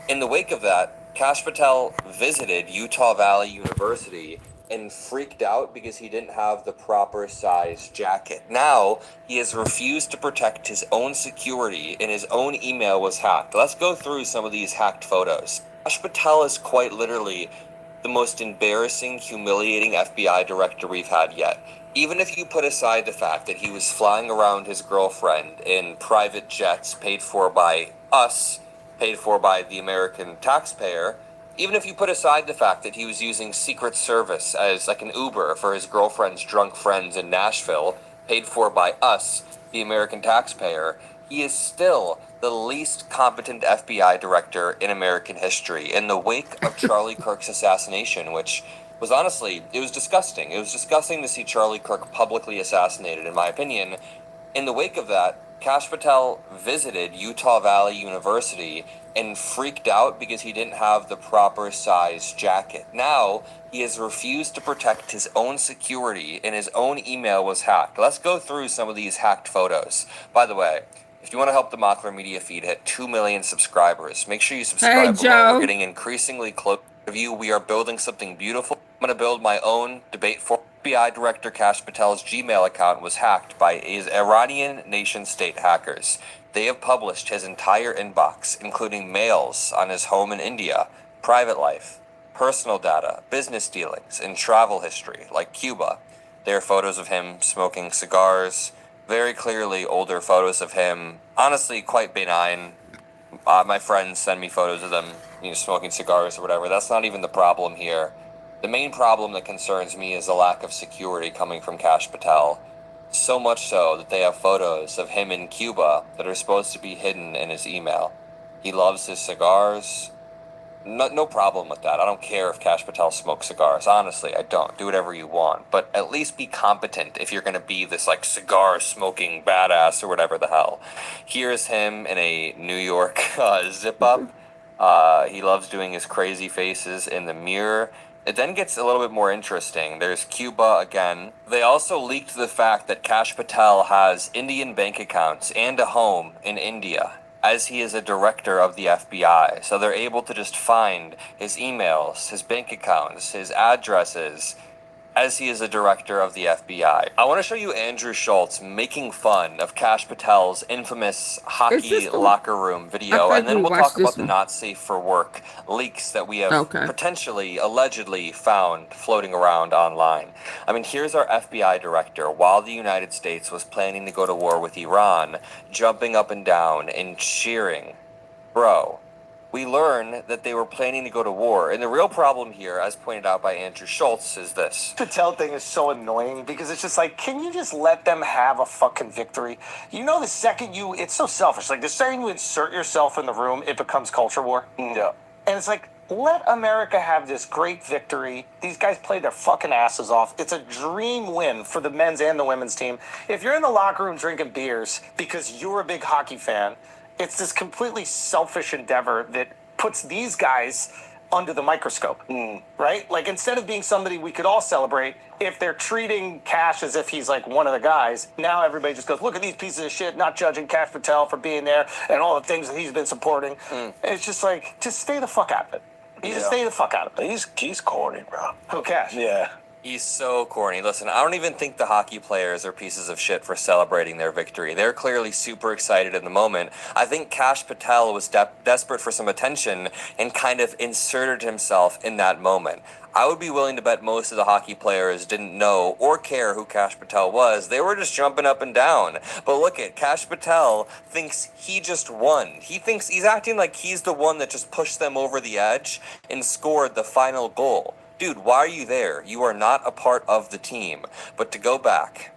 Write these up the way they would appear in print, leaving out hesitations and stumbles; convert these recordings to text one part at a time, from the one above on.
In the wake of that, Kash Patel visited Utah Valley University and freaked out because he didn't have the proper size jacket. Now, he has refused to protect his own security and his own email was hacked. Let's go through some of these hacked photos. Kash Patel is quite literally the most embarrassing, humiliating FBI director we've had yet. Even if you put aside the fact that he was flying around his girlfriend in private jets paid for by us, paid for by the American taxpayer, even if you put aside the fact that he was using Secret Service as like an Uber for his girlfriend's drunk friends in Nashville, paid for by us, the American taxpayer, he is still the least competent FBI director in American history. In the wake of Charlie Kirk's assassination, which was honestly, it was disgusting. It was disgusting to see Charlie Kirk publicly assassinated, in my opinion. In the wake of that, Kash Patel visited Utah Valley University and freaked out because he didn't have the proper size jacket. Now, he has refused to protect his own security and his own email was hacked. Let's go through some of these hacked photos. By the way, if you want to help the Mockler Media feed hit 2 million subscribers, make sure you subscribe below. We're getting increasingly close to you. We are building something beautiful. I'm going to build my own debate for FBI Director Kash Patel's Gmail account was hacked by his Iranian nation-state hackers. They have published his entire inbox, including mails on his home in India, private life, personal data, business dealings, and travel history, like Cuba. There are photos of him smoking cigars, very clearly older photos of him, honestly quite benign. My friends send me photos of them, smoking cigars or whatever. That's not even the problem here. The main problem that concerns me is the lack of security coming from Kash Patel. So much so that they have photos of him in Cuba that are supposed to be hidden in his email. He loves his cigars. No problem with that. I don't care if Kash Patel smokes cigars. Honestly, I don't. Do whatever you want. But at least be competent if you're going to be this, cigar-smoking badass or whatever the hell. Here's him in a New York zip-up. He loves doing his crazy faces in the mirror. It then gets a little bit more interesting. There's Cuba again. They also leaked the fact that Kash Patel has Indian bank accounts and a home in India, as he is a director of the FBI. So they're able to just find his emails, his bank accounts, his addresses, as he is a director of the FBI. I want to show you Andrew Schultz making fun of Kash Patel's infamous hockey locker room video, and then we'll talk about the not safe for work leaks that we have potentially, allegedly found floating around online. I mean, here's our FBI director, while the United States was planning to go to war with Iran, jumping up and down and cheering. Bro, we learn that they were planning to go to war. And the real problem here, as pointed out by Andrew Schultz, is this. The Patel thing is so annoying because it's just like, can you just let them have a fucking victory? The second it's so selfish. Like, the second you insert yourself in the room, it becomes culture war. Yeah. And it's like, let America have this great victory. These guys played their fucking asses off. It's a dream win for the men's and the women's team. If you're in the locker room drinking beers because you're a big hockey fan, it's this completely selfish endeavor that puts these guys under the microscope, right? Like, instead of being somebody we could all celebrate, if they're treating Kash as if he's like one of the guys, now everybody just goes, look at these pieces of shit, not judging Kash Patel for being there and all the things that he's been supporting. And it's just like, just stay the fuck out of it. Just stay the fuck out of it. He's corny, bro. Who, Kash? Yeah. He's so corny. Listen, I don't even think the hockey players are pieces of shit for celebrating their victory. They're clearly super excited in the moment. I think Kash Patel was desperate for some attention and kind of inserted himself in that moment. I would be willing to bet most of the hockey players didn't know or care who Kash Patel was. They were just jumping up and down. But look at Kash Patel thinks he just won. He thinks he's acting like he's the one that just pushed them over the edge and scored the final goal. Dude, why are you there? You are not a part of the team. But to go back,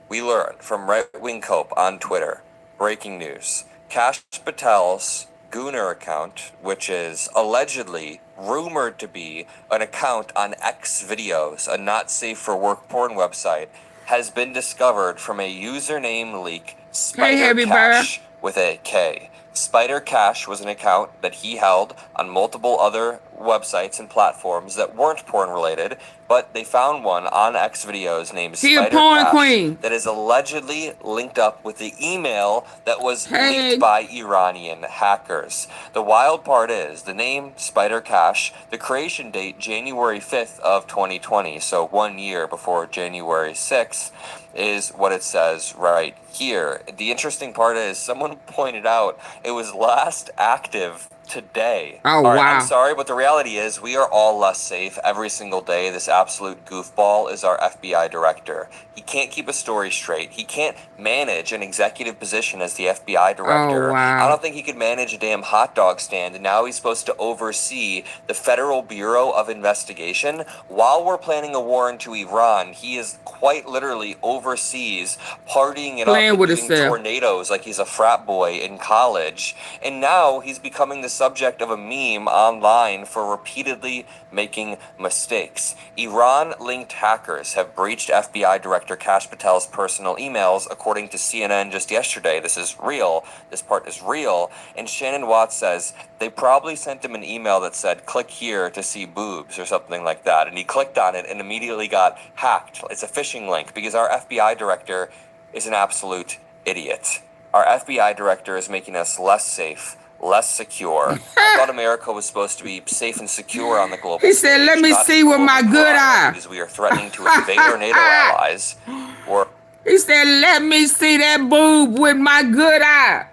we learned from Right Wing Cope on Twitter, breaking news, Kash Patel's Gooner account, which is allegedly rumored to be an account on X videos, a not safe for work porn website, has been discovered from a username leak, Spider Cash with a K. Spider Cash was an account that he held on multiple other websites and platforms that weren't porn related, but they found one on X videos named She a Spider porn Cash queen. that is allegedly linked up with the email that was Hey. leaked by Iranian hackers. The wild part is the name Spider Cash, the creation date January 5th of 2020, so 1 year before January 6th, is what it says right here. The interesting part is someone pointed out it was last active today. Oh, All right, wow. I'm sorry, but the reality is we are all less safe every single day. This absolute goofball is our FBI director. He can't keep a story straight. He can't manage an executive position as the FBI director. Oh, wow. I don't think he could manage a damn hot dog stand, and now he's supposed to oversee the Federal Bureau of Investigation. While we're planning a war into Iran, he is quite literally overseas partying it Playing up with and doing himself. tornadoes like he's a frat boy in college. And now he's becoming the subject of a meme online for repeatedly making mistakes. Iran-linked hackers have breached FBI Director Kash Patel's personal emails, according to CNN just yesterday. This is real. This part is real. And Shannon Watts says they probably sent him an email that said, click here to see boobs or something like that. And he clicked on it and immediately got hacked. It's a phishing link because our FBI director is an absolute idiot. Our FBI director is making us less safe, less secure. I thought America was supposed to be safe and secure on the global He stage. said, let me not see with global my good pariah, eye. because we are threatening to invade our NATO allies. Or He said, let me see that boob with my good eye.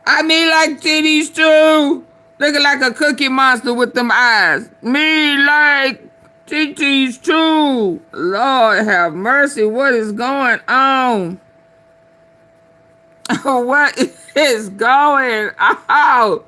I mean, like titties too. Looking like a cookie monster with them eyes. Me like titties too. Lord have mercy. What is going on? What is going on?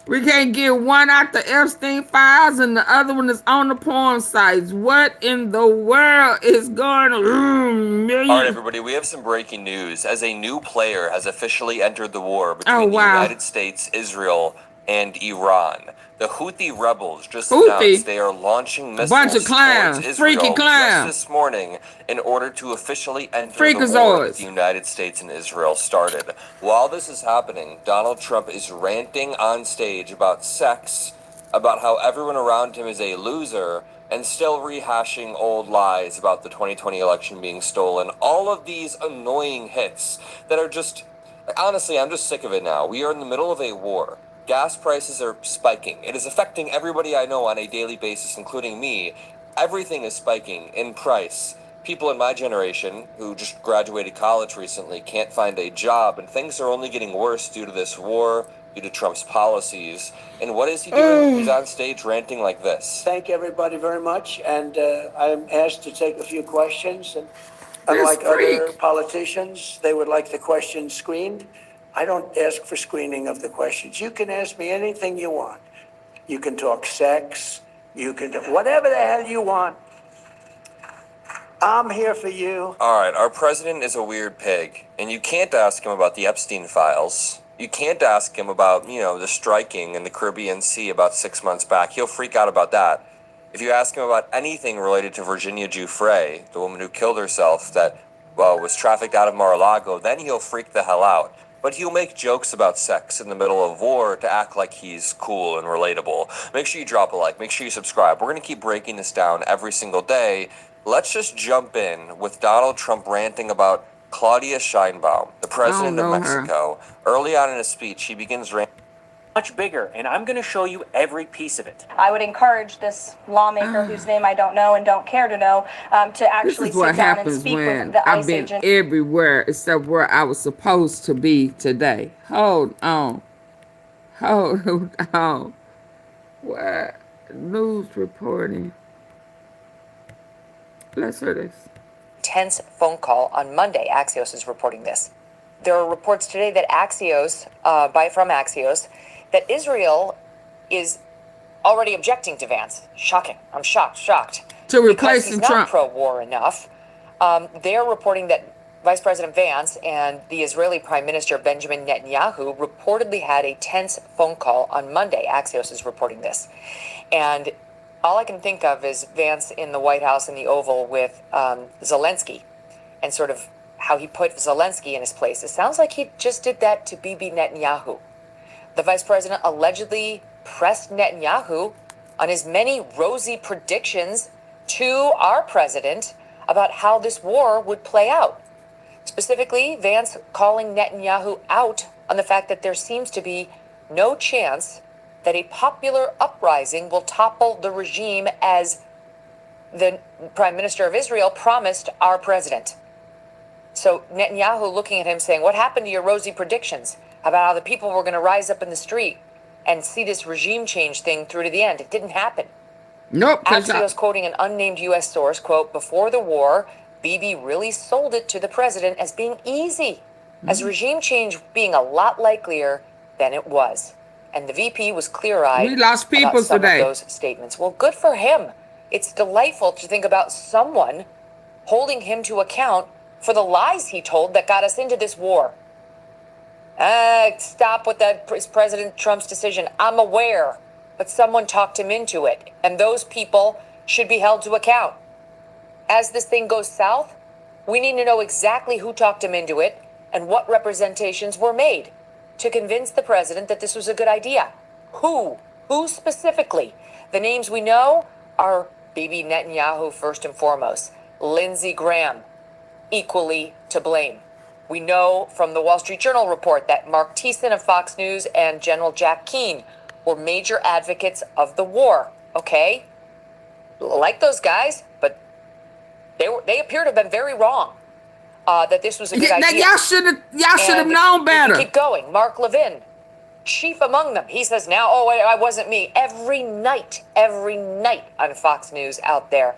We can't get one out the Epstein files and the other one is on the porn sites. What in the world is going on? all right, everybody, we have some breaking news. As a new player has officially entered the war between Oh, wow. the United States, Israel, and Iran. The Houthi rebels just Houthi? announced they are launching missiles Bunch of clowns, towards Israel freaky clowns. just this morning in order to officially enter the Freakazoids. war that the United States and Israel started. While this is happening, Donald Trump is ranting on stage about sex, about how everyone around him is a loser, and still rehashing old lies about the 2020 election being stolen. All of these annoying hits that are just, honestly, I'm just sick of it now. We are in the middle of a war. Gas prices are spiking. It is affecting everybody I know on a daily basis, including me. Everything is spiking in price. People in my generation who just graduated college recently can't find a job, and things are only getting worse due to this war, due to Trump's policies. And what is he doing? He's on stage ranting like this. Thank everybody very much, and I'm asked to take a few questions. And unlike other politicians, they would like the questions screened. I don't ask for screening of the questions. You can ask me anything you want. You can talk sex. You can do whatever the hell you want. I'm here for you. All right, our president is a weird pig, and you can't ask him about the Epstein files. You can't ask him about, the striking in the Caribbean Sea about 6 months back. He'll freak out about that. If you ask him about anything related to Virginia Giuffre, the woman who killed herself that, was trafficked out of Mar-a-Lago, then he'll freak the hell out. But he'll make jokes about sex in the middle of war to act like he's cool and relatable. Make sure you drop a like. Make sure you subscribe. We're going to keep breaking this down every single day. Let's just jump in with Donald Trump ranting about Claudia Sheinbaum, the president of Mexico. Early on in his speech, he begins ranting. Much bigger, and I'm going to show you every piece of it. I would encourage this lawmaker, whose name I don't know and don't care to know, to actually This is what sit down and happens speak when with the I've ICE been agent. everywhere except where I was supposed to be today. Hold on. Hold on. What? News reporting. Let's hear this. Tense phone call on Monday. Axios is reporting this. There are reports today that from Axios, that Israel is already objecting to Vance. Shocking. I'm shocked. To replace because he's Trump. not pro-war enough. They're reporting that Vice President Vance and the Israeli Prime Minister Benjamin Netanyahu reportedly had a tense phone call on Monday. Axios is reporting this. And all I can think of is Vance in the White House in the Oval with Zelensky, and sort of how he put Zelensky in his place. It sounds like he just did that to Bibi Netanyahu. The vice president allegedly pressed Netanyahu on his many rosy predictions to our president about how this war would play out. Specifically, Vance calling Netanyahu out on the fact that there seems to be no chance that a popular uprising will topple the regime as the Prime Minister of Israel promised our president. So Netanyahu looking at him saying, what happened to your rosy predictions about how the people were going to rise up in the street and see this regime change thing through to the end? It didn't happen. Nope. Axios quoting an unnamed U.S. source, quote, before the war, Bibi really sold it to the president as being easy, as regime change being a lot likelier than it was. And the VP was clear-eyed We lost people about some today. of those statements. Well, good for him. It's delightful to think about someone holding him to account for the lies he told that got us into this war. Stop with that President Trump's decision. I'm aware, but someone talked him into it, and those people should be held to account. As this thing goes south, we need to know exactly who talked him into it and what representations were made to convince the president that this was a good idea. Who? Who specifically? The names we know are Bibi Netanyahu first and foremost, Lindsey Graham, equally to blame. We know from the Wall Street Journal report that Mark Thiessen of Fox News and General Jack Keane were major advocates of the war. Okay? Like those guys, but they appear to have been very wrong. That this was a good idea. Y'all should have known better. Keep going. Mark Levin, chief among them. He says now, oh, I wasn't me. Every night on Fox News out there,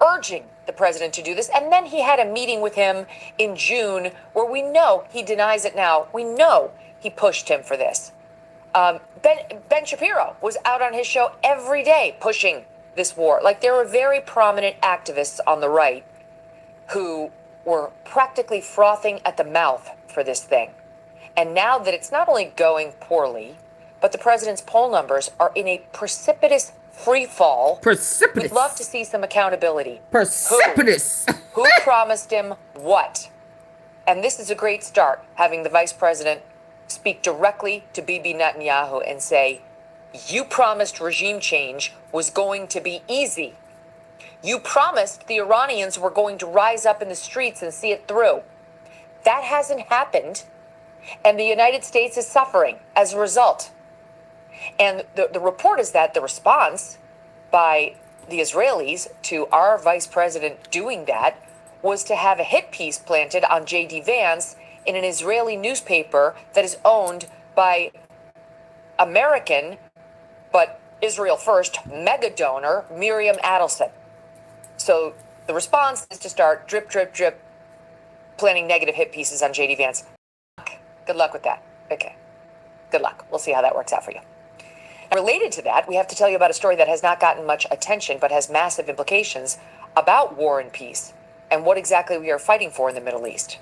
urging the president to do this. And then he had a meeting with him in June where we know he denies it now. We know he pushed him for this. Ben Shapiro was out on his show every day pushing this war. Like, there were very prominent activists on the right who were practically frothing at the mouth for this thing. And now that it's not only going poorly, but the president's poll numbers are in a precipitous free fall. Precipitous. We'd love to see some accountability. Precipitous. Who promised him what? And this is a great start, having the vice president speak directly to Bibi Netanyahu and say, you promised regime change was going to be easy. You promised the Iranians were going to rise up in the streets and see it through. That hasn't happened, and the United States is suffering as a result. And the report is that the response by the Israelis to our vice president doing that was to have a hit piece planted on J.D. Vance in an Israeli newspaper that is owned by American, but Israel first, mega donor Miriam Adelson. So the response is to start drip, drip, drip, planting negative hit pieces on J.D. Vance. Good luck with that. Okay. Good luck. We'll see how that works out for you. Related to that, we have to tell you about a story that has not gotten much attention but has massive implications about war and peace and what exactly we are fighting for in the Middle East.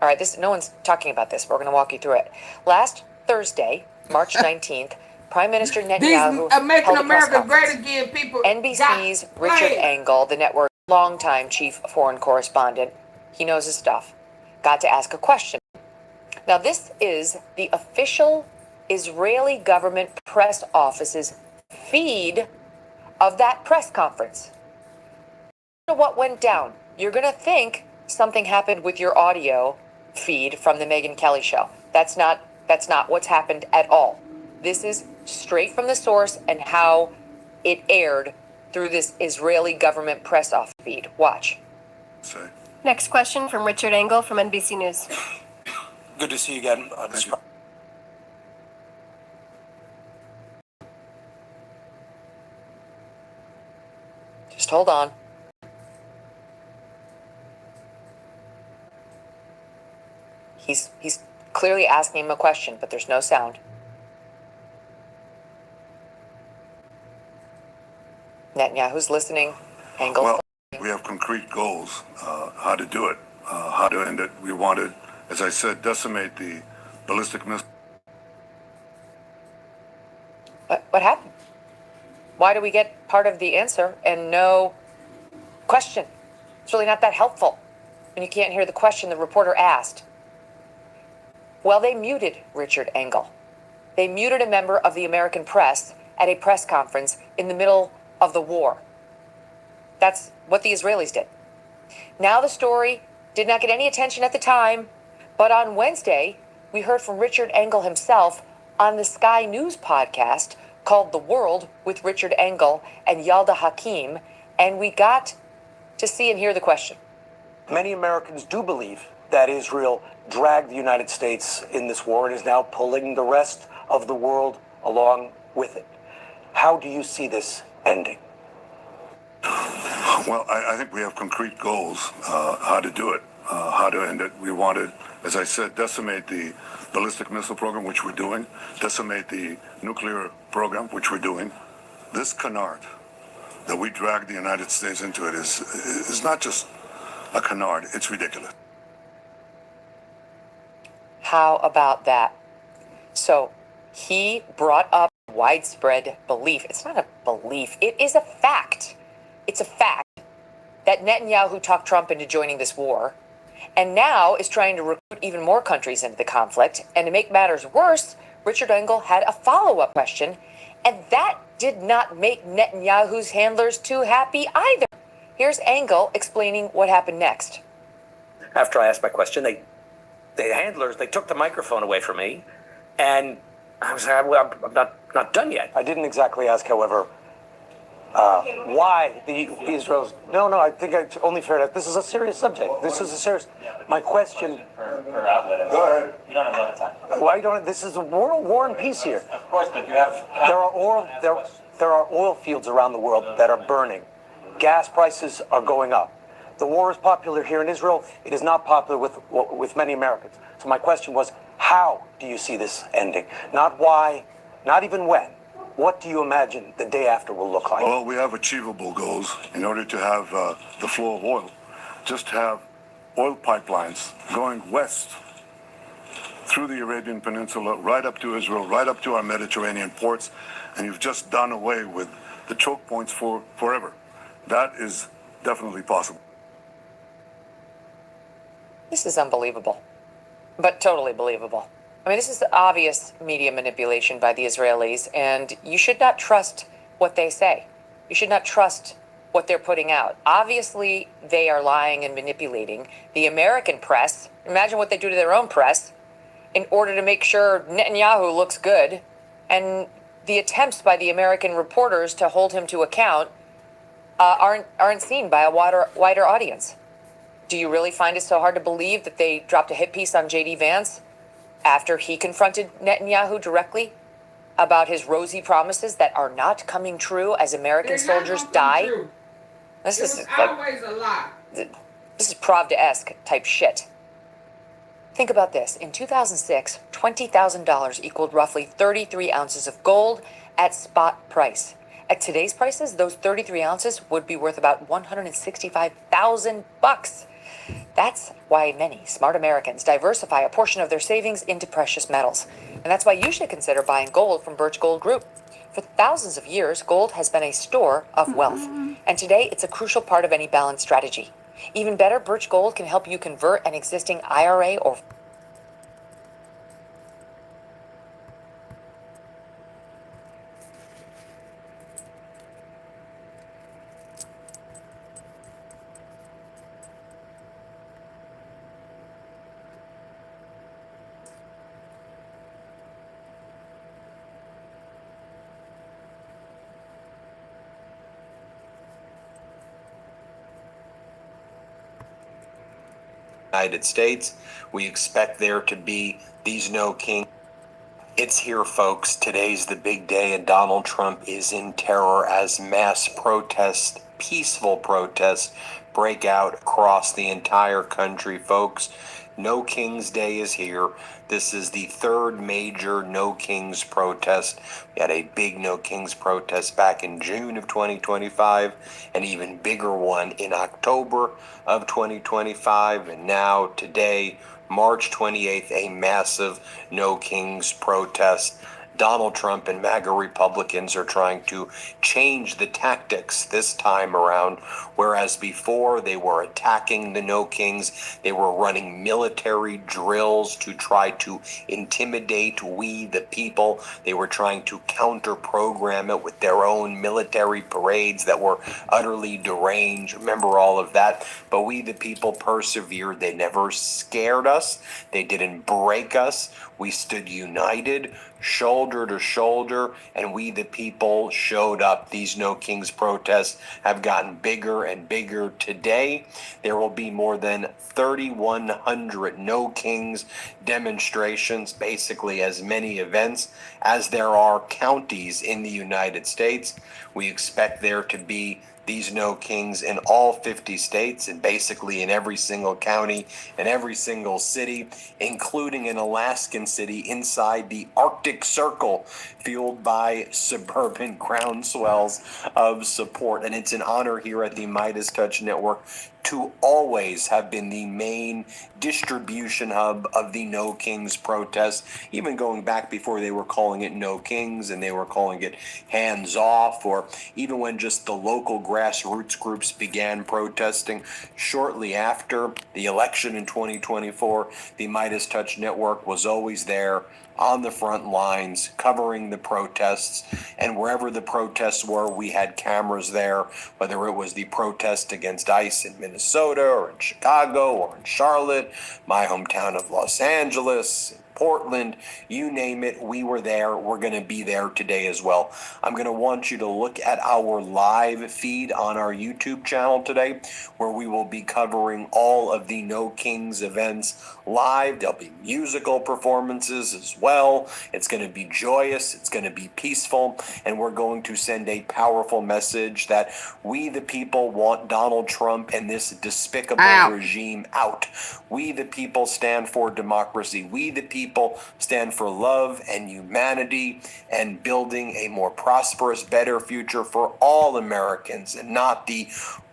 All right, no one's talking about this. We're going to walk you through it. Last Thursday, March 19th, Prime Minister Netanyahu These making held a press America great conference. again, people. NBC's Richard Engel, the network's longtime chief foreign correspondent, he knows his stuff, got to ask a question. Now, this is the official Israeli government press office's feed of that press conference. What went down? You're going to think something happened with your audio feed from the Megyn Kelly show. That's not what's happened at all. This is straight from the source and how it aired through this Israeli government press off feed. Watch. Next question from Richard Engel from NBC News. Good to see you again. Just hold on. He's clearly asking him a question, but there's no sound. Netanyahu's listening. Engel. Well, we have concrete goals, how to do it, how to end it. We wanted, as I said, decimate the ballistic missile. What happened? Why do we get part of the answer and no question? It's really not that helpful when you can't hear the question the reporter asked. Well, they muted Richard Engel. They muted a member of the American press at a press conference in the middle of the war. That's what the Israelis did. Now the story did not get any attention at the time, but on Wednesday, we heard from Richard Engel himself on the Sky News podcast called The World with Richard Engel and Yalda Hakim, and we got to see and hear the question. Many Americans do believe that Israel dragged the United States in this war and is now pulling the rest of the world along with it. How do you see this ending? Well, I think we have concrete goals, how to do it, how to end it. We wanted, as I said, decimate the ballistic missile program, which we're doing, decimate the nuclear program, which we're doing. This canard that we dragged the United States into it is not just a canard, it's ridiculous. How about that? So he brought up widespread belief. It's not a belief, it is a fact. It's a fact that Netanyahu talked Trump into joining this war and now is trying to recruit even more countries into the conflict. And to make matters worse, Richard Engel had a follow-up question, and that did not make Netanyahu's handlers too happy either. Here's Engel explaining what happened next. After I asked my question, the handlers, they took the microphone away from me, and I was like, well, I'm not done yet. I didn't exactly ask, however, why the Israelis. No, I think it's only fair that this is a serious subject. This is a serious. My question. Per outlet. Go ahead. You don't have a lot of time. Why don't? This is a war and peace here. Of course, but you have. There are oil fields around the world that are burning. Gas prices are going up. The war is popular here in Israel. It is not popular with many Americans. So my question was, how do you see this ending? Not why, not even when. What do you imagine the day after will look like? Well, we have achievable goals in order to have the flow of oil. Just have oil pipelines going west through the Arabian Peninsula, right up to Israel, right up to our Mediterranean ports, and you've just done away with the choke points forever. That is definitely possible. This is unbelievable, but totally believable. I mean, this is obvious media manipulation by the Israelis, and you should not trust what they say. You should not trust what they're putting out. Obviously, they are lying and manipulating the American press. Imagine what they do to their own press in order to make sure Netanyahu looks good, and the attempts by the American reporters to hold him to account aren't seen by a wider audience. Do you really find it so hard to believe that they dropped a hit piece on J.D. Vance after he confronted Netanyahu directly about his rosy promises that are not coming true as American soldiers die? This is always a lie. This is Pravda-esque type shit. Think about this. In 2006, $20,000 equaled roughly 33 ounces of gold at spot price. At today's prices, those 33 ounces would be worth about $165,000. That's why many smart Americans diversify a portion of their savings into precious metals. And that's why you should consider buying gold from Birch Gold Group. For thousands of years, gold has been a store of wealth. And today, it's a crucial part of any balanced strategy. Even better, Birch Gold can help you convert an existing IRA or United States. We expect there to be these no king. It's here, folks. Today's the big day, and Donald Trump is in terror as mass protests, peaceful protests, break out across the entire country, folks. No King's Day is here. This is the third major No Kings protest. We had a big No Kings protest back in June of 2025, an even bigger one in October of 2025, and now today, March 28th, a massive No Kings protest Donald Trump and MAGA Republicans are trying to change the tactics this time around, whereas before they were attacking the No Kings, they were running military drills to try to intimidate we the people. They were trying to counter-program it with their own military parades that were utterly deranged. Remember all of that? But we the people persevered. They never scared us. They didn't break us. We stood united, shoulder to shoulder, and we the people showed up. These No Kings protests have gotten bigger and bigger. Today, there will be more than 3,100 No Kings demonstrations, basically as many events as there are counties in the United States. We expect there to be these No Kings in all 50 states and basically in every single county and every single city, including an Alaskan city inside the Arctic Circle, fueled by suburban groundswells of support. And it's an honor here at the Midas Touch Network to always have been the main distribution hub of the No Kings protests, even going back before they were calling it No Kings and they were calling it Hands Off, or even when just the local grassroots groups began protesting. Shortly after the election in 2024, the Midas Touch Network was always there on the front lines, covering the protests, and wherever the protests were, we had cameras there, whether it was the protest against ICE in Minnesota, or in Chicago, or in Charlotte, my hometown of Los Angeles, Portland, you name it, we were there. We're going to be there today as well. I'm going to want you to look at our live feed on our YouTube channel today, where we will be covering all of the No Kings events live. There'll be musical performances as well. It's going to be joyous. It's going to be peaceful. And we're going to send a powerful message that we, the people, want Donald Trump and this despicable regime out. We, the people, stand for democracy. We, the people, stand for love and humanity and building a more prosperous, better future for all Americans, and not the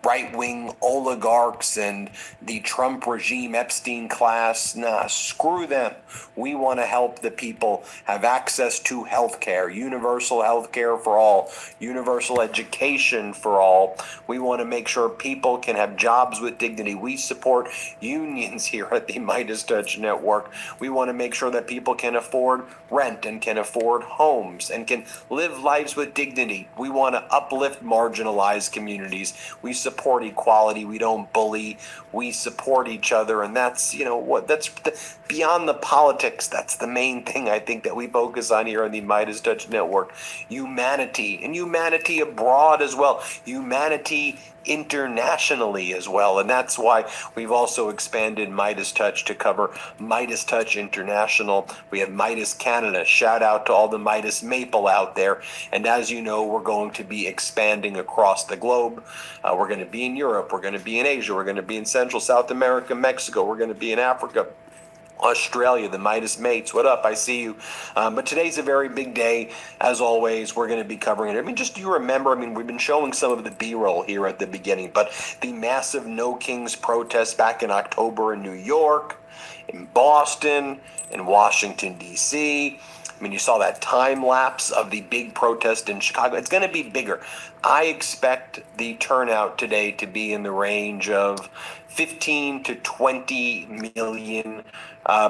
right-wing oligarchs and the Trump regime, Epstein class. Nah, screw them. We want to help the people have access to health care, universal health care for all, universal education for all. We want to make sure people can have jobs with dignity. We support unions here at the Midas Touch Network. We want to make sure that people can afford rent and can afford homes and can live lives with dignity. We want to uplift marginalized communities. We support equality. We don't bully. We support each other. And that's, beyond the politics. That's the main thing I think that we focus on here on the Midas Touch Network. Humanity, and humanity abroad as well. Humanity internationally as well. And that's why we've also expanded Midas Touch to cover Midas Touch International. We have Midas Canada. Shout out to all the Midas Maple out there. And as you know, we're going to be expanding across the globe. We're going to be in Europe. We're going to be in Asia. We're going to be in Central South America, Mexico. We're going to be in Africa, Australia, the Midas Mates. What up? I see you. But today's a very big day. As always, we're going to be covering it. Do you remember? We've been showing some of the B-roll here at the beginning, but the massive No Kings protests back in October in New York, in Boston, in Washington, D.C. You saw that time lapse of the big protest in Chicago. It's going to be bigger. I expect the turnout today to be in the range of 15 to 20 million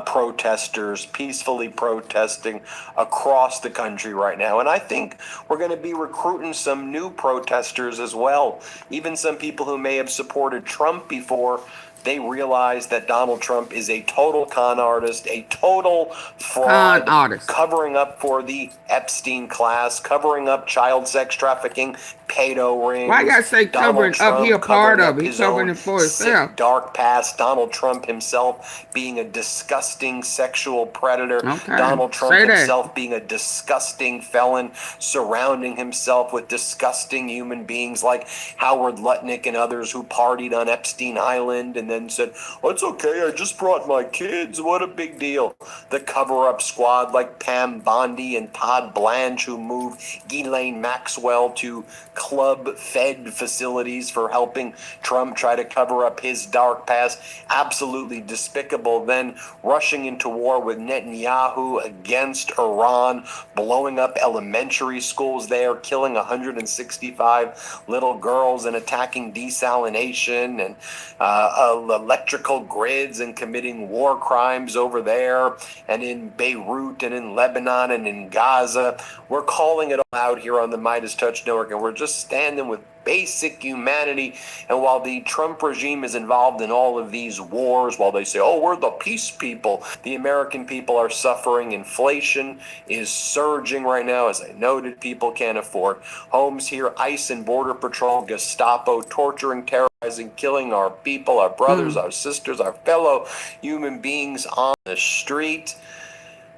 protesters peacefully protesting across the country right now. And I think we're going to be recruiting some new protesters as well. Even some people who may have supported Trump before, they realize that Donald Trump is a total con artist, a total fraud, covering up for the Epstein class, covering up child sex trafficking, pedo rings. Why you gotta say covering up? He a part of it. He's covering it for himself. Dark past. Donald Trump himself being a disgusting sexual predator. Donald Trump himself being a disgusting felon, surrounding himself with disgusting human beings like Howard Lutnick and others who partied on Epstein Island and then then said, "Oh, it's okay, I just brought my kids, what a big deal." The cover-up squad like Pam Bondi and Todd Blanche, who moved Ghislaine Maxwell to club-fed facilities for helping Trump try to cover up his dark past, absolutely despicable. Then rushing into war with Netanyahu against Iran, blowing up elementary schools there, killing 165 little girls and attacking desalination and electrical grids and committing war crimes over there and in Beirut and in Lebanon and in Gaza. We're calling it all out here on the Midas Touch Network, and we're just standing with basic humanity. And while the Trump regime is involved in all of these wars, while they say, "Oh, we're the peace people," the American people are suffering. Inflation is surging right now. As I noted, people can't afford homes here. ICE and Border Patrol, Gestapo, torturing, terrorizing, killing our people, our brothers, our sisters, our fellow human beings on the street.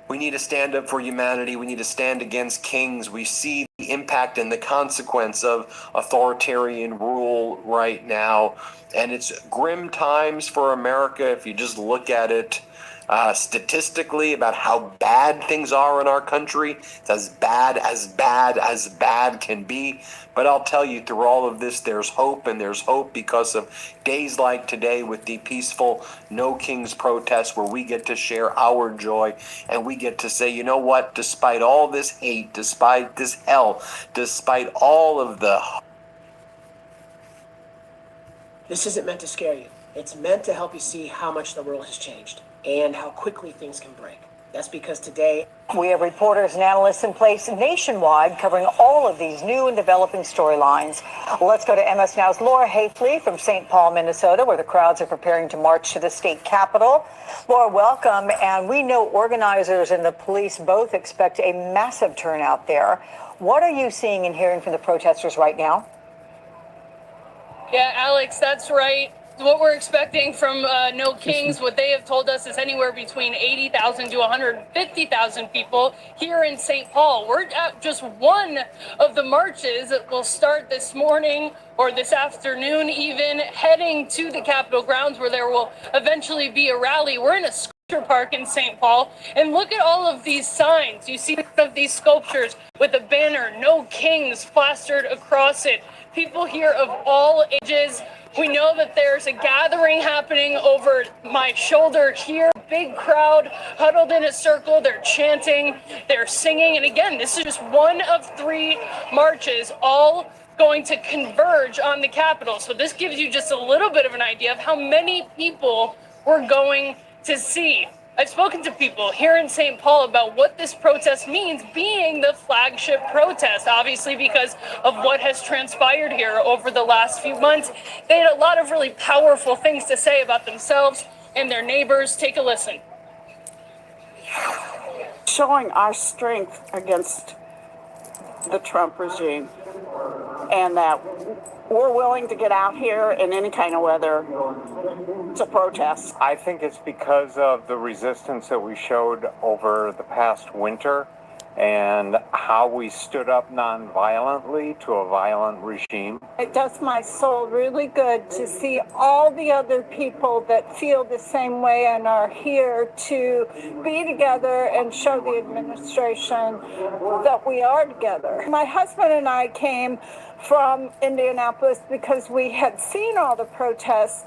We need to stand up for humanity. We need to stand against kings. We see the impact and the consequence of authoritarian rule right now. And it's grim times for America if you just look at it statistically about how bad things are in our country. It's as bad can be. But I'll tell you, through all of this, there's hope, and there's hope because of days like today with the peaceful No Kings protests, where we get to share our joy and we get to say, you know what, despite all this hate, despite this hell, despite all of the... This isn't meant to scare you. It's meant to help you see how much the world has changed and how quickly things can break. That's because today... We have reporters and analysts in place nationwide covering all of these new and developing storylines. Let's go to MS Now's Laura Hafley from St. Paul, Minnesota, where the crowds are preparing to march to the state capitol. Laura, welcome. And we know organizers and the police both expect a massive turnout there. What are you seeing and hearing from the protesters right now? Yeah, Alex, that's right. What we're expecting from No Kings, what they have told us is anywhere between 80,000 to 150,000 people here in St. Paul. We're at just one of the marches that will start this morning or this afternoon even, heading to the Capitol grounds where there will eventually be a rally. We're in a sculpture park in St. Paul, and look at all of these signs. You see of these sculptures with a banner, No Kings, plastered across it. People here of all ages. We know that there's a gathering happening over my shoulder here. Big crowd huddled in a circle. They're chanting, they're singing. And again, this is just one of 3 marches, all going to converge on the Capitol. So this gives you just a little bit of an idea of how many people we're going to see. I've spoken to people here in St. Paul about what this protest means, being the flagship protest, obviously because of what has transpired here over the last few months. They had a lot of really powerful things to say about themselves and their neighbors. Take a listen. Showing our strength against the Trump regime, and that we're willing to get out here in any kind of weather to protest. I think it's because of the resistance that we showed over the past winter and how we stood up non-violently to a violent regime. It does my soul really good to see all the other people that feel the same way and are here to be together and show the administration that we are together. My husband and I came from Indianapolis because we had seen all the protests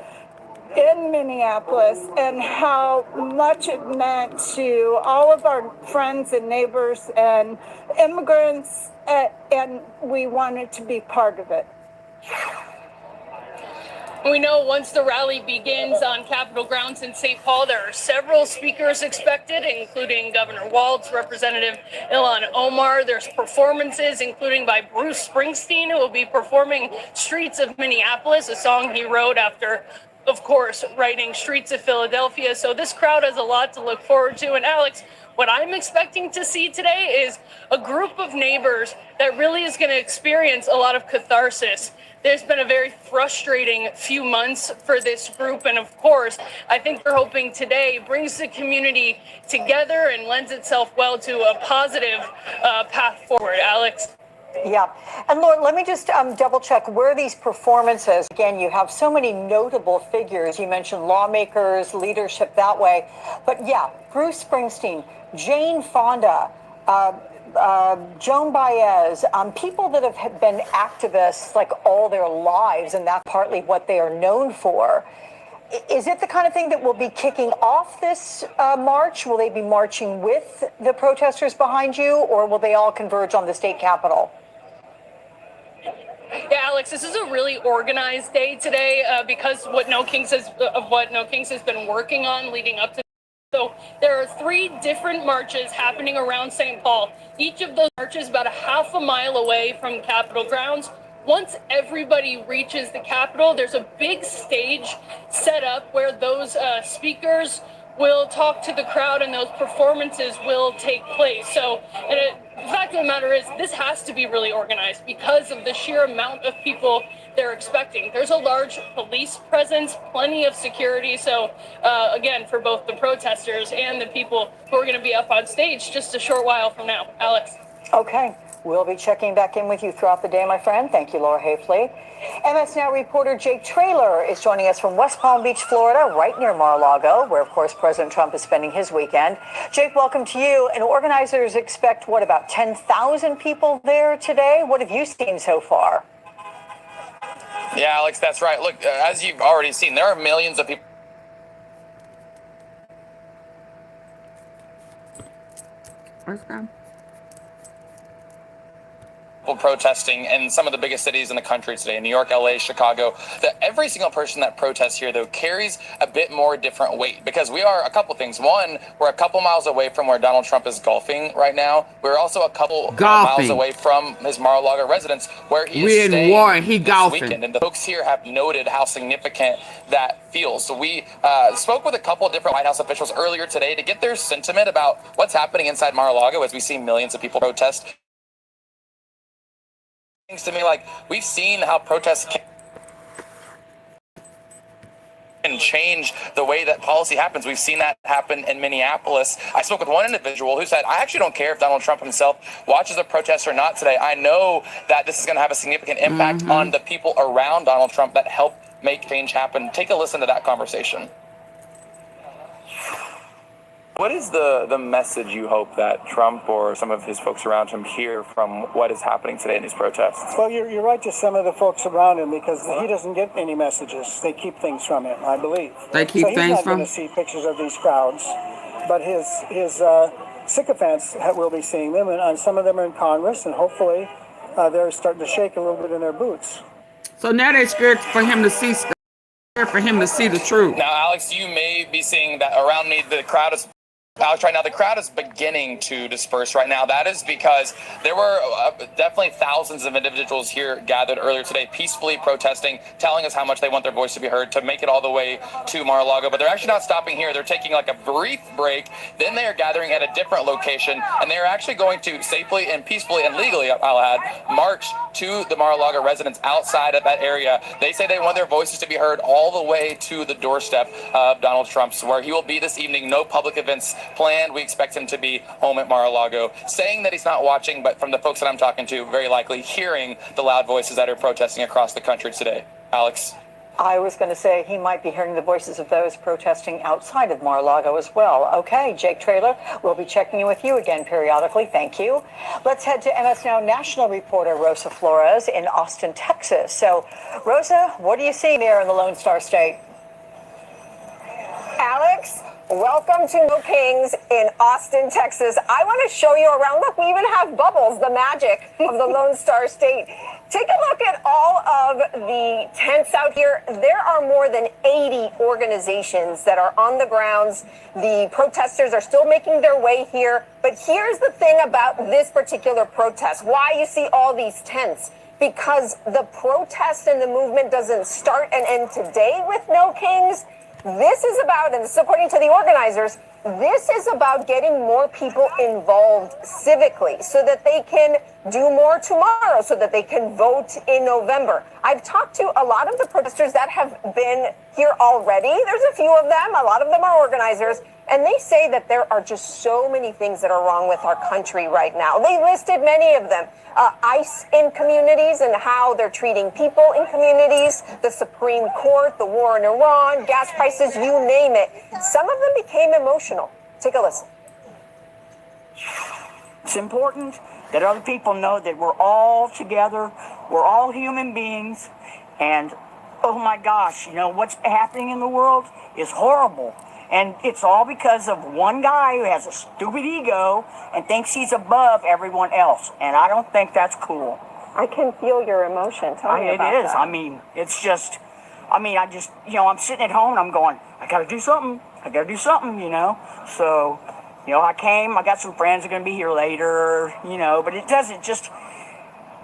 in Minneapolis and how much it meant to all of our friends and neighbors and immigrants, and we wanted to be part of it. We know once the rally begins on Capitol grounds in St. Paul, there are several speakers expected, including Governor Walz, Representative Ilhan Omar. There's performances, including by Bruce Springsteen, who will be performing Streets of Minneapolis, a song he wrote after, of course, writing Streets of Philadelphia. So this crowd has a lot to look forward to. And Alex, what I'm expecting to see today is a group of neighbors that really is going to experience a lot of catharsis. There's been a very frustrating few months for this group. And of course, I think they're hoping today brings the community together and lends itself well to a positive path forward. Alex? Yeah. And Lord, let me just double check where these performances, again, you have so many notable figures. You mentioned lawmakers, leadership that way. But yeah, Bruce Springsteen, Jane Fonda, Joan Baez, people that have been activists like all their lives, and that's partly what they are known for. Is it the kind of thing that will be kicking off this march? Will they be marching with the protesters behind you, or will they all converge on the state capitol? Yeah, Alex, this is a really organized day today because what No Kings has been working on leading up to. So there are 3 different marches happening around St. Paul. Each of those marches about a half a mile away from the Capitol grounds. Once everybody reaches the Capitol, there's a big stage set up where those speakers will talk to the crowd and those performances will take place. So the fact of the matter is, this has to be really organized because of the sheer amount of people they're expecting. There's a large police presence, plenty of security. So again, for both the protesters and the people who are going to be up on stage just a short while from now. Alex. Okay. We'll be checking back in with you throughout the day, my friend. Thank you, Laura Hafley. MS Now reporter Jake Traylor is joining us from West Palm Beach, Florida, right near Mar-a-Lago, where, of course, President Trump is spending his weekend. Jake, welcome to you. And organizers expect, what, about 10,000 people there today? What have you seen so far? Yeah, Alex, that's right. Look, as you've already seen, there are millions of people. Protesting in some of the biggest cities in the country today, New York, LA, Chicago. Every single person that protests here, though, carries a bit more different weight because we are a couple things. One, we're a couple miles away from where Donald Trump is golfing right now. We're also a couple miles away from his Mar-a-Lago residence where he is staying this weekend. And the folks here have noted how significant that feels. So we spoke with a couple of different White House officials earlier today to get their sentiment about what's happening inside Mar-a-Lago as we see millions of people protest. To me, like, we've seen how protests can change the way that policy happens. We've seen that happen in Minneapolis. I spoke with one individual who said, I actually don't care if Donald Trump himself watches a protest or not today. I know that this is going to have a significant impact on the people around Donald Trump that help make change happen. Take a listen to that conversation. What is the message you hope that Trump or some of his folks around him hear from what is happening today in these protests? Well, you're right to some of the folks around him because he doesn't get any messages. They keep things from him, I believe. They keep things from him? So he's not going to see pictures of these crowds, but his sycophants will be seeing them, and some of them are in Congress, and hopefully they're starting to shake a little bit in their boots. So now they're scared for him to see stuff, for him to see the truth. Now, Alex, you may be seeing that around me, the crowd is... Alex, right now, the crowd is beginning to disperse right now. That is because there were definitely thousands of individuals here gathered earlier today, peacefully protesting, telling us how much they want their voice to be heard, to make it all the way to Mar-a-Lago. But they're actually not stopping here. They're taking like a brief break. Then they are gathering at a different location, and they are actually going to safely and peacefully and legally, I'll add, march to the Mar-a-Lago residents outside of that area. They say they want their voices to be heard all the way to the doorstep of Donald Trump's, where he will be this evening. No public events planned. We expect him to be home at Mar-a-Lago, saying that he's not watching, but from the folks that I'm talking to, very likely hearing the loud voices that are protesting across the country today. Alex? I was going to say he might be hearing the voices of those protesting outside of Mar-a-Lago as well. Okay, Jake Traylor, we'll be checking in with you again periodically. Thank you. Let's head to MS Now national reporter Rosa Flores in Austin, Texas. So, Rosa, what are you seeing there in the Lone Star State? Alex, welcome to No Kings in Austin, Texas. I want to show you around. Look, we even have Bubbles, the magic of the Lone Star State. Take a look at all of the tents out here. There are more than 80 organizations that are on the grounds. The protesters are still making their way here. But here's the thing about this particular protest, why you see all these tents. Because the protest and the movement doesn't start and end today with No Kings. This is about, and this is according to the organizers, this is about getting more people involved civically so that they can do more tomorrow so that they can vote in November. I've talked to a lot of the protesters that have been here already. There's a few of them. A lot of them are organizers. And they say that there are just so many things that are wrong with our country right now. They listed many of them. ICE in communities and how they're treating people in communities, the Supreme Court, the war in Iran, gas prices, you name it. Some of them became emotional. Take a listen. It's important that other people know that we're all together, we're all human beings, and oh my gosh, you know, what's happening in the world is horrible. And it's all because of one guy who has a stupid ego and thinks he's above everyone else. And I don't think that's cool. I can feel your emotion. Tell me about It is. that. I mean, it's just, you know, I'm sitting at home and I'm going, I got to do something. I got to do something, you know. So, you know, I got some friends that are going to be here later, you know, but it doesn't just,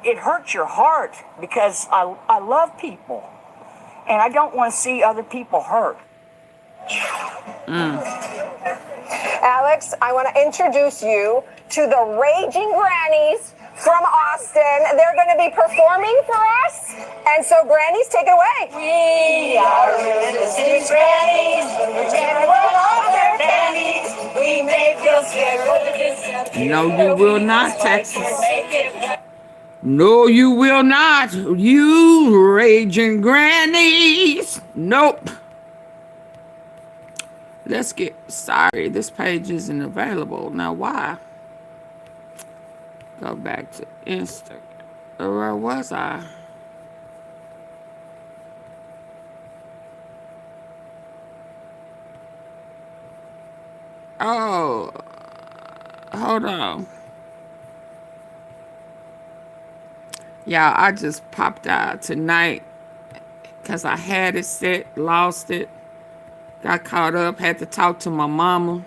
it hurts your heart because I love people and I don't want to see other people hurt. Alex, I want to introduce you to the Raging Grannies from Austin. They're going to be performing for us. And so, Grannies, take it away. We are the six grannies. Pretend we're all their grannies. We make you scared. No, you will not, Texas. No, you will not. You raging grannies. Nope. Let's get, sorry, this page isn't available. Now, why? Go back to Instagram. Where was I? Oh, hold on. Yeah, I just popped out tonight because I had it set, lost it. Got caught up, had to talk to my mama.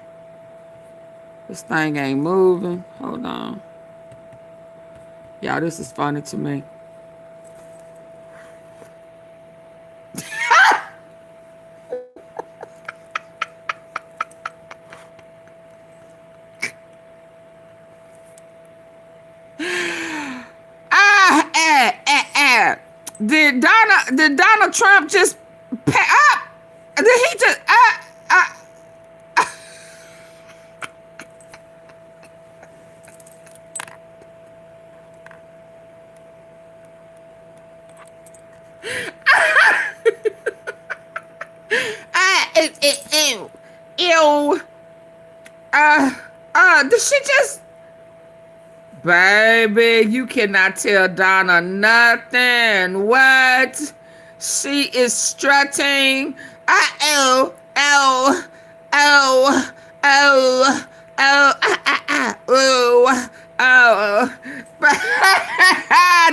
This thing ain't moving. Hold on. Y'all, this is funny to me. Did Donald Trump just pay up? Did he just did she just, baby, you cannot tell Donna nothing. What? She is strutting.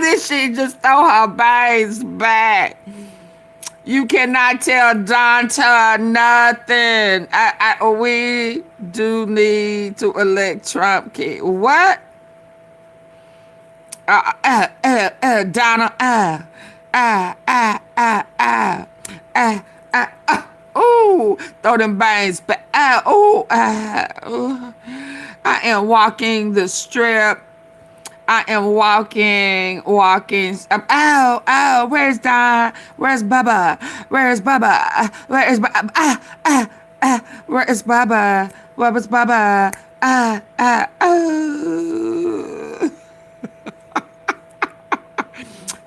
Did she just throw her bangs back? You cannot tell Donta nothing. We do need to elect Trump. What? Donna, throw them bangs back. I am walking the strip. I am walking. Where's Don? Where's Bubba? Where's Bubba? Where is Bubba? Where is Bubba? Where is Bubba?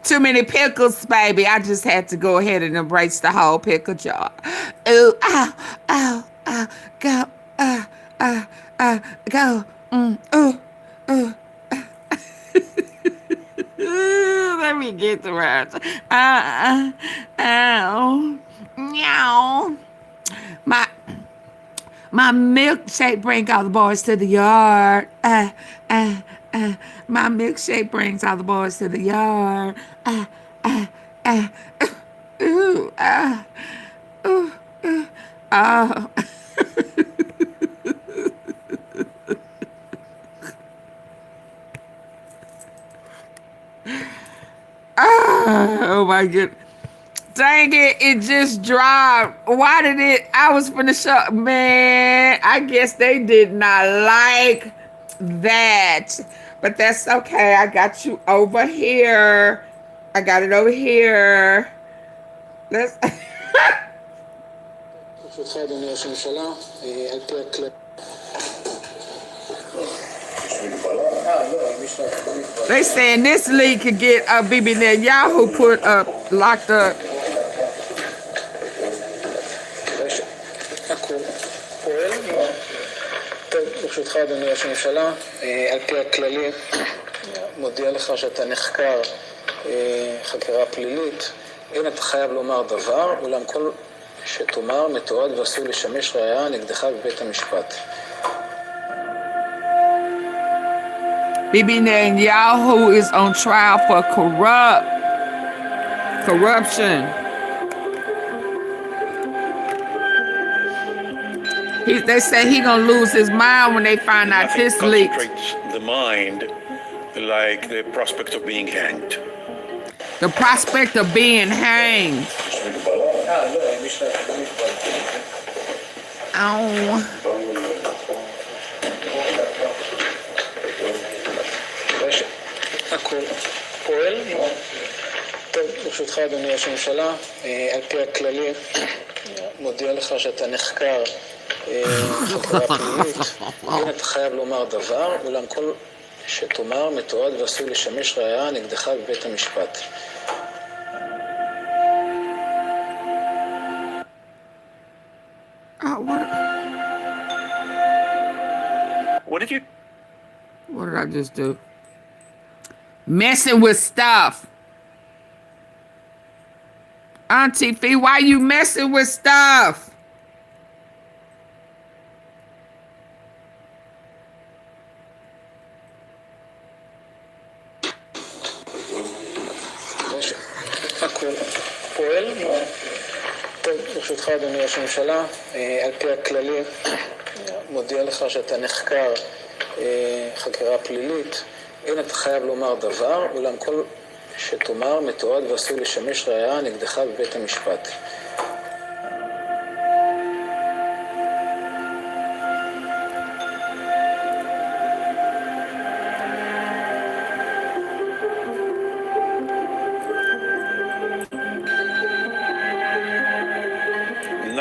Too many pickles, baby. I just had to go ahead and embrace the whole pickle jar. Ooh, go, go, ooh. Let me get the rest. Meow. My milkshake brings all the boys to the yard. My milkshake brings all the boys to the yard. Oh my goodness. Dang it, it just dropped. Why did it? I was finna show. Man, I guess they did not like that. But that's okay. I got you over here. I got it over here. Let's. ברשותך, אדוני ראש הממשלה, על פי הכלל... They saying this league could get Bibi Netanyahu put up, locked up. טוב, ברשותך, אדוני ראש הממשלה, על פי הכללים, מודיע לך שאתה נחקר חקירה פלילית. אין אתה חייב לומר דבר, אולם כל שתאמר מתועד ועשוי לשמש ראיה נגדך בבית המשפט. Bibi Netanyahu is on trial for corruption. They say he gonna lose his mind when they find out this leak. The mind, like the prospect of being hanged. The prospect of being hanged. Oh. הכל פועל. טוב, ברשותך, אדוני ראש הממשלה, על פי הכללים, מודיע לך שאתה נחקר חקירה פלילית. אין אתה חייב לומר דבר, אולם כל שתאמר מתועד ועשוי לשמש ראיה נגדך בבית המשפט. What did you... What did I just do? Messing with stuff. Auntie Fee, why you messing with stuff? הכל פועל. טוב, ברשותך, אדוני ראש הממשלה, על פי הכללים, מודיע לך שאתה נחקר חקירה פלילית. אין אתה חייב לומר דבר, אולם כל שתאמר מתועד ועשוי לשמש ראיה נגדך בבית המשפט.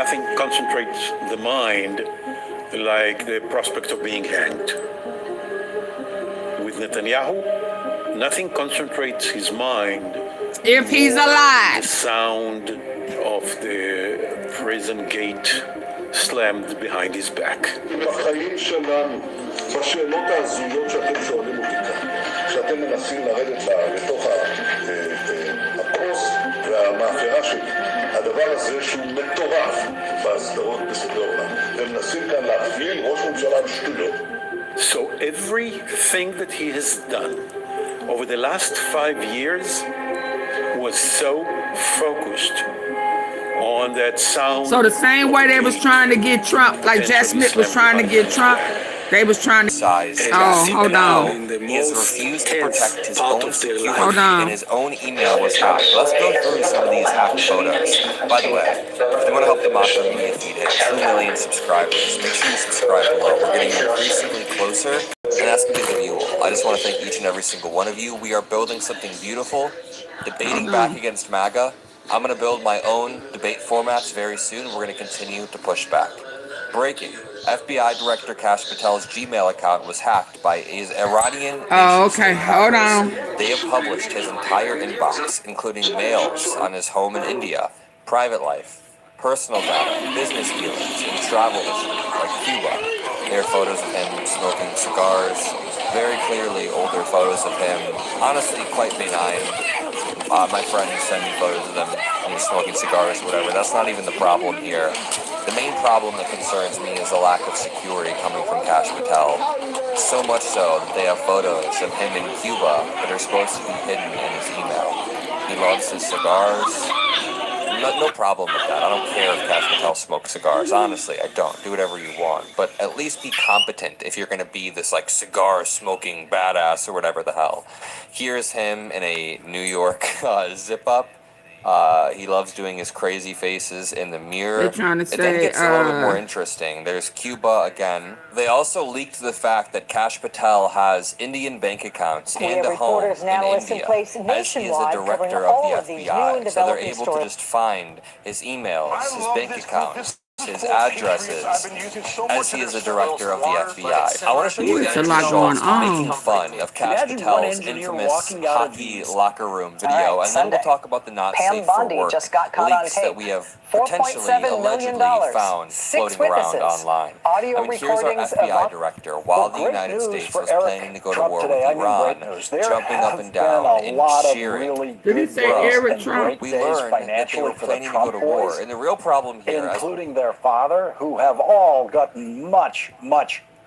Nothing concentrates the mind like the prospect of being hanged. With Netanyahu, nothing concentrates his mind. If he's alive. The sound of the prison gate slammed behind his back. בחיים שלנו, בשאלות ההזויות שאתם שואלים אותי כאן, שאתם מנסים לרדת לתוך הכוס והמאפרה שלי, הדבר הזה שהוא מטורף בהסדרות בסדר עולם. הם מנסים כאן להפעיל ראש ממשלה על שטויות. So everything that he has done over the last 5 years was so focused on that sound. So the same way they was trying to get Trump, like Jack Smith was trying to get Trump, they was trying to... Oh, hold on. He has refused to protect his own security, and his own email was hacked. Let's go through some of these hacked photos. By the way, if you want to help the Macho Media feed hit 2 million subscribers, make sure you subscribe below. We're getting increasingly closer, and that's because of you all. I just want to thank each and every single one of you. We are building something beautiful, debating back against MAGA. I'm going to build my own debate formats very soon. We're going to continue to push back. Breaking. FBI Director Kash Patel's Gmail account was hacked by his Iranian... Oh, okay. Hold on. They have published his entire inbox, including mails on his home in India, private life, personal data, business dealings, and travel history, like Cuba. There are photos of him smoking cigars, very clearly older photos of him, honestly quite benign. My friends send me photos of them smoking cigars or whatever. That's not even the problem here. The main problem that concerns me is the lack of security coming from Kash Patel. So much so that they have photos of him in Cuba that are supposed to be hidden in his email. He loves his cigars. No problem with that. I don't care if Kash Patel smokes cigars. Honestly, I don't. Do whatever you want. But at least be competent if you're going to be this like cigar-smoking badass or whatever the hell. Here's him in a New York zip-up. He loves doing his crazy faces in the mirror. They're trying to It then say, gets a little bit more interesting. There's Cuba again. They also leaked the fact that Kash Patel has Indian bank accounts We and have a home reporters and in analysts in India, place as he is a nationwide covering director all of of the these new and FBI. So they're developing able stories. to just find his emails, his bank accounts, his addresses, as he is a director of the FBI. I want to show you It's guys a lot going Schultz on. making fun of Kash Imagine one Patel's engineer infamous walking out of hockey these. locker room video, right, and then Sunday. we'll talk about the not Pam safe for Bondi work just got caught on leaks tape. that we have potentially, $4.7 million. allegedly found 6 floating around witnesses. online. Audio I mean, here's our recordings FBI of director, while the great United news States for was Eric planning to go to Trump war today. with I mean, Iran, great news. There jumping up have and been down a and lot of cheering. really Did he good say days Eric and Trump? great We days learned that they financially were for the planning to go Trump to war, boys, and the real problem here, including their father, who have all gotten much,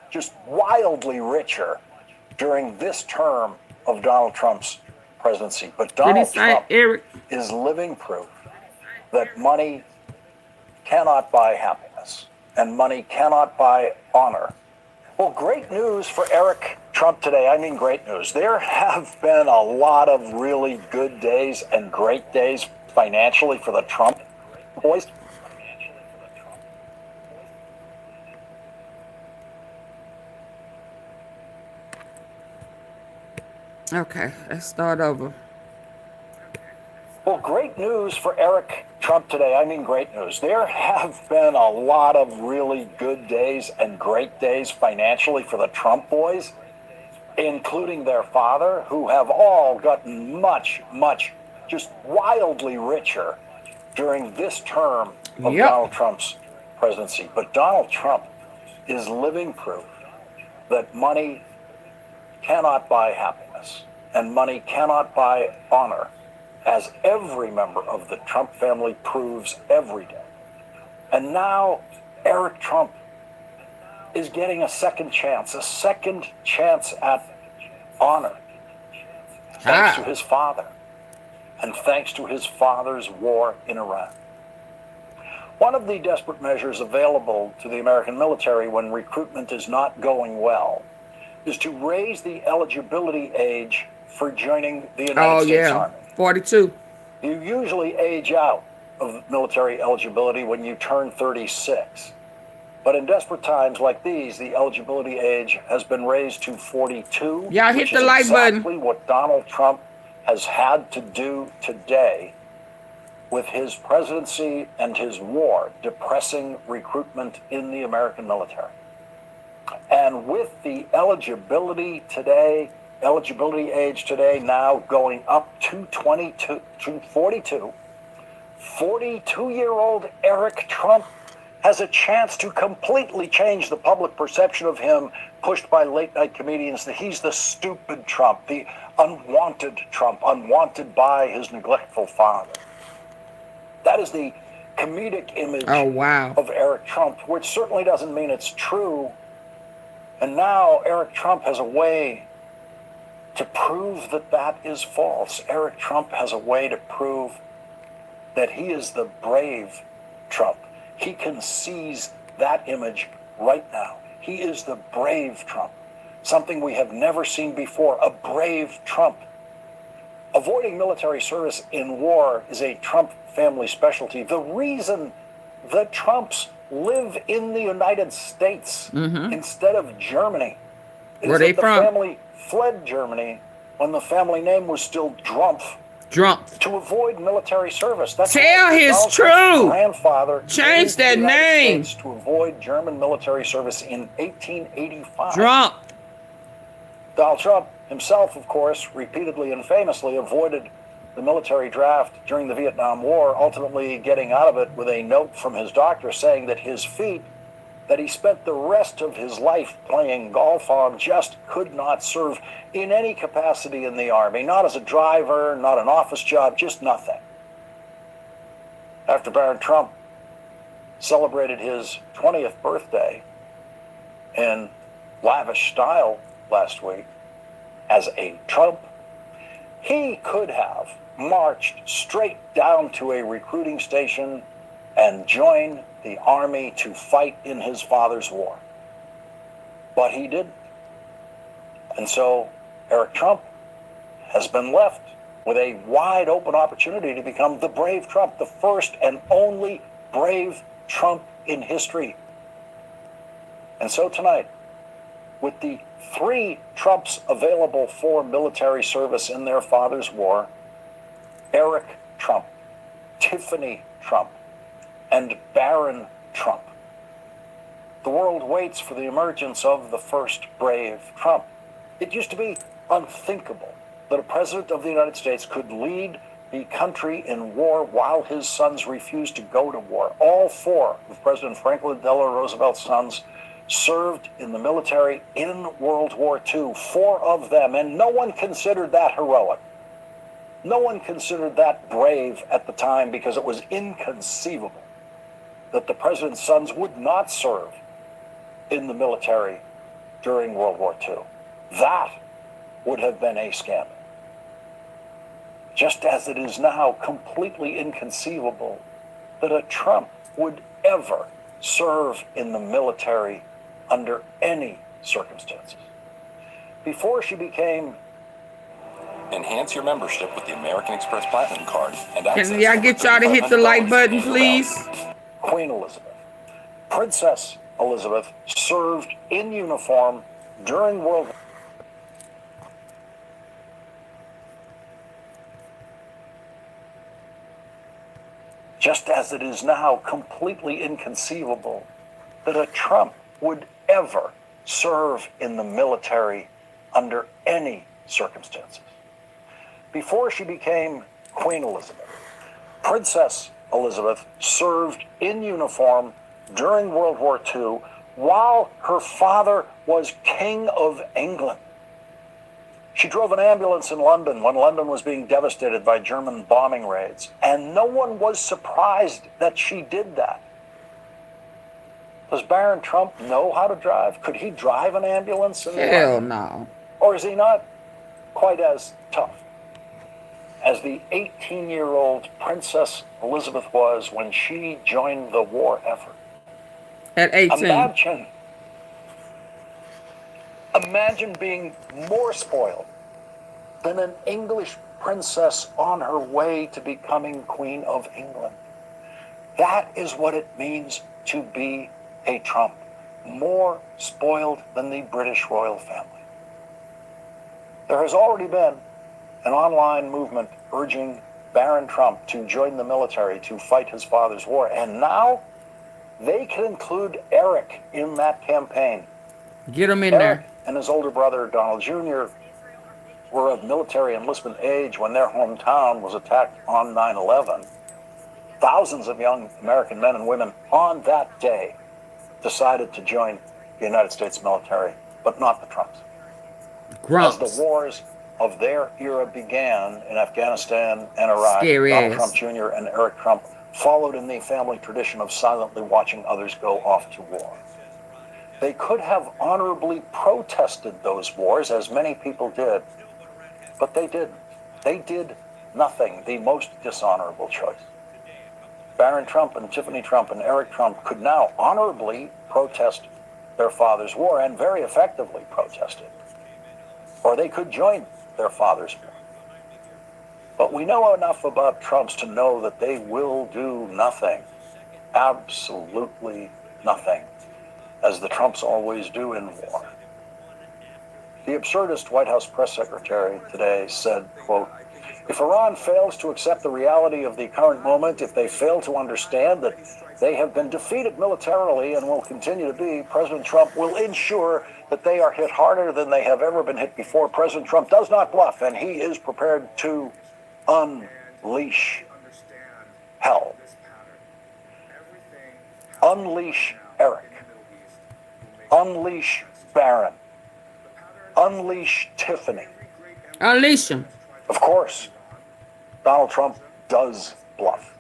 just wildly richer during this term of Donald Trump's presidency. But Did he Donald say Trump Eric? is living proof that money cannot buy happiness and money cannot buy honor. Well, great news for Eric Trump today. I mean, great news. There have been a lot of really good days and great days financially for the Trump boys. Okay, let's start over. Well, great news for Eric Trump today. I mean, great news. There have been a lot of really good days and great days financially for the Trump boys, including their father, who have all gotten much, just wildly richer during this term of Donald Trump's presidency. But Donald Trump is living proof that money cannot buy happiness and money cannot buy honor, as every member of the Trump family proves every day. And now Eric Trump is getting a second chance at honor, thanks to his father and thanks to his father's war in Iran. One of the desperate measures available to the American military when recruitment is not going well is to raise the eligibility age for joining the United States Army. 42. You usually age out of military eligibility when you turn 36. But in desperate times like these, the eligibility age has been raised to 42. Y'all hit the like button. Exactly what Donald Trump has had to do today with his presidency and his war, depressing recruitment in the American military. And with the eligibility age today now going up to 42, 42-year-old Eric Trump has a chance to completely change the public perception of him, pushed by late-night comedians that he's the stupid Trump, the unwanted Trump, unwanted by his neglectful father. That is the comedic image of Eric Trump, which certainly doesn't mean it's true. And now Eric Trump has a way to prove that that is false. Eric Trump has a way to prove that he is the brave Trump. He can seize that image right now. He is the brave Trump, something we have never seen before, a brave Trump. Avoiding military service in war is a Trump family specialty. The reason the Trumps live in the United States instead of Germany is Where that they the from? family fled Germany when the family name was still Drumpf to avoid military service. That's Tell why his Donald Trump's truth. grandfather Change came to that the United name. States to avoid German military service in 1885. Trump. Donald Trump himself, of course, repeatedly and famously avoided the military draft during the Vietnam War, ultimately getting out of it with a note from his doctor saying that his feet, that he spent the rest of his life playing golf on, just could not serve in any capacity in the Army, not as a driver, not an office job, just nothing. After Barron Trump celebrated his 20th birthday in lavish style last week as a Trump, he could have marched straight down to a recruiting station and joined the Army to fight in his father's war. But he didn't. And so Eric Trump has been left with a wide open opportunity to become the brave Trump, the first and only brave Trump in history. And so tonight, with the 3 Trumps available for military service in their father's war, Eric Trump, Tiffany Trump, and Barron Trump, the world waits for the emergence of the first brave Trump. It used to be unthinkable that a president of the United States could lead the country in war while his sons refused to go to war. All 4 of President Franklin Delano Roosevelt's sons served in the military in World War II, 4 of them, and no one considered that heroic. No one considered that brave at the time because it was inconceivable that the president's sons would not serve in the military during World War II. That would have been a scandal. Just as it is now completely inconceivable that a Trump would ever serve in the military under any circumstances. Before she became... Enhance your membership with the American Express Platinum Card and access... Can y'all get y'all to hit the like button, please? Queen Elizabeth. Princess Elizabeth served in uniform during World War. Just as it is now completely inconceivable that a Trump would ever serve in the military under any circumstances. Before she became Queen Elizabeth, Princess Elizabeth served in uniform during World War II while her father was King of England. She drove an ambulance in London when London was being devastated by German bombing raids, and no one was surprised that she did that. Does Barron Trump know how to drive? Could he drive an ambulance in Hell London? no. Or is he not quite as tough as the 18-year-old Princess Elizabeth was when she joined the war effort? At 18. Imagine being more spoiled than an English princess on her way to becoming Queen of England. That is what it means to be a Trump. More spoiled than the British royal family. There has already been an online movement urging Barron Trump to join the military to fight his father's war, and now they can include Eric in that campaign. Get him in Eric there. And his older brother, Donald Jr., were of military enlistment age when their hometown was attacked on 9/11. Thousands of young American men and women on that day decided to join the United States military, but not the Trumps. Grumps. As the wars of their era began in Afghanistan and Iraq, Scary Donald ass. Trump Jr. and Eric Trump followed in the family tradition of silently watching others go off to war. They could have honorably protested those wars, as many people did, but they didn't. They did nothing, the most dishonorable choice. Barron Trump and Tiffany Trump and Eric Trump could now honorably protest their father's war, and very effectively protest it. Or they could join their father's war. But we know enough about Trumps to know that they will do nothing, absolutely nothing, as the Trumps always do in war. The absurdist White House press secretary today said, quote, "If Iran fails to accept the reality of the current moment, if they fail to understand that they have been defeated militarily and will continue to be, President Trump will ensure that they are hit harder than they have ever been hit before. President Trump does not bluff, and he is prepared to unleash hell. Unleash Eric. Unleash Barron. Unleash Tiffany. Unleash him. Of course, Donald Trump does bluff.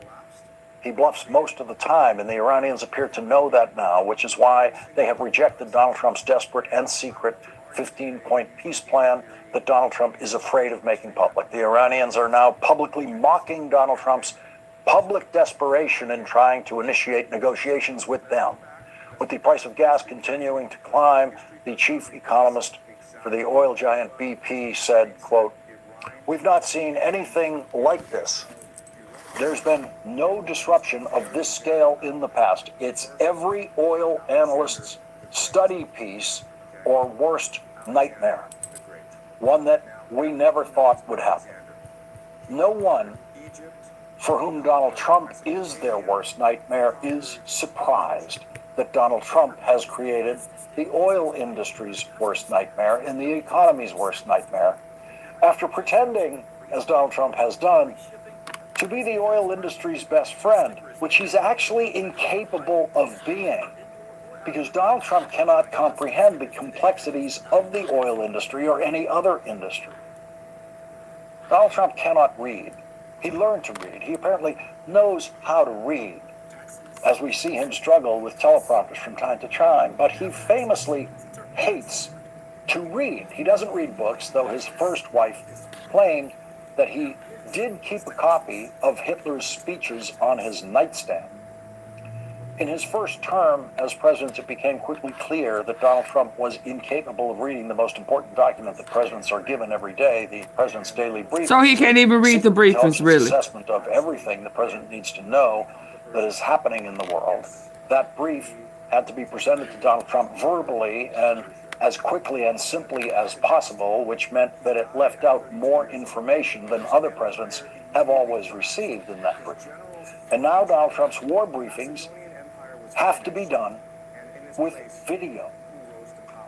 He bluffs most of the time, and the Iranians appear to know that now, which is why they have rejected Donald Trump's desperate and secret 15-point peace plan that Donald Trump is afraid of making public. The Iranians are now publicly mocking Donald Trump's public desperation in trying to initiate negotiations with them. With the price of gas continuing to climb, the chief economist for the oil giant BP said, quote, We've not seen anything like this. There's been no disruption of this scale in the past. It's every oil analyst's study piece or worst nightmare. One that we never thought would happen. No one for whom Donald Trump is their worst nightmare is surprised that Donald Trump has created the oil industry's worst nightmare and the economy's worst nightmare, after pretending, as Donald Trump has done, to be the oil industry's best friend, which he's actually incapable of being, because Donald Trump cannot comprehend the complexities of the oil industry or any other industry. Donald Trump cannot read. He learned to read. He apparently knows how to read, as we see him struggle with teleprompters from time to time, but he famously hates to read. He doesn't read books, though his first wife claimed that he did keep a copy of Hitler's speeches on his nightstand. In his first term as president, it became quickly clear that Donald Trump was incapable of reading the most important document that presidents are given every day, the president's daily briefing. So he can't even read the briefings, really. Assessment of everything the president needs to know that is happening in the world. That brief had to be presented to Donald Trump verbally and as quickly and simply as possible, which meant that it left out more information than other presidents have always received in that brief. And now Donald Trump's war briefings have to be done with video.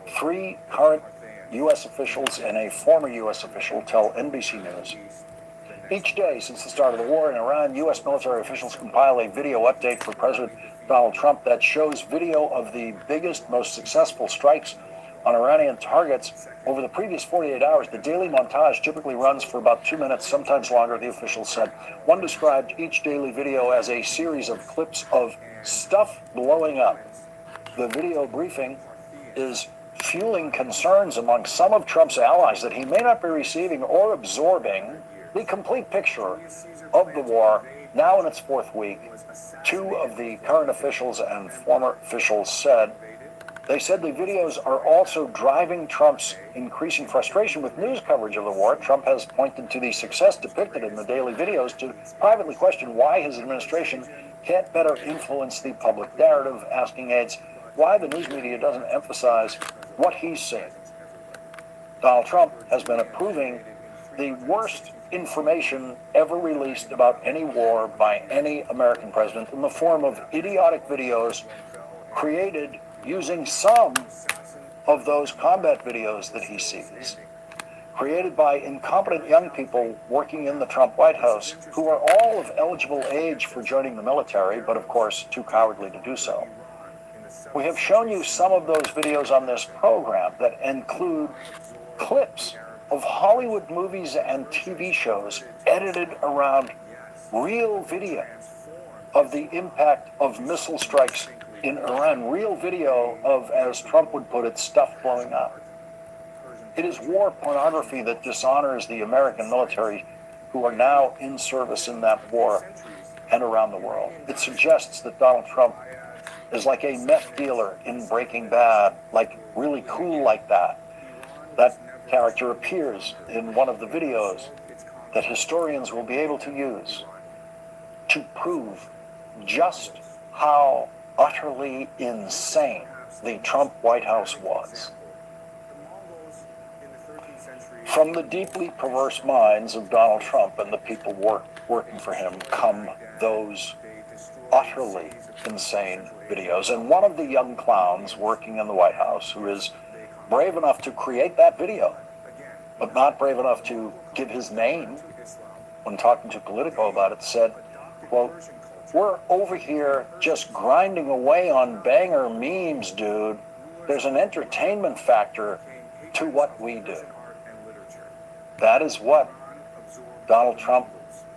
3 current U.S. officials and a former U.S. official tell NBC News. Each day since the start of the war in Iran, U.S. military officials compile a video update for President Donald Trump that shows video of the biggest, most successful strikes on Iranian targets over the previous 48 hours. The daily montage typically runs for about 2 minutes, sometimes longer, the official said. One described each daily video as a series of clips of stuff blowing up. The video briefing is fueling concerns among some of Trump's allies that he may not be receiving or absorbing the complete picture of the war now in its 4th week. 2 of the current officials and former officials said the videos are also driving Trump's increasing frustration with news coverage of the war. Trump has pointed to the success depicted in the daily videos to privately question why his administration can't better influence the public narrative, asking aides why the news media doesn't emphasize what he's saying. Donald Trump has been approving the worst information ever released about any war by any American president in the form of idiotic videos created using some of those combat videos that he sees, created by incompetent young people working in the Trump White House who are all of eligible age for joining the military, but of course too cowardly to do so. We have shown you some of those videos on this program that include clips of Hollywood movies and TV shows edited around real video of the impact of missile strikes in Iran, real video of, as Trump would put it, stuff blowing up. It is war pornography that dishonors the American military who are now in service in that war and around the world. It suggests that Donald Trump is like a meth dealer in Breaking Bad, like really cool like that. That character appears in one of the videos that historians will be able to use to prove just how utterly insane the Trump White House was. From the deeply perverse minds of Donald Trump and the people working for him come those utterly insane videos. And one of the young clowns working in the White House, who is brave enough to create that video, but not brave enough to give his name when talking to Politico about it, said, quote, "We're over here just grinding away on banger memes, dude. There's an entertainment factor to what we do." That is what Donald Trump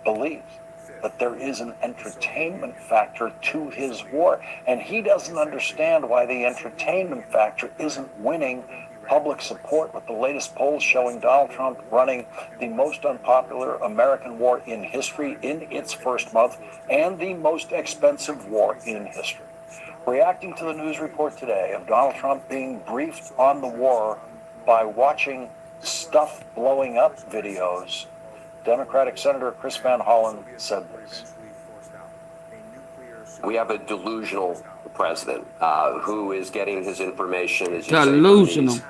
believes, that there is an entertainment factor to his war. And he doesn't understand why the entertainment factor isn't winning public support, with the latest polls showing Donald Trump running the most unpopular American war in history in its first month and the most expensive war in history. Reacting to the news report today of Donald Trump being briefed on the war by watching stuff blowing up videos, Democratic Senator Chris Van Hollen said this. We have a delusional president who is getting his information, as you say, from these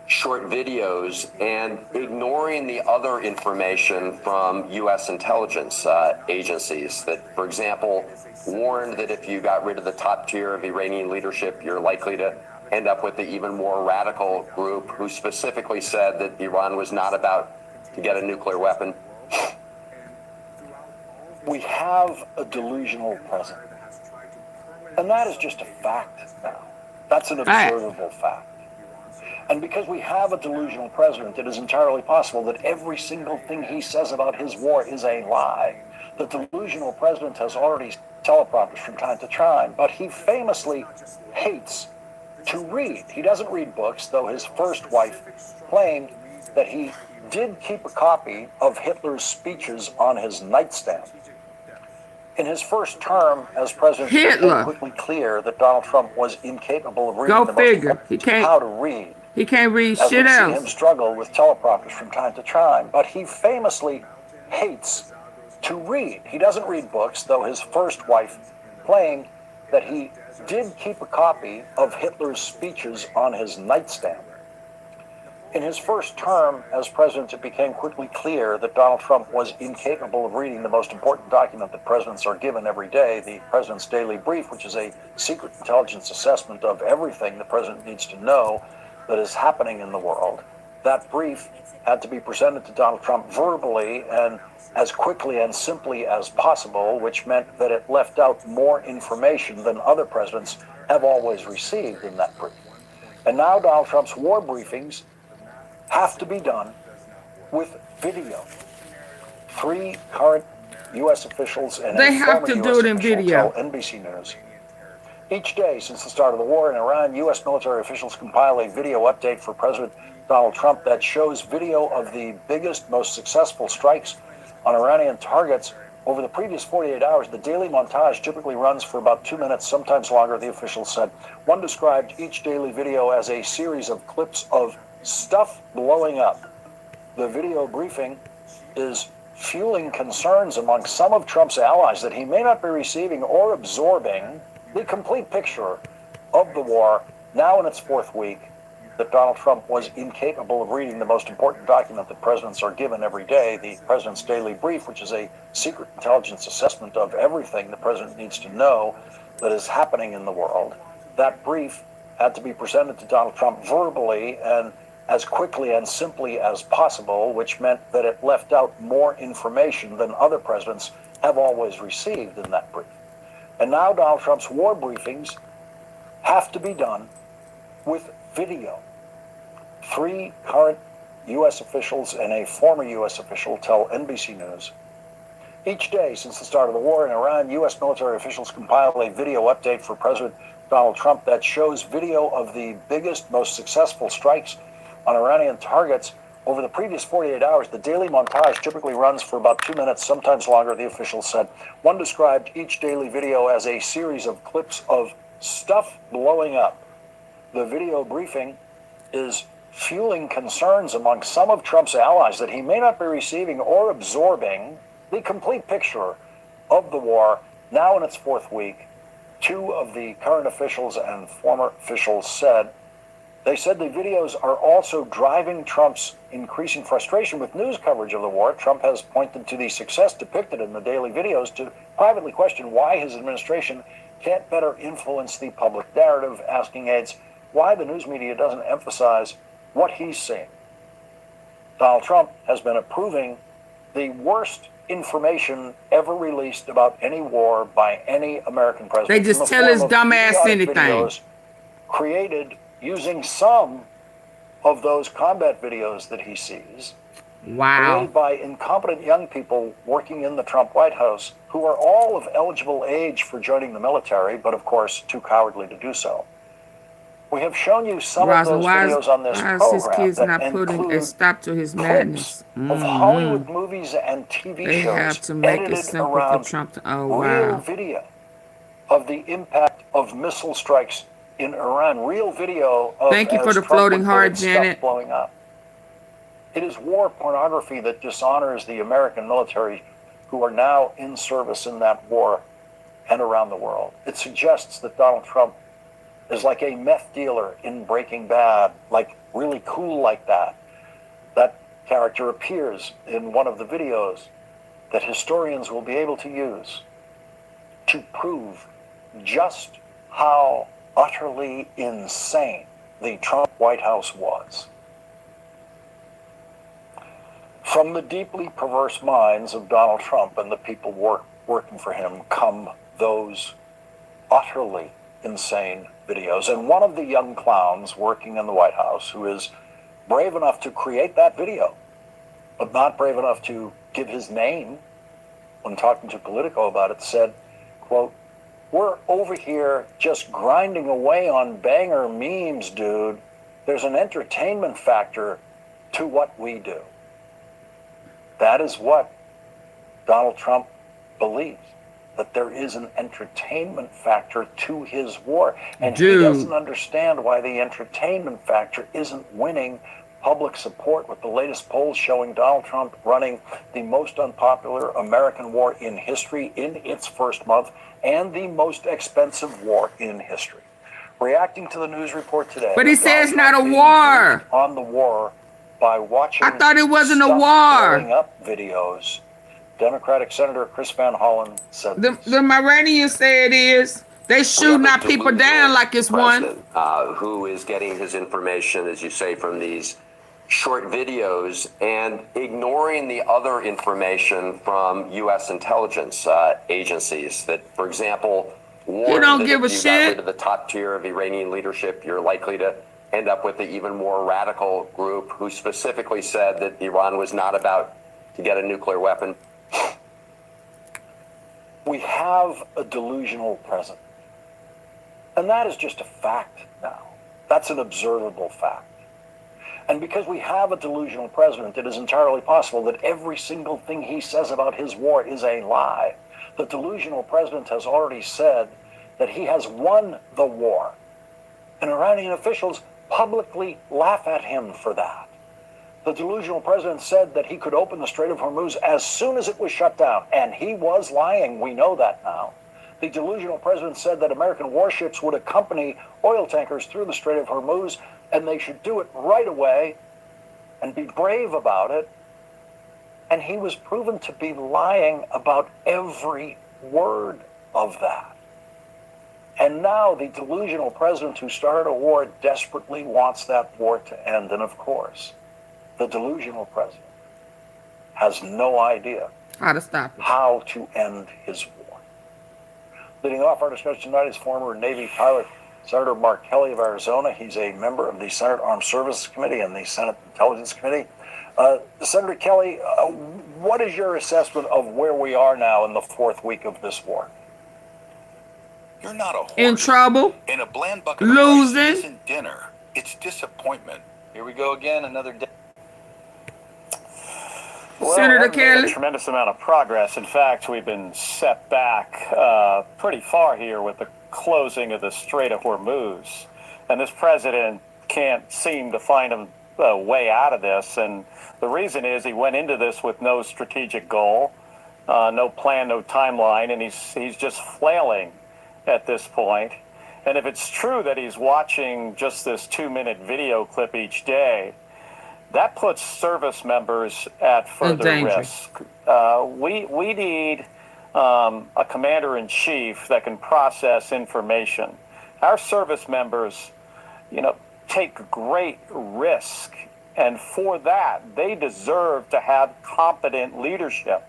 short videos and ignoring the other information from U.S. intelligence agencies that, for example, warned that if you got rid of the top tier of Iranian leadership, you're likely to end up with the even more radical group who specifically said that Iran was not about to get a nuclear weapon. We have a delusional president. And that is just a fact now. That's an observable fact. And because we have a delusional president, it is entirely possible that every single thing he says about his war is a lie. The delusional president has already teleprompters from time to time, but he famously hates to read. He doesn't read books, though his first wife claimed that he did keep a copy of Hitler's speeches on his nightstand. In his first term as president, it became quickly clear that Donald Trump was incapable of reading the most important how to read. He can't read as shit we else. See him struggle with teleprompters from time to time, but he famously hates to read. He doesn't read books, though his first wife claimed that he did keep a copy of Hitler's speeches on his nightstand. In his first term as president, it became quickly clear that Donald Trump was incapable of reading the most important document that presidents are given every day, the President's Daily Brief, which is a secret intelligence assessment of everything the president needs to know that is happening in the world. That brief had to be presented to Donald Trump verbally and as quickly and simply as possible, which meant that it left out more information than other presidents have always received in that brief. And now Donald Trump's war briefings have to be done with video. 3 current U.S. officials and a former U.S. official tell NBC News. Each day since the start of the war in Iran, U.S. military officials compile a video update for President Donald Trump that shows video of the biggest, most successful strikes on Iranian targets over the previous 48 hours. The daily montage typically runs for about 2 minutes, sometimes longer, the officials said. One described each daily video as a series of clips of stuff blowing up. The video briefing is fueling concerns among some of Trump's allies that he may not be receiving or absorbing the complete picture of the war now in its 4th week, that Donald Trump was incapable of reading the most important document that presidents are given every day, the President's Daily Brief, which is a secret intelligence assessment of everything the president needs to know that is happening in the world. That brief had to be presented to Donald Trump verbally and as quickly and simply as possible, which meant that it left out more information than other presidents have always received in that brief. And now Donald Trump's war briefings have to be done with video. 3 current U.S. officials and a former U.S. official tell NBC News. Each day since the start of the war in Iran, U.S. military officials compile a video update for President Donald Trump that shows video of the biggest, most successful strikes on Iranian targets over the previous 48 hours. The daily montage typically runs for about 2 minutes, sometimes longer, the officials said. One described each daily video as a series of clips of stuff blowing up. The video briefing is fueling concerns among some of Trump's allies that he may not be receiving or absorbing the complete picture of the war now in its 4th week. 2 of the current officials and former officials said the videos are also driving Trump's increasing frustration with news coverage of the war. Trump has pointed to the success depicted in the daily videos to privately question why his administration can't better influence the public narrative, asking aides why the news media doesn't emphasize what he's seeing. Donald Trump has been approving the worst information ever released about any war by any American president. They just tell his dumb ass anything. Created using some of those combat videos that he sees. Wow. Created by incompetent young people working in the Trump White House who are all of eligible age for joining the military, but of course too cowardly to do so. We have shown you some of those videos on this program his kids that not putting a stop to his madness? Of Hollywood movies and TV They shows have to make it edited simple for around Trump to, real video of the impact of missile strikes in Iran. Real video of Thank you for as the Trump floating would heart, put it, Janet. stuff blowing up. It is war pornography that dishonors the American military who are now in service in that war and around the world. It suggests that Donald Trump is like a meth dealer in Breaking Bad, like really cool like that. That character appears in one of the videos that historians will be able to use to prove just how utterly insane the Trump White House was. From the deeply perverse minds of Donald Trump and the people working for him come those utterly insane videos. And one of the young clowns working in the White House, who is brave enough to create that video, but not brave enough to give his name when talking to Politico about it, said, quote, "We're over here just grinding away on banger memes, dude. There's an entertainment factor to what we do." That is what Donald Trump believes, that there is an entertainment factor to his war. And he doesn't understand why the entertainment factor isn't winning public support, with the latest polls showing Donald Trump running the most unpopular American war in history in its first month and the most expensive war in history. Reacting to the news report today. But he says it's not a war. On the war by watching. I thought it wasn't a war. Blowing up videos. Democratic Senator Chris Van Hollen said the Iranians say it is. They shooting our people down like it's one. Who is getting his information, as you say, from these short videos and ignoring the other information from U.S. intelligence agencies that, for example, warned that if you got rid of the top tier of Iranian leadership, you're likely to end up with the even more radical group who specifically said that Iran was not about to get a nuclear weapon. We have a delusional president. And that is just a fact now. That's an observable fact. And because we have a delusional president, it is entirely possible that every single thing he says about his war is a lie. The delusional president has already said that he has won the war. And Iranian officials publicly laugh at him for that. The delusional president said that he could open the Strait of Hormuz as soon as it was shut down. And he was lying. We know that now. The delusional president said that American warships would accompany oil tankers through the Strait of Hormuz, and they should do it right away and be brave about it. And he was proven to be lying about every word of that. And now the delusional president who started a war desperately wants that war to end. And of course, the delusional president has no idea how to stop it, how to end his war. Leading off our discussion tonight is former Navy pilot Senator Mark Kelly of Arizona. He's a member of the Senate Armed Services Committee and the Senate Intelligence Committee. Senator Kelly, what is your assessment of where we are now in the fourth week of this war? You're not a horse. In trouble. In a bland bucket losing. Of rice isn't dinner. It's disappointment. Here we go again, another day. Well, Senator made Kelly. a tremendous amount of progress. In fact, we've been set back pretty far here with the closing of the Strait of Hormuz. And this president can't seem to find a way out of this. And the reason is he went into this with no strategic goal, no plan, no timeline, and he's just flailing at this point. And if it's true that he's watching just this 2-minute video clip each day, that puts service members at further risk. We need a commander-in-chief that can process information. Our service members, take great risk, and for that, they deserve to have competent leadership.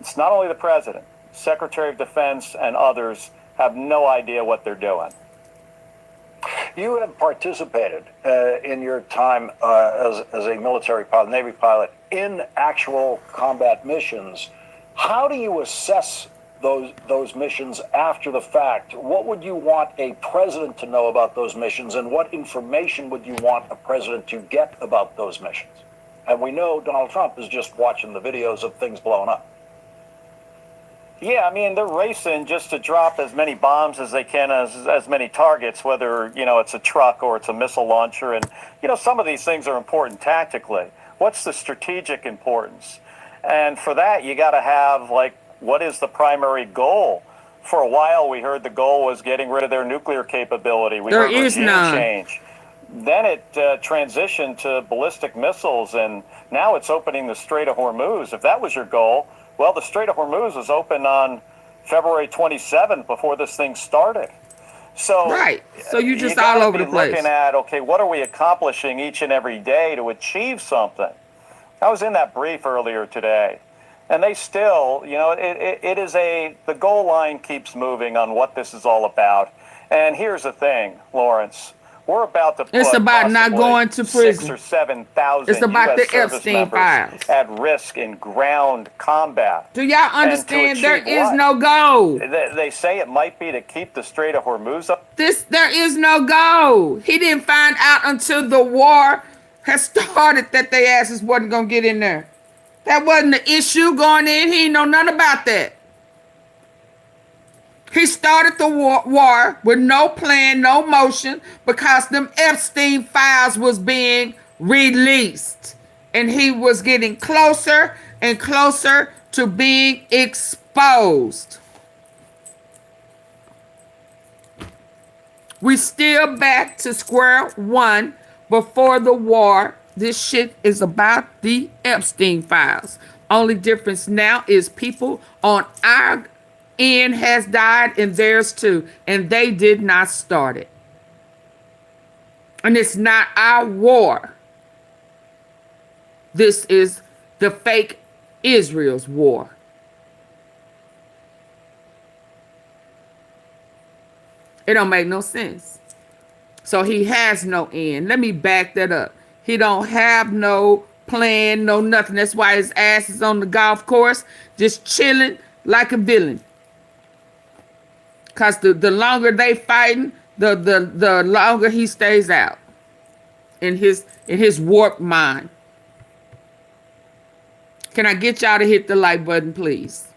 It's not only the president, Secretary of Defense and others have no idea what they're doing. You have participated in your time as a military pilot, Navy pilot, in actual combat missions. How do you assess those missions after the fact? What would you want a president to know about those missions, and what information would you want a president to get about those missions? And we know Donald Trump is just watching the videos of things blowing up. Yeah, they're racing just to drop as many bombs as they can, as many targets, whether, it's a truck or it's a missile launcher. And, some of these things are important tactically. What's the strategic importance? And for that, you got to have, like, what is the primary goal? For a while, we heard the goal was getting rid of their nuclear capability. We heard regime change. Then it transitioned to ballistic missiles, and now it's opening the Strait of Hormuz. If that was your goal, well, the Strait of Hormuz was open on February 27th before this thing started. So So you just all over the place. Looking at, okay, what are we accomplishing each and every day to achieve something? I was in that brief earlier today, and they still, you know, it is the goal line keeps moving on what this is all about. And here's the thing, Lawrence. We're about to put it's about not going to prison. 6,000 or 7,000 it's about US the Epstein files at risk in ground combat. Do y'all understand there is no goal? They say it might be to keep the Strait of Hormuz up. There is no goal. He didn't find out until the war has started that they asses wasn't gonna get in there. That wasn't the issue going in. He didn't know nothing about that. He started the war with no plan, no motion, because them Epstein files was being released. And he was getting closer and closer to being exposed. We still back to square one before the war. This shit is about the Epstein files. Only difference now is people on our end has died and theirs too. And they did not start it. And it's not our war. This is the fake Israel's war. It don't make no sense. So he has no end. Let me back that up. He don't have no plan, no nothing. That's why his ass is on the golf course, just chilling like a villain. Cause the longer they fighting, the longer he stays out in his warped mind. Can I get y'all to hit the like button, please?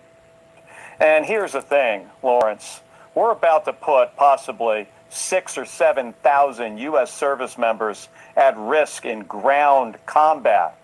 And here's the thing, Lawrence. We're about to put possibly 6,000 or 7,000 U.S. service members at risk in ground combat,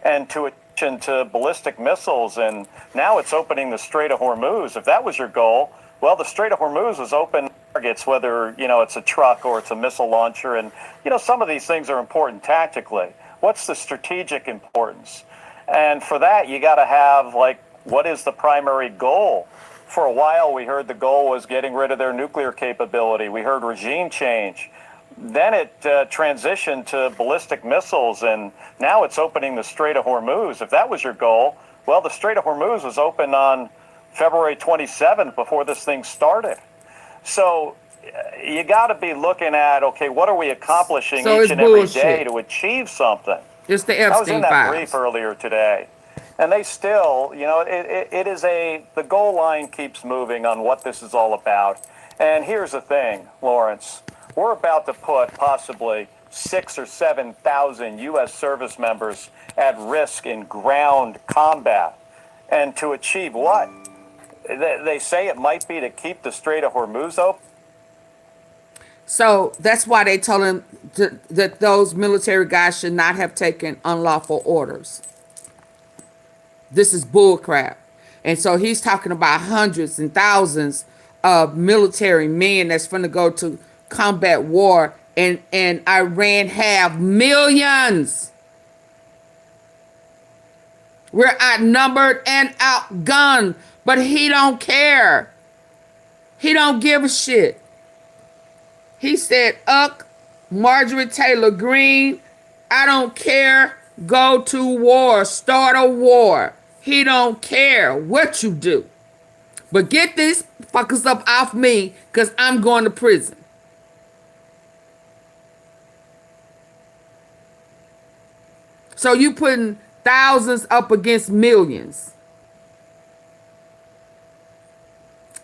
and to attention to ballistic missiles, and now it's opening the Strait of Hormuz. If that was your goal, well, the Strait of Hormuz was open targets, whether, you know, it's a truck or it's a missile launcher, and, you know, some of these things are important tactically. What's the strategic importance? And for that, you got to have, like, what is the primary goal? For a while, we heard the goal was getting rid of their nuclear capability. We heard regime change. Then it transitioned to ballistic missiles, and now it's opening the Strait of Hormuz. If that was your goal, well, the Strait of Hormuz was open on February 27th before this thing started. So you got to be looking at, okay, what are we accomplishing each and every day to achieve something? It's the Epstein I was in that files. brief earlier today. And they still, you know, it is the goal line keeps moving on what this is all about. And here's the thing, Lawrence. We're about to put possibly 6,000 or 7,000 U.S. service members at risk in ground combat. And to achieve what? They say it might be to keep the Strait of Hormuz open. So that's why they told him that those military guys should not have taken unlawful orders. This is bullcrap. And so he's talking about hundreds and thousands of military men that's going to go to combat war, and Iran have millions. We're outnumbered and outgunned, but he don't care. He don't give a shit. He said, Marjorie Taylor Greene, I don't care. Go to war. Start a war. He don't care what you do. But get these fuckers up off me, because I'm going to prison. So you putting thousands up against millions.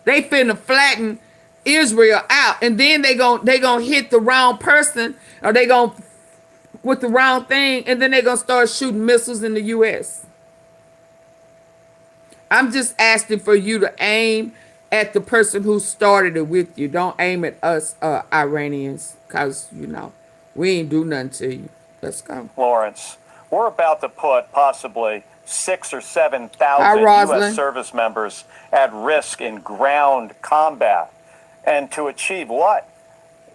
They finna flatten Israel out, and then they gonna hit the wrong person, or they gonna with the wrong thing, and then they gonna start shooting missiles in the U.S. I'm just asking for you to aim at the person who started it with you. Don't aim at us Iranians, because, you know, we ain't do nothing to you. Let's go. Lawrence, we're about to put possibly 6,000 or 7,000 Hi, U.S. Rosalind. service members at risk in ground combat. And to achieve what?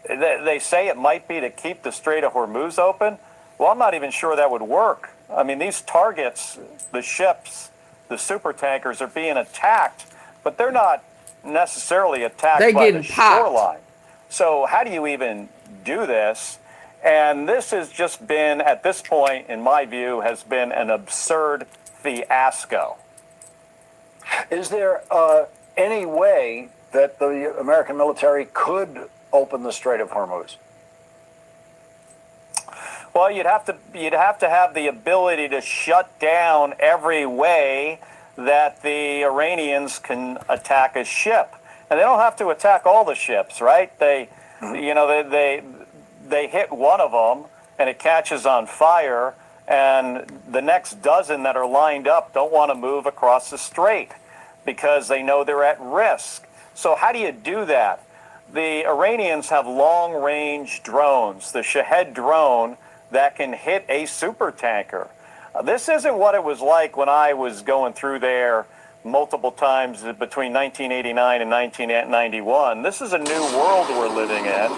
They say it might be to keep the Strait of Hormuz open. Well, I'm not even sure that would work. I mean, these targets, the ships, the super tankers are being attacked, but they're not necessarily attacked They by the getting popped. shoreline. So how do you even do this? And this has just been, at this point, in my view, has been an absurd fiasco. Is there any way that the American military could open the Strait of Hormuz? Well, you'd have to have the ability to shut down every way that the Iranians can attack a ship, and they don't have to attack all the ships, right? They hit one of them, and it catches on fire, and the next dozen that are lined up don't want to move across the strait because they know they're at risk. So how do you do that? The Iranians have long-range drones, the Shahed drone that can hit a super tanker. This isn't what it was like when I was going through there multiple times between 1989 and 1991. This is a new world we're living in.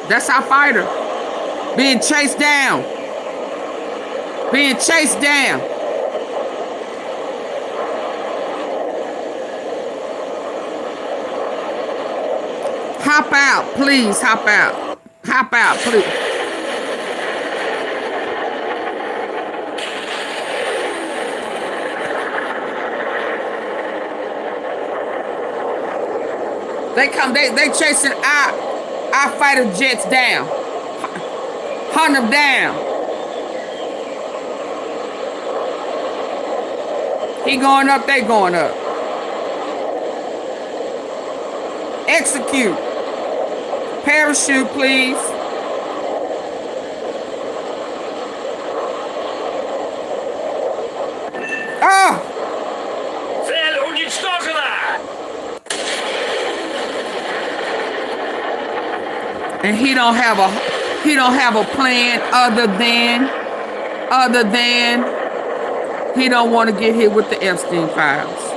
That's our fighter. Being chased down. Being chased down. Hop out, please. Hop out. Hop out, please. They come, they chasing our fighter jets down. Hunt them down. He going up, they going up. Execute. Parachute, please. Oh! And he don't have a plan other than he don't want to get hit with the Epstein files.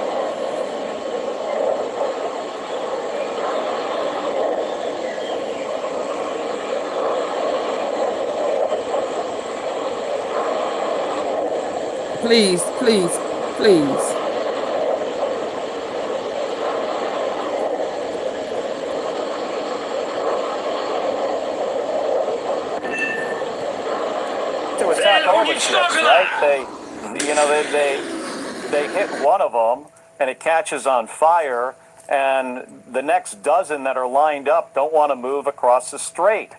Please, please, please. To attack all the ships, right? They hit one of them, and it catches on fire, and the next dozen that are lined up don't want to move across the strait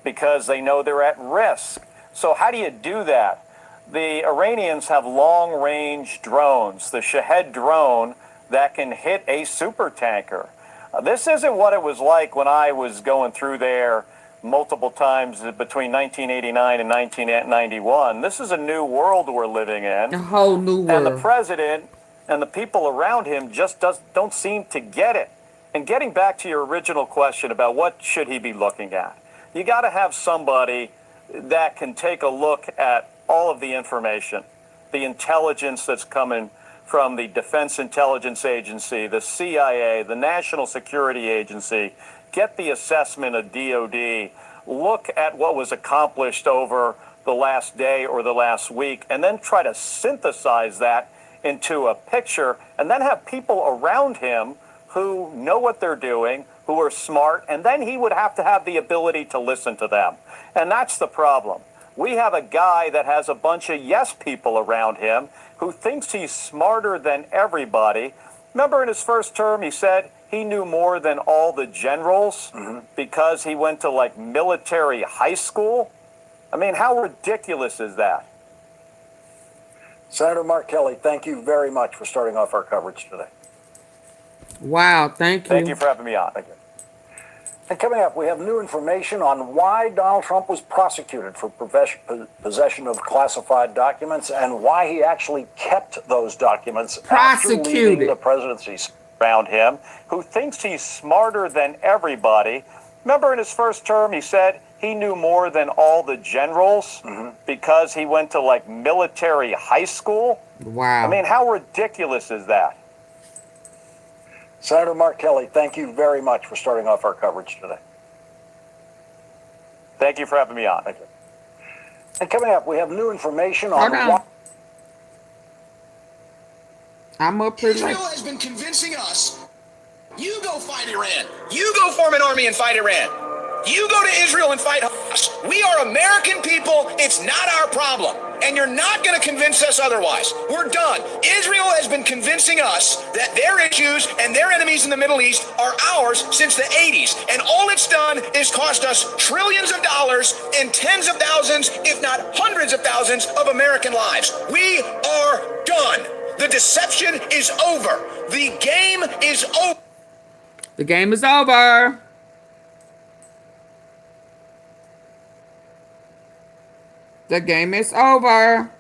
because they know they're at risk. So how do you do that? The Iranians have long-range drones, the Shahed drone that can hit a super tanker. This isn't what it was like when I was going through there multiple times between 1989 and 1991. This is a new world we're living in. A whole new world. And the president and the people around him just don't seem to get it. And getting back to your original question about what should he be looking at, you got to have somebody that can take a look at all of the information, the intelligence that's coming from the Defense Intelligence Agency, the CIA, the National Security Agency, get the assessment of DOD, look at what was accomplished over the last day or the last week, and then try to synthesize that into a picture, and then have people around him who know what they're doing, who are smart, and then he would have to have the ability to listen to them. And that's the problem. We have a guy that has a bunch of yes people around him who thinks he's smarter than everybody. Remember in his first term, he said he knew more than all the generals because he went to like military high school. I mean, how ridiculous is that? Senator Mark Kelly, thank you very much for starting off our coverage today. Wow, thank you. Thank you for having me on. Thank you. And coming up, we have new information on why Donald Trump was prosecuted for possession of classified documents and why he actually kept those documents after leaving the presidency. Around him who thinks he's smarter than everybody. Remember in his first term, he said he knew more than all the generals because he went to like military high school. Wow. I mean, how ridiculous is that? Senator Mark Kelly, thank you very much for starting off our coverage today. Thank you for having me on. Thank you. And coming up, we have new information on why. I'm up here. Israel has been convincing us, you go fight Iran. You go form an army and fight Iran. You go to Israel and fight Hamas. We are American people. It's not our problem. And you're not going to convince us otherwise. We're done. Israel has been convincing us that their issues and their enemies in the Middle East are ours since the 80s. And all it's done is cost us trillions of dollars and tens of thousands, if not hundreds of thousands of American lives. We are done. The deception is over. The game is over. The game is over. The game is over.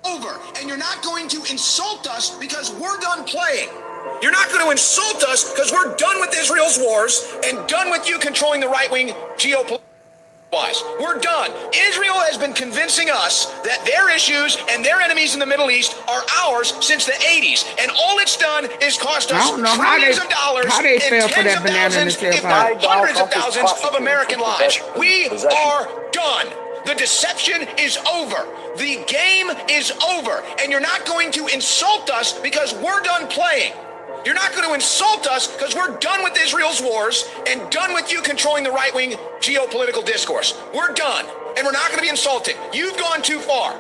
Over. And you're not going to insult us because we're done playing. You're not going to insult us because we're done with Israel's wars and done with you controlling the right-wing geopolitical. We're done. Israel has been convincing us that their issues and their enemies in the Middle East are ours since the 80s. And all it's done is cost us trillions of dollars and tens of thousands, if not hundreds of thousands of American lives. We are done. The deception is over. The game is over. And you're not going to insult us because we're done playing. You're not going to insult us because we're done with Israel's wars and done with you controlling the right-wing geopolitical discourse. We're done. And we're not going to be insulted. You've gone too far.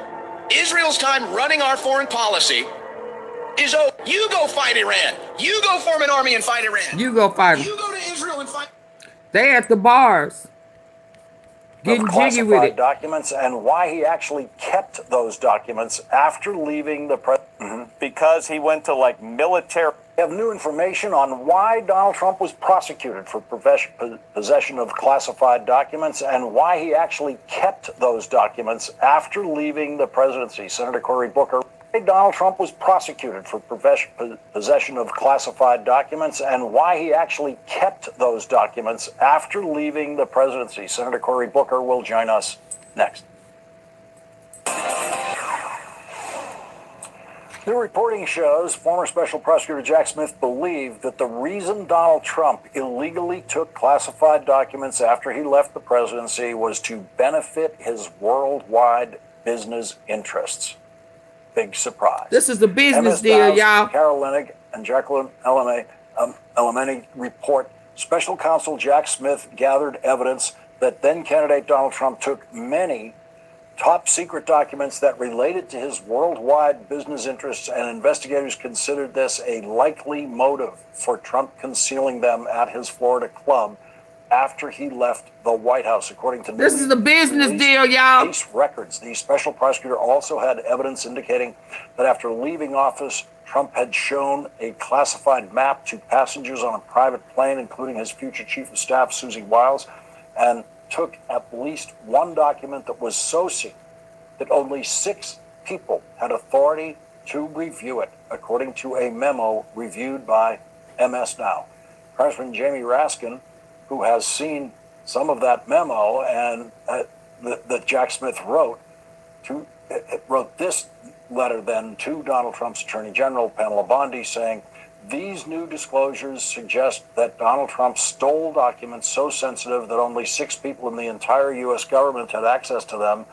Israel's time running our foreign policy is over. You go fight Iran. You go form an army and fight Iran. You go fight them. You go to Israel and fight. They at the bars. Getting jiggy with it. Documents and why he actually kept those documents after leaving the because he went to like military. We have new information on why Donald Trump was prosecuted for possession of classified documents and why he actually kept those documents after leaving the presidency. Senator Cory Booker. Donald Trump was prosecuted for possession of classified documents and why he actually kept those documents after leaving the presidency. Senator Cory Booker will join us next. New reporting shows former Special Prosecutor Jack Smith believed that the reason Donald Trump illegally took classified documents after he left the presidency was to benefit his worldwide business interests. Big surprise. This is a business deal, y'all. Carol Leonnig and Jacqueline Elemeni report Special Counsel Jack Smith gathered evidence that then candidate Donald Trump took many top secret documents that related to his worldwide business interests, and investigators considered this a likely motive for Trump concealing them at his Florida club after he left the White House, according to this is a business deal, y'all. Case records. The special prosecutor also had evidence indicating that after leaving office, Trump had shown a classified map to passengers on a private plane, including his future chief of staff, Susie Wiles, and took at least one document that was so secret that only 6 people had authority to review it, according to a memo reviewed by MS Now. Congressman Jamie Raskin, who has seen some of that memo and that Jack Smith wrote this letter then to Donald Trump's Attorney General, Pamela Bondi, saying, these new disclosures suggest that Donald Trump stole documents so sensitive that only 6 people in the entire U.S. government had access to them,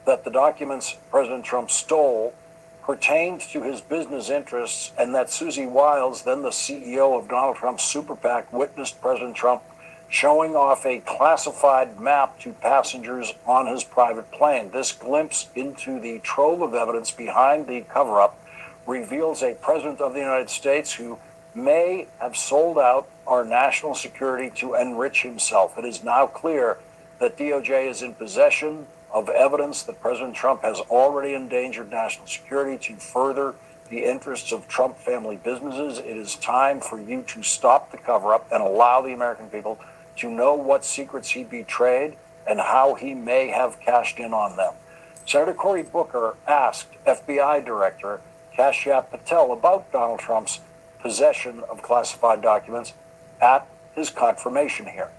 that the documents President Trump stole pertained to his business interests, and that Susie Wiles, then the CEO of Donald Trump's super PAC, witnessed President Trump showing off a classified map to passengers on his private plane. This glimpse into the trove of evidence behind the cover-up reveals a president of the United States who may have sold out our national security to enrich himself. It is now clear that DOJ is in possession of evidence that President Trump has already endangered national security to further the interests of Trump family businesses. It is time for you to stop the cover-up and allow the American people to know what secrets he betrayed and how he may have cashed in on them. Senator Cory Booker asked FBI Director Kashyap Patel about Donald Trump's possession of classified documents at his confirmation hearing.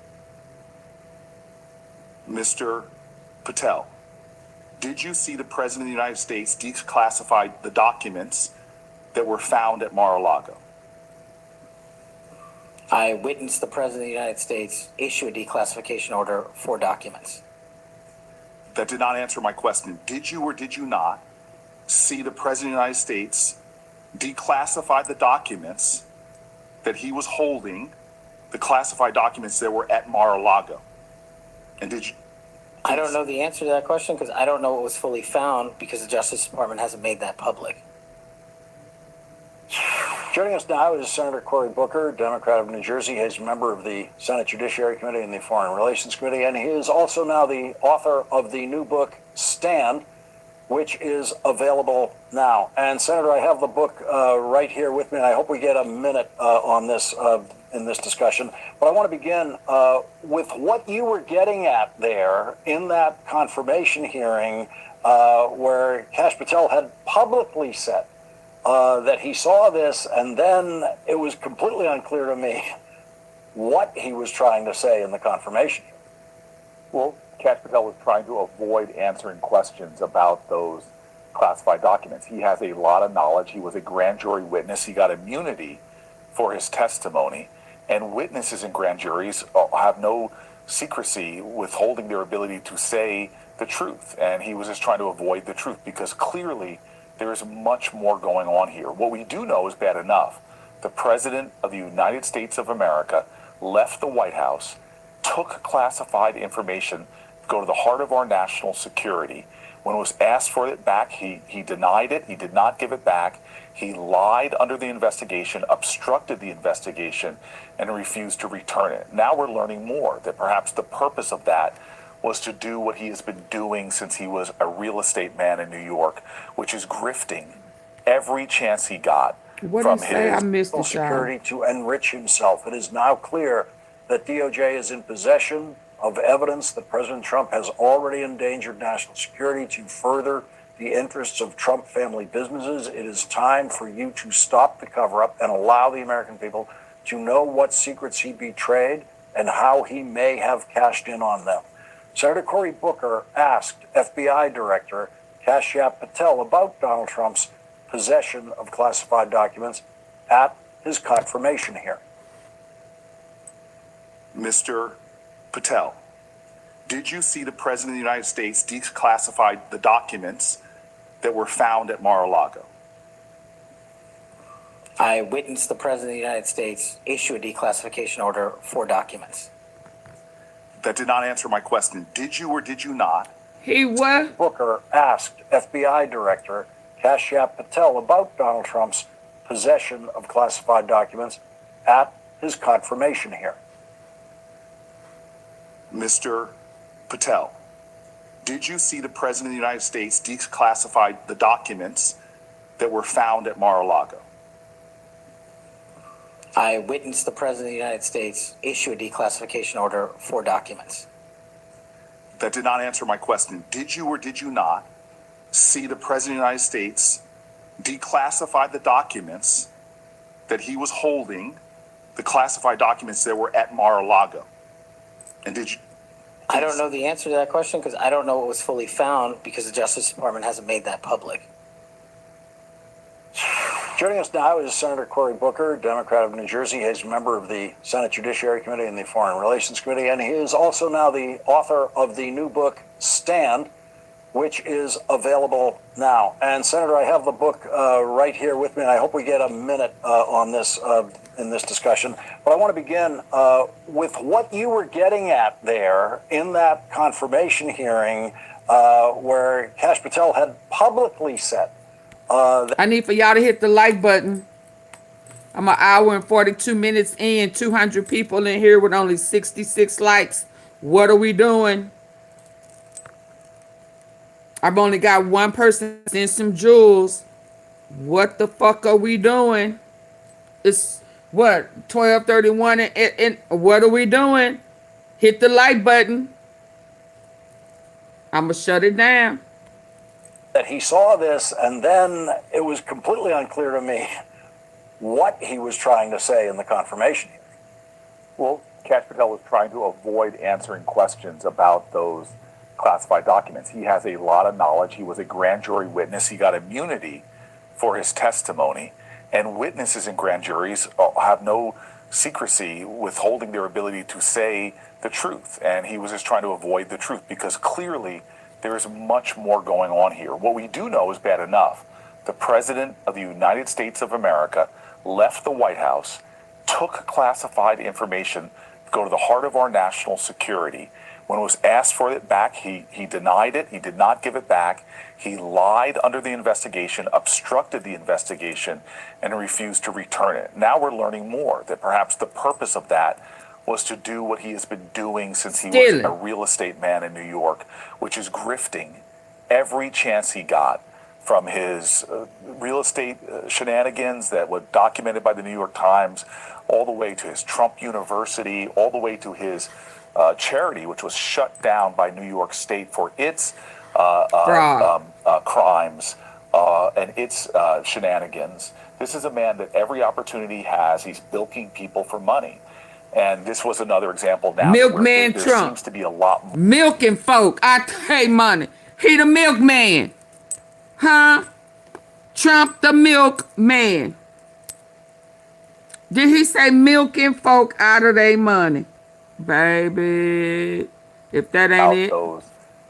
Mr. Patel, did you see the President of the United States declassify the documents that were found at Mar-a-Lago? I witnessed the President of the United States issue a declassification order for documents. That did not answer my question. Did you or did you not see the President of the United States declassify the documents that he was holding, the classified documents that were at Mar-a-Lago? And did you? I don't know the answer to that question because I don't know what was fully found because the Justice Department hasn't made that public. Joining us now is Senator Cory Booker, Democrat of New Jersey. He's a member of the Senate Judiciary Committee and the Foreign Relations Committee, and he is also now the author of the new book, Stand, which is available now. And Senator, I have the book right here with me, and I hope we get a minute on this in this discussion. But I want to begin with what you were getting at there in that confirmation hearing where Kash Patel had publicly said that he saw this, and then it was completely unclear to me what he was trying to say in the confirmation. Well, Kash Patel was trying to avoid answering questions about those classified documents. He has a lot of knowledge. He was a grand jury witness. He got immunity for his testimony. And witnesses in grand juries have no secrecy, withholding their ability to say the truth. And he was just trying to avoid the truth because clearly there is much more going on here. What we do know is bad enough. The President of the United States of America left the White House, took classified information to go to the heart of our national security. When it was asked for it back, he denied it. He did not give it back. He lied under the investigation, obstructed the investigation, and refused to return it. Now we're learning more, that perhaps the purpose of that was to do what he has been doing since he was a real estate man in New York, which is grifting every chance he got from his security to enrich himself. It is now clear that DOJ is in possession of evidence that President Trump has already endangered national security to further the interests of Trump family businesses. It is time for you to stop the cover-up and allow the American people to know what secrets he betrayed and how he may have cashed in on them. Senator Cory Booker asked FBI Director Kashyap Patel about Donald Trump's possession of classified documents at his confirmation hearing. Mr. Patel, did you see the President of the United States declassify the documents that were found at Mar-a-Lago? I witnessed the President of the United States issue a declassification order for documents. That did not answer my question. Did you or did you not? He what? Booker asked FBI Director Kashyap Patel about Donald Trump's possession of classified documents at his confirmation hearing. Mr. Patel, did you see the President of the United States declassify the documents that were found at Mar-a-Lago? I witnessed the President of the United States issue a declassification order for documents. That did not answer my question. Did you or did you not see the President of the United States declassify the documents that he was holding, the classified documents that were at Mar-a-Lago? And did you? I don't know the answer to that question because I don't know what was fully found because the Justice Department hasn't made that public. Joining us now is Senator Cory Booker, Democrat of New Jersey. He's a member of the Senate Judiciary Committee and the Foreign Relations Committee, and he is also now the author of the new book, Stand, which is available now. And Senator, I have the book right here with me, and I hope we get a minute on this in this discussion, but I want to begin with what you were getting at there in that confirmation hearing where Kash Patel had publicly said. I need for y'all to hit the like button. I'm an hour and 42 minutes in, 200 people in here with only 66 likes. What are we doing? I've only got one person in some jewels. What the fuck are we doing? It's what, 12:31 and what are we doing? Hit the like button. I'm gonna shut it down. That he saw this, and then it was completely unclear to me what he was trying to say in the confirmation hearing. Well, Kash Patel was trying to avoid answering questions about those classified documents. He has a lot of knowledge. He was a grand jury witness. He got immunity for his testimony. And witnesses in grand juries have no secrecy withholding their ability to say the truth. And he was just trying to avoid the truth because clearly there is much more going on here. What we do know is bad enough. The President of the United States of America left the White House, took classified information to go to the heart of our national security. When it was asked for it back, he denied it. He did not give it back. He lied under the investigation, obstructed the investigation, and refused to return it. Now we're learning more, that perhaps the purpose of that was to do what he has been doing since he was a real estate man in New York, which is grifting every chance he got, from his real estate shenanigans that were documented by the New York Times, all the way to his Trump University, all the way to his charity, which was shut down by New York State for its crimes and its shenanigans. This is a man that every opportunity he has, he's bilking people for money. And this was another example now. Milkman there Trump. Seems to be a lot more. Milking folk. I pay money. He the milkman. Huh? Trump the milkman. Did he say milking folk out of their money? Baby, if that ain't it. Those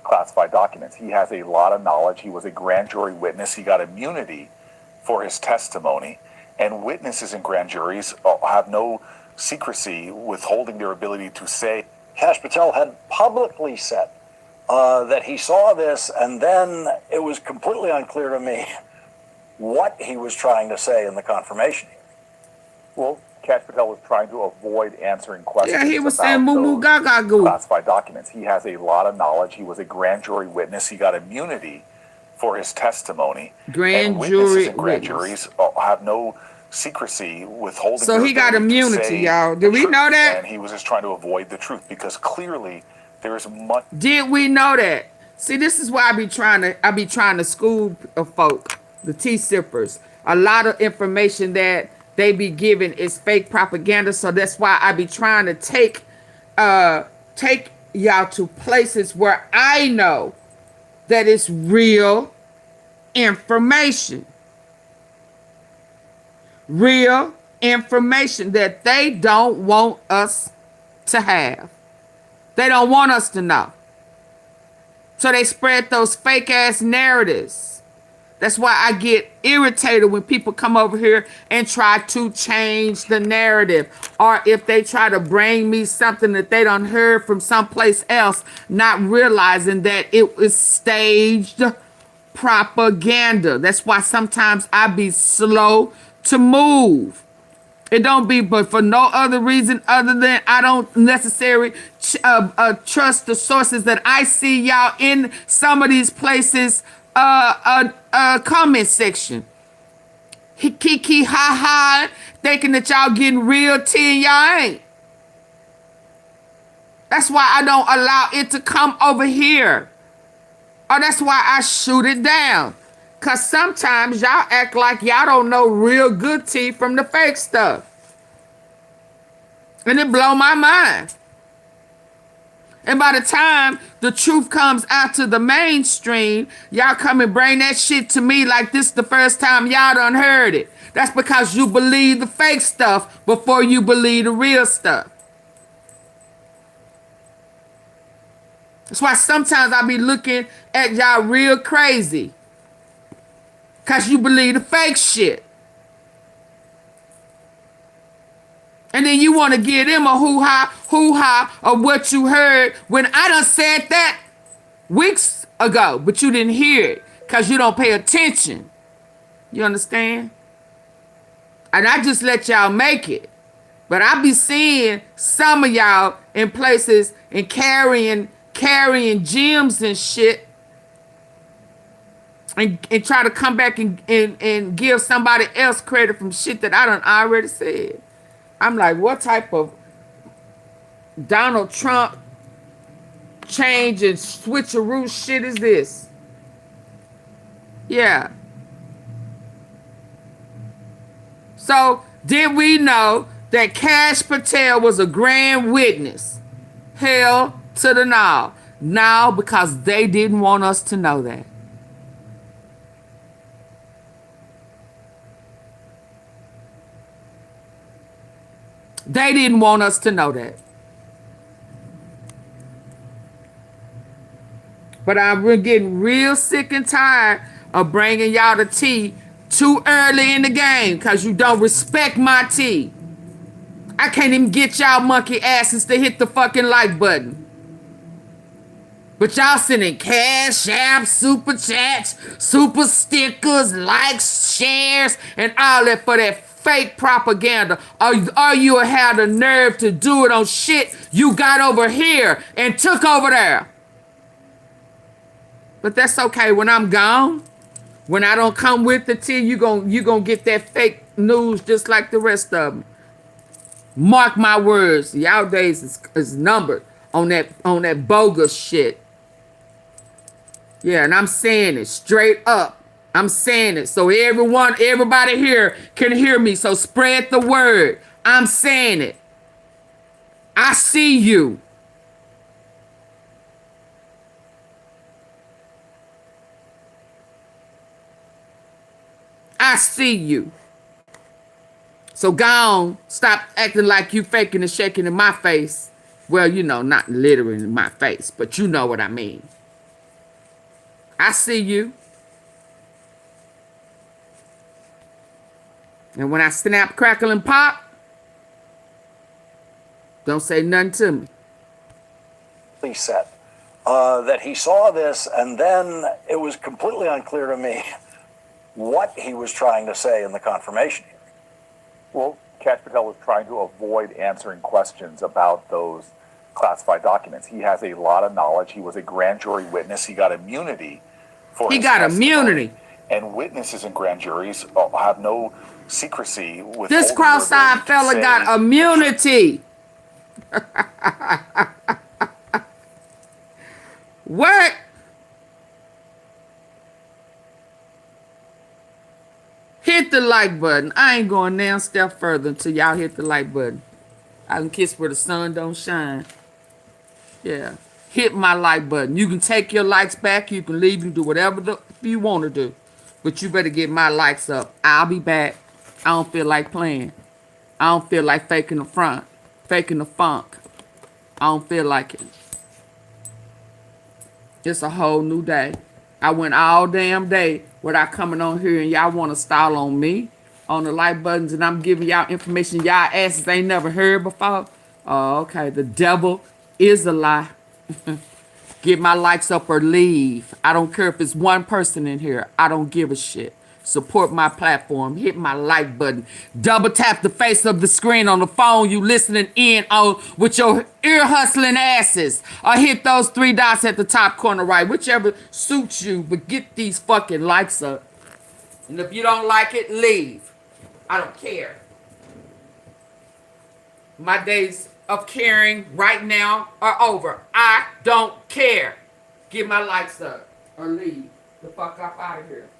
classified documents. He has a lot of knowledge. He was a grand jury witness. He got immunity for his testimony. And witnesses in grand juries have no secrecy withholding their ability to say. Kash Patel had publicly said that he saw this, and then it was completely unclear to me what he was trying to say in the confirmation hearing. Well, Kash Patel was trying to avoid answering questions. Yeah, he was about saying moo moo gaga goo. Classified documents. He has a lot of knowledge. He was a grand jury witness. He got immunity for his testimony. Grand witnesses in grand juries have no secrecy withholding. So he got immunity, y'all. Did we know that? And he was just trying to avoid the truth because clearly there is much. Did we know that? See, this is why I be trying to school folk, the tea sippers. A lot of information that they be giving is fake propaganda. So that's why I be trying to take y'all to places where I know that it's real information. Real information that they don't want us to have. They don't want us to know. So they spread those fake ass narratives. That's why I get irritated when people come over here and try to change the narrative. Or if they try to bring me something that they done heard from someplace else, not realizing that it was staged propaganda. That's why sometimes I be slow to move. It don't be but for no other reason other than I don't necessarily trust the sources that I see y'all in some of these places comment section. Kiki ha ha, thinking that y'all getting real tea and y'all ain't. That's why I don't allow it to come over here. Or that's why I shoot it down. Because sometimes y'all act like y'all don't know real good tea from the fake stuff. And it blow my mind. And by the time the truth comes out to the mainstream, y'all come and bring that shit to me like this the first time y'all done heard it. That's because you believe the fake stuff before you believe the real stuff. That's why sometimes I be looking at y'all real crazy. Because you believe the fake shit. And then you want to give them a hoo-ha of what you heard when I done said that weeks ago, but you didn't hear it because you don't pay attention. You understand? And I just let y'all make it. But I be seeing some of y'all in places and carrying gems and shit and try to come back and give somebody else credit from shit that I done already said. I'm like, what type of Donald Trump change and switcheroo shit is this? Yeah. So did we know that Cash Patel was a grand witness? Hell to the no. No, because they didn't want us to know that. They didn't want us to know that. But I'm getting real sick and tired of bringing y'all the tea too early in the game because you don't respect my tea. I can't even get y'all monkey asses to hit the fucking like button. But y'all sending cash apps, super chats, super stickers, likes, shares, and all that for that fake propaganda. Or you had the nerve to do it on shit you got over here and took over there. But that's okay when I'm gone. When I don't come with the tea, you gon' get that fake news just like the rest of them. Mark my words, y'all days is numbered on that bogus shit. Yeah, and I'm saying it straight up. I'm saying it so everybody here can hear me. So spread the word. I'm saying it. I see you. I see you. So go on, stop acting like you faking and shaking in my face. Well, you know, not literally in my face, but you know what I mean. I see you. And when I snap, crackle, and pop, don't say nothing to me. He said that he saw this, and then it was completely unclear to me what he was trying to say in the confirmation hearing. Well, Cash Patel was trying to avoid answering questions about those classified documents. He has a lot of knowledge. He was a grand jury witness. He got immunity for his testimony. Immunity. And witnesses in grand juries have no secrecy. This cross-eyed fella got immunity. What? Hit the like button. I ain't going down step further until y'all hit the like button. I can kiss where the sun don't shine. Yeah. Hit my like button. You can take your likes back. You can leave and do whatever you want to do. But you better get my likes up. I'll be back. I don't feel like playing. I don't feel like faking the front. Faking the funk. I don't feel like it. It's a whole new day. I went all damn day without coming on here and y'all want to stall on me on the like buttons and I'm giving y'all information y'all asses ain't never heard before. Oh, okay. The devil is a lie. Get my likes up or leave. I don't care if it's one person in here. I don't give a shit. Support my platform. Hit my like button. Double tap the face of the screen on the phone you listening in on with your ear hustling asses. Or hit those 3 dots at the top corner right. Whichever suits you. But get these fucking likes up. And if you don't like it, leave. I don't care. My days of caring right now are over. I don't care. Get my likes up. Or leave the fuck up out of here.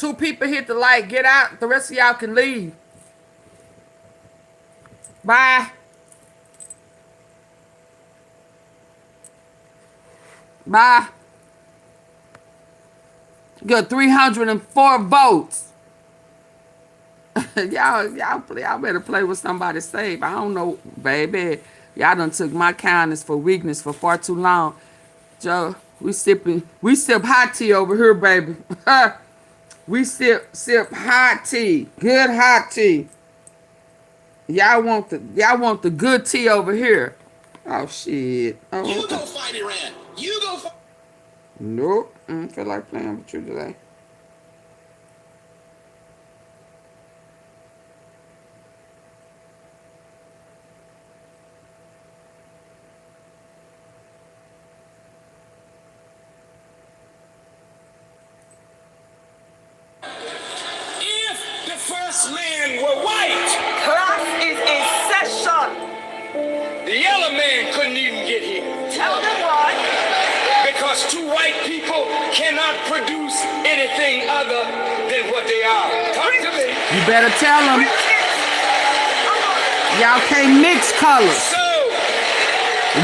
2 people hit the like. Get out. The rest of y'all can leave. Bye. Bye. Got 304 votes. y'all better play with somebody safe. I don't know, baby. Y'all done took my kindness for weakness for far too long. Joe, we sip hot tea over here, baby. We sip hot tea. Good hot tea. Y'all want the good tea over here. Oh shit. Oh, you go fight Iran. You go fight. Nope. I don't feel like playing with you today. If the first man were white, class is in session. The yellow man couldn't even get here. Tell them why. Because 2 white people cannot produce anything other than what they are. Talk to me. You better tell them. Y'all can't mix colors. So,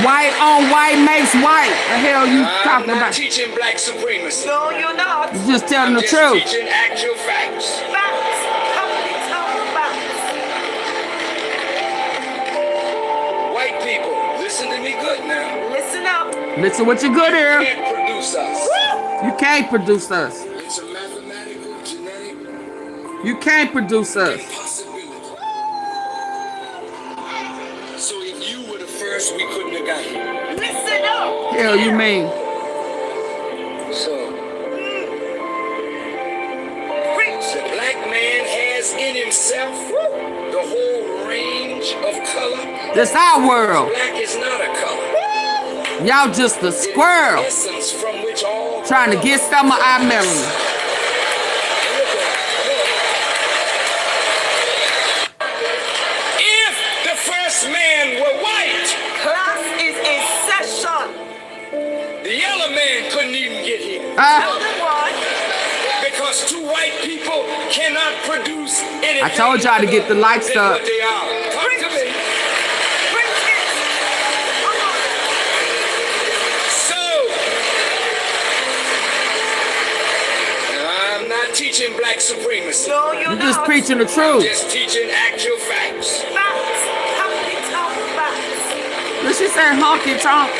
white on white makes white. The hell you talking I'm not about? teaching black supremacy. No, you're not. You just telling the I'm truth. teaching actual facts. Facts. Facts. White people, listen to me good now. Listen up. Listen what you good here. You can't produce us. You can't produce us. It's a mathematical, genetic You can't produce us. impossibility. So if you were the first, we couldn't have got here. Listen up. Hell you mean? So, the black man has in himself the whole range of color. This our world. Black is not a color. Y'all just a squirrel Essence from which all trying to get some of our melanin. If the first man were white, class is in session. The yellow man couldn't even get here. Tell them why. Because 2 white people cannot produce anything. I told y'all to get the likes than up. what they are. Talk to me. I'm not teaching black supremacy. No, you're You just not. preaching the I'm truth. just teaching actual facts. Facts. Honky-tonk facts. Did she say honky tonk?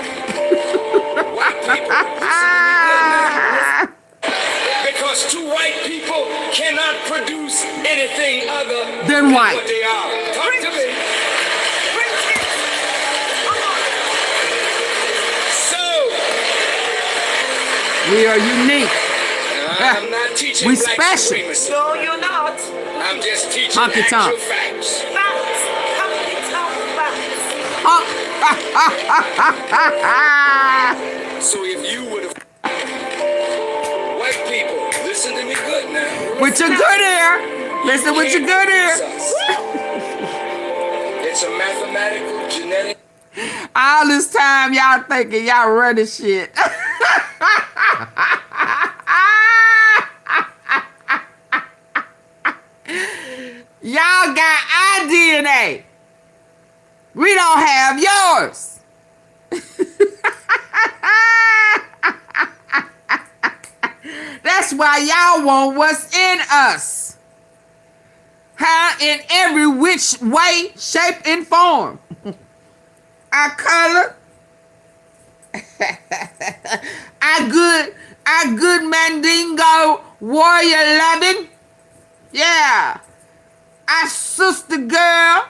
Because 2 white people cannot produce anything other Than white. what they are. Talk to me. So, We are unique. I'm not teaching We black special. supremacy. No, you're not. I'm just teaching Honky actual tonk. facts. Facts. Honky-tonk facts. So if you would have... White people, listen to me good now. With your good ear. Listen with your good ear. It's a mathematical, genetic... All this time y'all thinking y'all running shit. Y'all got our DNA. We don't have yours. That's why y'all want what's in us. How in every which way, shape, and form. Our color. our good Mandingo warrior loving. Yeah. Our sister girl.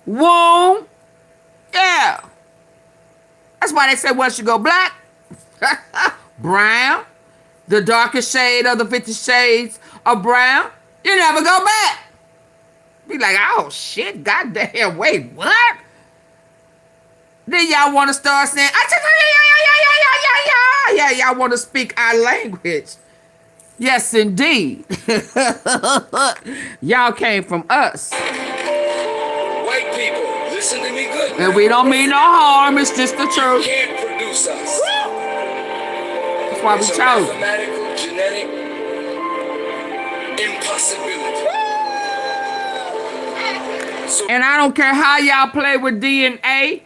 Womb. Yeah. That's why they say once you go black, brown, the darkest shade of the 50 shades of brown, you never go back. Be like, oh shit, goddamn, wait, what? Then y'all want to start saying, yeah, y'all want to speak our language. Yes, indeed. Y'all came from us. White people, listen to me good. And we don't mean no harm, it's just the truth. You can't produce us. That's why we It's a chose. mathematical, genetic Impossibility. And I don't care how y'all play with DNA,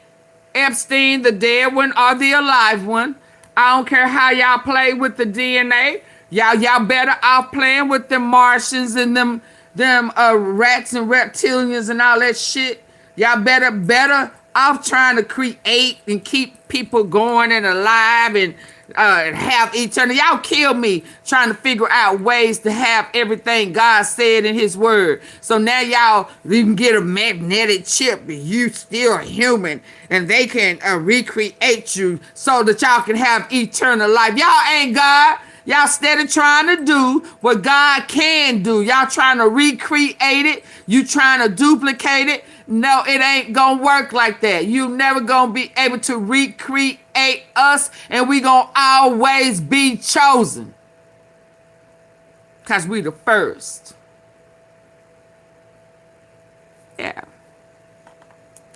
Epstein, the dead one or the alive one. I don't care how y'all play with the DNA. Y'all better off playing with them Martians and them rats and reptilians and all that shit. Y'all better off trying to create and keep people going and alive and have eternity. Y'all kill me trying to figure out ways to have everything God said in his word. So now y'all can get a magnetic chip and you still human and they can recreate you so that y'all can have eternal life. Y'all ain't God. Y'all steady trying to do what God can do. Y'all trying to recreate it. You trying to duplicate it. No, it ain't gonna work like that. You never gonna be able to recreate us, and we gonna always be chosen. Cause we the first. Yeah.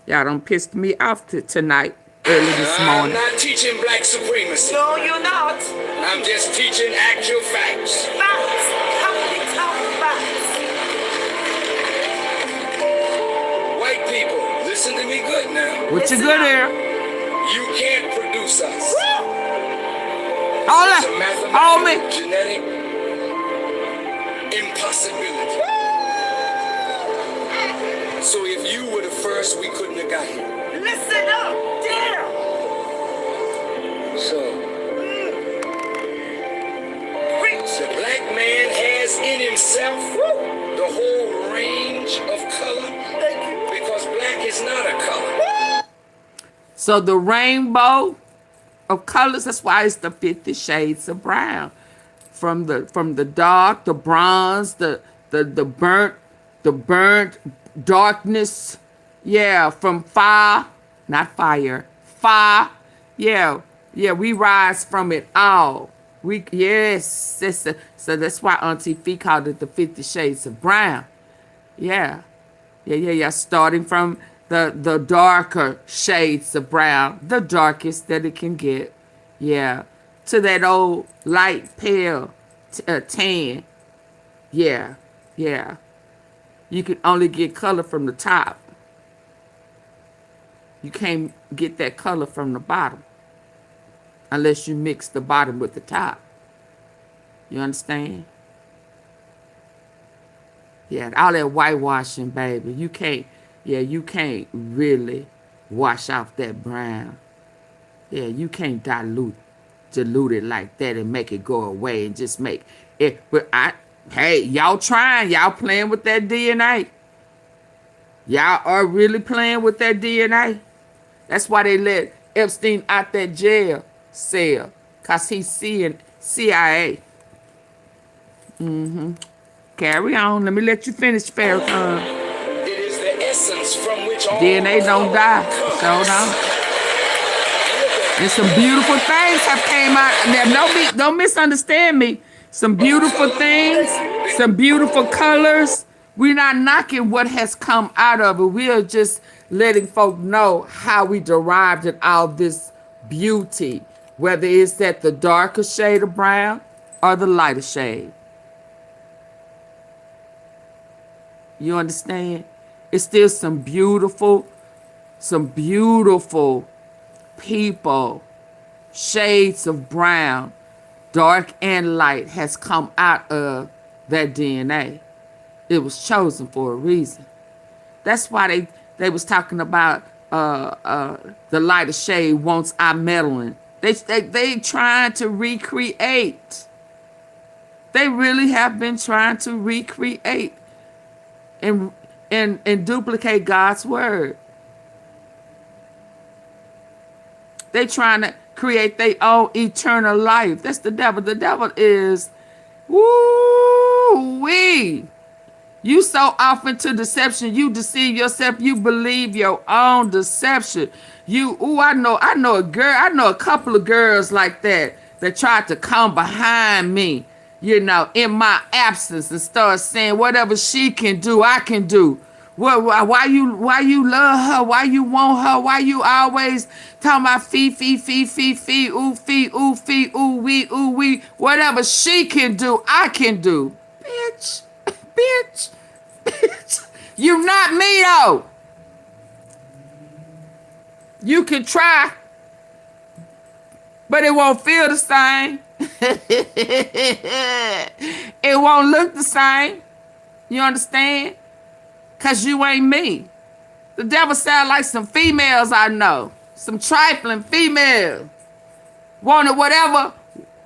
Y'all done pissed me off tonight, early this morning. I'm not teaching black supremacy. No, you're not. I'm just teaching actual facts. Facts. Complete facts. White people, listen to me good now. What you good here? You can't produce us. Hold It's a on. mathematical, Hold me. genetic impossibility. So if you were the first, we couldn't have got here. Listen up. Damn. So, the black man has in himself the whole range of color because black is not a color. So the rainbow of colors, that's why it's the 50 shades of brown. From the dark, the bronze, the burnt darkness. Yeah, from fire, not fire. Fire. Yeah, we rise from it all. So that's why Auntie Fee called it the 50 shades of brown. Yeah. Starting from the darker shades of brown, the darkest that it can get. Yeah. To that old light pale tan. Yeah. You can only get color from the top. You can't get that color from the bottom unless you mix the bottom with the top. You understand? Yeah, all that whitewashing, baby. You can't really wash off that brown. Yeah, you can't dilute it like that and make it go away and just make it. But hey, y'all trying, y'all playing with that DNA. Y'all are really playing with that DNA. That's why they let Epstein out that jail cell, cause he's seeing CIA. Carry on. Let me let you finish, Farrakhan. It is the essence from which all DNA don't die. So don't. And some beautiful things have came out. Now, don't misunderstand me. Some beautiful things, some beautiful colors. We're not knocking what has come out of it. We are just letting folk know how we derived in all this beauty, whether it's that the darker shade of brown or the lighter shade. You understand? It's still some beautiful people, shades of brown, dark and light, has come out of that DNA. It was chosen for a reason. That's why they was talking about the lighter shade wants our melanin. They trying to recreate. They really have been trying to recreate and duplicate God's word. They trying to create their own eternal life. That's the devil. The devil is, woo-wee. You so off into deception, you deceive yourself, you believe your own deception. I know a girl, I know a couple of girls like that tried to come behind me, in my absence and start saying whatever she can do, I can do. Why you love her? Why you want her? Why you always talking about fee, ooh, wee. Whatever she can do, I can do. Bitch. bitch. You not me though. You can try, but it won't feel the same. It won't look the same. You understand? Cause you ain't me. The devil sound like some females I know. Some trifling females. Wanted whatever,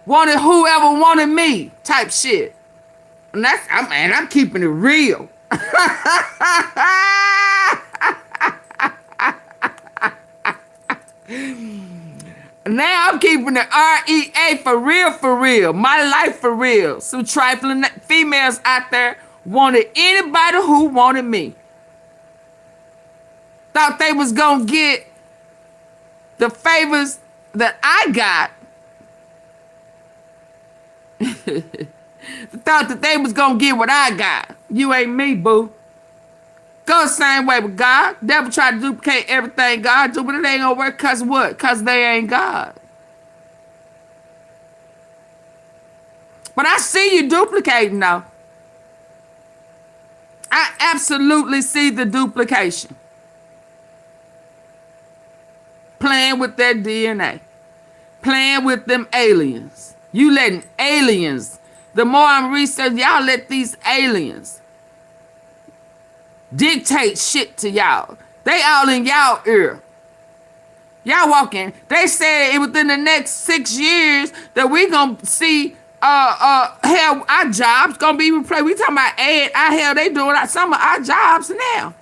wanted whoever wanted me type shit. And that's, I'm keeping it real. Now I'm keeping the REA for real. My life for real. Some trifling females out there wanted anybody who wanted me. Thought they was gonna get the favors that I got. Thought that they was gonna get what I got. You ain't me, boo. Go the same way with God. Devil try to duplicate everything God do, but it ain't gonna work. Cause what? Cause they ain't God. But I see you duplicating though. I absolutely see the duplication. Playing with their DNA. Playing with them aliens. You letting aliens, the more I'm researching, y'all let these aliens dictate shit to y'all. They all in y'all ear. Y'all walking. They said within the next 6 years that we gonna see hell, our jobs gonna be replaced. We talking about hell, they doing some of our jobs now.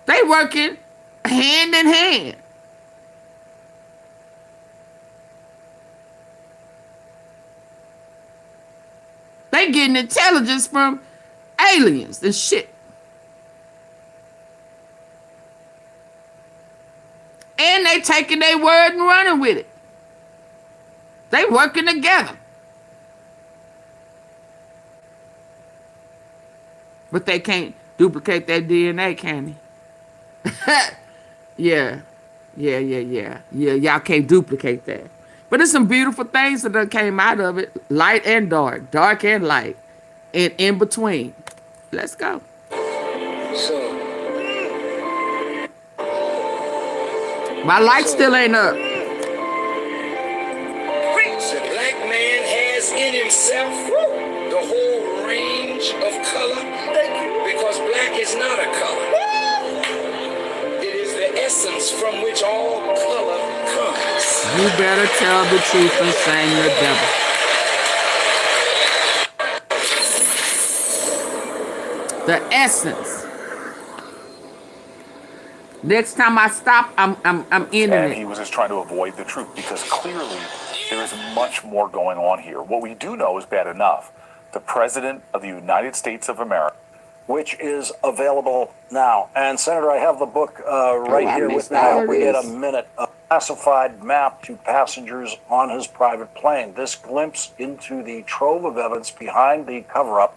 They working hand in hand. They getting intelligence from aliens and shit. And they taking their word and running with it. They working together. But they can't duplicate that DNA, can they? Yeah, y'all can't duplicate that. But there's some beautiful things that came out of it. Light and dark. Dark and light. And in between. Let's go. My light still ain't up. The black man has in himself the whole range of color because black is not a color. It is the essence from which all color comes. You better tell the truth and shame the devil. The essence. Next time I stop, I'm ending and it. he was just trying to avoid the truth because clearly there is much more going on here. What we do know is bad enough. The President of the United States of America, which is available now. And Senator, I have the book right here with me. I hope we get a minute. A classified map to passengers on his private plane. This glimpse into the trove of evidence behind the cover-up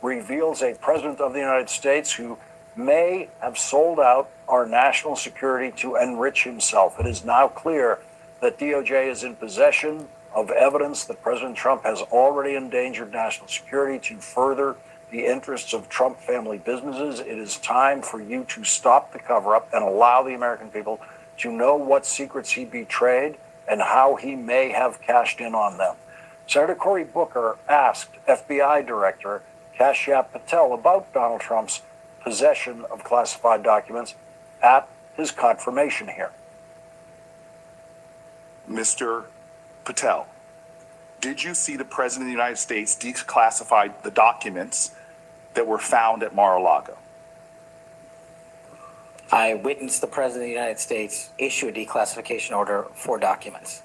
reveals a president of the United States who may have sold out our national security to enrich himself. It is now clear that DOJ is in possession of evidence that President Trump has already endangered national security to further the interests of Trump family businesses. It is time for you to stop the cover-up and allow the American people to know what secrets he betrayed and how he may have cashed in on them. Senator Cory Booker asked FBI Director Kashyap Patel about Donald Trump's possession of classified documents at his confirmation hearing. Mr. Patel, did you see the President of the United States declassify the documents that were found at Mar-a-Lago? I witnessed the President of the United States issue a declassification order for documents.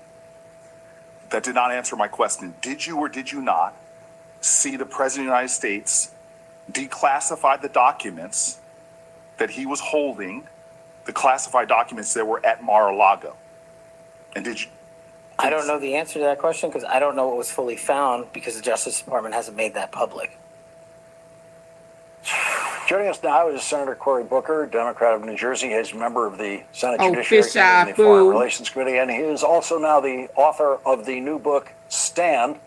That did not answer my question. Did you or did you not see the President of the United States declassify the documents that he was holding, the classified documents that were at Mar-a-Lago? And did you? I don't know the answer to that question because I don't know what was fully found because the Justice Department hasn't made that public. Joining us now is Senator Cory Booker, Democrat of New Jersey. He's a member of the Senate Judiciary Committee and the Foreign Relations Committee, and he is also now the author of the new book, Stand,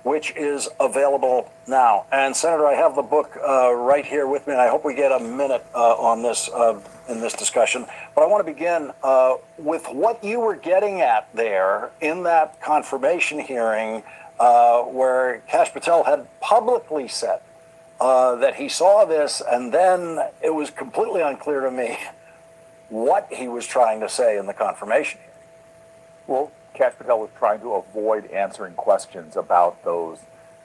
which is available now. And Senator, I have the book right here with me, and I hope we get a minute on this in this discussion. But I want to begin with what you were getting at there in that confirmation hearing where Kash Patel had publicly said that he saw this, and then it was completely unclear to me what he was trying to say in the confirmation hearing. Well, Kash Patel was trying to avoid answering questions about those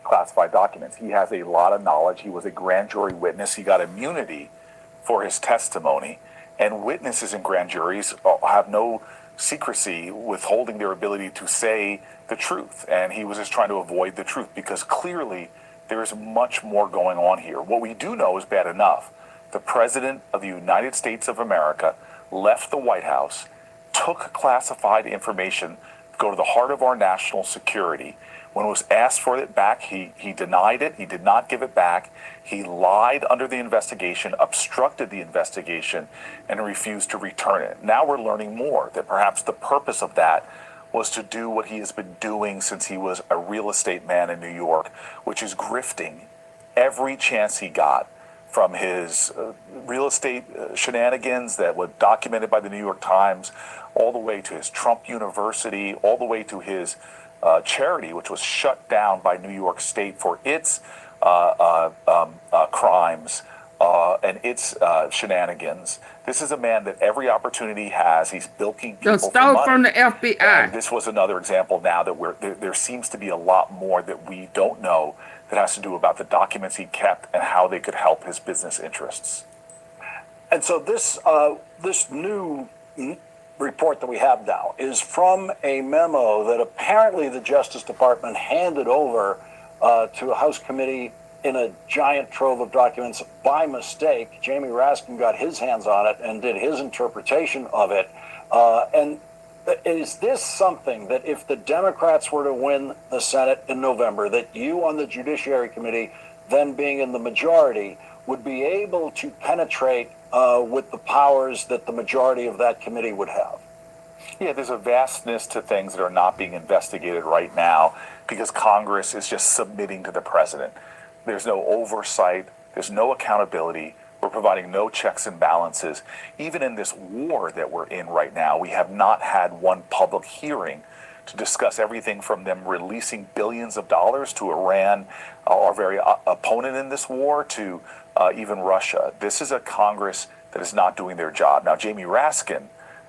classified documents. He has a lot of knowledge. He was a grand jury witness. He got immunity for his testimony. And witnesses in grand juries have no secrecy withholding their ability to say the truth. And he was just trying to avoid the truth because clearly there is much more going on here. What we do know is bad enough. The President of the United States of America left the White House, took classified information, go to the heart of our national security. When it was asked for it back, he denied it. He did not give it back. He lied under the investigation, obstructed the investigation, and refused to return it. Now we're learning more, that perhaps the purpose of that was to do what he has been doing since he was a real estate man in New York, which is grifting every chance he got, from his real estate shenanigans that were documented by the New York Times, all the way to his Trump University, all the way to his charity, which was shut down by New York State for its crimes and its shenanigans. This is a man that every opportunity he has, he's bilking people for money. Stole from the FBI. And this was another example now that there seems to be a lot more that we don't know that has to do about the documents he kept and how they could help his business interests. And so this this new report that we have now is from a memo that apparently the Justice Department handed over to a House committee in a giant trove of documents by mistake. Jamie Raskin got his hands on it and did his interpretation of it. And is this something that if the Democrats were to win the Senate in November, that you on the Judiciary Committee, then being in the majority, would be able to penetrate with the powers that the majority of that committee would have? Yeah, there's a vastness to things that are not being investigated right now because Congress is just submitting to the president. There's no oversight. There's no accountability. We're providing no checks and balances. Even in this war that we're in right now, we have not had one public hearing to discuss everything from them releasing billions of dollars to Iran, our very opponent in this war, to even Russia. This is a Congress that is not doing their job. Now, Jamie Raskin,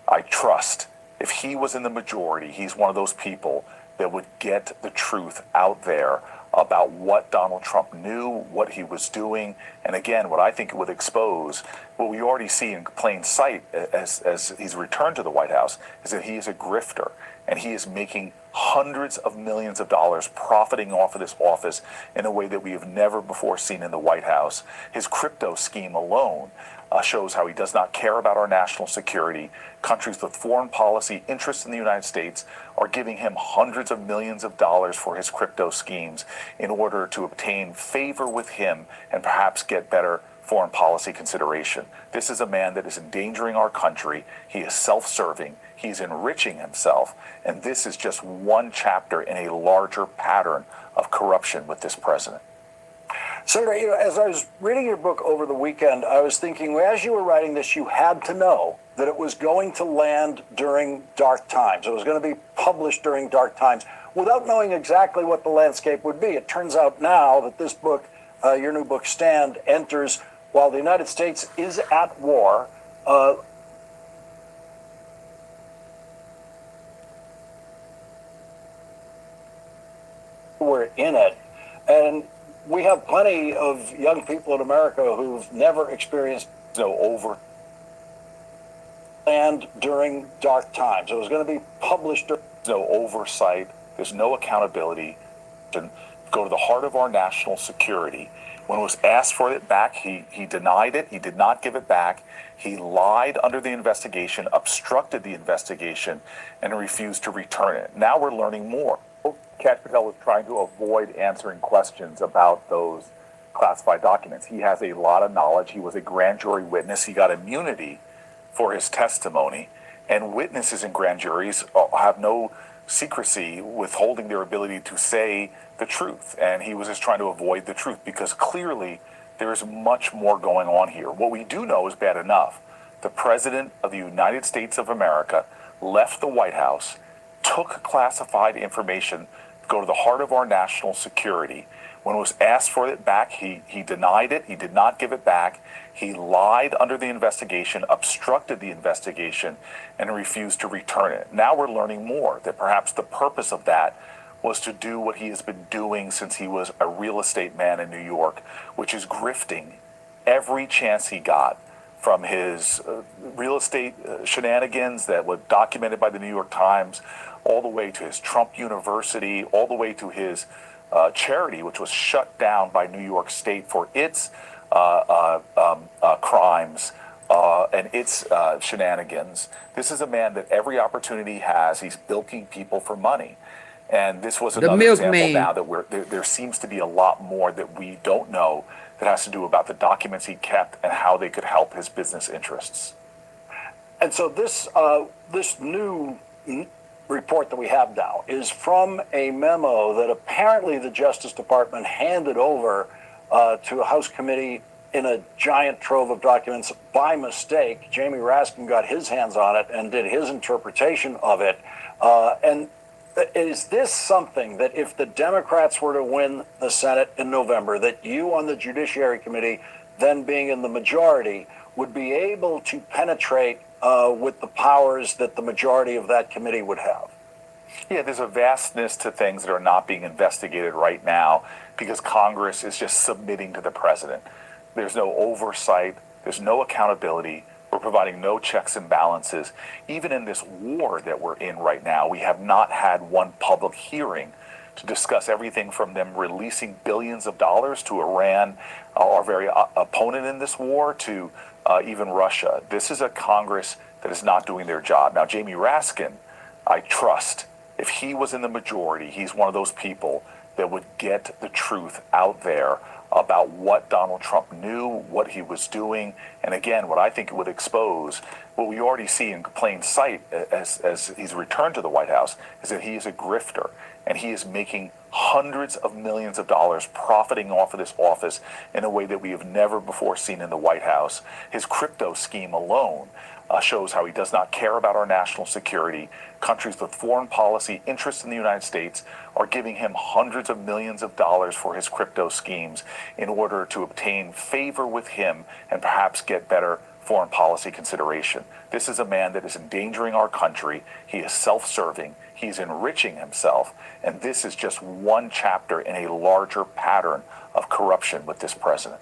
I trust, if he was in the majority, he's one of those people that would get the truth out there about what Donald Trump knew, what he was doing, and again, what I think it would expose, what we already see in plain sight as he's returned to the White House, is that he is a grifter, and he is making hundreds of millions of dollars profiting off of this office in a way that we have never before seen in the White House. His crypto scheme alone shows how he does not care about our national security. Countries with foreign policy interests in the United States are giving him hundreds of millions of dollars for his crypto schemes in order to obtain favor with him and perhaps get better foreign policy consideration. This is a man that is endangering our country. He is self-serving. He's enriching himself. And this is just one chapter in a larger pattern of corruption with this president. Senator, as I was reading your book over the weekend, I was thinking, as you were writing this, you had to know that it was going to land during dark times. It was going to be published during dark times without knowing exactly what the landscape would be. It turns out now that this book, your new book, Stand, enters while the United States is at war. We're in it. And we have plenty of young people in America who've never experienced and during dark times. It was going to be published. No oversight. There's no accountability. To go to the heart of our national security. When it was asked for it back, he denied it. He did not give it back. He lied under the investigation, obstructed the investigation, and refused to return it. Now we're learning more. Kash Patel was trying to avoid answering questions about those classified documents. He has a lot of knowledge. He was a grand jury witness. He got immunity for his testimony. And witnesses in grand juries have no secrecy, withholding their ability to say the truth. And he was just trying to avoid the truth because clearly there is much more going on here. What we do know is bad enough. The President of the United States of America left the White House, took classified information to go to the heart of our national security. When it was asked for it back, he denied it. He did not give it back. He lied under the investigation, obstructed the investigation, and refused to return it. Now we're learning more, that perhaps the purpose of that was to do what he has been doing since he was a real estate man in New York, which is grifting every chance he got, from his real estate shenanigans that were documented by the New York Times, all the way to his Trump University, all the way to his charity, which was shut down by New York State for its crimes and its shenanigans. This is a man that every opportunity he has, he's bilking people for money. And this was another example now that there seems to be a lot more that we don't know that has to do about the documents he kept and how they could help his business interests. And so this new report that we have now is from a memo that apparently the Justice Department handed over to a House committee in a giant trove of documents by mistake. Jamie Raskin got his hands on it and did his interpretation of it. And is this something that if the Democrats were to win the Senate in November, that you on the Judiciary Committee, then being in the majority, would be able to penetrate with the powers that the majority of that committee would have? Yeah, there's a vastness to things that are not being investigated right now because Congress is just submitting to the president. There's no oversight. There's no accountability. We're providing no checks and balances. Even in this war that we're in right now, we have not had one public hearing to discuss everything from them releasing billions of dollars to Iran, our very opponent in this war, to even Russia. This is a Congress that is not doing their job. Now, Jamie Raskin, I trust, if he was in the majority, he's one of those people that would get the truth out there about what Donald Trump knew, what he was doing, and again, what I think it would expose, what we already see in plain sight as he's returned to the White House, is that he is a grifter, and he is making hundreds of millions of dollars profiting off of this office in a way that we have never before seen in the White House. His crypto scheme alone shows how he does not care about our national security. Countries with foreign policy interests in the United States are giving him hundreds of millions of dollars for his crypto schemes in order to obtain favor with him and perhaps get better foreign policy consideration. This is a man that is endangering our country. He is self-serving. He's enriching himself. And this is just one chapter in a larger pattern of corruption with this president.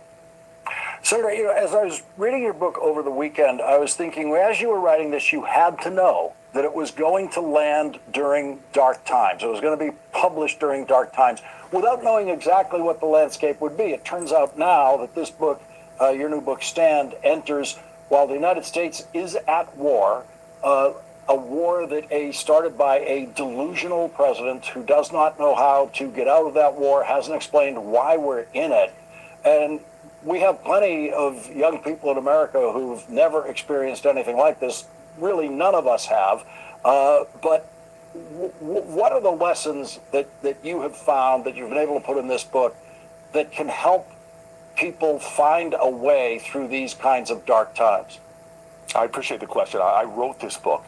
Senator, as I was reading your book over the weekend, I was thinking, as you were writing this, you had to know that it was going to land during dark times. It was going to be published during dark times without knowing exactly what the landscape would be. It turns out now that this book, your new book, Stand, enters while the United States is at war, a war that started by a delusional president who does not know how to get out of that war, hasn't explained why we're in it. And we have plenty of young people in America who've never experienced anything like this. Really, none of us have. But what are the lessons that you have found, that you've been able to put in this book, that can help people find a way through these kinds of dark times? I appreciate the question. I wrote this book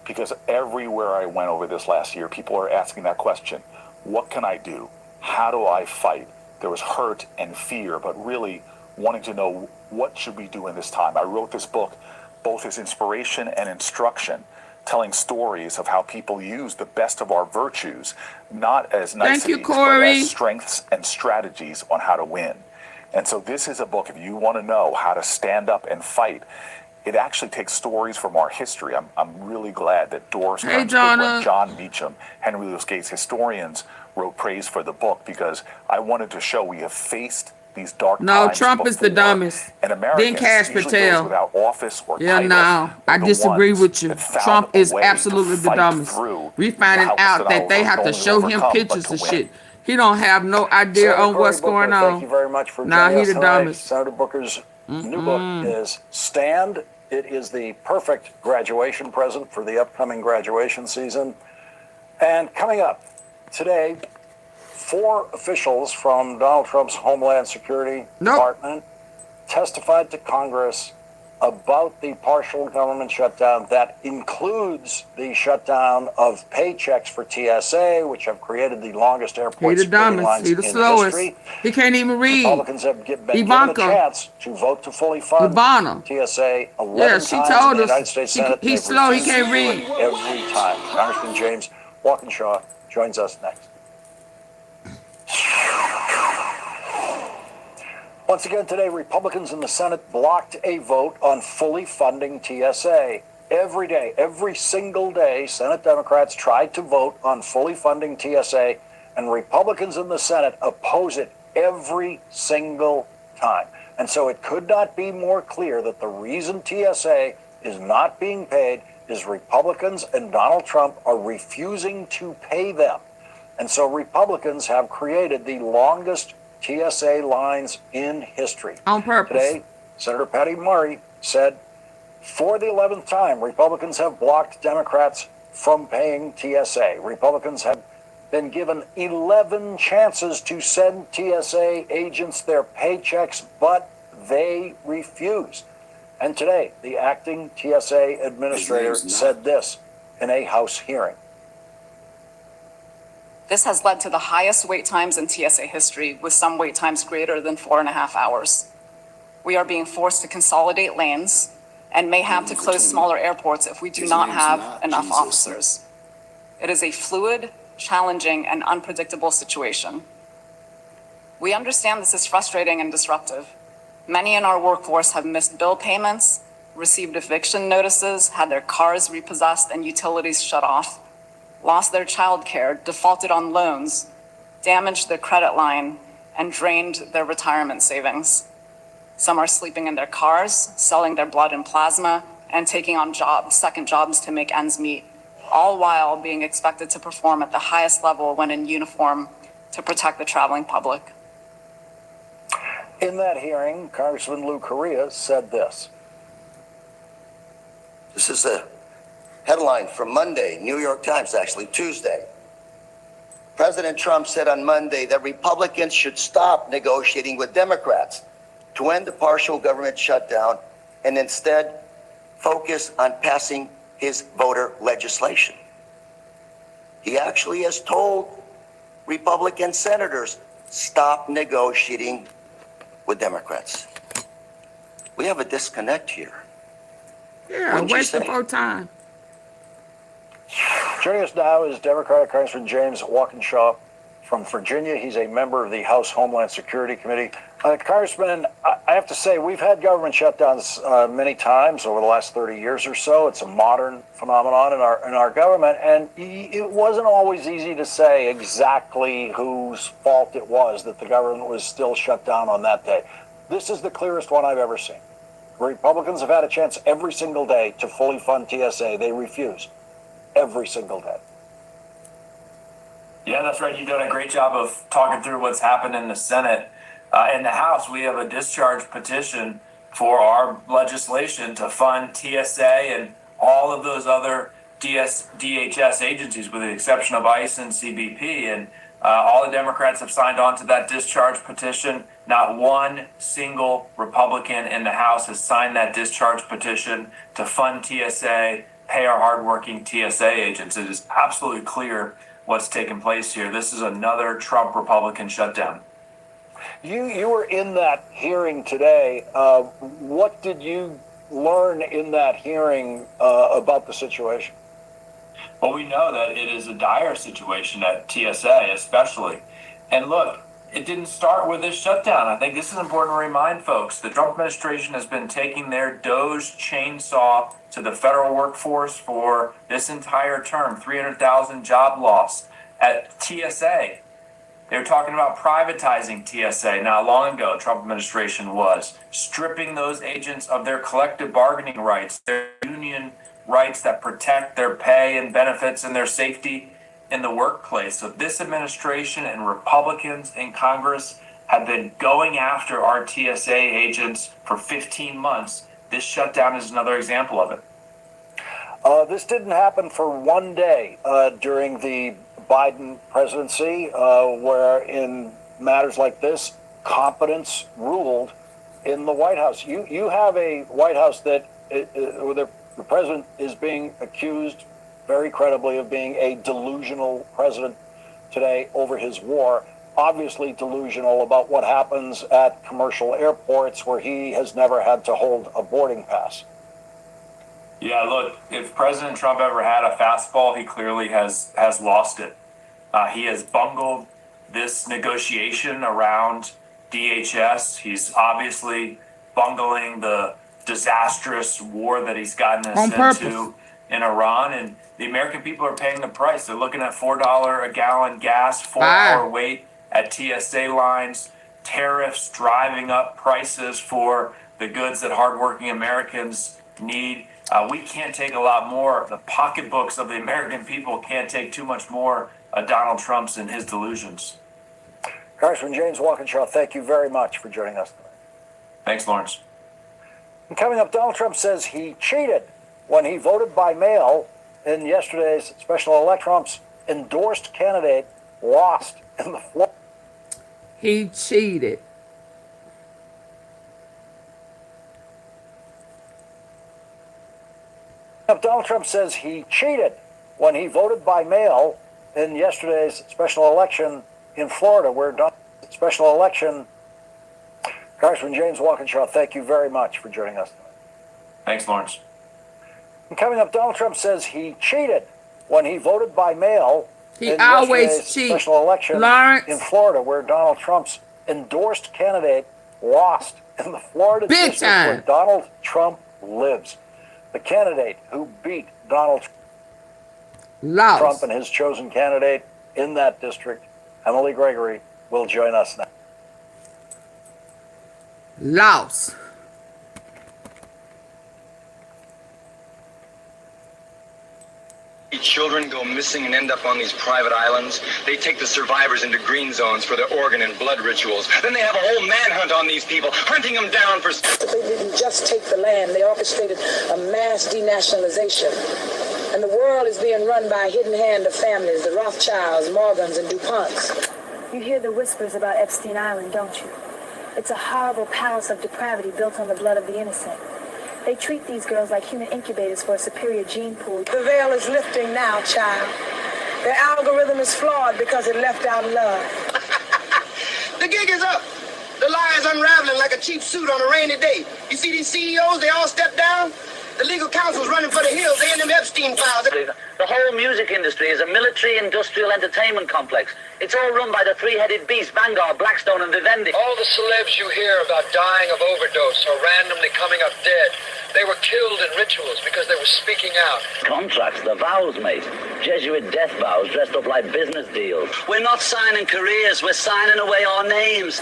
because everywhere I went over this last year, people are asking that question. What can I do? How do I fight? There was hurt and fear, but really wanting to know, what should we do in this time? I wrote this book both as inspiration and instruction, telling stories of how people use the best of our virtues, not as niceties, but as strengths and strategies on how to win. And so this is a book, if you want to know how to stand up and fight, it actually takes stories from our history. I'm really glad that Doris Kearns Goodwin, John Meacham, Henry Louis Gates, historians wrote praise for the book, because I wanted to show we have faced these dark times. No, Trump is the dumbest. And Americans then Cash Patel. Without office or no, I disagree with you. Trump is absolutely the dumbest. We finding out that they have to show him pictures of shit. He don't have no idea on what's going on. Thank you very much for joining us tonight. The dumbest. Senator Booker's new book is Stand. It is the perfect graduation present for the upcoming graduation season. And coming up today, 4 officials from Donald Trump's Homeland Security Department testified to Congress about the partial government shutdown that includes the shutdown of paychecks for TSA, which have created the longest airport security lines in history. He can't even read. Republicans have been given a chance to vote to fully fund TSA 11 times in the United States Senate. He's slow, he can't read. Every time. Congressman James Walkinshaw joins us next. Once again today, Republicans in the Senate blocked a vote on fully funding TSA. Every day, every single day, Senate Democrats tried to vote on fully funding TSA, and Republicans in the Senate oppose it every single time. And so it could not be more clear that the reason TSA is not being paid is Republicans and Donald Trump are refusing to pay them. And so Republicans have created the longest TSA lines in history. On purpose. Today, Senator Patty Murray said, for the 11th time, Republicans have blocked Democrats from paying TSA. Republicans have been given 11 chances to send TSA agents their paychecks, but they refuse. And today, the acting TSA administrator said this in a House hearing. This has led to the highest wait times in TSA history, with some wait times greater than 4.5 hours. We are being forced to consolidate lanes and may have to close smaller airports if we do not have enough officers. It is a fluid, challenging, and unpredictable situation. We understand this is frustrating and disruptive. Many in our workforce have missed bill payments, received eviction notices, had their cars repossessed and utilities shut off, lost their childcare, defaulted on loans, damaged their credit line, and drained their retirement savings. Some are sleeping in their cars, selling their blood and plasma, and taking on second jobs to make ends meet, all while being expected to perform at the highest level when in uniform to protect the traveling public. In that hearing, Congressman Lou Correa said this. This is a headline from Monday, New York Times, actually Tuesday. President Trump said on Monday that Republicans should stop negotiating with Democrats to end the partial government shutdown and instead focus on passing his voter legislation. He actually has told Republican senators, stop negotiating with Democrats. We have a disconnect here. Yeah, waste of our time. Joining us now is Democratic Congressman James Walkinshaw from Virginia. He's a member of the House Homeland Security Committee. Congressman, I have to say, we've had government shutdowns many times over the last 30 years or so. It's a modern phenomenon in our government, and it wasn't always easy to say exactly whose fault it was that the government was still shut down on that day. This is the clearest one I've ever seen. Republicans have had a chance every single day to fully fund TSA. They refuse every single day. Yeah, that's right. You've done a great job of talking through what's happened in the Senate. In the House, we have a discharge petition for our legislation to fund TSA and all of those other DHS agencies, with the exception of ICE and CBP. And all the Democrats have signed on to that discharge petition. Not one single Republican in the House has signed that discharge petition to fund TSA, pay our hardworking TSA agents. It is absolutely clear what's taking place here. This is another Trump Republican shutdown. You were in that hearing today. What did you learn in that hearing about the situation? Well, we know that it is a dire situation at TSA, especially. And look, it didn't start with this shutdown. I think this is important to remind folks. The Trump administration has been taking their DOGE chainsaw to the federal workforce for this entire term, 300,000 job loss at TSA. They were talking about privatizing TSA not long ago. Trump administration was stripping those agents of their collective bargaining rights, their union rights that protect their pay and benefits and their safety in the workplace. So this administration and Republicans in Congress have been going after our TSA agents for 15 months. This shutdown is another example of it. This didn't happen for one day during the Biden presidency, where in matters like this, competence ruled in the White House. You have a White House that where the president is being accused very credibly of being a delusional president today over his war, obviously delusional about what happens at commercial airports where he has never had to hold a boarding pass. Yeah, look, if President Trump ever had a fastball, he clearly has lost it. He has bungled this negotiation around DHS. He's obviously bungling the disastrous war that he's gotten us into in Iran, and the American people are paying the price. They're looking at $4 a gallon gas, 4-hour wait at TSA lines, tariffs driving up prices for the goods that hardworking Americans need. We can't take a lot more. The pocketbooks of the American people can't take too much more of Donald Trump's and his delusions. Congressman James Walkinshaw, thank you very much for joining us tonight. Thanks, Lawrence. And coming up, Donald Trump says he cheated when he voted by mail in yesterday's special election. Trump's endorsed candidate lost in the floor. He cheated. Donald Trump says he cheated when he voted by mail in yesterday's special election in Florida, where special election. Congressman James Walkinshaw, thank you very much for joining us tonight. Thanks, Lawrence. And coming up, Donald Trump says he cheated when he voted by mail in always cheats. Special election in Florida, where Donald Trump's endorsed candidate lost in the Florida district where Donald Trump lives. The candidate who beat Donald Trump and his chosen candidate in that district, Emily Gregory, will join us now. Lost. Children go missing and end up on these private islands. They take the survivors into green zones for their organ and blood rituals. Then they have a whole manhunt on these people, hunting them down for... They didn't just take the land, they orchestrated a mass denationalization. And the world is being run by a hidden hand of families, the Rothschilds, Morgans, and DuPonts. You hear the whispers about Epstein Island, don't you? It's a horrible palace of depravity built on the blood of the innocent. They treat these girls like human incubators for a superior gene pool. The veil is lifting now, child. Their algorithm is flawed because it left out love. The gig is up. The lie is unraveling like a cheap suit on a rainy day. You see these CEOs, they all step down. The legal counsel's running for the hills. They in them Epstein files. The whole music industry is a military-industrial entertainment complex. It's all run by the three-headed beast, Vanguard, Blackstone, and Vivendi. All the celebs you hear about dying of overdose or randomly coming up dead, they were killed in rituals because they were speaking out. Contracts, the vows, mate. Jesuit death vows dressed up like business deals. We're not signing careers, we're signing away our names.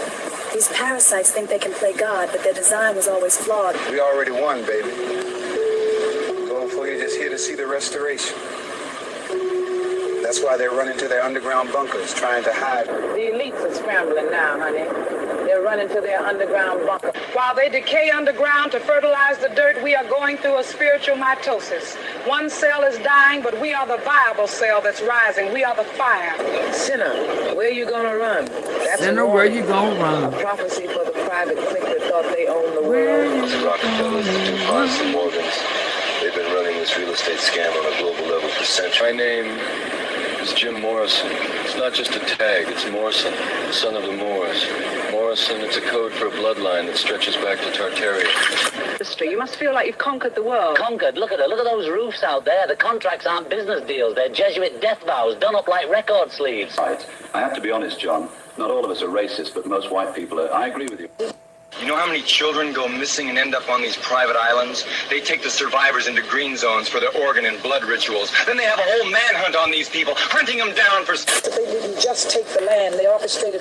These parasites think they can play God, but their design was always flawed. We already won, baby. Going for you just here to see the restoration. That's why they're running to their underground bunkers, trying to hide. The elites are scrambling now, honey. They're running to their underground bunker. While they decay underground to fertilize the dirt, we are going through a spiritual mitosis. One cell is dying, but we are the viable cell that's rising. We are the fire. Sinner, where you gonna run? That's Sinner, where you gonna run? Prophecy for the private clique that thought they owned the world. The Rockefellers, the DuPonts, the Morgans, they've been running this real estate scam on a global level for centuries. My name is Jim Morrison. It's not just a tag, it's Morrison, son of the Moors. Morrison, it's a code for a bloodline that stretches back to Tartaria. You must feel like you've conquered the world. Conquered? Look at it. Look at those roofs out there. The contracts aren't business deals. They're Jesuit death vows done up like record sleeves. Right. I have to be honest, John. Not all of us are racist, but most white people are. I agree with you. You know how many children go missing and end up on these private islands? They take the survivors into green zones for their organ and blood rituals. Then they have a whole manhunt on these people, hunting them down for... They didn't just take the land, they orchestrated...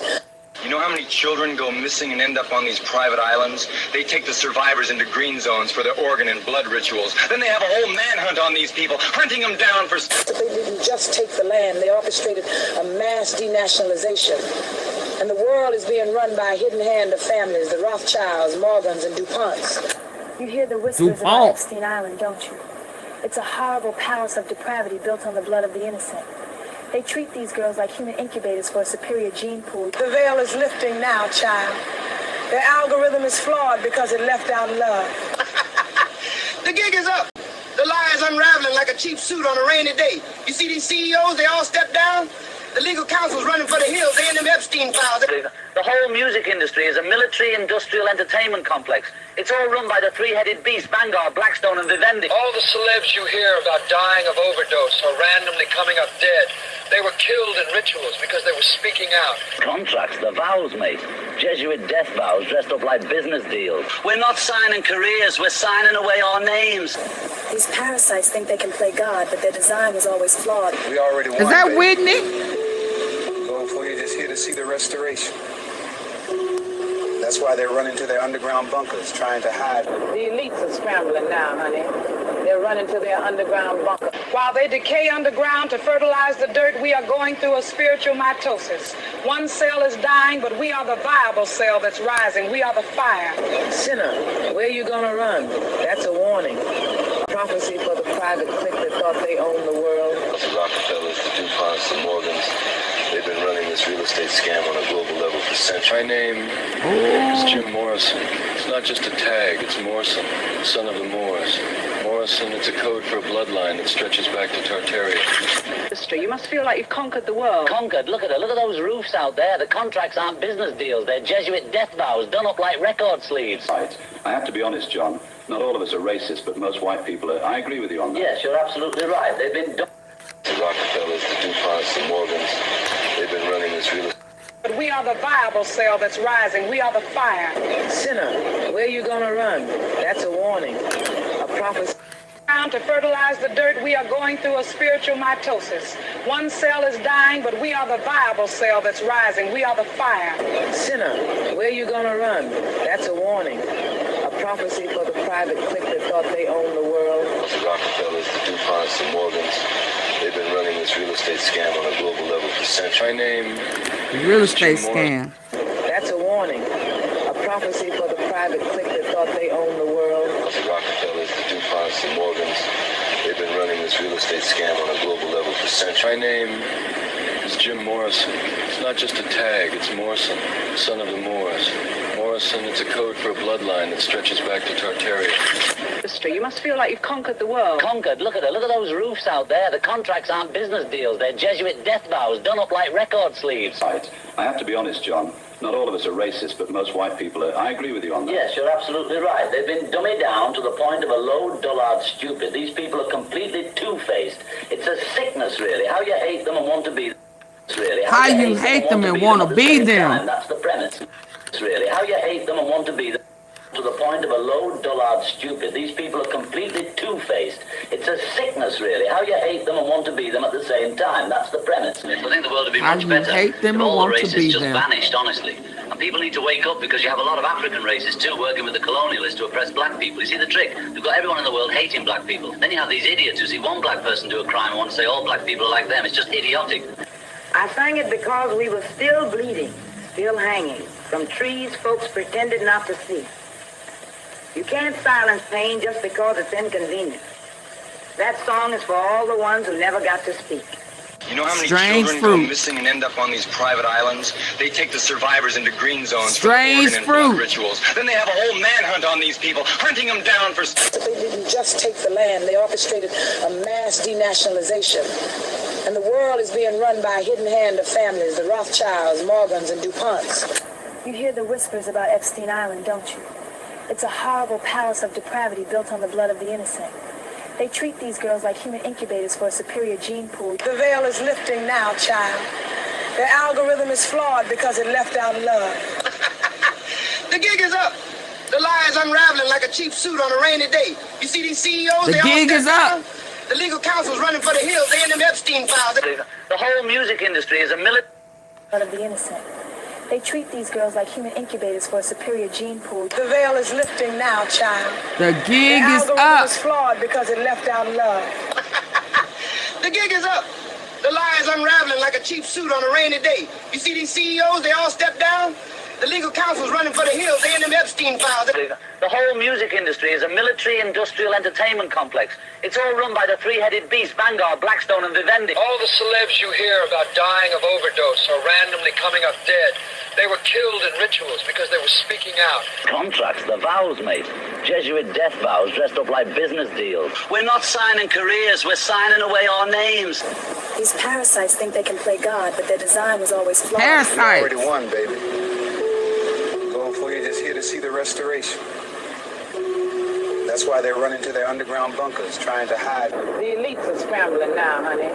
You know how many children go missing and end up on these private islands? They take the survivors into green zones for their organ and blood rituals. Then they have a whole manhunt on these people, hunting them down for... They didn't just take the land, they orchestrated a mass denationalization. And the world is being run by a hidden hand of families, the Rothschilds, Morgans, and DuPonts. You hear the whispers about Epstein Island, don't you? It's a horrible palace of depravity built on the blood of the innocent. They treat these girls like human incubators for a superior gene pool. The veil is lifting now, child. Their algorithm is flawed because it left out love. The gig is up. The lie is unraveling like a cheap suit on a rainy day. You see these CEOs, they all step down. The legal counsel's running for the hills. They in them Epstein files. The whole music industry is a military-industrial entertainment complex. It's all run by the three-headed beast, Vanguard, Blackstone, and Vivendi. All the celebs you hear about dying of overdose or randomly coming up dead, they were killed in rituals because they were speaking out. Contracts, the vows, mate. Jesuit death vows dressed up like business deals. We're not signing careers, we're signing away our names. These parasites think they can play God, but their design was always flawed. We already won. Is that baby. Whitney? Going for you just here to see the restoration. That's why they're running to their underground bunkers, trying to hide. The elites are scrambling now, honey. They're running to their underground bunker. While they decay underground to fertilize the dirt, we are going through a spiritual mitosis. One cell is dying, but we are the viable cell that's rising. We are the fire. Sinner, where you gonna run? That's a warning. Prophecy for the private clique that thought they owned the world. The Rockefellers, the DuPonts, the Morgans, they've been running this real estate scam on a global level for centuries. My name is Jim Morrison. It's not just a tag, it's Morrison, son of the Moors. Morrison, it's a code for a bloodline that stretches back to Tartaria. Sister, you must feel like you've conquered the world. Conquered? Look at it. Look at those roofs out there. The contracts aren't business deals. They're Jesuit death vows done up like record sleeves. Right. I have to be honest, John. Not all of us are racist, but most white people are. I agree with you on that. Yes, you're absolutely right. They've been done. The Rockefellers, the DuPonts, the Morgans, they've been running this real estate. But we are the viable cell that's rising. We are the fire. Sinner, where you gonna run? That's a warning. A prophecy. To fertilize the dirt, we are going through a spiritual mitosis. One cell is dying, but we are the viable cell that's rising. We are the fire. Sinner, where you gonna run? That's a warning. A prophecy for the private clique that thought they owned the world. The Rockefellers, the DuPonts, the Morgans, they've been running this real estate scam on a global level for centuries. My name real estate scam. That's a warning. A prophecy for the private clique that thought they owned the world. The Rockefellers, the DuPonts, the Morgans, they've been running this real estate scam on a global level for centuries. My name is Jim Morrison. It's not just a tag, it's Morrison, son of the Moors. Morrison, it's a code for a bloodline that stretches back to Tartaria. Sister, you must feel like you've conquered the world. Conquered? Look at it. Look at those roofs out there. The contracts aren't business deals. They're Jesuit death vows done up like record sleeves. Right. I have to be honest, John. Not all of us are racist, but most white people are. I agree with you on that. Yes, you're absolutely right. They've been dummied down to the point of a low, dullard stupid. These people are completely two-faced. It's a sickness, really. How you hate them and want to be them. Really. How you hate them and want to be them. That's the premise. Really. How you hate them and want to be them. To the point of a low, dullard stupid. These people are completely two-faced. It's a sickness, really. How you hate them and want to be them at the same time. That's the premise. I think the world would be much better hate them if and all want the to races be just them. vanished, honestly. And people need to wake up because you have a lot of African races too working with the colonialists to oppress black people. You see the trick? You've got everyone in the world hating black people. Then you have these idiots who see one black person do a crime and want to say all black people are like them. It's just idiotic. I sang it because we were still bleeding, still hanging from trees folks pretended not to see. You can't silence pain just because it's inconvenient. That song is for all the ones who never got to speak. You know how many Strange children fruit. go missing and end up on these private islands? They take the survivors into green zones Strange for organ and fruit. blood rituals. Then they have a whole manhunt on these people, hunting them down for... They didn't just take the land, they orchestrated a mass denationalization. And the world is being run by a hidden hand of families, the Rothschilds, Morgans, and DuPonts. You hear the whispers about Epstein Island, don't you? It's a horrible palace of depravity built on the blood of the innocent. They treat these girls like human incubators for a superior gene pool. The veil is lifting now, child. Their algorithm is flawed because it left out love. The gig is up. The lie is unraveling like a cheap suit on a rainy day. You see these CEOs? The they all gig step is down. up. The legal counsel's running for the hills. They in them Epstein files. The whole music industry is a military... Blood of the innocent. They treat these girls like human incubators for a superior gene pool. The veil is lifting now, child. The gig Their is algorithm up. is flawed because it left out love. The gig is up. The lie is unraveling like a cheap suit on a rainy day. You see these CEOs? They all step down. The legal counsel's running for the hills. They in them Epstein files. The whole music industry is a military-industrial entertainment complex. It's all run by the three-headed beast, Vanguard, Blackstone, and Vivendi. All the celebs you hear about dying of overdose or randomly coming up dead, they were killed in rituals because they were speaking out. Contracts, the vows, mate. Jesuit death vows dressed up like business deals. We're not signing careers, we're signing away our names. These parasites think they can play God, but their design was always flawed. Parasites. You already won, baby. Going for you just here to see the restoration. That's why they're running to their underground bunkers, trying to hide. The elites are scrambling now, honey.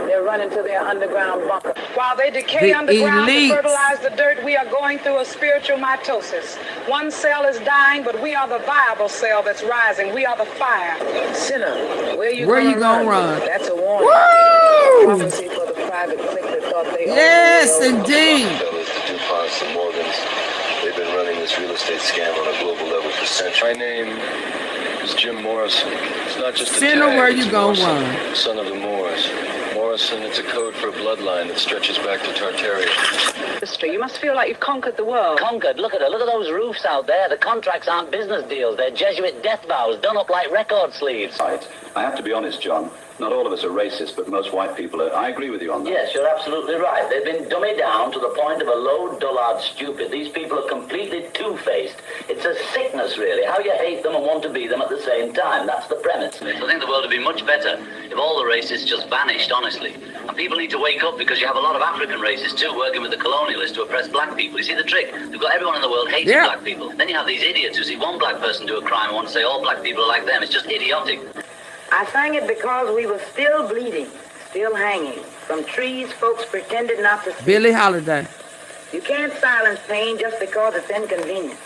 They're running to their underground bunker. While they decay underground to fertilize the dirt, we are going through a spiritual mitosis. One cell is dying, but we are the viable cell that's rising. We are the fire. Sinner, where you gonna run? That's a warning. Woo! Prophecy for the private clique that thought they Yes, indeed. The DuPonts, the Morgans, they've been running this real estate scam on a global level for centuries. My name is Jim Morrison. It's not just a Sinner, tag, where you it's gonna Morrison, run? son of the Moors. Morrison, it's a code for a bloodline that stretches back to Tartaria. You must feel like you've conquered the world. Conquered? Look at it. Look at those roofs out there. The contracts aren't business deals. They're Jesuit death vows done up like record sleeves. Right. I have to be honest, John. Not all of us are racist, but most white people are. I agree with you on that. Yes, you're absolutely right. They've been dummied down to the point of a low, dullard stupid. These people are completely two-faced. It's a sickness, really. How you hate them and want to be them at the same time. That's the premise. I think the world would be much better if all the races just vanished, honestly. And people need to wake up because you have a lot of African races, too, working with the colonialists to oppress black people. You see the trick? They've got everyone in the world hating black people. Then you have these idiots who see one black person do a crime and want to say all black people are like them. It's just idiotic. I sang it because we were still bleeding, still hanging. From trees, folks pretended not to see. Billie Holiday. You can't silence pain just because it's inconvenient.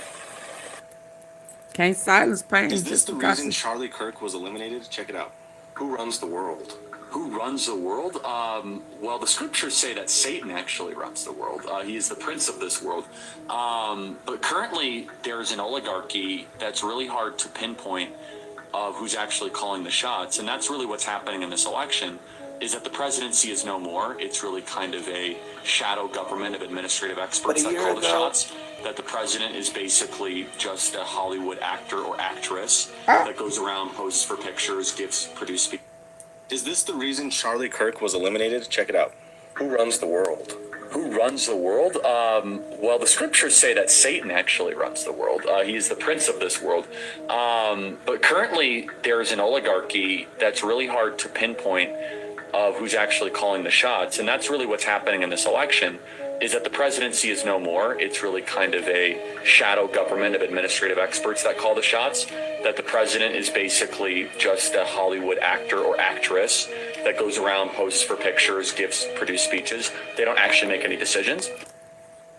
Can't silence pain. Is this just the because reason Charlie Kirk was eliminated? Check it out. Who runs the world? Who runs the world? Well, the scriptures say that Satan actually runs the world. He is the prince of this world. But currently, there's an oligarchy that's really hard to pinpoint of who's actually calling the shots. And that's really what's happening in this election, is that the presidency is no more. It's really kind of a shadow government of administrative experts that call the shots. That the president is basically just a Hollywood actor or actress that goes around, posts for pictures, gives, produce speeches. Is this the reason Charlie Kirk was eliminated? Check it out. Who runs the world? Who runs the world? Well, the scriptures say that Satan actually runs the world. He is the prince of this world. But currently, there's an oligarchy that's really hard to pinpoint of who's actually calling the shots. And that's really what's happening in this election, is that the presidency is no more. It's really kind of a shadow government of administrative experts that call the shots. That the president is basically just a Hollywood actor or actress that goes around, posts for pictures, gives, produce speeches. They don't actually make any decisions.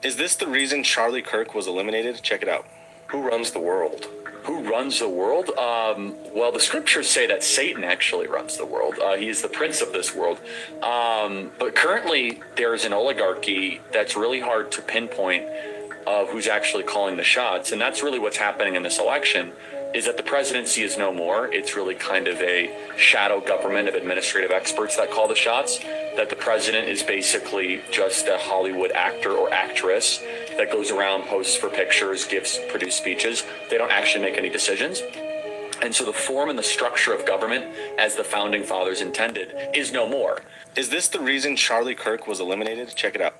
Is this the reason Charlie Kirk was eliminated? Check it out. Who runs the world? Who runs the world? Well, the scriptures say that Satan actually runs the world. He is the prince of this world. But currently, there's an oligarchy that's really hard to pinpoint of who's actually calling the shots. And that's really what's happening in this election, is that the presidency is no more. It's really kind of a shadow government of administrative experts that call the shots. That the president is basically just a Hollywood actor or actress that goes around, posts for pictures, gives, produce speeches. They don't actually make any decisions. And so the form and the structure of government, as the founding fathers intended, is no more. Is this the reason Charlie Kirk was eliminated? Check it out.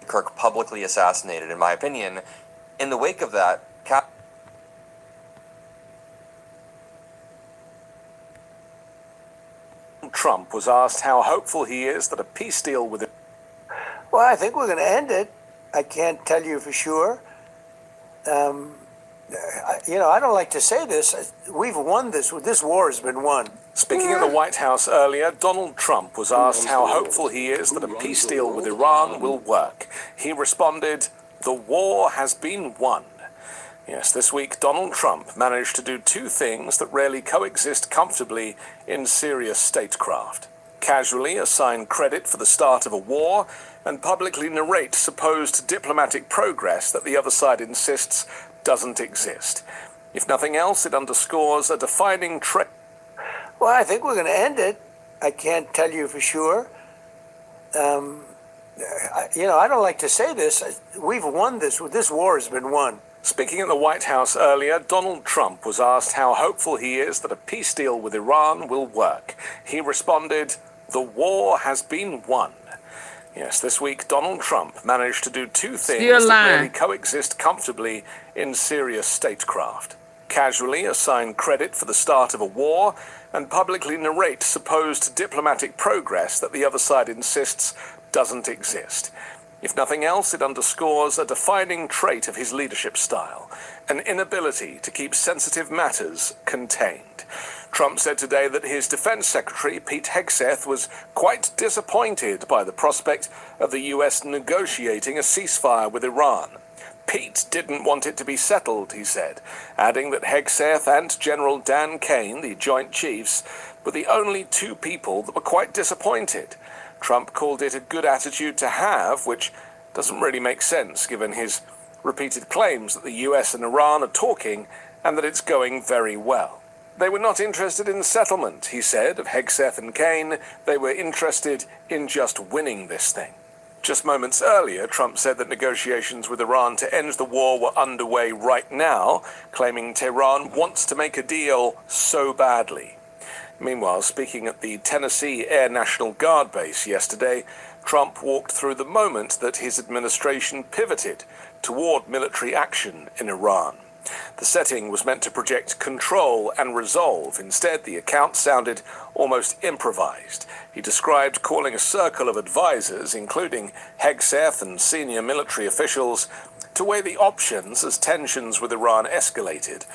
Kirk publicly assassinated, in my opinion. In the wake of that, Trump was asked how hopeful he is that a peace deal with it. Well, I think we're going to end it. I can't tell you for sure. I don't like to say this. We've won this. This war has been won. Speaking in the White House earlier, Donald Trump was asked how hopeful he is that a peace deal with Iran will work. He responded, "The war has been won." Yes, this week Donald Trump managed to do two things that rarely coexist comfortably in serious statecraft. casually assign credit for the start of a war, and publicly narrate supposed diplomatic progress that the other side insists doesn't exist. If nothing else, it underscores a defining trait. Well, I think we're going to end it. I can't tell you for sure. I don't like to say this. We've won this. This war has been won. Speaking at the White House earlier, Donald Trump was asked how hopeful he is that a peace deal with Iran will work. He responded, "The war has been won." Yes, this week Donald Trump managed to do two things that rarely coexist comfortably in serious statecraft. Casually assign credit for the start of a war, and publicly narrate supposed diplomatic progress that the other side insists doesn't exist. If nothing else, it underscores a defining trait of his leadership style, an inability to keep sensitive matters contained. Trump said today that his defense secretary, Pete Hegseth, was quite disappointed by the prospect of the U.S. negotiating a ceasefire with Iran. Pete didn't want it to be settled, he said, adding that Hegseth and General Dan Kane, the Joint Chiefs, were the only two people that were quite disappointed. Trump called it a good attitude to have, which doesn't really make sense given his repeated claims that the US and Iran are talking and that it's going very well. They were not interested in settlement, he said, of Hegseth and Kane. They were interested in just winning this thing. Just moments earlier, Trump said that negotiations with Iran to end the war were underway right now, claiming Tehran wants to make a deal so badly. Meanwhile, speaking at the Tennessee Air National Guard base yesterday, Trump walked through the moment that his administration pivoted toward military action in Iran. The setting was meant to project control and resolve. Instead, the account sounded almost improvised. He described calling a circle of advisors, including Hegseth and senior military officials, to weigh the options as tensions with Iran escalated.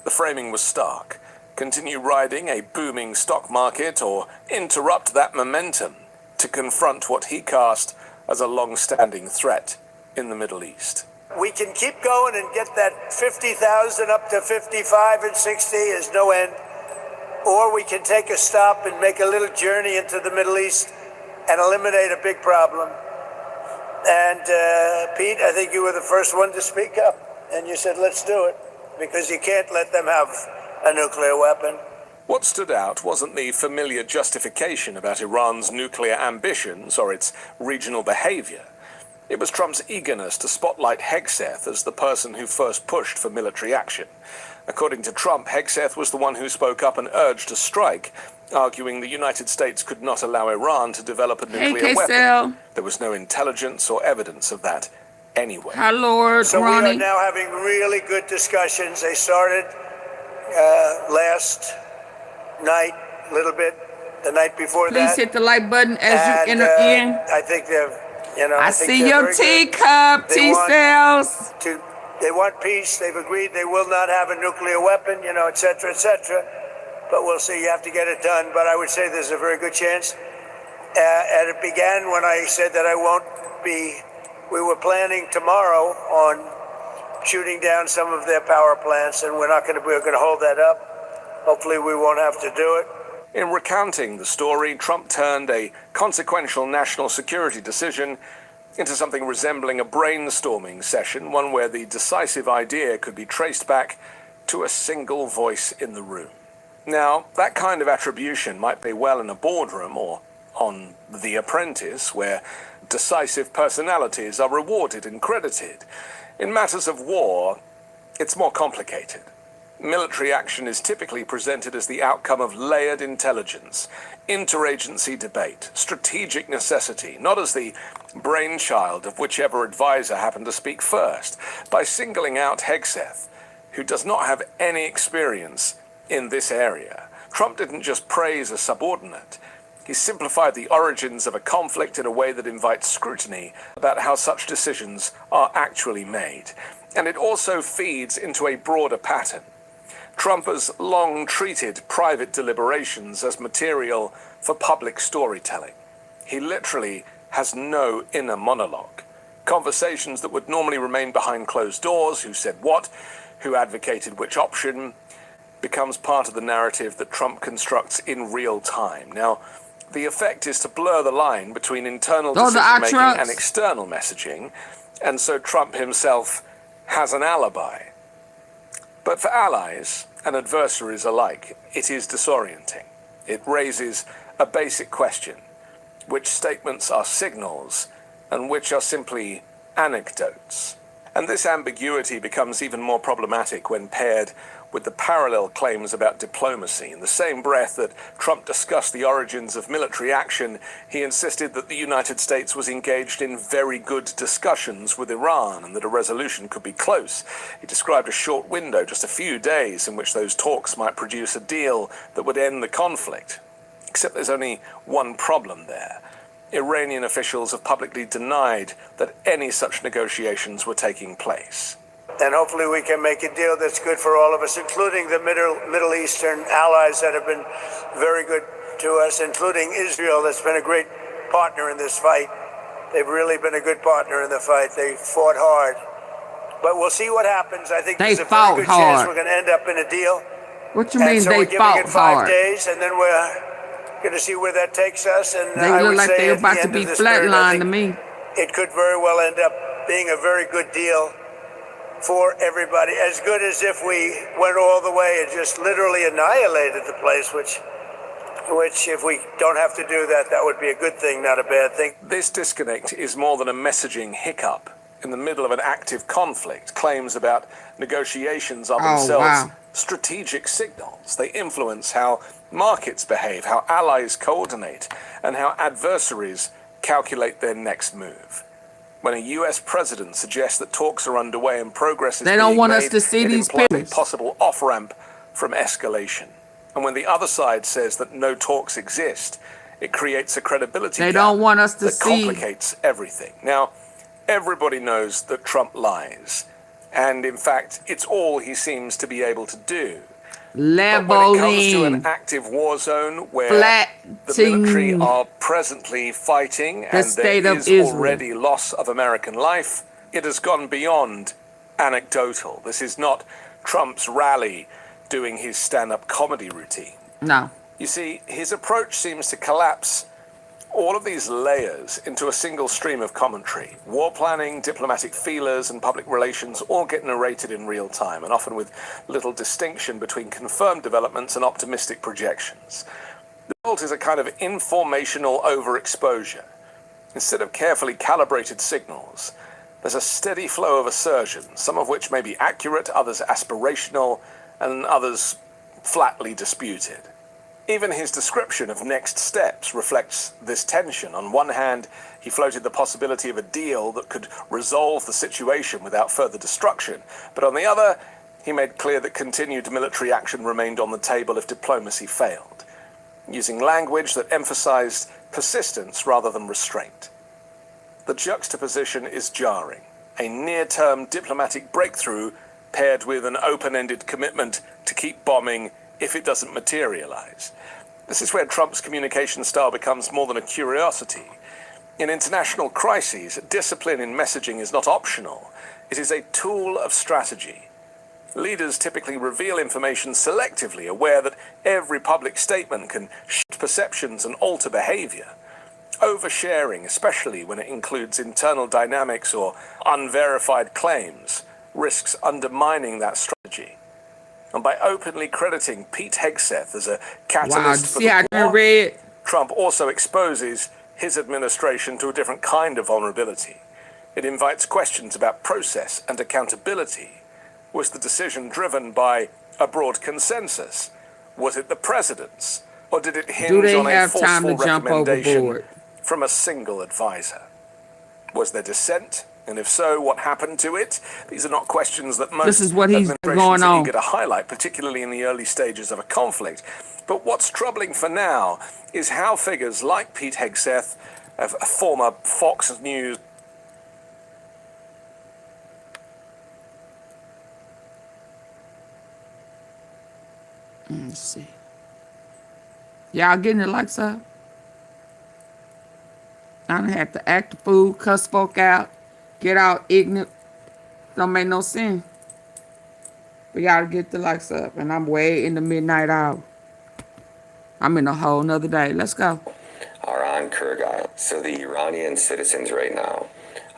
The framing was stark. Continue riding a booming stock market or interrupt that momentum to confront what he cast as a long-standing threat in the Middle East. We can keep going and get that 50,000 up to 55 and 60 is no end. Or we can take a stop and make a little journey into the Middle East and eliminate a big problem. And Pete, I think you were the first one to speak up. And you said, let's do it, because you can't let them have a nuclear weapon. What stood out wasn't the familiar justification about Iran's nuclear ambitions or its regional behavior. It was Trump's eagerness to spotlight Hegseth as the person who first pushed for military action. According to Trump, Hegseth was the one who spoke up and urged a strike, arguing the United States could not allow Iran to develop a nuclear weapon. There was no intelligence or evidence of that anyway. So we are now having really good discussions. They started last night, a little bit, the night before that. Please hit the like button as you enter in. I think they've, I see your teacup, T-cells. They want peace. They've agreed they will not have a nuclear weapon, et cetera, et cetera. But we'll see. You have to get it done. But I would say there's a very good chance. And it began when I said that we were planning tomorrow on shooting down some of their power plants, and we're going to hold that up. Hopefully we won't have to do it. In recounting the story, Trump turned a consequential national security decision into something resembling a brainstorming session, one where the decisive idea could be traced back to a single voice in the room. Now, that kind of attribution might pay well in a boardroom or on The Apprentice, where decisive personalities are rewarded and credited. In matters of war, it's more complicated. Military action is typically presented as the outcome of layered intelligence, interagency debate, strategic necessity, not as the brainchild of whichever advisor happened to speak first. By singling out Hegseth, who does not have any experience in this area, Trump didn't just praise a subordinate. He simplified the origins of a conflict in a way that invites scrutiny about how such decisions are actually made. And it also feeds into a broader pattern. Trump has long treated private deliberations as material for public storytelling. He literally has no inner monologue. Conversations that would normally remain behind closed doors, who said what, who advocated which option, becomes part of the narrative that Trump constructs in real time. Now, The effect is to blur the line between internal Those are our decision-making trucks. and external messaging, and so Trump himself has an alibi. But for allies and adversaries alike, it is disorienting. It raises a basic question: which statements are signals and which are simply anecdotes? And this ambiguity becomes even more problematic when paired with the parallel claims about diplomacy. In the same breath that Trump discussed the origins of military action, he insisted that the United States was engaged in very good discussions with Iran and that a resolution could be close. He described a short window, just a few days, in which those talks might produce a deal that would end the conflict. Except there's only one problem there. Iranian officials have publicly denied that any such negotiations were taking place. And hopefully we can make a deal that's good for all of us, including the Middle Eastern allies that have been very good to us, including Israel, that's been a great partner in this fight. They've really been a good partner in the fight. They fought hard. But we'll see what happens. I think They there's a fought very good chance hard. we're going to end up in a deal. What you And mean so they we're giving fought it 5 hard? days, and then we're going to see where that takes us. And They I look would like say they're at the about to end be of this period, I flatlined to think me. it could very well end up being a very good deal for everybody. As good as if we went all the way and just literally annihilated the place, which if we don't have to do that, that would be a good thing, not a bad thing. This disconnect is more than a messaging hiccup. In the middle of an active conflict, claims about negotiations are themselves strategic signals. They influence how markets behave, how allies coordinate, and how adversaries calculate their next move. When a U.S. president suggests that talks are underway and progress is They don't being want us made, to see it these implies pictures. a possible off-ramp from escalation. And when the other side says that no talks exist, it creates a credibility They gap don't want us to that see. complicates everything. Now, everybody knows that Trump lies, and in fact, it's all he seems to be able to do. But when it comes to an Leveling. active war zone where the Flatting military are presently fighting and state there of is Israel. already loss of American life, it has gone beyond anecdotal. This is not Trump's rally doing his stand-up comedy routine. No. You see, his approach seems to collapse all of these layers into a single stream of commentary. War planning, diplomatic feelers, and public relations all get narrated in real time, and often with little distinction between confirmed developments and optimistic projections. The result is a kind of informational overexposure. Instead of carefully calibrated signals, there's a steady flow of assertions, some of which may be accurate, others aspirational, and others flatly disputed. Even his description of next steps reflects this tension. On one hand, he floated the possibility of a deal that could resolve the situation without further destruction, but on the other, he made clear that continued military action remained on the table if diplomacy failed, using language that emphasized persistence rather than restraint. The juxtaposition is jarring. A near-term diplomatic breakthrough paired with an open-ended commitment to keep bombing if it doesn't materialize. This is where Trump's communication style becomes more than a curiosity. In international crises, discipline in messaging is not optional. It is a tool of strategy. Leaders typically reveal information selectively, aware that every public statement can shift perceptions and alter behavior. Oversharing, especially when it includes internal dynamics or unverified claims, risks undermining that strategy. And by openly crediting Pete Hegseth as a catalyst for the war, Trump also exposes his administration to a different kind of vulnerability. It invites questions about process and accountability. Was the decision driven by a broad consensus? Was it the president's? Or did it hinge on a forceful recommendation from a single advisor? Was there dissent? And if so, what happened to it? These are not questions that most administrations are eager to highlight, particularly in the early stages of a conflict. But what's troubling for now is how figures like Pete Hegseth, a former Fox News Let's see. Y'all getting the likes up? I don't have to act the fool, cuss folk out, get out ignorant. Don't make no sense. But y'all get the likes up, and I'm way in the midnight hour. I'm in a whole nother day. Let's go. Kyrgyz Island. So the Iranian citizens right now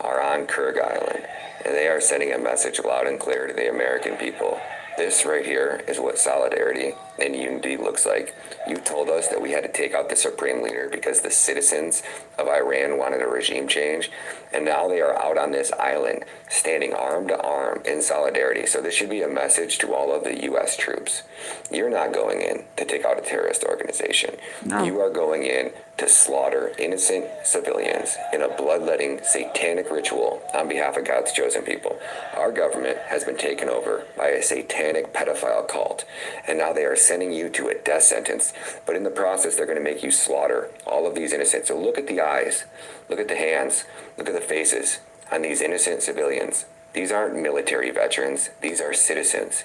are on Kyrgyz Island, and they are sending a message loud and clear to the American people. This right here is what solidarity and unity looks like. You told us that we had to take out the supreme leader because the citizens of Iran wanted a regime change, and now they are out on this island standing arm to arm in solidarity. So this should be a message to all of the U.S. troops. You're not going in to take out a terrorist organization. No. You are going in to slaughter innocent civilians in a bloodletting satanic ritual on behalf of God's chosen people. Our government has been taken over by a satanic pedophile cult, and now they are sending you to a death sentence, but in the process they're going to make you slaughter all of these innocents. So look at the eyes, look at the hands, look at the faces on these innocent civilians. These aren't military veterans, these are citizens.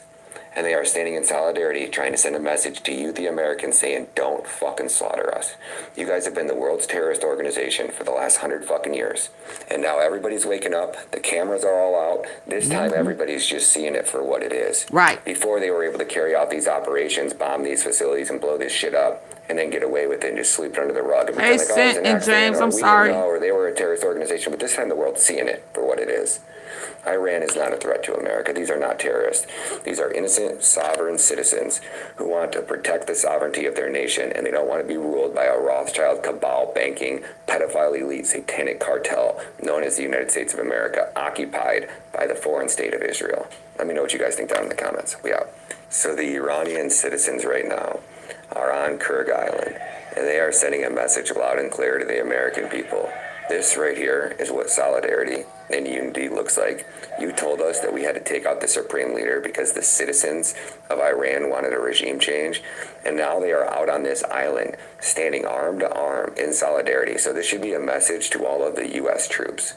And they are standing in solidarity, trying to send a message to you, the Americans, saying, don't fucking slaughter us. You guys have been the world's terrorist organization for the last 100 fucking years. And now everybody's waking up. The cameras are all out. This time, everybody's just seeing it for what it is. Right. Before they were able to carry out these operations, bomb these facilities, and blow this shit up, and then get away with it and just sweep it under the rug. And Hey, Cent and James, I'm sorry. Or they were a terrorist organization, but this time the world's seeing it for what it is. Iran is not a threat to America. These are not terrorists. These are innocent, sovereign citizens who want to protect the sovereignty of their nation, and they don't want to be ruled by a Rothschild cabal banking, pedophile elite, satanic cartel known as the United States of America, occupied by the foreign state of Israel. Let me know what you guys think down in the comments. We out. So the Iranian citizens right now are on Kyrgyz Island, and they are sending a message loud and clear to the American people. This right here is what solidarity and unity looks like. You told us that we had to take out the supreme leader because the citizens of Iran wanted a regime change, and now they are out on this island standing arm to arm in solidarity. So this should be a message to all of the U.S. troops.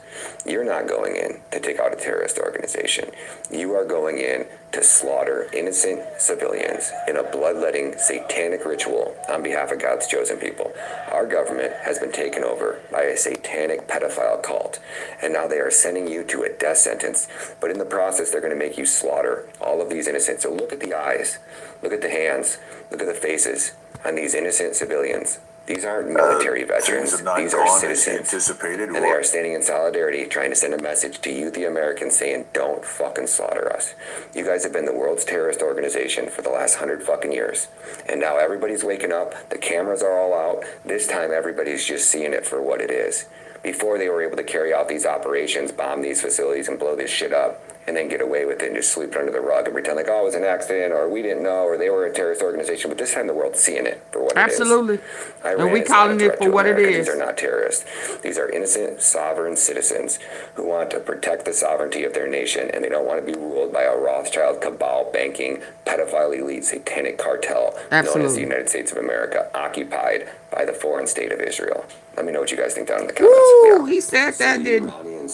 You're not going in to take out a terrorist organization. You are going in to slaughter innocent civilians in a bloodletting satanic ritual on behalf of God's chosen people. Our government has been taken over by a satanic pedophile cult, and now they are sending you to a death sentence, but in the process they're going to make you slaughter all of these innocents. So look at the eyes, look at the hands, look at the faces on these innocent civilians. These aren't military veterans, these are citizens, and they are standing in solidarity, trying to send a message to you, the Americans, saying, don't fucking slaughter us. You guys have been the world's terrorist organization for the last 100 fucking years, and now everybody's waking up, the cameras are all out, this time everybody's just seeing it for what it is. Before they were able to carry out these operations, bomb these facilities, and blow this shit up, and then get away with it and just sweep it under the rug and pretend like, oh, it was an accident, or we didn't know, or they were a terrorist organization. But this time the world's seeing it for what it is. Absolutely. And we calling it for what it is. These are not terrorists. These are innocent, sovereign citizens who want to protect the sovereignty of their nation, and they don't want to be ruled by a Rothschild cabal banking, pedophile elite, satanic cartel known as the United States of America, occupied by the foreign state of Israel. Let me know what you guys think down in the comments. Ooh, he said that, didn't he?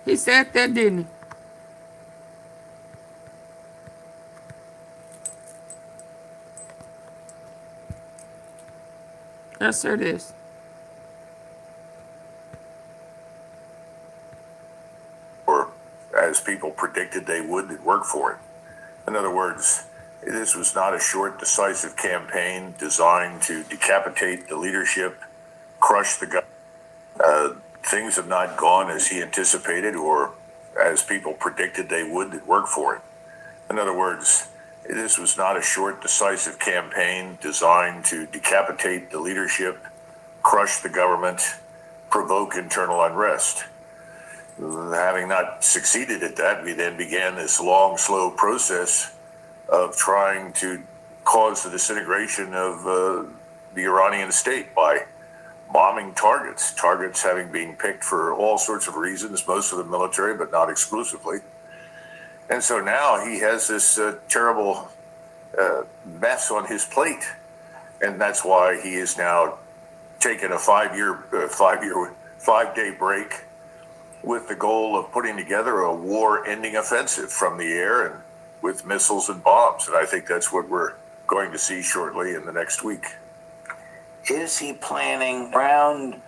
He said that, didn't he? Yes, sir, it is. Or, as people predicted they would, that work for it. In other words, this was not a short, decisive campaign designed to decapitate the leadership, crush the government. Things have not gone as he anticipated or as people predicted they would, that work for it. In other words, this was not a short, decisive campaign designed to decapitate the leadership, crush the government, provoke internal unrest. Having not succeeded at that, we then began this long, slow process of trying to cause the disintegration of the Iranian state by bombing targets having been picked for all sorts of reasons, most of them military, but not exclusively. And so now he has this terrible mess on his plate, and that's why he is now taking a 5-day break with the goal of putting together a war-ending offensive from the air and with missiles and bombs. And I think that's what we're going to see shortly in the next week. Is he planning ground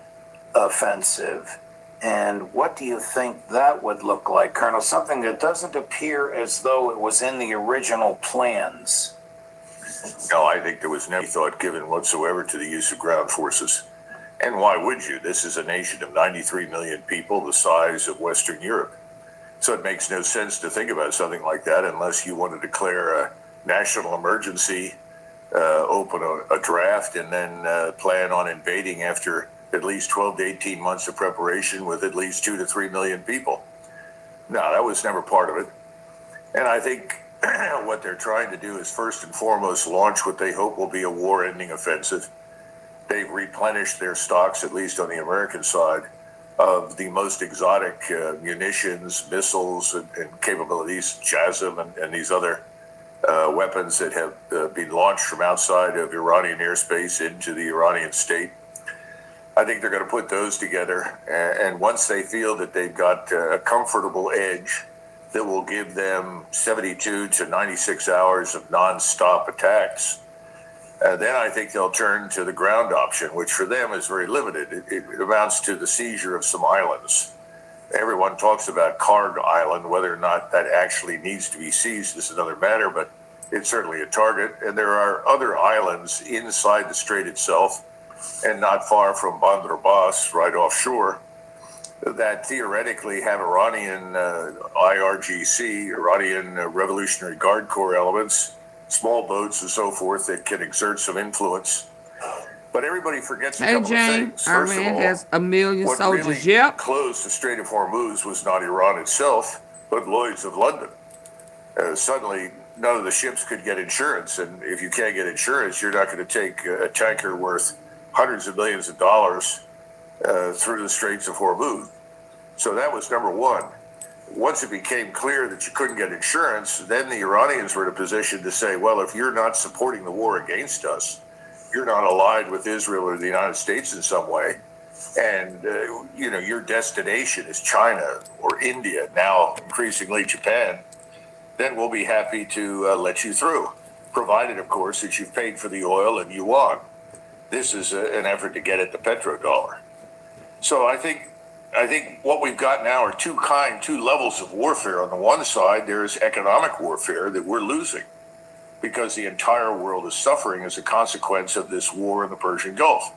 offensive? And what do you think that would look like, Colonel? Something that doesn't appear as though it was in the original plans. No, I think there was no thought given whatsoever to the use of ground forces. And why would you? This is a nation of 93 million people, the size of Western Europe. So it makes no sense to think about something like that unless you want to declare a national emergency, open a draft, and then plan on invading after at least 12 to 18 months of preparation with at least 2 to 3 million people. No, that was never part of it. And I think what they're trying to do is first and foremost launch what they hope will be a war-ending offensive. They've replenished their stocks, at least on the American side, of the most exotic munitions, missiles, and capabilities, JASM and these other weapons that have been launched from outside of Iranian airspace into the Iranian state. I think they're going to put those together, and once they feel that they've got a comfortable edge that will give them 72 to 96 hours of nonstop attacks, then I think they'll turn to the ground option, which for them is very limited. It amounts to the seizure of some islands. Everyone talks about Karg Island. Whether or not that actually needs to be seized is another matter, but it's certainly a target. And there are other islands inside the strait itself and not far from Bandar Abbas, right offshore, that theoretically have Iranian IRGC, Iranian Revolutionary Guard Corps elements, small boats and so forth that can exert some influence. But everybody forgets a couple of things. First of Iran all, has 1 million what soldiers. really Yep. closed the Strait of Hormuz was not Iran itself, but Lloyd's of London. Suddenly, none of the ships could get insurance. And if you can't get insurance, you're not going to take a tanker worth hundreds of millions of dollars through the Straits of Hormuz. So that was number one. Once it became clear that you couldn't get insurance, then the Iranians were in a position to say, well, if you're not supporting the war against us, you're not allied with Israel or the United States in some way, and your destination is China or India, now increasingly Japan, then we'll be happy to let you through, provided, of course, that you've paid for the oil and yuan. This is an effort to get at the petrodollar. So I think what we've got now are two levels of warfare. On the one side, there is economic warfare that we're losing because the entire world is suffering as a consequence of this war in the Persian Gulf.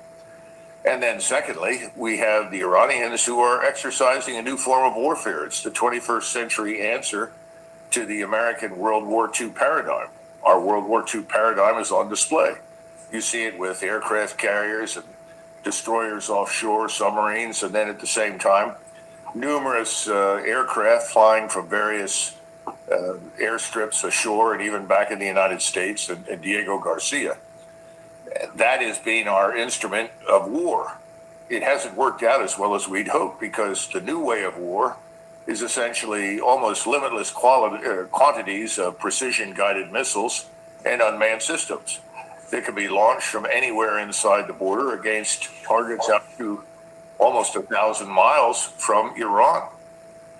And then secondly, we have the Iranians who are exercising a new form of warfare. It's the 21st century answer to the American World War II paradigm. Our World War II paradigm is on display. You see it with aircraft carriers and destroyers offshore, submarines, and then at the same time, numerous aircraft flying from various airstrips ashore and even back in the United States, and Diego Garcia. That has been our instrument of war. It hasn't worked out as well as we'd hoped because the new way of war is essentially almost limitless quantities of precision-guided missiles and unmanned systems that can be launched from anywhere inside the border against targets out to almost 1,000 miles from Iran.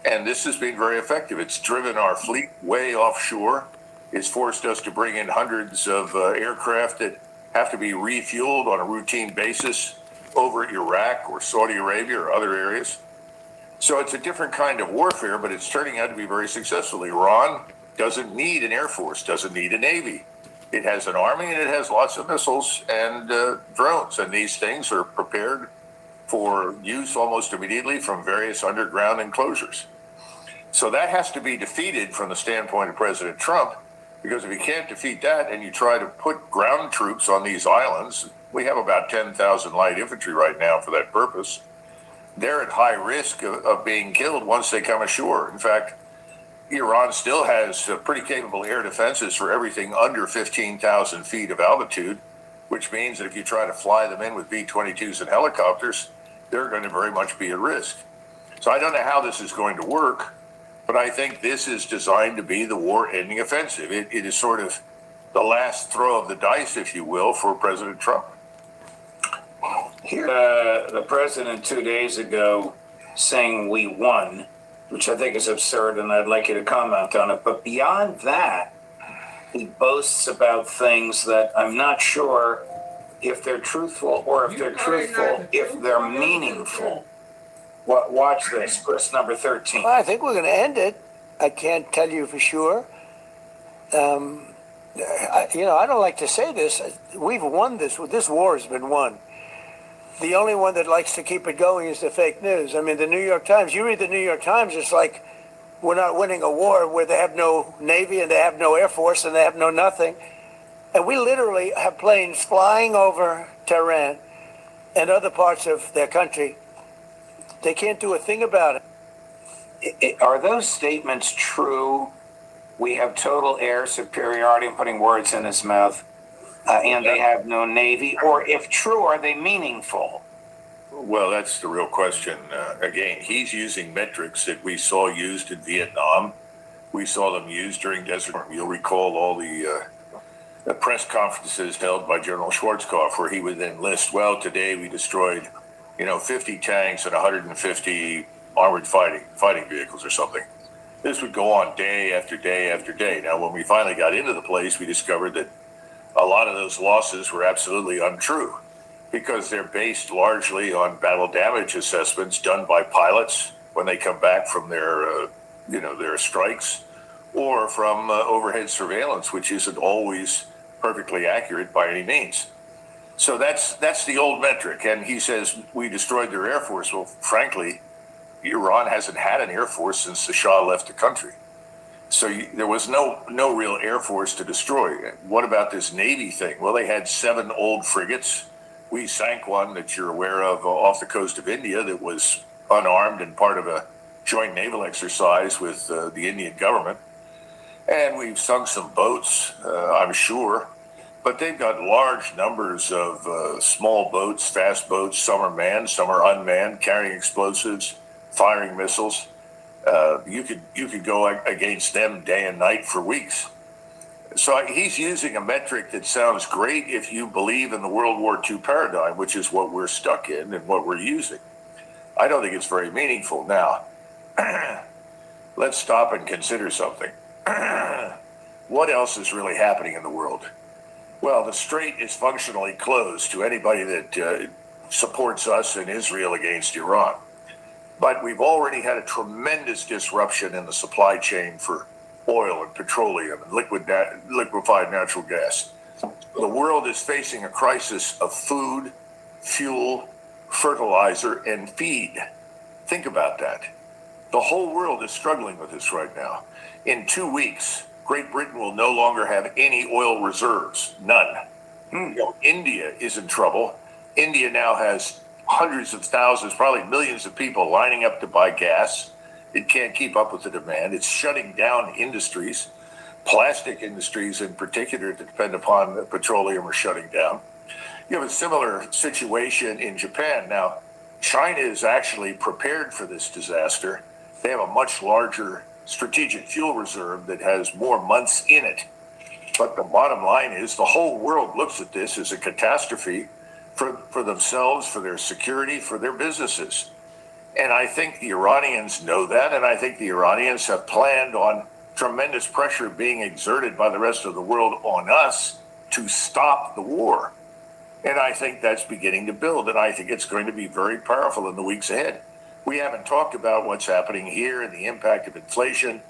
And this has been very effective. It's driven our fleet way offshore. It's forced us to bring in hundreds of aircraft that have to be refueled on a routine basis over Iraq or Saudi Arabia or other areas. So it's a different kind of warfare, but it's turning out to be very successful. Iran doesn't need an air force, doesn't need a navy. It has an army and it has lots of missiles and drones, and these things are prepared for use almost immediately from various underground enclosures. So that has to be defeated from the standpoint of President Trump, because if you can't defeat that and you try to put ground troops on these islands, we have about 10,000 light infantry right now for that purpose, they're at high risk of being killed once they come ashore. In fact, Iran still has pretty capable air defenses for everything under 15,000 feet of altitude, which means that if you try to fly them in with B-22s and helicopters, they're going to very much be at risk. So I don't know how this is going to work, but I think this is designed to be the war-ending offensive. It is sort of the last throw of the dice, if you will, for President Trump. Here, the president 2 days ago saying we won, which I think is absurd, and I'd like you to comment on it. But beyond that, he boasts about things that I'm not sure if they're truthful or if they're truthful, if they're meaningful. Watch this, Chris, number 13. Well, I think we're going to end it. I can't tell you for sure. I don't like to say this. We've won this. This war has been won. the only one that likes to keep it going is the fake news. I mean, the New York Times, you read the New York Times, it's like we're not winning a war where they have no Navy and they have no Air Force and they have no nothing. And we literally have planes flying over Tehran and other parts of their country. They can't do a thing about it. Are those statements true? We have total air superiority, I'm putting words in his mouth, and they have no Navy? Or if true, are they meaningful? Well, that's the real question. Again, he's using metrics that we saw used in Vietnam. We saw them used during Desert Storm. You'll recall all the press conferences held by General Schwarzkopf, where he would then list, well, today we destroyed, 50 tanks and 150 armored fighting vehicles or something. This would go on day after day after day. Now, when we finally got into the place, we discovered that a lot of those losses were absolutely untrue, because they're based largely on battle damage assessments done by pilots when they come back from their strikes, or from overhead surveillance, which isn't always perfectly accurate by any means. So that's the old metric. And he says we destroyed their Air Force. Well, frankly, Iran hasn't had an Air Force since the Shah left the country. So there was no real Air Force to destroy. What about this Navy thing? Well, they had 7 old frigates. We sank one that you're aware of off the coast of India that was unarmed and part of a joint naval exercise with the Indian government. And we've sunk some boats, I'm sure. But they've got large numbers of small boats, fast boats. Some are manned, some are unmanned, carrying explosives, firing missiles. You could go against them day and night for weeks. So he's using a metric that sounds great if you believe in the World War II paradigm, which is what we're stuck in and what we're using. I don't think it's very meaningful. Now, let's stop and consider something. What else is really happening in the world? Well, the strait is functionally closed to anybody that supports us in Israel against Iran. But we've already had a tremendous disruption in the supply chain for oil and petroleum and liquefied natural gas. The world is facing a crisis of food, fuel, fertilizer, and feed. Think about that. The whole world is struggling with this right now. In 2 weeks, Great Britain will no longer have any oil reserves, none. India is in trouble. India now has hundreds of thousands, probably millions of people lining up to buy gas. It can't keep up with the demand. It's shutting down industries. Plastic industries in particular that depend upon petroleum are shutting down. You have a similar situation in Japan. Now, China is actually prepared for this disaster. They have a much larger strategic fuel reserve that has more months in it. But the bottom line is the whole world looks at this as a catastrophe for themselves, for their security, for their businesses. And I think the Iranians know that, and I think the Iranians have planned on tremendous pressure being exerted by the rest of the world on us to stop the war. And I think that's beginning to build, and I think it's going to be very powerful in the weeks ahead. We haven't talked about what's happening here and the impact of inflation,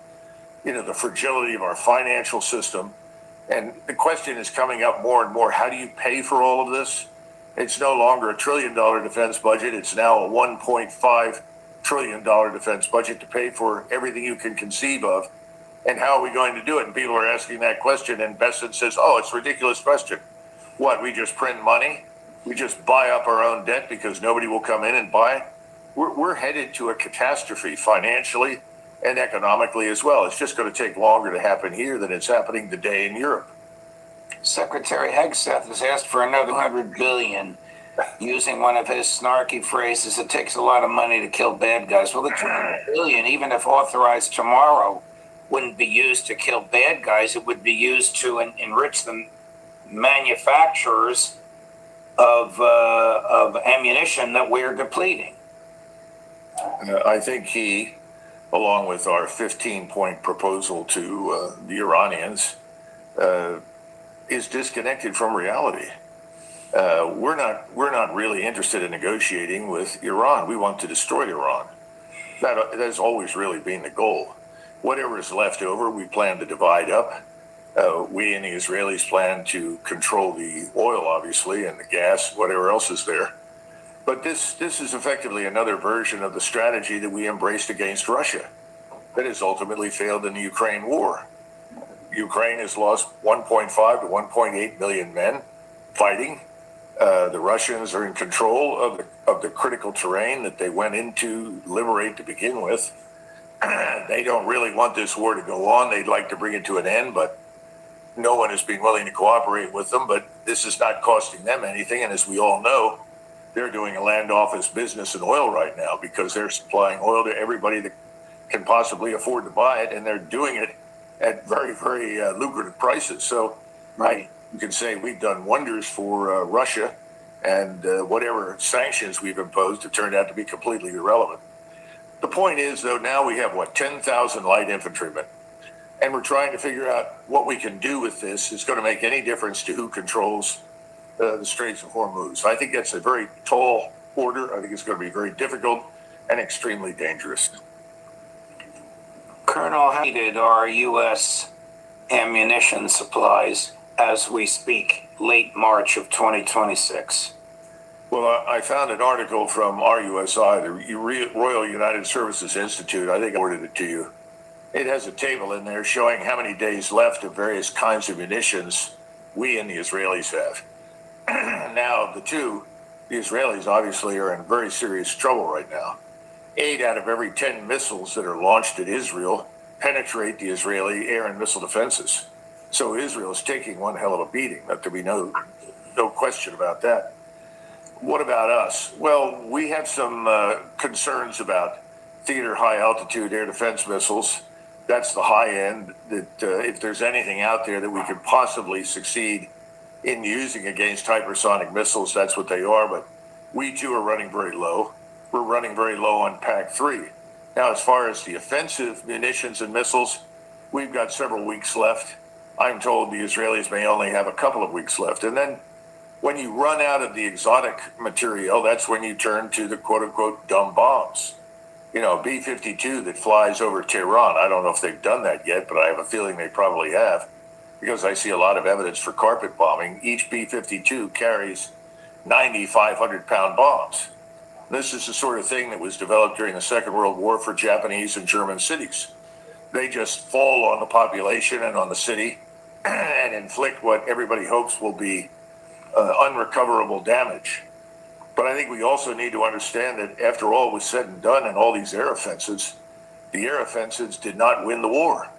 the fragility of our financial system. And the question is coming up more and more, how do you pay for all of this? It's no longer $1 trillion defense budget. It's now a $1.5 trillion defense budget to pay for everything you can conceive of. And how are we going to do it? And people are asking that question. And Besson says, it's a ridiculous question. What, we just print money? We just buy up our own debt because nobody will come in and buy it? We're headed to a catastrophe financially and economically as well. It's just going to take longer to happen here than it's happening today in Europe. Secretary Hegseth has asked for another $100 billion, using one of his snarky phrases, it takes a lot of money to kill bad guys. Well, the $200 billion, even if authorized tomorrow, wouldn't be used to kill bad guys. It would be used to enrich the manufacturers of ammunition that we're depleting. I think he, along with our 15-point proposal to the Iranians, is disconnected from reality. We're not really interested in negotiating with Iran. We want to destroy Iran. That has always really been the goal. Whatever is left over, we plan to divide up. We and the Israelis plan to control the oil, obviously, and the gas, whatever else is there. But this is effectively another version of the strategy that we embraced against Russia that has ultimately failed in the Ukraine war. Ukraine has lost 1.5 to 1.8 million men fighting. The Russians are in control of the critical terrain that they went in to liberate to begin with. They don't really want this war to go on. They'd like to bring it to an end, but no one has been willing to cooperate with them. But this is not costing them anything. And as we all know, they're doing a land office business in oil right now because they're supplying oil to everybody that can possibly afford to buy it. And they're doing it at very, very lucrative prices. So you can say we've done wonders for Russia, and whatever sanctions we've imposed have turned out to be completely irrelevant. The point is, though, now we have, 10,000 light infantrymen, and we're trying to figure out what we can do with this. Is going to make any difference to who controls the Straits of Hormuz. I think that's a very tall order. I think it's going to be very difficult and extremely dangerous. Colonel, how needed are U.S. ammunition supplies as we speak, late March of 2026? Well, I found an article from RUSI, the Royal United Services Institute. I think I forwarded it to you. It has a table in there showing how many days left of various kinds of munitions we and the Israelis have. Now, the Israelis obviously are in very serious trouble right now. 8 out of every 10 missiles that are launched at Israel penetrate the Israeli air and missile defenses. So Israel is taking one hell of a beating. There be no question about that. What about us? Well, we have some concerns about theater high altitude air defense missiles. That's the high end that if there's anything out there that we could possibly succeed in using against hypersonic missiles, that's what they are. But we too are running very low. We're running very low on PAC-3. Now, as far as the offensive munitions and missiles, we've got several weeks left. I'm told the Israelis may only have a couple of weeks left. And then when you run out of the exotic material, that's when you turn to the quote-unquote dumb bombs. You know, B-52 that flies over Tehran. I don't know if they've done that yet, but I have a feeling they probably have, because I see a lot of evidence for carpet bombing. Each B-52 carries 90 500-pound bombs. This is the sort of thing that was developed during the Second World War for Japanese and German cities. They just fall on the population and on the city and inflict what everybody hopes will be unrecoverable damage. But I think we also need to understand that after all was said and done and all these air offensives, the air offensives did not win the war.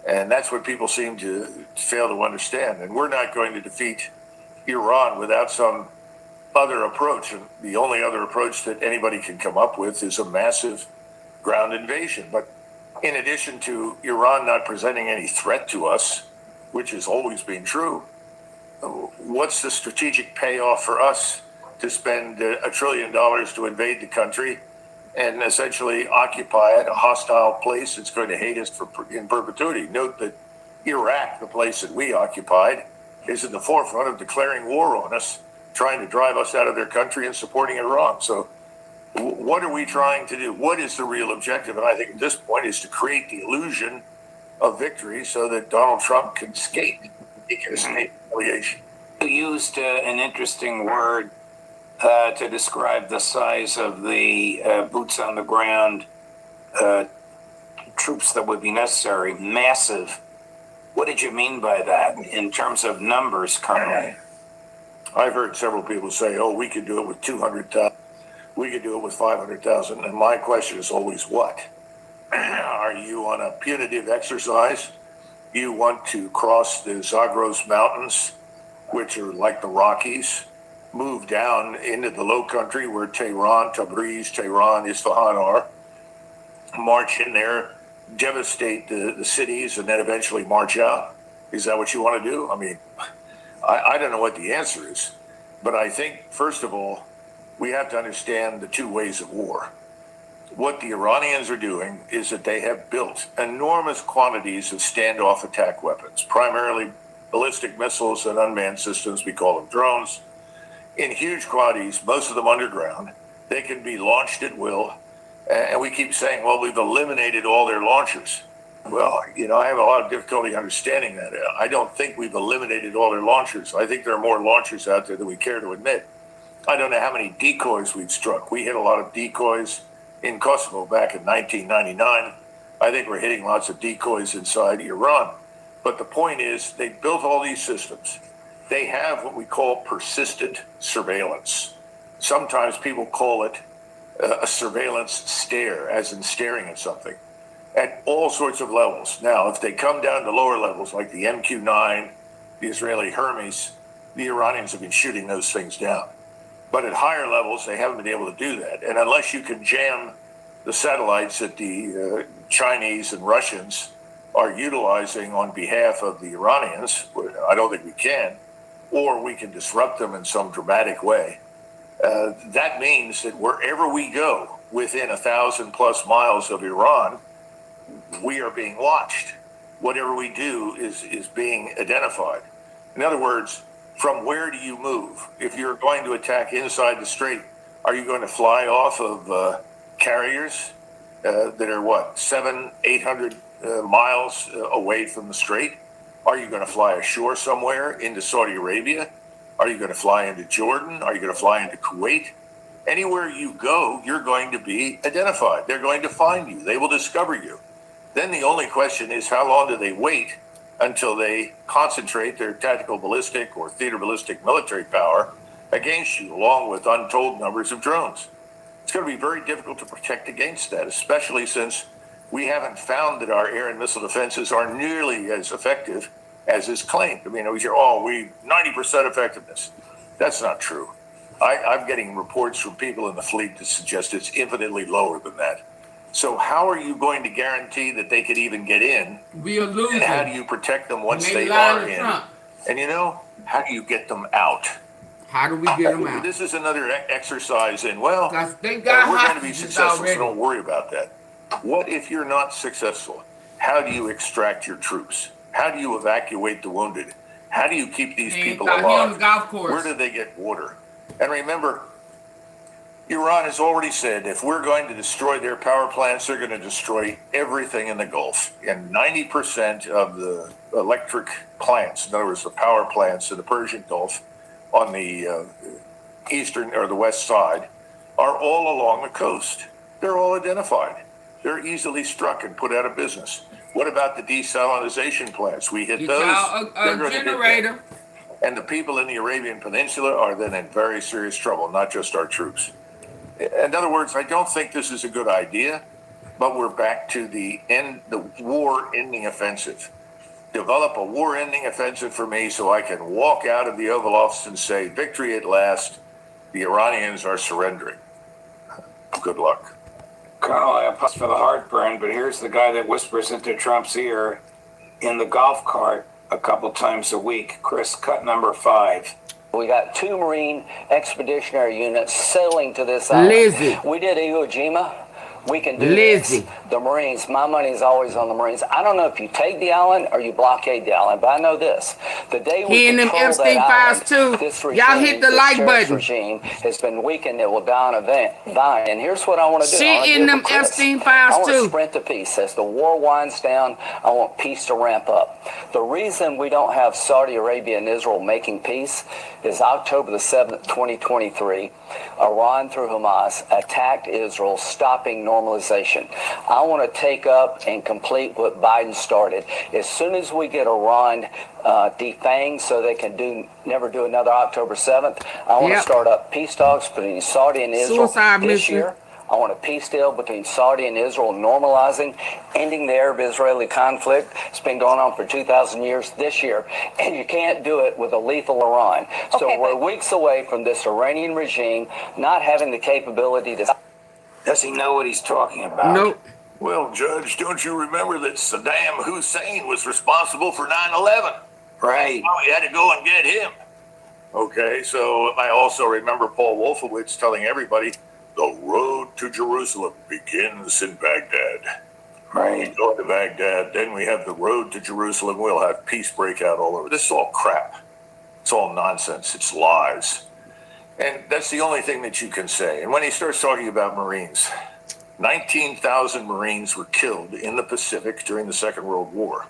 And that's what people seem to fail to understand. And we're not going to defeat Iran without some other approach. And the only other approach that anybody can come up with is a massive ground invasion. But in addition to Iran not presenting any threat to us, which has always been true, what's the strategic payoff for us to spend $1 trillion to invade the country and essentially occupy it, a hostile place that's going to hate us in perpetuity? Note that Iraq, the place that we occupied, is in the forefront of declaring war on us, trying to drive us out of their country and supporting Iran. So what are we trying to do? What is the real objective? And I think at this point is to create the illusion of victory so that Donald Trump can skate. He can escape humiliation. You used an interesting word to describe the size of the boots on the ground troops that would be necessary. Massive. What did you mean by that in terms of numbers, Colonel? I've heard several people say, oh, we could do it with 200,000. We could do it with 500,000. And my question is always what? Are you on a punitive exercise? You want to cross the Zagros Mountains, which are like the Rockies, move down into the low country where Tehran, Tabriz, Tehran, Isfahan are, march in there, devastate the cities, and then eventually march out? Is that what you want to do? I mean, I don't know what the answer is, but I think, first of all, we have to understand the two ways of war. What the Iranians are doing is that they have built enormous quantities of standoff attack weapons, primarily ballistic missiles and unmanned systems, we call them drones, in huge quantities, most of them underground. They can be launched at will. And we keep saying, well, we've eliminated all their launchers. Well, you know, I have a lot of difficulty understanding that. I don't think we've eliminated all their launchers. I think there are more launchers out there than we care to admit. I don't know how many decoys we've struck. We hit a lot of decoys in Kosovo back in 1999. I think we're hitting lots of decoys inside Iran. But the point is, they built all these systems. They have what we call persistent surveillance. Sometimes people call it a surveillance stare, as in staring at something, at all sorts of levels. Now, if they come down to lower levels, like the MQ-9, the Israeli Hermes, the Iranians have been shooting those things down. But at higher levels, they haven't been able to do that. And unless you can jam the satellites that the Chinese and Russians are utilizing on behalf of the Iranians, I don't think we can, or we can disrupt them in some dramatic way. That means that wherever we go within 1,000+ miles of Iran, we are being watched. Whatever we do is being identified. In other words, from where do you move? If you're going to attack inside the strait, are you going to fly off of carriers that are what, 700-800 miles away from the strait? Are you going to fly ashore somewhere into Saudi Arabia? Are you going to fly into Jordan? Are you going to fly into Kuwait? Anywhere you go, you're going to be identified. They're going to find you. They will discover you. Then the only question is, how long do they wait until they concentrate their tactical ballistic or theater ballistic military power against you, along with untold numbers of drones? It's going to be very difficult to protect against that, especially since we haven't found that our air and missile defenses are nearly as effective as is claimed. I mean, we hear, 90% effectiveness. That's not true. I'm getting reports from people in the fleet that suggest it's infinitely lower than that. So how are you going to guarantee that they could even get in? Be a loser. And how do you protect them once they are in? And how do you get them out? How do we get them out? This is another exercise in, we're going to be successful, so don't worry about that. What if you're not successful? How do you extract your troops? How do you evacuate the wounded? How do you keep these people alive? Where do they get water? And remember, Iran has already said if we're going to destroy their power plants, they're going to destroy everything in the Gulf. And 90% of the electric plants, in other words, the power plants in the Persian Gulf on the eastern or the west side, are all along the coast. They're all identified. They're easily struck and put out of business. What about the desalinization plants? We hit those. A generator. And the people in the Arabian Peninsula are then in very serious trouble, not just our troops. In other words, I don't think this is a good idea, but we're back to the war-ending offensive. Develop a war-ending offensive for me so I can walk out of the Oval Office and say, victory at last, the Iranians are surrendering. Good luck. Colonel, I apologize for the heartburn, but here's the guy that whispers into Trump's ear in the golf cart a couple times a week. Chris, cut number 5. We got 2 Marine expeditionary units sailing to this island. Lizzie. We did Iwo Jima. We can do Lizzie. this. The Marines, my money's always on the Marines. I don't know if you take the island or you blockade the island, but I know this. The day we in them control that island, this regime, y'all hit the like button. Regime has been weakened. It will die on a vine. And here's what I want to do. She in them Epstein files too. I want too. to sprint to peace. As the war winds down, I want peace to ramp up. The reason we don't have Saudi Arabia and Israel making peace is October the 7th, 2023, Iran through Hamas attacked Israel, stopping normalization. I want to take up and complete what Biden started. As soon as we get Iran defanged so they can never do another October 7th, I want to start up peace talks between Saudi and Israel this year. I want a peace deal between Saudi and Israel, normalizing, ending the Arab-Israeli conflict. It's been going on for 2,000 years this year, and you can't do it with a lethal Iran. So we're weeks away from this Iranian regime not having the capability to... Does he know what he's talking about? Nope. Well, Judge, don't you remember that Saddam Hussein was responsible for 9/11? Right. Oh, we had to go and get him. Okay, so I also remember Paul Wolfowitz telling everybody, the road to Jerusalem begins in Baghdad. Right. We go to Baghdad, then we have the road to Jerusalem. We'll have peace break out all over. This is all crap. It's all nonsense. It's lies. And that's the only thing that you can say. And when he starts talking about Marines, 19,000 Marines were killed in the Pacific during the Second World War.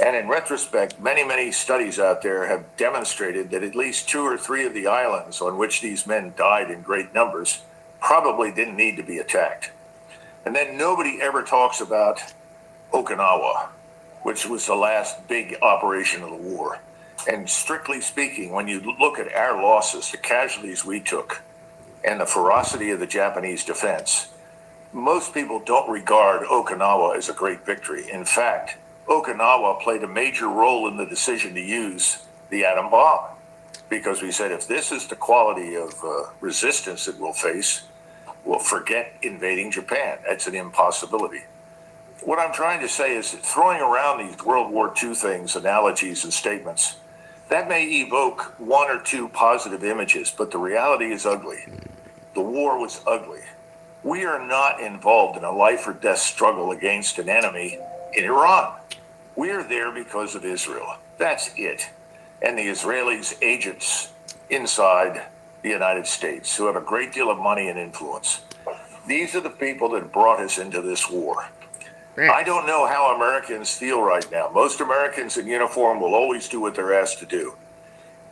And in retrospect, many, many studies out there have demonstrated that at least 2 or 3 of the islands on which these men died in great numbers probably didn't need to be attacked. And then nobody ever talks about Okinawa, which was the last big operation of the war. And strictly speaking, when you look at our losses, the casualties we took, and the ferocity of the Japanese defense, most people don't regard Okinawa as a great victory. In fact, Okinawa played a major role in the decision to use the atom bomb, because we said if this is the quality of resistance that we'll face, we'll forget invading Japan. That's an impossibility. What I'm trying to say is that throwing around these World War II things, analogies and statements, that may evoke 1 or 2 positive images, but the reality is ugly. The war was ugly. We are not involved in a life or death struggle against an enemy in Iran. We are there because of Israel. That's it. And the Israelis, agents inside the United States, who have a great deal of money and influence. These are the people that brought us into this war. I don't know how Americans feel right now. Most Americans in uniform will always do what they're asked to do.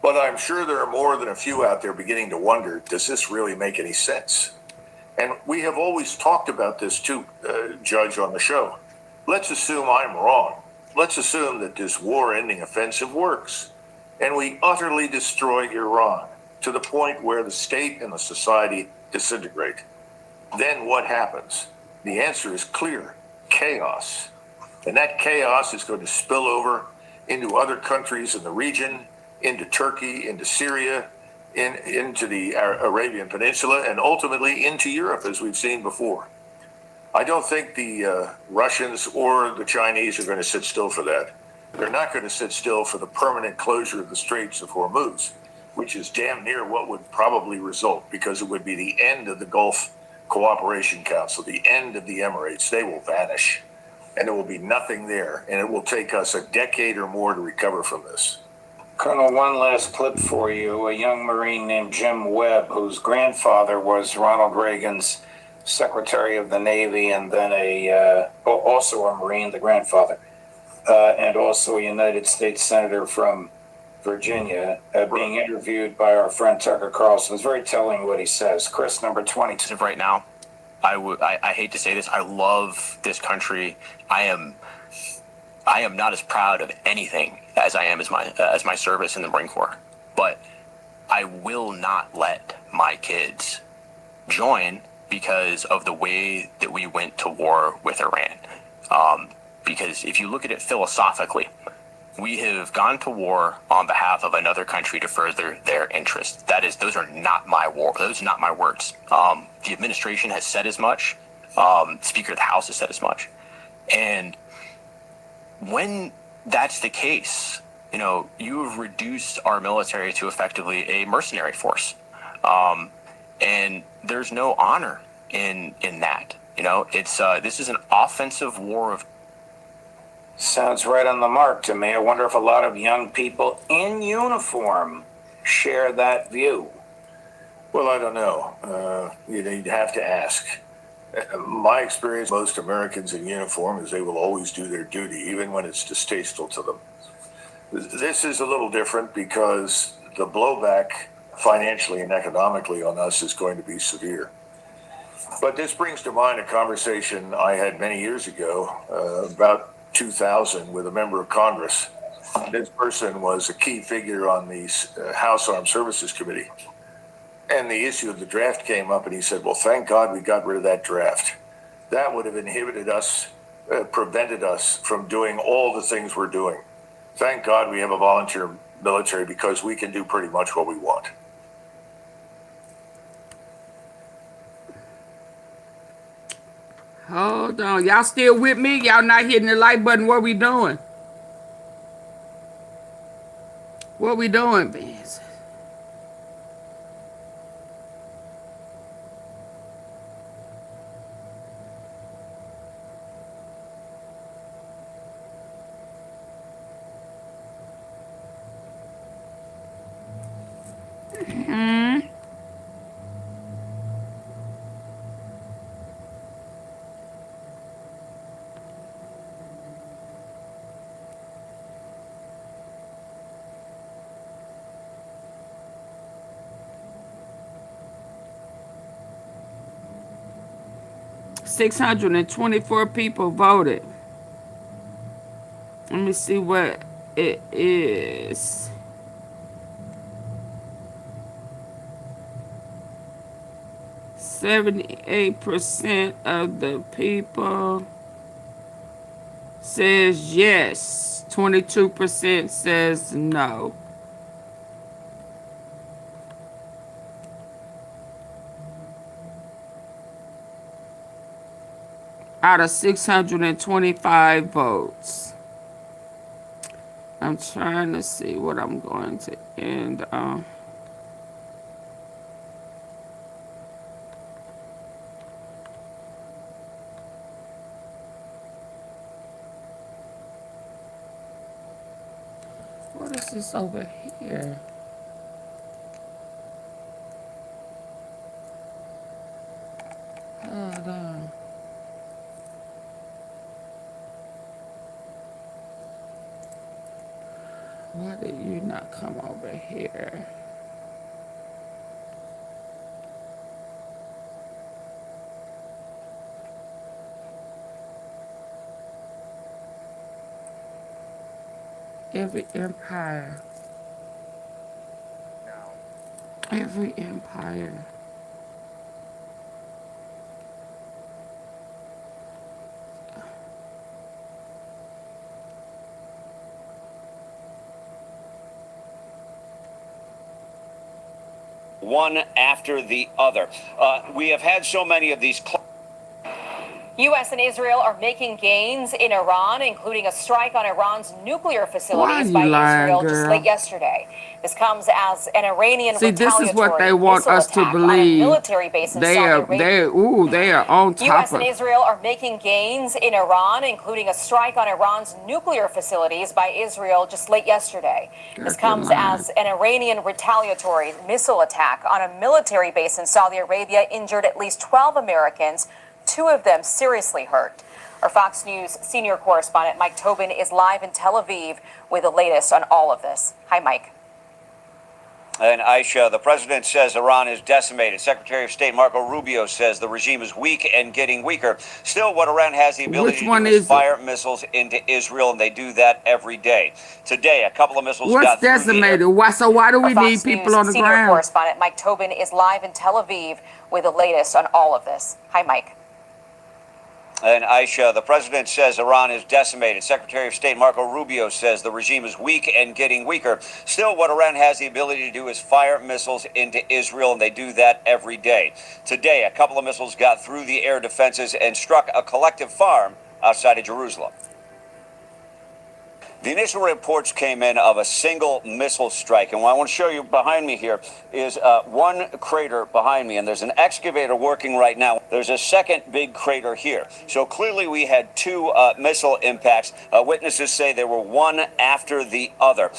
But I'm sure there are more than a few out there beginning to wonder, does this really make any sense? And we have always talked about this too, Judge, on the show. Let's assume I'm wrong. Let's assume that this war-ending offensive works, and we utterly destroy Iran to the point where the state and the society disintegrate. Then what happens? The answer is clear: chaos. And that chaos is going to spill over into other countries in the region, into Turkey, into Syria, into the Arabian Peninsula, and ultimately into Europe, as we've seen before. I don't think the Russians or the Chinese are going to sit still for that. They're not going to sit still for the permanent closure of the Straits of Hormuz, which is damn near what would probably result, because it would be the end of the Gulf Cooperation Council, the end of the Emirates. They will vanish, and there will be nothing there, and it will take us a decade or more to recover from this. Colonel, one last clip for you. A young Marine named Jim Webb, whose grandfather was Ronald Reagan's Secretary of the Navy, and then also a Marine, the grandfather, and also a United States Senator from Virginia, being interviewed by our friend Tucker Carlson. It's very telling what he says. Chris, number 22. Right now, I hate to say this, I love this country. I am not as proud of anything as I am as my service in the Marine Corps, but I will not let my kids join because of the way that we went to war with Iran. Because if you look at it philosophically, we have gone to war on behalf of another country to further their interests. Those are not my those are not my words. The administration has said as much. Speaker of the House has said as much. And when that's the case, you have reduced our military to effectively a mercenary force. And there's no honor in that. This is an offensive war of. Sounds right on the mark to me. I wonder if a lot of young people in uniform share that view. Well, I don't know. You'd have to ask. My experience, most Americans in uniform, is they will always do their duty, even when it's distasteful to them. This is a little different because the blowback financially and economically on us is going to be severe. But this brings to mind a conversation I had many years ago, about 2000, with a member of Congress. This person was a key figure on the House Armed Services Committee. And the issue of the draft came up, and he said, well, thank God we got rid of that draft. That would have inhibited us, prevented us from doing all the things we're doing. Thank God we have a volunteer military, because we can do pretty much what we want. Hold on. Y'all still with me? Y'all not hitting the like button? What we doing? What we doing, man? 624 people voted. Let me see what it is. %78 of the people says yes. 22% says no. Out of 625 votes. I'm trying to see what I'm going to end on. What is this over here? Hold on. Why did you not come over here? Every empire. Every empire. One after the other. We have had so many of these. U.S. and Israel are making gains in Iran, including a strike on Iran's nuclear facilities by Israel just late yesterday. This comes as an Iranian this is what they want us to believe. They are on top U.S. of and Israel are making gains in Iran, including a strike on Iran's nuclear facilities by Israel just late yesterday. This comes as an Iranian retaliatory missile attack on a military base in Saudi Arabia injured at least 12 Americans. 2 of them seriously hurt. Our Fox News senior correspondent Mike Tobin is live in Tel Aviv with the latest on all of this. Hi, Mike. And Aisha, the president says Iran is decimated. Secretary of State Marco Rubio says the regime is weak and getting weaker. Still, what Iran has the ability to do is fire missiles into Israel, and they do that every day. Today, a couple of missiles got through decimated? Why do we need people on the senior ground? Correspondent Mike Tobin is live in Tel Aviv with the latest on all of this. Hi, Mike. And Aisha, the president says Iran is decimated. Secretary of State Marco Rubio says the regime is weak and getting weaker. Still, what Iran has the ability to do is fire missiles into Israel, and they do that every day. Today, a couple of missiles got through the air defenses and struck a collective farm outside of Jerusalem. The initial reports came in of a single missile strike, and what I want to show you behind me here is one crater behind me, and there's an excavator working right now. There's a second big crater here. So clearly we had 2 missile impacts. Witnesses say there were one after the other.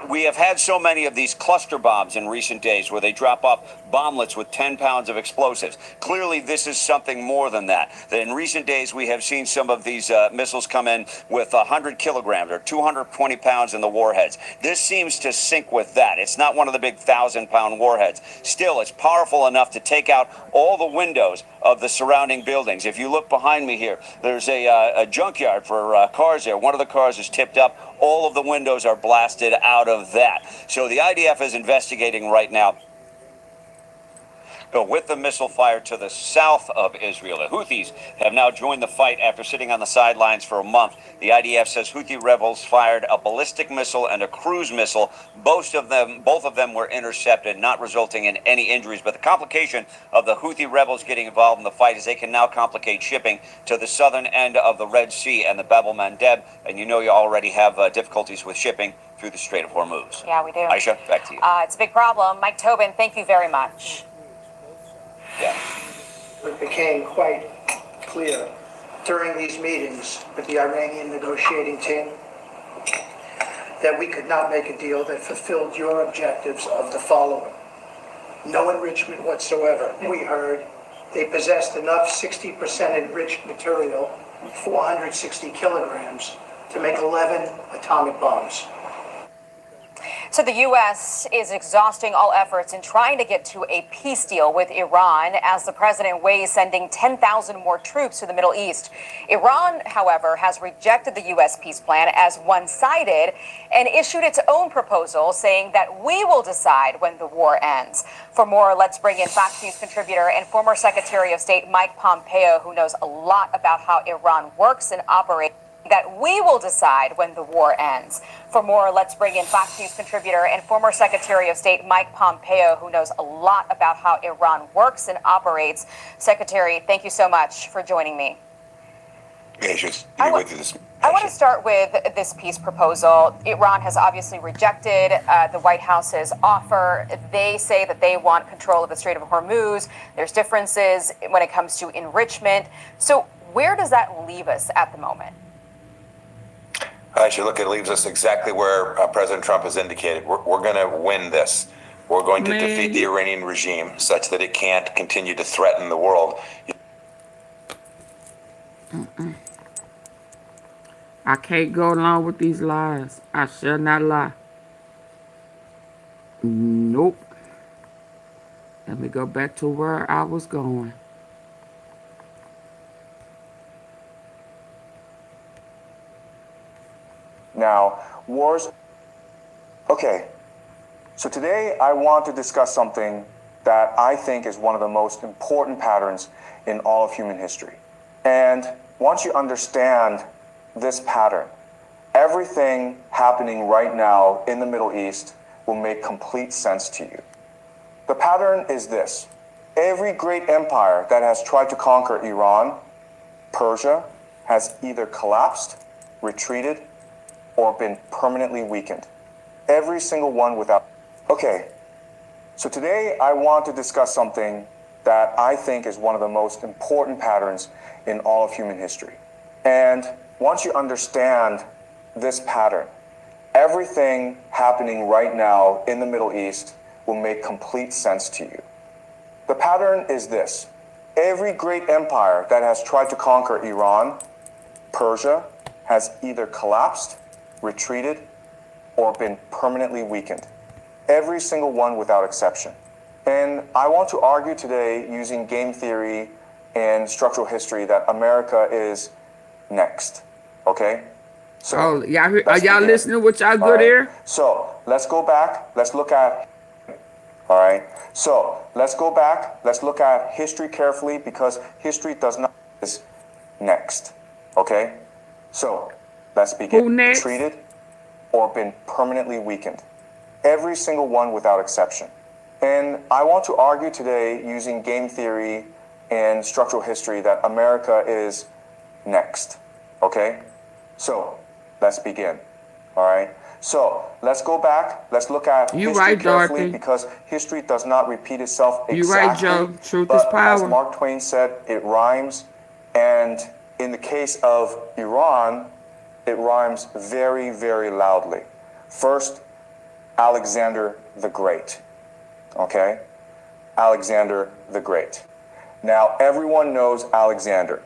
We have had so many of these cluster bombs in recent days where they drop off bomblets with 10 pounds of explosives. Clearly this is something more than that. In recent days we have seen some of these missiles come in with 100 kilograms or 220 pounds in the warheads. This seems to sync with that. It's not one of the big 1,000-pound warheads. Still, it's powerful enough to take out all the windows of the surrounding buildings. If you look behind me here, there's a junkyard for cars there. One of the cars is tipped up. All of the windows are blasted out of that. So the IDF is investigating right now with the missile fire to the south of Israel. The Houthis have now joined the fight after sitting on the sidelines for a month. The IDF says Houthi rebels fired a ballistic missile and a cruise missile. Both of them were intercepted, not resulting in any injuries. But the complication of the Houthi rebels getting involved in the fight is they can now complicate shipping to the southern end of the Red Sea and the Bab el-Mandeb. And you know you already have difficulties with shipping through the Strait of Hormuz. Yeah, we do. Aisha, back to you. It's a big problem. Mike Tobin, thank you very much. Yeah. It became quite clear during these meetings with the Iranian negotiating team that we could not make a deal that fulfilled your objectives of the following. No enrichment whatsoever. We heard they possessed enough 60% enriched material, 460 kilograms, to make 11 atomic bombs. So the U.S. is exhausting all efforts in trying to get to a peace deal with Iran as the president weighs sending 10,000 more troops to the Middle East. Iran, however, has rejected the U.S. peace plan as one-sided and issued its own proposal saying that we will decide when the war ends. For more, let's bring in Fox News contributor and former Secretary of State Mike Pompeo, who knows a lot about how Iran works and operates. That we will decide when the war ends. For more, let's bring in Fox News contributor and former Secretary of State Mike Pompeo, who knows a lot about how Iran works and operates. Secretary, thank you so much for joining me. I want to start with this peace proposal. Iran has obviously rejected the White House's offer. They say that they want control of the Strait of Hormuz. There's differences when it comes to enrichment. So where does that leave us at the moment? Actually, look, it leaves us exactly where President Trump has indicated. We're going to win this. We're going to defeat the Iranian regime such that it can't continue to threaten the world. I can't go along with these lies. I shall not lie. Nope. Let me go back to where I was going. Now, wars. Okay, so today I want to discuss something that I think is one of the most important patterns in all of human history. And once you understand this pattern, everything happening right now in the Middle East will make complete sense to you. The pattern is this. Every great empire that has tried to conquer Iran, Persia, has either collapsed, retreated, or been permanently weakened. Every single one without. Okay, so today I want to discuss something that I think is one of the most important patterns in all of human history. And once you understand this pattern, everything happening right now in the Middle East will make complete sense to you. The pattern is this. Every great empire that has tried to conquer Iran, Persia, has either collapsed, retreated, or been permanently weakened. Every single one without exception. And I want to argue today using game theory and structural history that America is next. Okay? So are y'all listening with y'all good ear? So let's go back. Let's look at. All right. So let's go back. Let's look at history carefully because history does not is next. Okay? So let's begin. Who next? Treated or been permanently weakened. Every single one without exception. And I want to argue today using game theory and structural history that America is next. Okay? So let's begin. All right? So let's go back. Let's look at history carefully because history does not repeat itself exactly. You right, Joe. Truth is power. As Mark Twain said, it rhymes. And in the case of Iran, it rhymes very, very loudly. First, Alexander the Great. Okay? Alexander the Great. Now, everyone knows Alexander.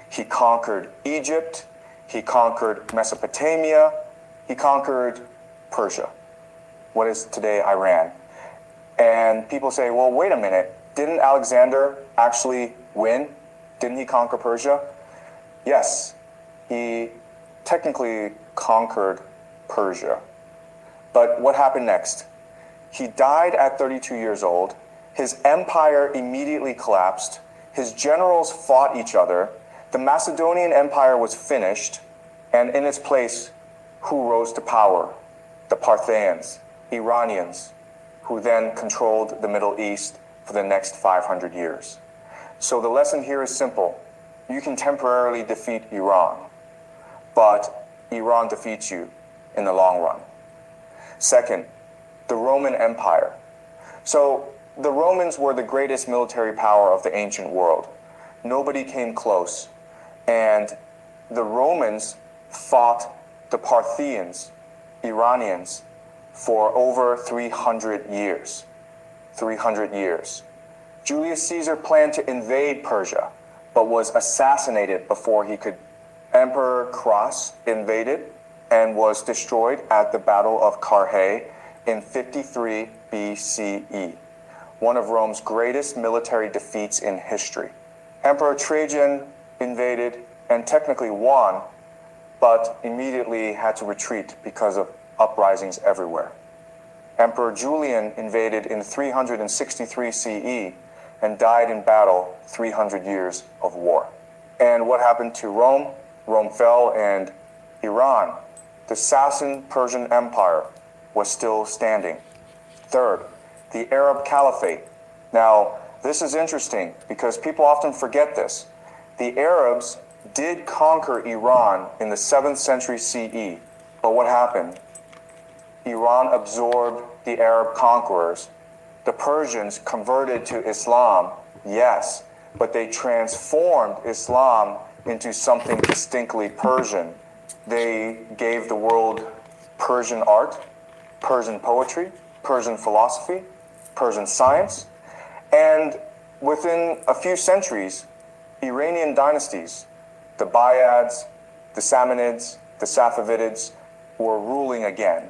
He conquered Egypt. He conquered Mesopotamia. He conquered Persia, what is today Iran. And people say, well, wait a minute. Didn't Alexander actually win? Didn't he conquer Persia? Yes, he technically conquered Persia. But what happened next? He died at 32 years old. His empire immediately collapsed. His generals fought each other. The Macedonian Empire was finished. And in its place, who rose to power? The Parthians, Iranians, who then controlled the Middle East for the next 500 years. So the lesson here is simple. You can temporarily defeat Iran, but Iran defeats you in the long run. Second, the Roman Empire. So the Romans were the greatest military power of the ancient world. Nobody came close. And the Romans fought the Parthians, Iranians, for over 300 years. 300 years. Julius Caesar planned to invade Persia, but was assassinated before he could. Emperor Cross invaded and was destroyed at the Battle of Carrhae in 53 BCE, one of Rome's greatest military defeats in history. Emperor Trajan invaded and technically won, but immediately had to retreat because of uprisings everywhere. Emperor Julian invaded in 363 CE and died in battle, 300 years of war. And what happened to Rome? Rome fell, and Iran, the Sassanian-Persian Empire, was still standing. Third, the Arab Caliphate. Now, this is interesting because people often forget this. The Arabs did conquer Iran in the 7th century CE, but what happened? Iran absorbed the Arab conquerors. The Persians converted to Islam, yes, but they transformed Islam into something distinctly Persian. They gave the world Persian art, Persian poetry, Persian philosophy, Persian science, and within a few centuries, Iranian dynasties, the Buyids, the Samanids, the Safavids, were ruling again.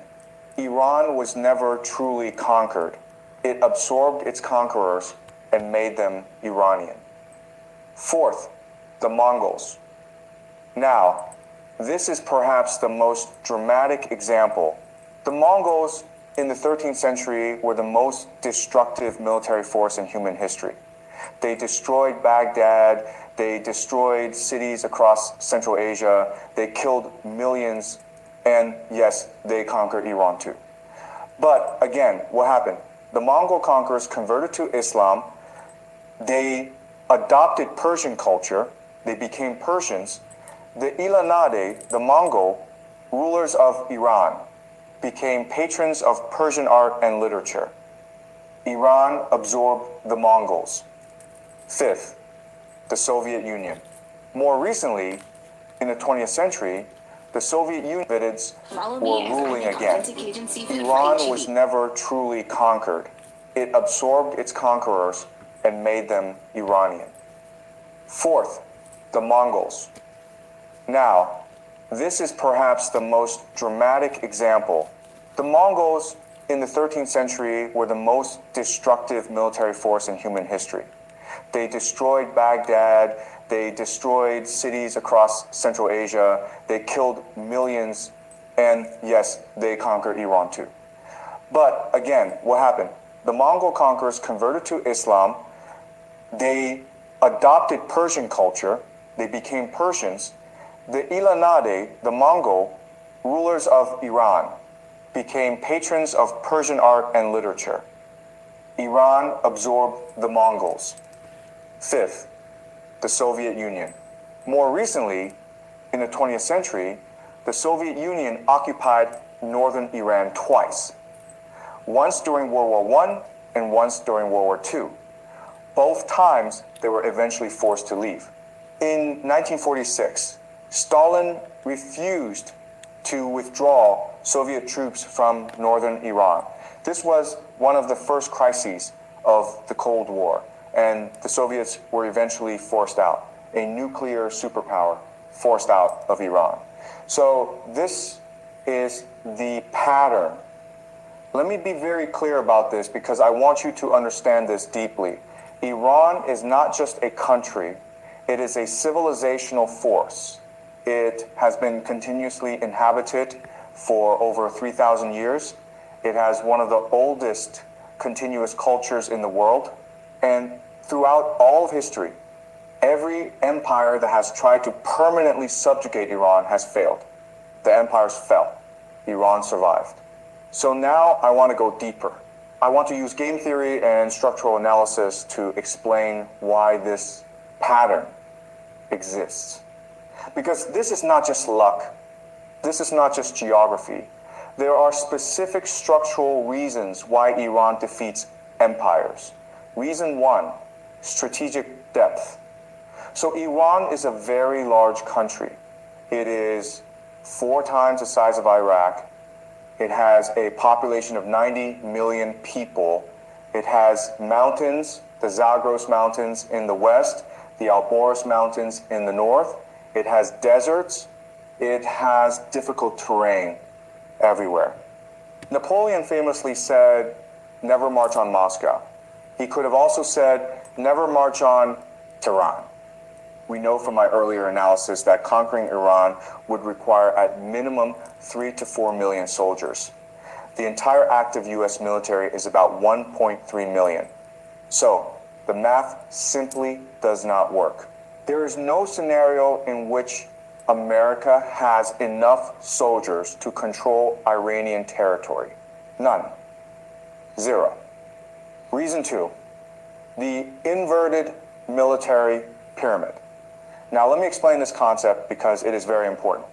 Iran was never truly conquered. It absorbed its conquerors and made them Iranian. Fourth, the Mongols. Now, this is perhaps the most dramatic example. The Mongols in the 13th century were the most destructive military force in human history. They destroyed Baghdad, they destroyed cities across Central Asia, they killed millions, and yes, they conquered Iran too. But again, what happened? The Mongol conquerors converted to Islam, they adopted Persian culture, they became Persians. The Ilkhanate, the Mongol rulers of Iran, became patrons of Persian art and literature. Iran absorbed the Mongols. Fifth, the Soviet Union. More recently, in the 20th century, the Soviet Union were ruling again. Iran was never truly conquered. It absorbed its conquerors and made them Iranian. Fourth, the Mongols. Now, this is perhaps the most dramatic example. The Mongols in the 13th century were the most destructive military force in human history. They destroyed Baghdad, they destroyed cities across Central Asia, they killed millions, and yes, they conquered Iran too. But again, what happened? The Mongol conquerors converted to Islam, they adopted Persian culture, they became Persians. The Ilkhanate, the Mongol rulers of Iran, became patrons of Persian art and literature. Iran absorbed the Mongols. Fifth, the Soviet Union. More recently, in the 20th century, the Soviet Union occupied northern Iran twice. Once during World War I and once during World War II. Both times, they were eventually forced to leave. In 1946, Stalin refused to withdraw Soviet troops from northern Iran. This was one of the first crises of the Cold War, and the Soviets were eventually forced out. A nuclear superpower forced out of Iran. So this is the pattern. Let me be very clear about this because I want you to understand this deeply. Iran is not just a country, it is a civilizational force. It has been continuously inhabited for over 3,000 years. It has one of the oldest continuous cultures in the world. And throughout all of history, every empire that has tried to permanently subjugate Iran has failed. The empires fell. Iran survived. So now I want to go deeper. I want to use game theory and structural analysis to explain why this pattern exists. Because this is not just luck. This is not just geography. There are specific structural reasons why Iran defeats empires. Reason one, strategic depth. So Iran is a very large country. It is 4 times the size of Iraq. It has a population of 90 million people. It has mountains, the Zagros Mountains in the west, the Alborz Mountains in the north. It has deserts. It has difficult terrain everywhere. Napoleon famously said, never march on Moscow. He could have also said, never march on Tehran. We know from my earlier analysis that conquering Iran would require at minimum 3 to 4 million soldiers. The entire active US military is about 1.3 million. So the math simply does not work. There is no scenario in which America has enough soldiers to control Iranian territory. None. Zero. Reason 2, the inverted military pyramid. Now let me explain this concept because it is very important.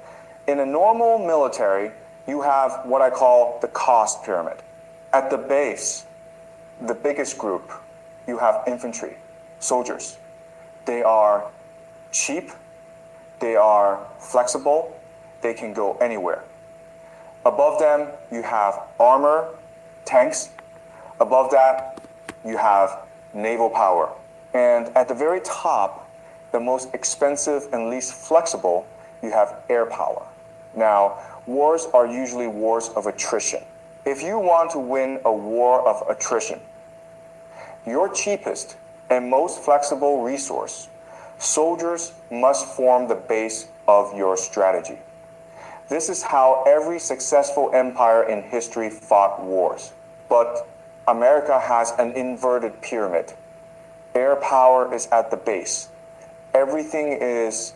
In a normal military, you have what I call the cost pyramid. At the base, the biggest group, you have infantry, soldiers. They are cheap, they are flexible, they can go anywhere. Above them, you have armor, tanks. Above that, you have naval power. And at the very top, the most expensive and least flexible, you have air power. Now, wars are usually wars of attrition. If you want to win a war of attrition, your cheapest and most flexible resource, soldiers must form the base of your strategy. This is how every successful empire in history fought wars. But America has an inverted pyramid. Air power is at the base. Everything is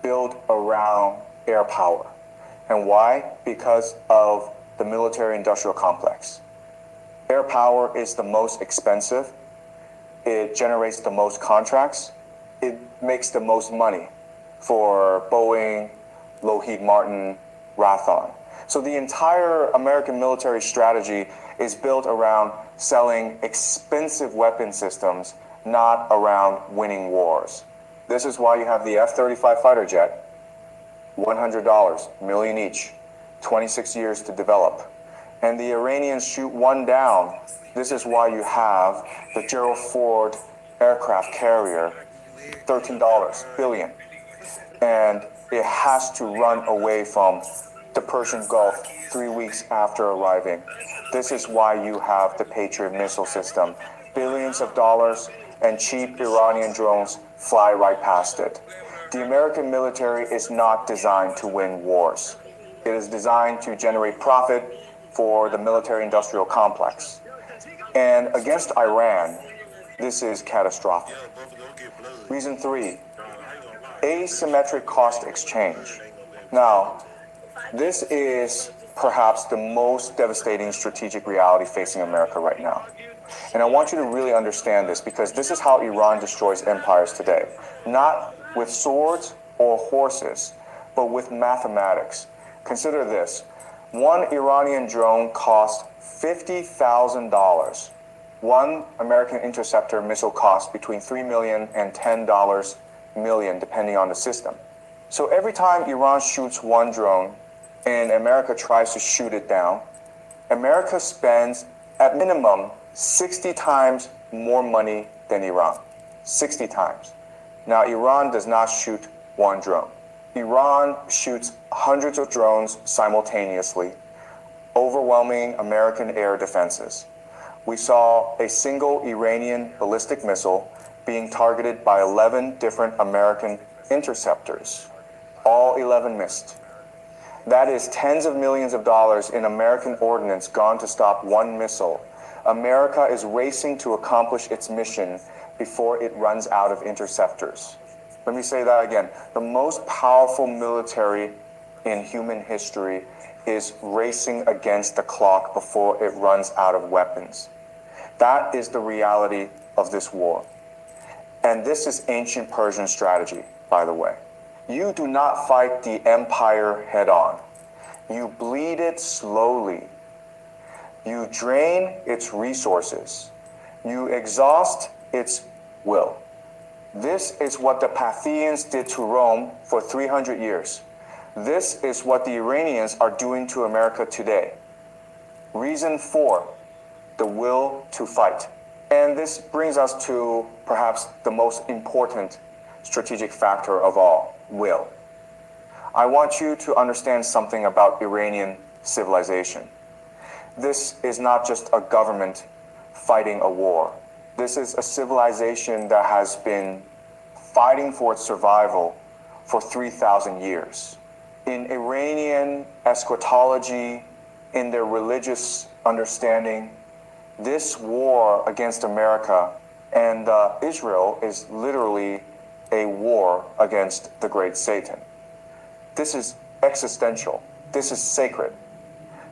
built around air power. And why? Because of the military-industrial complex. Air power is the most expensive. It generates the most contracts. It makes the most money for Boeing, Lockheed Martin, Raytheon. So the entire American military strategy is built around selling expensive weapon systems, not around winning wars. This is why you have the F-35 fighter jet, $100, million each, 26 years to develop. And the Iranians shoot one down. This is why you have the Gerald Ford aircraft carrier, $13 billion. And it has to run away from the Persian Gulf 3 weeks after arriving. This is why you have the Patriot missile system. Billions of dollars and cheap Iranian drones fly right past it. The American military is not designed to win wars. It is designed to generate profit for the military-industrial complex. And against Iran, this is catastrophic. Reason 3, asymmetric cost exchange. Now, this is perhaps the most devastating strategic reality facing America right now. And I want you to really understand this because this is how Iran destroys empires today. Not with swords or horses, but with mathematics. Consider this. One Iranian drone cost $50,000. One American interceptor missile costs between $3 million and $10 million, depending on the system. So every time Iran shoots one drone and America tries to shoot it down, America spends at minimum 60 times more money than Iran. 60 times. Now, Iran does not shoot one drone. Iran shoots hundreds of drones simultaneously, overwhelming American air defenses. We saw a single Iranian ballistic missile being targeted by 11 different American interceptors. All 11 missed. That is tens of millions of dollars in American ordnance gone to stop one missile. America is racing to accomplish its mission before it runs out of interceptors. Let me say that again. The most powerful military in human history is racing against the clock before it runs out of weapons. That is the reality of this war. And this is ancient Persian strategy, by the way. You do not fight the empire head on. You bleed it slowly. You drain its resources. You exhaust its will. This is what the Parthians did to Rome for 300 years. This is what the Iranians are doing to America today. Reason 4, the will to fight. And this brings us to perhaps the most important strategic factor of all, will. I want you to understand something about Iranian civilization. this is not just a government fighting a war. This is a civilization that has been fighting for its survival for 3,000 years. In Iranian eschatology, in their religious understanding, this war against America and Israel is literally a war against the great Satan. This is existential. This is sacred.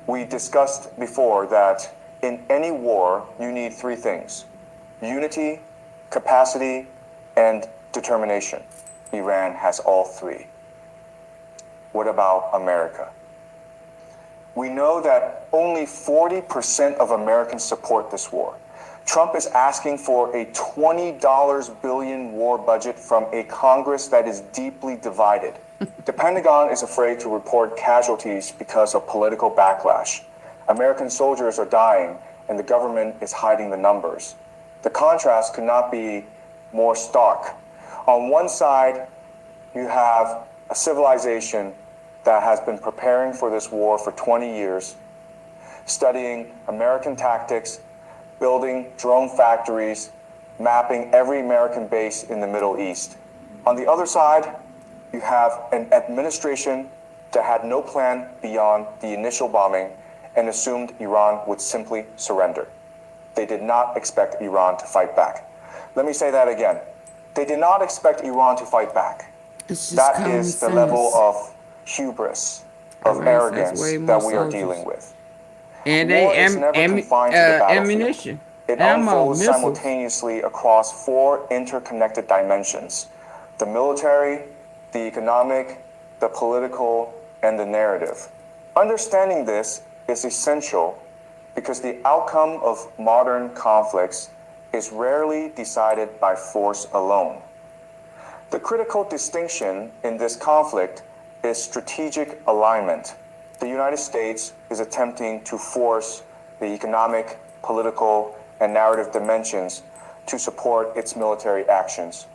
We discussed before that in any war, you need three things: unity, capacity, and determination. Iran has all three. What about America? We know that only 40% of Americans support this war. Trump is asking for a $20 billion war budget from a Congress that is deeply divided. The Pentagon is afraid to report casualties because of political backlash. American soldiers are dying, and the government is hiding the numbers. The contrast could not be more stark. On one side, you have a civilization that has been preparing for this war for 20 years, studying American tactics, building drone factories, mapping every American base in the Middle East. On the other side, you have an administration that had no plan beyond the initial bombing and assumed Iran would simply surrender. They did not expect Iran to fight back. Let me say that again. They did not expect Iran to fight back. That is the level of hubris, of arrogance that we are dealing with. And War is never confined to the battlefield. ammunition. It ammo, unfolds missiles. simultaneously across four interconnected dimensions: the military, the economic, the political, and the narrative. Understanding this is essential because the outcome of modern conflicts is rarely decided by force alone. The critical distinction in this conflict is strategic alignment. The United States is attempting to force the economic, political, and narrative dimensions to support its military actions.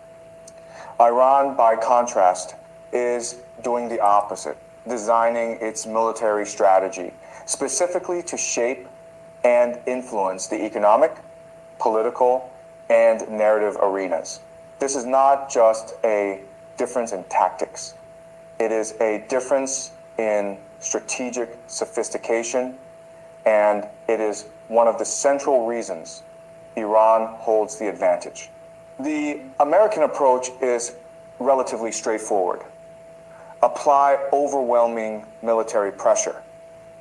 Iran, by contrast, is doing the opposite, designing its military strategy, specifically to shape and influence the economic, political, and narrative arenas. This is not just a difference in tactics. It is a difference in strategic sophistication, and it is one of the central reasons Iran holds the advantage. The American approach is relatively straightforward. Apply overwhelming military pressure,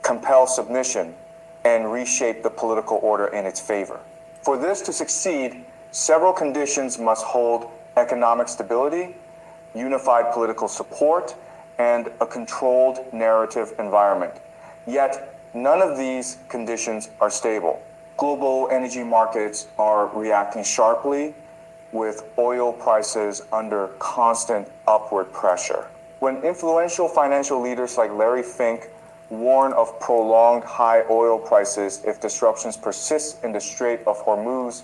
compel submission, and reshape the political order in its favor. For this to succeed, several conditions must hold: economic stability, unified political support, and a controlled narrative environment. Yet, none of these conditions are stable. Global energy markets are reacting sharply, with oil prices under constant upward pressure. When influential financial leaders like Larry Fink warn of prolonged high oil prices if disruptions persist in the Strait of Hormuz,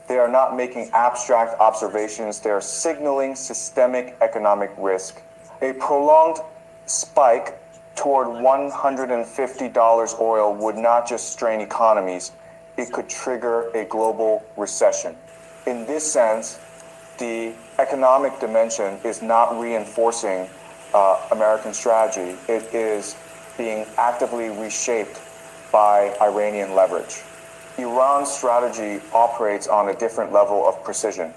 they are not making abstract observations, they are signaling systemic economic risk. A prolonged spike toward $150 oil would not just strain economies, it could trigger a global recession. In this sense, the economic dimension is not reinforcing American strategy. It is being actively reshaped by Iranian leverage. Iran's strategy operates on a different level of precision.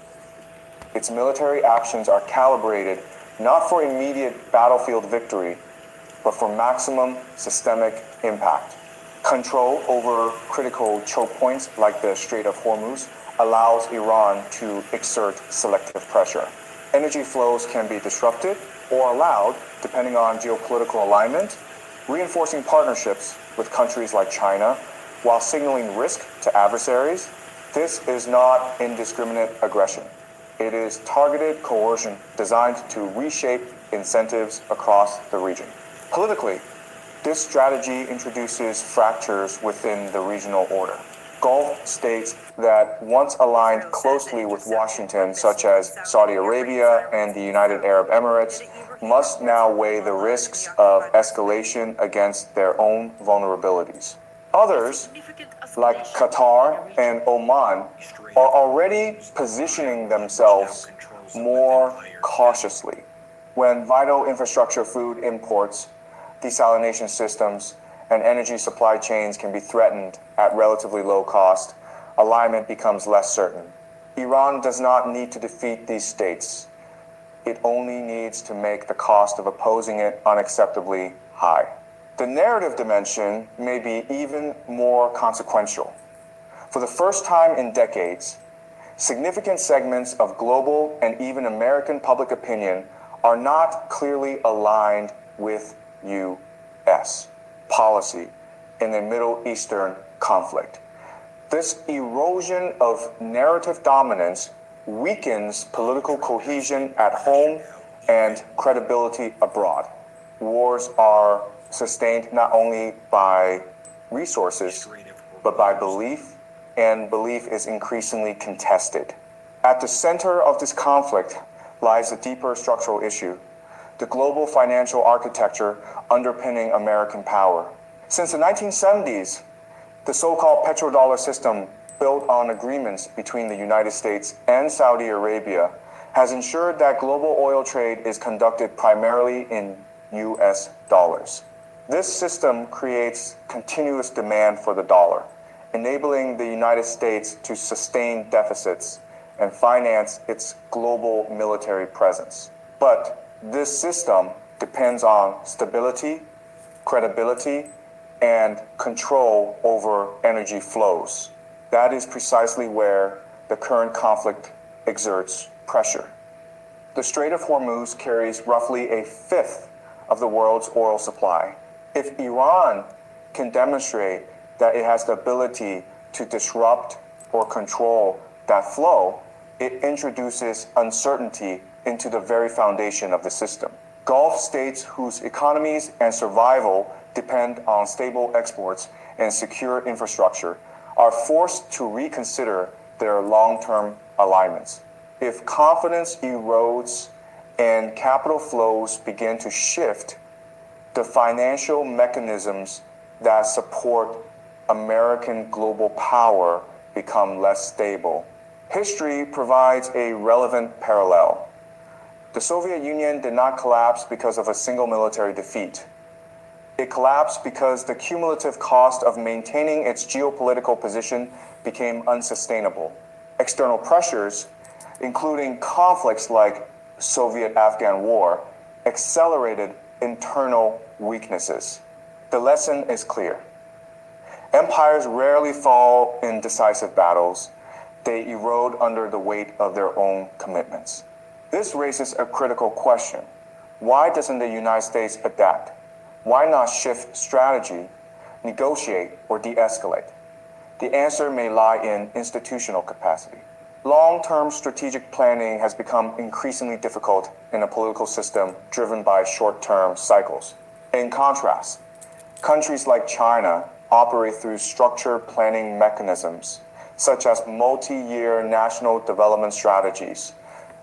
Its military actions are calibrated not for immediate battlefield victory, but for maximum systemic impact. Control over critical choke points like the Strait of Hormuz allows Iran to exert selective pressure. Energy flows can be disrupted or allowed, depending on geopolitical alignment, reinforcing partnerships with countries like China while signaling risk to adversaries. This is not indiscriminate aggression. It is targeted coercion designed to reshape incentives across the region. Politically, this strategy introduces fractures within the regional order. Gulf states that once aligned closely with Washington, such as Saudi Arabia and the United Arab Emirates, must now weigh the risks of escalation against their own vulnerabilities. Others, like Qatar and Oman, are already positioning themselves more cautiously. When vital infrastructure, food imports, desalination systems, and energy supply chains can be threatened at relatively low cost, alignment becomes less certain. Iran does not need to defeat these states. It only needs to make the cost of opposing it unacceptably high. The narrative dimension may be even more consequential. For the first time in decades, significant segments of global and even American public opinion are not clearly aligned with U.S. policy in the Middle Eastern conflict. This erosion of narrative dominance weakens political cohesion at home and credibility abroad. Wars are sustained not only by resources, but by belief, and belief is increasingly contested. At the center of this conflict lies a deeper structural issue: the global financial architecture underpinning American power. Since the 1970s, the so-called petrodollar system, built on agreements between the United States and Saudi Arabia, has ensured that global oil trade is conducted primarily in US dollars. This system creates continuous demand for the dollar, enabling the United States to sustain deficits and finance its global military presence. But this system depends on stability, credibility, and control over energy flows. That is precisely where the current conflict exerts pressure. The Strait of Hormuz carries roughly a fifth of the world's oil supply. If Iran can demonstrate that it has the ability to disrupt or control that flow, it introduces uncertainty into the very foundation of the system. Gulf states whose economies and survival depend on stable exports and secure infrastructure are forced to reconsider their long-term alignments. If confidence erodes and capital flows begin to shift, the financial mechanisms that support American global power become less stable. History provides a relevant parallel. The Soviet Union did not collapse because of a single military defeat. It collapsed because the cumulative cost of maintaining its geopolitical position became unsustainable. External pressures, including conflicts like Soviet-Afghan War, accelerated internal weaknesses. The lesson is clear. Empires rarely fall in decisive battles. They erode under the weight of their own commitments. This raises a critical question. Why doesn't the United States adapt? Why not shift strategy, negotiate, or de-escalate? The answer may lie in institutional capacity. Long-term strategic planning has become increasingly difficult in a political system driven by short-term cycles. In contrast, countries like China operate through structured planning mechanisms, such as multi-year national development strategies,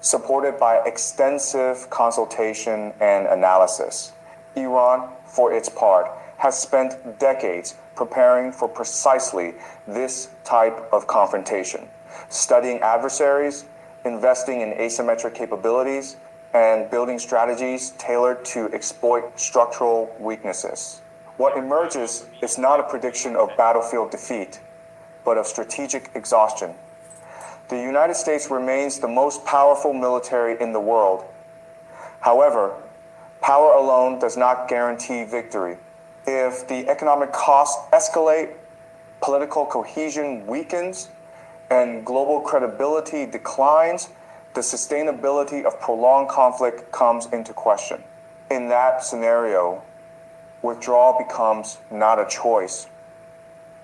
supported by extensive consultation and analysis. Iran, for its part, has spent decades preparing for precisely this type of confrontation, studying adversaries, investing in asymmetric capabilities, and building strategies tailored to exploit structural weaknesses. What emerges is not a prediction of battlefield defeat, but of strategic exhaustion. The United States remains the most powerful military in the world. However, power alone does not guarantee victory. If the economic costs escalate, political cohesion weakens, and global credibility declines, the sustainability of prolonged conflict comes into question. In that scenario, withdrawal becomes not a choice,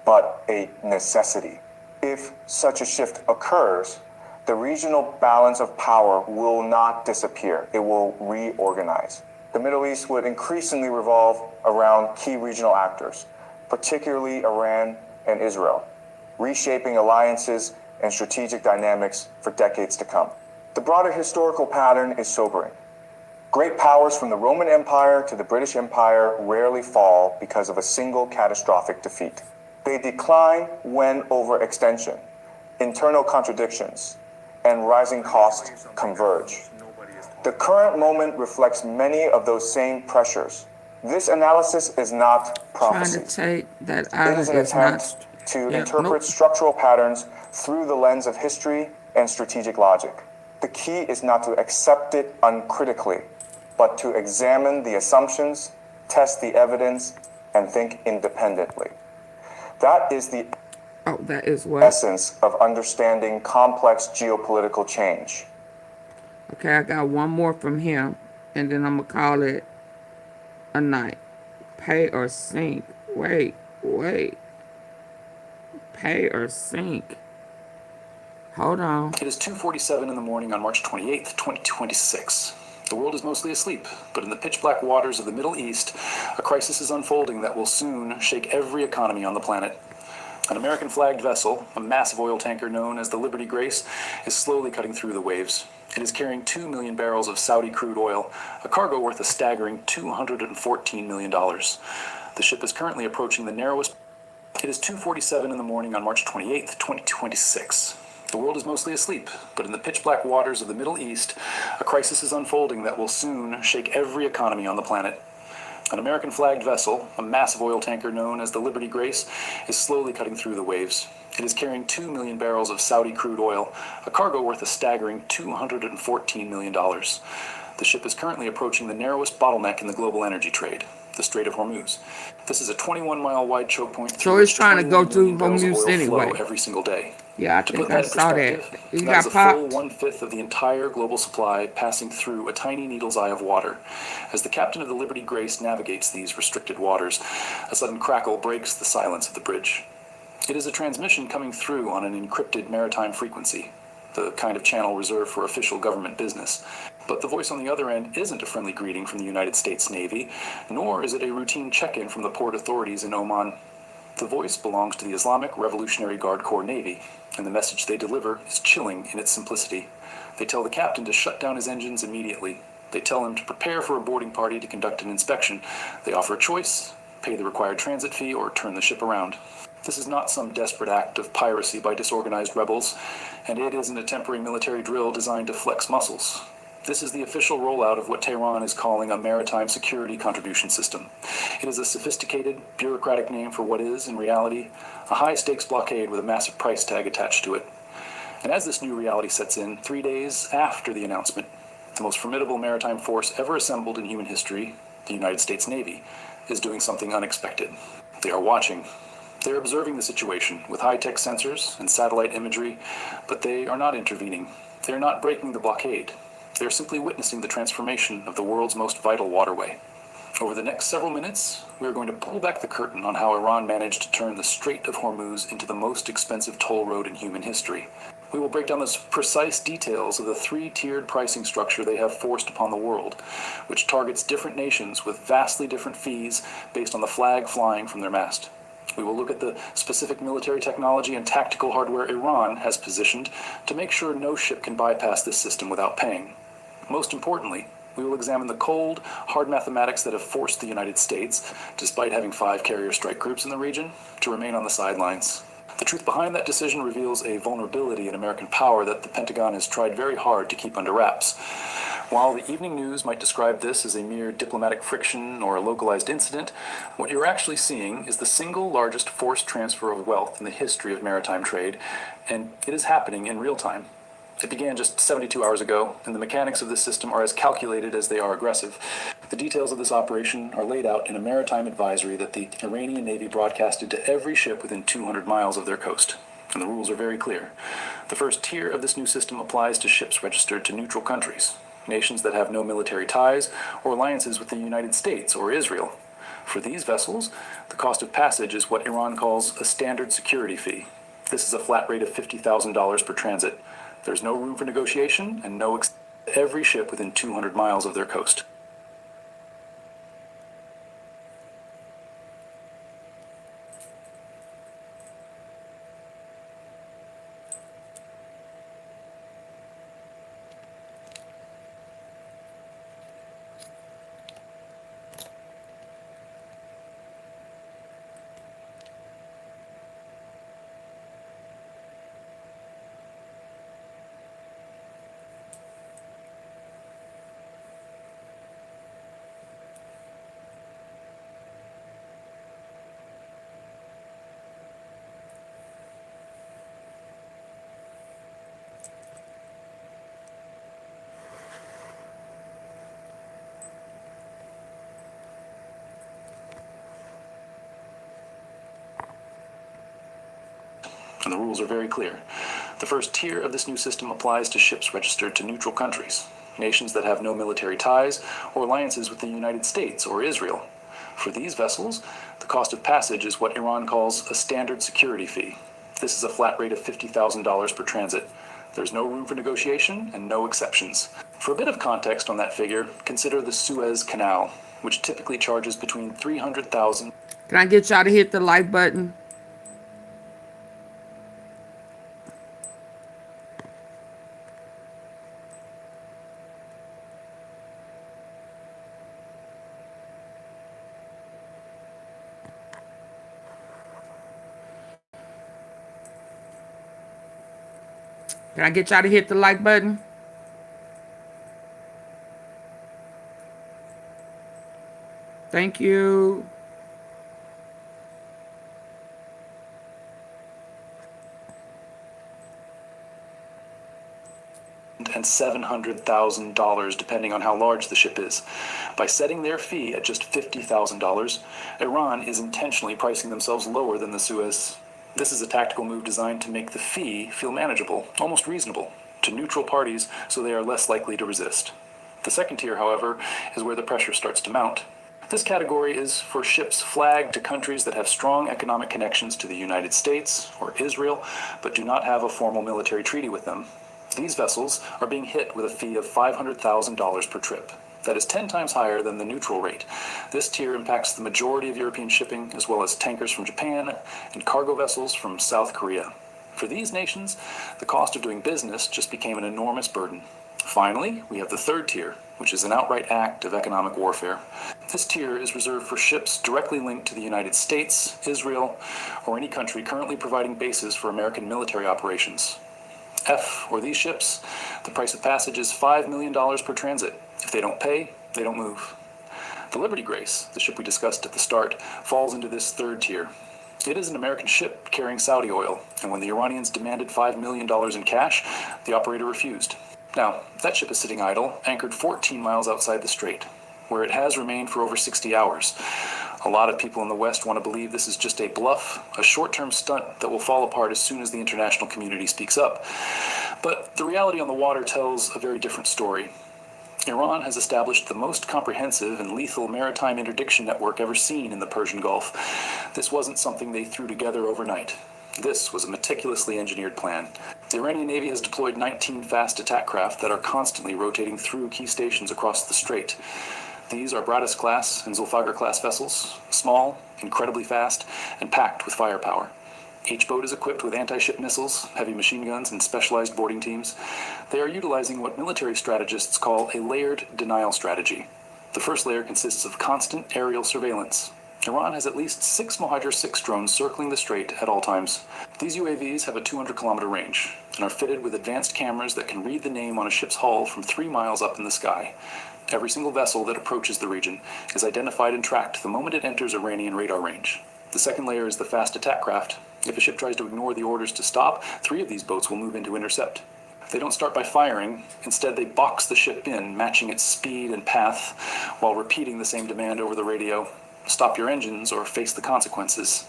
but a necessity. If such a shift occurs, the regional balance of power will not disappear. It will reorganize. The Middle East would increasingly revolve around key regional actors, particularly Iran and Israel, reshaping alliances and strategic dynamics for decades to come. The broader historical pattern is sobering. Great powers from the Roman Empire to the British Empire rarely fall because of a single catastrophic defeat. They decline when overextension, internal contradictions, and rising costs converge. The current moment reflects many of those same pressures. This analysis is not prophecy. Trying to take that It out is an is not. attempt to Yeah, interpret nope. structural patterns through the lens of history and strategic logic. The key is not to accept it uncritically, but to examine the assumptions, test the evidence, and think independently. That is the That is what? essence of understanding complex geopolitical change. Okay, I got one more from him, and then I'm gonna call it a night. Pay or sink. Wait. Pay or sink. Hold on. It is 2:47 in the morning on March 28th, 2026. The world is mostly asleep, but in the pitch black waters of the Middle East, a crisis is unfolding that will soon shake every economy on the planet. An American flagged vessel, a massive oil tanker known as the Liberty Grace, is slowly cutting through the waves. It is carrying 2 million barrels of Saudi crude oil, a cargo worth a staggering $214 million. The ship is currently approaching the narrowest. It is 2:47 in the morning on March 28th, 2026. The world is mostly asleep, but in the pitch black waters of the Middle East, a crisis is unfolding that will soon shake every economy on the planet. An American flagged vessel, a massive oil tanker known as the Liberty Grace, is slowly cutting through the waves. It is carrying 2 million barrels of Saudi crude oil, a cargo worth a staggering $214 million. The ship is currently approaching the narrowest bottleneck in the global energy trade, the Strait of Hormuz. This is a 21-mile wide choke point So it's trying to go through Hormuz anyway. Every single day. Yeah, I To think put I that in saw that. perspective, You that is got a full popped. 1/5 of the entire global supply passing through a tiny needle's eye of water. As the captain of the Liberty Grace navigates these restricted waters, a sudden crackle breaks the silence of the bridge. It is a transmission coming through on an encrypted maritime frequency, the kind of channel reserved for official government business. But the voice on the other end isn't a friendly greeting from the United States Navy, nor is it a routine check-in from the port authorities in Oman. The voice belongs to the Islamic Revolutionary Guard Corps Navy, and the message they deliver is chilling in its simplicity. They tell the captain to shut down his engines immediately. They tell him to prepare for a boarding party to conduct an inspection. They offer a choice: pay the required transit fee or turn the ship around. This is not some desperate act of piracy by disorganized rebels, and it isn't a temporary military drill designed to flex muscles. This is the official rollout of what Tehran is calling a maritime security contribution system. It is a sophisticated, bureaucratic name for what is, in reality, a high-stakes blockade with a massive price tag attached to it. And as this new reality sets in, 3 days after the announcement, the most formidable maritime force ever assembled in human history, the United States Navy, is doing something unexpected. They are watching. They're observing the situation with high-tech sensors and satellite imagery, but they are not intervening. They're not breaking the blockade. They're simply witnessing the transformation of the world's most vital waterway. Over the next several minutes, we are going to pull back the curtain on how Iran managed to turn the Strait of Hormuz into the most expensive toll road in human history. We will break down the precise details of the 3-tiered pricing structure they have forced upon the world, which targets different nations with vastly different fees based on the flag flying from their mast. We will look at the specific military technology and tactical hardware Iran has positioned to make sure no ship can bypass this system without paying. Most importantly, we will examine the cold, hard mathematics that have forced the United States, despite having 5 carrier strike groups in the region, to remain on the sidelines. The truth behind that decision reveals a vulnerability in American power that the Pentagon has tried very hard to keep under wraps. While the evening news might describe this as a mere diplomatic friction or a localized incident, what you're actually seeing is the single largest forced transfer of wealth in the history of maritime trade, and it is happening in real time. It began just 72 hours ago, and the mechanics of this system are as calculated as they are aggressive. The details of this operation are laid out in a maritime advisory that the Iranian Navy broadcasted to every ship within 200 miles of their coast. And the rules are very clear. The first tier of this new system applies to ships registered to neutral countries, nations that have no military ties or alliances with the United States or Israel. For these vessels, the cost of passage is what Iran calls a standard security fee. This is a flat rate of $50,000 per transit. There's no room for negotiation and no every ship within 200 miles of their coast. and the rules are very clear. The first tier of this new system applies to ships registered to neutral countries, nations that have no military ties or alliances with the United States or Israel. For these vessels, the cost of passage is what Iran calls a standard security fee. This is a flat rate of $50,000 per transit. There's no room for negotiation and no exceptions. For a bit of context on that figure, consider the Suez Canal, which typically charges between $300,000. Can I get y'all to hit the like button? Can I get y'all to hit the like button? Thank you. And $700,000 depending on how large the ship is. By setting their fee at just $50,000, Iran is intentionally pricing themselves lower than the Suez. This is a tactical move designed to make the fee feel manageable, almost reasonable, to neutral parties so they are less likely to resist. The second tier, however, is where the pressure starts to mount. This category is for ships flagged to countries that have strong economic connections to the United States or Israel, but do not have a formal military treaty with them. These vessels are being hit with a fee of $500,000 per trip. That is 10 times higher than the neutral rate. This tier impacts the majority of European shipping, as well as tankers from Japan and cargo vessels from South Korea. For these nations, the cost of doing business just became an enormous burden. Finally, we have the third tier, which is an outright act of economic warfare. This tier is reserved for ships directly linked to the United States, Israel, or any country currently providing bases for American military operations. F, or these ships, the price of passage is $5 million per transit. If they don't pay, they don't move. The Liberty Grace, the ship we discussed at the start, falls into this third tier. It is an American ship carrying Saudi oil, and when the Iranians demanded $5 million in cash, the operator refused. Now, that ship is sitting idle, anchored 14 miles outside the strait, where it has remained for over 60 hours. A lot of people in the West want to believe this is just a bluff, a short-term stunt that will fall apart as soon as the international community speaks up. But the reality on the water tells a very different story. Iran has established the most comprehensive and lethal maritime interdiction network ever seen in the Persian Gulf. This wasn't something they threw together overnight. This was a meticulously engineered plan. The Iranian Navy has deployed 19 fast attack craft that are constantly rotating through key stations across the strait. These are Bradis-class and Zulfagar-class vessels, small, incredibly fast, and packed with firepower. Each boat is equipped with anti-ship missiles, heavy machine guns, and specialized boarding teams. They are utilizing what military strategists call a layered denial strategy. The first layer consists of constant aerial surveillance. Iran has at least 6 Mohajer-6 drones circling the strait at all times. These UAVs have a 200-kilometer range and are fitted with advanced cameras that can read the name on a ship's hull from 3 miles up in the sky. Every single vessel that approaches the region is identified and tracked the moment it enters Iranian radar range. The second layer is the fast attack craft. If a ship tries to ignore the orders to stop, 3 of these boats will move in to intercept. They don't start by firing. Instead, they box the ship in, matching its speed and path, while repeating the same demand over the radio: stop your engines or face the consequences.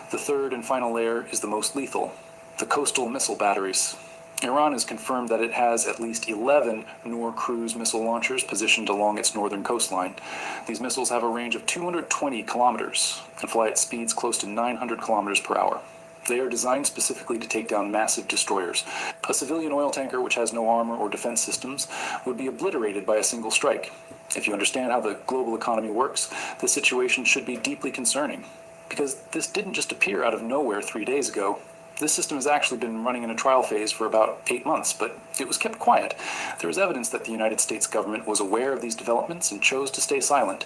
The third and final layer is the most lethal: the coastal missile batteries. Iran has confirmed that it has at least 11 Noor cruise missile launchers positioned along its northern coastline. These missiles have a range of 220 kilometers and fly at speeds close to 900 kilometers per hour. They are designed specifically to take down massive destroyers. A civilian oil tanker which has no armor or defense systems would be obliterated by a single strike. If you understand how the global economy works, this situation should be deeply concerning, because this didn't just appear out of nowhere 3 days ago. This system has actually been running in a trial phase for about 8 months, but it was kept quiet. There is evidence that the United States government was aware of these developments and chose to stay silent.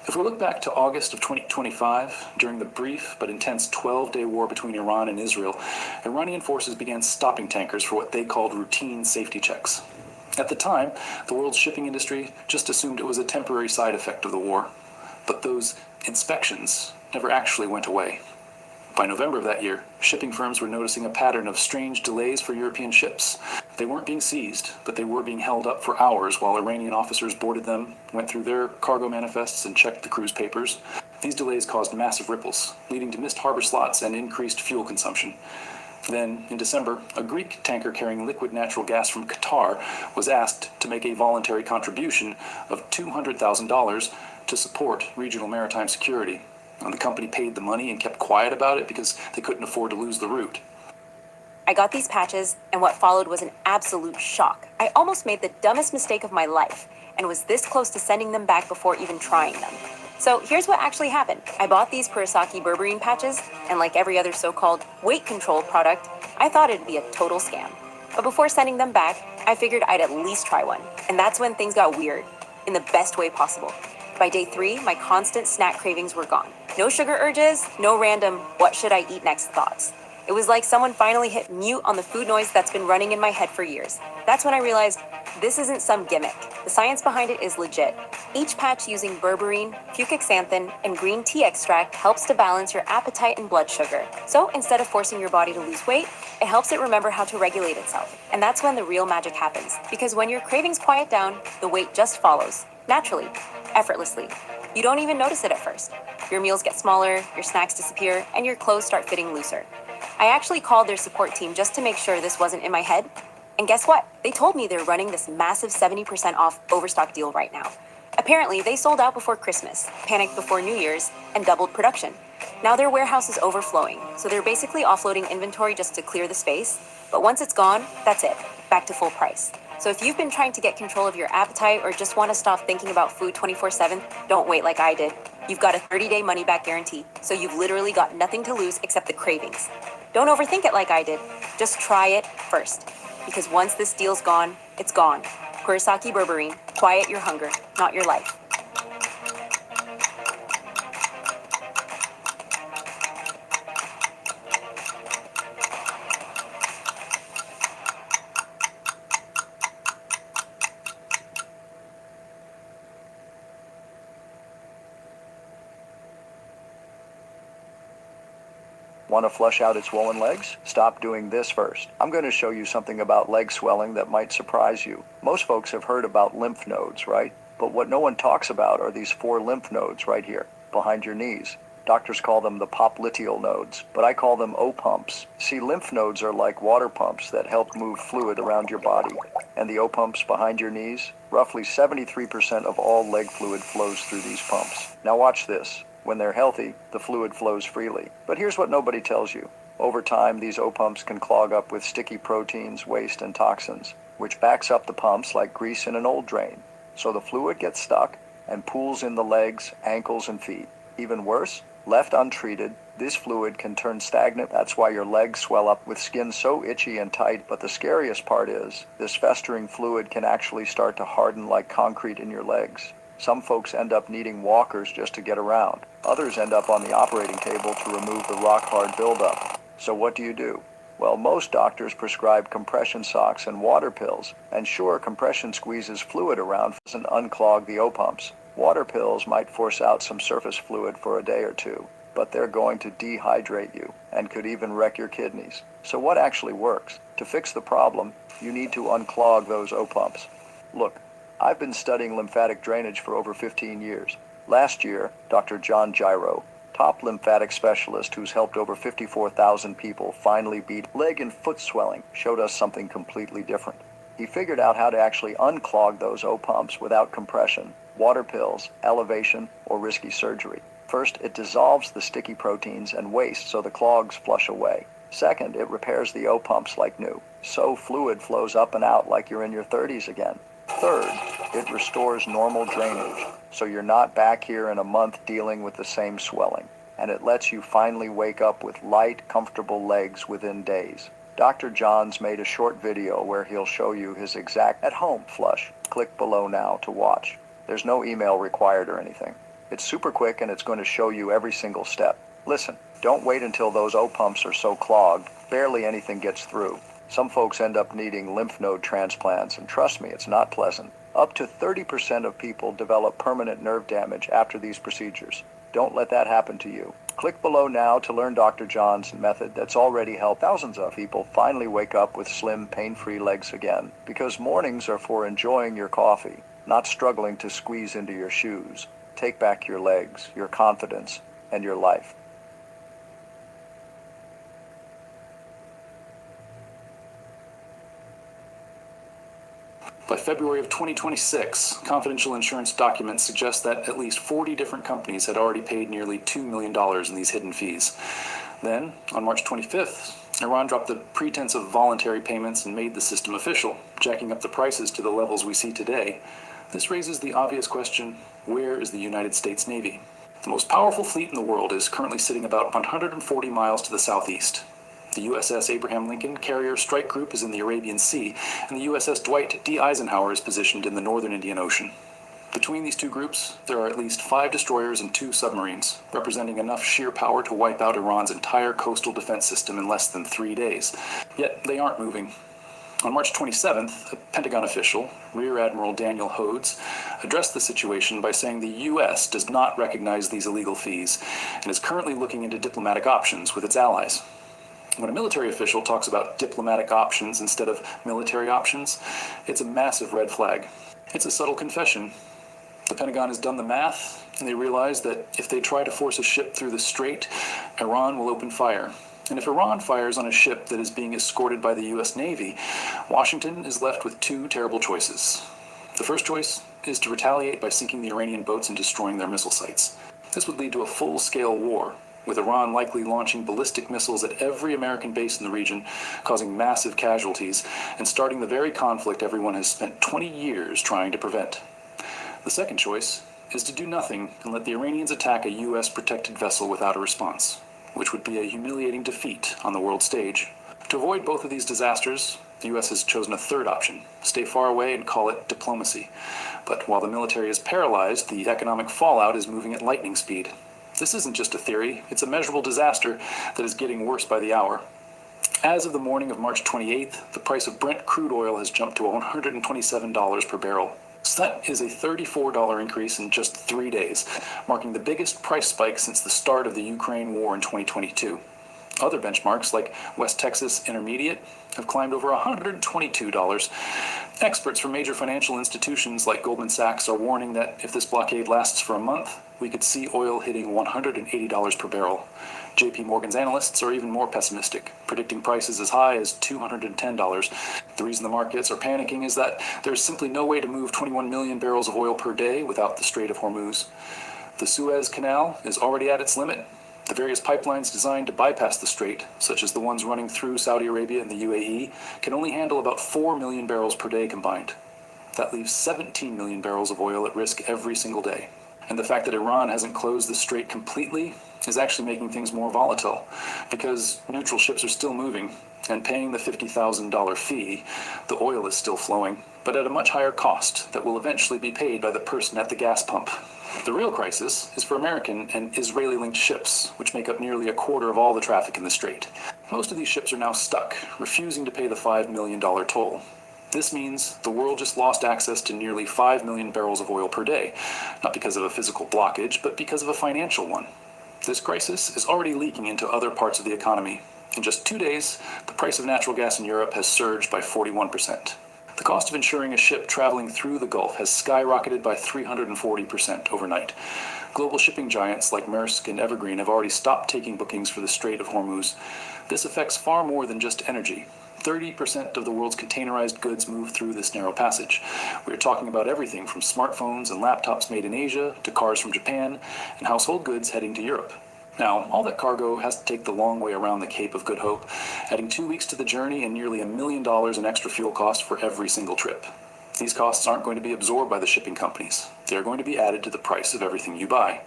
If we look back to August of 2025, during the brief but intense 12-day war between Iran and Israel, Iranian forces began stopping tankers for what they called routine safety checks. At the time, the world's shipping industry just assumed it was a temporary side effect of the war. But those inspections never actually went away. By November of that year, shipping firms were noticing a pattern of strange delays for European ships. They weren't being seized, but they were being held up for hours while Iranian officers boarded them, went through their cargo manifests, and checked the cruise papers. These delays caused massive ripples, leading to missed harbor slots and increased fuel consumption. Then, in December, a Greek tanker carrying liquid natural gas from Qatar was asked to make a voluntary contribution of $200,000 to support regional maritime security. And the company paid the money and kept quiet about it because they couldn't afford to lose the route. I got these patches, and what followed was an absolute shock. I almost made the dumbest mistake of my life, and was this close to sending them back before even trying them. So here's what actually happened. I bought these Kurosaki berberine patches, and like every other so-called weight control product, I thought it'd be a total scam. But before sending them back, I figured I'd at least try one. And that's when things got weird, in the best way possible. By day 3, my constant snack cravings were gone. No sugar urges, no random, what should I eat next thoughts. It was like someone finally hit mute on the food noise that's been running in my head for years. That's when I realized this isn't some gimmick. The science behind it is legit. Each patch using berberine, fukic xanthan, and green tea extract helps to balance your appetite and blood sugar. So instead of forcing your body to lose weight, it helps it remember how to regulate itself. And that's when the real magic happens. Because when your cravings quiet down, the weight just follows. Naturally. Effortlessly. You don't even notice it at first. Your meals get smaller, your snacks disappear, and your clothes start fitting looser. I actually called their support team just to make sure this wasn't in my head. And guess what? They told me they're running this massive 70% off overstock deal right now. Apparently, they sold out before Christmas, panicked before New Year's, and doubled production. Now their warehouse is overflowing, so they're basically offloading inventory just to clear the space. But once it's gone, that's it. Back to full price. So if you've been trying to get control of your appetite or just want to stop thinking about food 24/7, don't wait like I did. You've got a 30-day money-back guarantee, so you've literally got nothing to lose except the cravings. Don't overthink it like I did. Just try it first. Because once this deal's gone, it's gone. Kurosaki berberine. Quiet your hunger, not your life. Want to flush out its swollen legs? Stop doing this first. I'm going to show you something about leg swelling that might surprise you. Most folks have heard about lymph nodes, right? But what no one talks about are these 4 lymph nodes right here, behind your knees. Doctors call them the popliteal nodes, but I call them O-pumps. See, lymph nodes are like water pumps that help move fluid around your body. And the O-pumps behind your knees? Roughly 73% of all leg fluid flows through these pumps. Now watch this. When they're healthy, the fluid flows freely. But here's what nobody tells you. Over time, these O-pumps can clog up with sticky proteins, waste, and toxins, which backs up the pumps like grease in an old drain. So the fluid gets stuck and pools in the legs, ankles, and feet. Even worse, left untreated, this fluid can turn stagnant. That's why your legs swell up with skin so itchy and tight. But the scariest part is, this festering fluid can actually start to harden like concrete in your legs. Some folks end up needing walkers just to get around. Others end up on the operating table to remove the rock-hard buildup. So what do? Well, most doctors prescribe compression socks and water pills. And sure, compression squeezes fluid around and unclog the O-pumps. Water pills might force out some surface fluid for a day or two, but they're going to dehydrate you and could even wreck your kidneys. So what actually works? To fix the problem, you need to unclog those O-pumps. Look, I've been studying lymphatic drainage for over 15 years. Last year, Dr. John Gyro, top lymphatic specialist who's helped over 54,000 people finally beat leg and foot swelling, showed us something completely different. He figured out how to actually unclog those O-pumps without compression, water pills, elevation, or risky surgery. First, it dissolves the sticky proteins and waste so the clogs flush away. Second, it repairs the O-pumps like new, so fluid flows up and out like you're in your 30s again. Third, it restores normal drainage, so you're not back here in a month dealing with the same swelling. And it lets you finally wake up with light, comfortable legs within days. Dr. John's made a short video where he'll show you his exact at-home flush. Click below now to watch. There's no email required or anything. It's super quick and it's going to show you every single step. Listen, don't wait until those O-pumps are so clogged, barely anything gets through. Some folks end up needing lymph node transplants, and trust me, it's not pleasant. Up to 30% of people develop permanent nerve damage after these procedures. Don't let that happen to you. Click below now to learn Dr. John's method that's already helped thousands of people finally wake up with slim, pain-free legs again. Because mornings are for enjoying your coffee, not struggling to squeeze into your shoes. Take back your legs, your confidence, and your life. By February of 2026, confidential insurance documents suggest that at least 40 different companies had already paid nearly $2 million in these hidden fees. Then, on March 25th, Iran dropped the pretense of voluntary payments and made the system official, jacking up the prices to the levels we see today. This raises the obvious question, where is the United States Navy? The most powerful fleet in the world is currently sitting about 140 miles to the southeast. The USS Abraham Lincoln Carrier Strike Group is in the Arabian Sea, and the USS Dwight D. Eisenhower is positioned in the northern Indian Ocean. Between these two groups, there are at least 5 destroyers and 2 submarines, representing enough sheer power to wipe out Iran's entire coastal defense system in less than 3 days. Yet they aren't moving. On March 27th, a Pentagon official, Rear Admiral Daniel Hodes, addressed the situation by saying the U.S. does not recognize these illegal fees and is currently looking into diplomatic options with its allies. When a military official talks about diplomatic options instead of military options, it's a massive red flag. It's a subtle confession. The Pentagon has done the math, and they realize that if they try to force a ship through the strait, Iran will open fire. And if Iran fires on a ship that is being escorted by the U.S. Navy, Washington is left with 2 terrible choices. The first choice is to retaliate by sinking the Iranian boats and destroying their missile sites. This would lead to a full-scale war, with Iran likely launching ballistic missiles at every American base in the region, causing massive casualties, and starting the very conflict everyone has spent 20 years trying to prevent. The second choice is to do nothing and let the Iranians attack a U.S. protected vessel without a response, which would be a humiliating defeat on the world stage. To avoid both of these disasters, the U.S. has chosen a third option, stay far away and call it diplomacy. But while the military is paralyzed, the economic fallout is moving at lightning speed. This isn't just a theory, it's a measurable disaster that is getting worse by the hour. As of the morning of March 28th, the price of Brent crude oil has jumped to $127 per barrel. So that is a $34 increase in just 3 days, marking the biggest price spike since the start of the Ukraine war in 2022. Other benchmarks, like West Texas Intermediate, have climbed over $122. Experts from major financial institutions like Goldman Sachs are warning that if this blockade lasts for a month, we could see oil hitting $180 per barrel. JP Morgan's analysts are even more pessimistic, predicting prices as high as $210. The reason the markets are panicking is that there's simply no way to move 21 million barrels of oil per day without the Strait of Hormuz. The Suez Canal is already at its limit. The various pipelines designed to bypass the strait, such as the ones running through Saudi Arabia and the UAE, can only handle about 4 million barrels per day combined. That leaves 17 million barrels of oil at risk every single day. And the fact that Iran hasn't closed the strait completely is actually making things more volatile, because neutral ships are still moving, and paying the $50,000 fee, the oil is still flowing, but at a much higher cost that will eventually be paid by the person at the gas pump. The real crisis is for American and Israeli-linked ships, which make up nearly a quarter of all the traffic in the strait. Most of these ships are now stuck, refusing to pay the $5 million toll. This means the world just lost access to nearly 5 million barrels of oil per day, not because of a physical blockage, but because of a financial one. This crisis is already leaking into other parts of the economy. In just 2 days, the price of natural gas in Europe has surged by 41%. The cost of insuring a ship traveling through the Gulf has skyrocketed by 340% overnight. Global shipping giants like Maersk and Evergreen have already stopped taking bookings for the Strait of Hormuz. This affects far more than just energy. 30% of the world's containerized goods move through this narrow passage. We are talking about everything from smartphones and laptops made in Asia to cars from Japan and household goods heading to Europe. Now, all that cargo has to take the long way around the Cape of Good Hope, adding 2 weeks to the journey and nearly $1 million in extra fuel costs for every single trip. These costs aren't going to be absorbed by the shipping companies. They're going to be added to the price of everything you buy.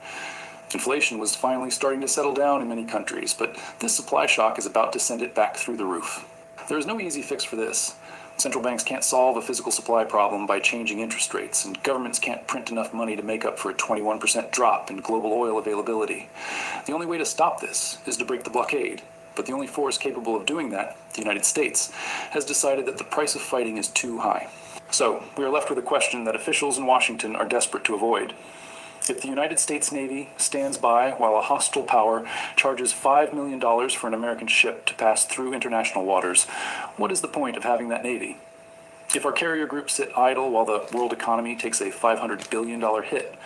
Inflation was finally starting to settle down in many countries, but this supply shock is about to send it back through the roof. There is no easy fix for this. Central banks can't solve a physical supply problem by changing interest rates, and governments can't print enough money to make up for a 21% drop in global oil availability. The only way to stop this is to break the blockade, but the only force capable of doing that, the United States, has decided that the price of fighting is too high. So, we are left with a question that officials in Washington are desperate to avoid. If the United States Navy stands by while a hostile power charges $5 million for an American ship to pass through international waters, what is the point of having that Navy? If our carrier groups sit idle while the world economy takes a $500 billion hit,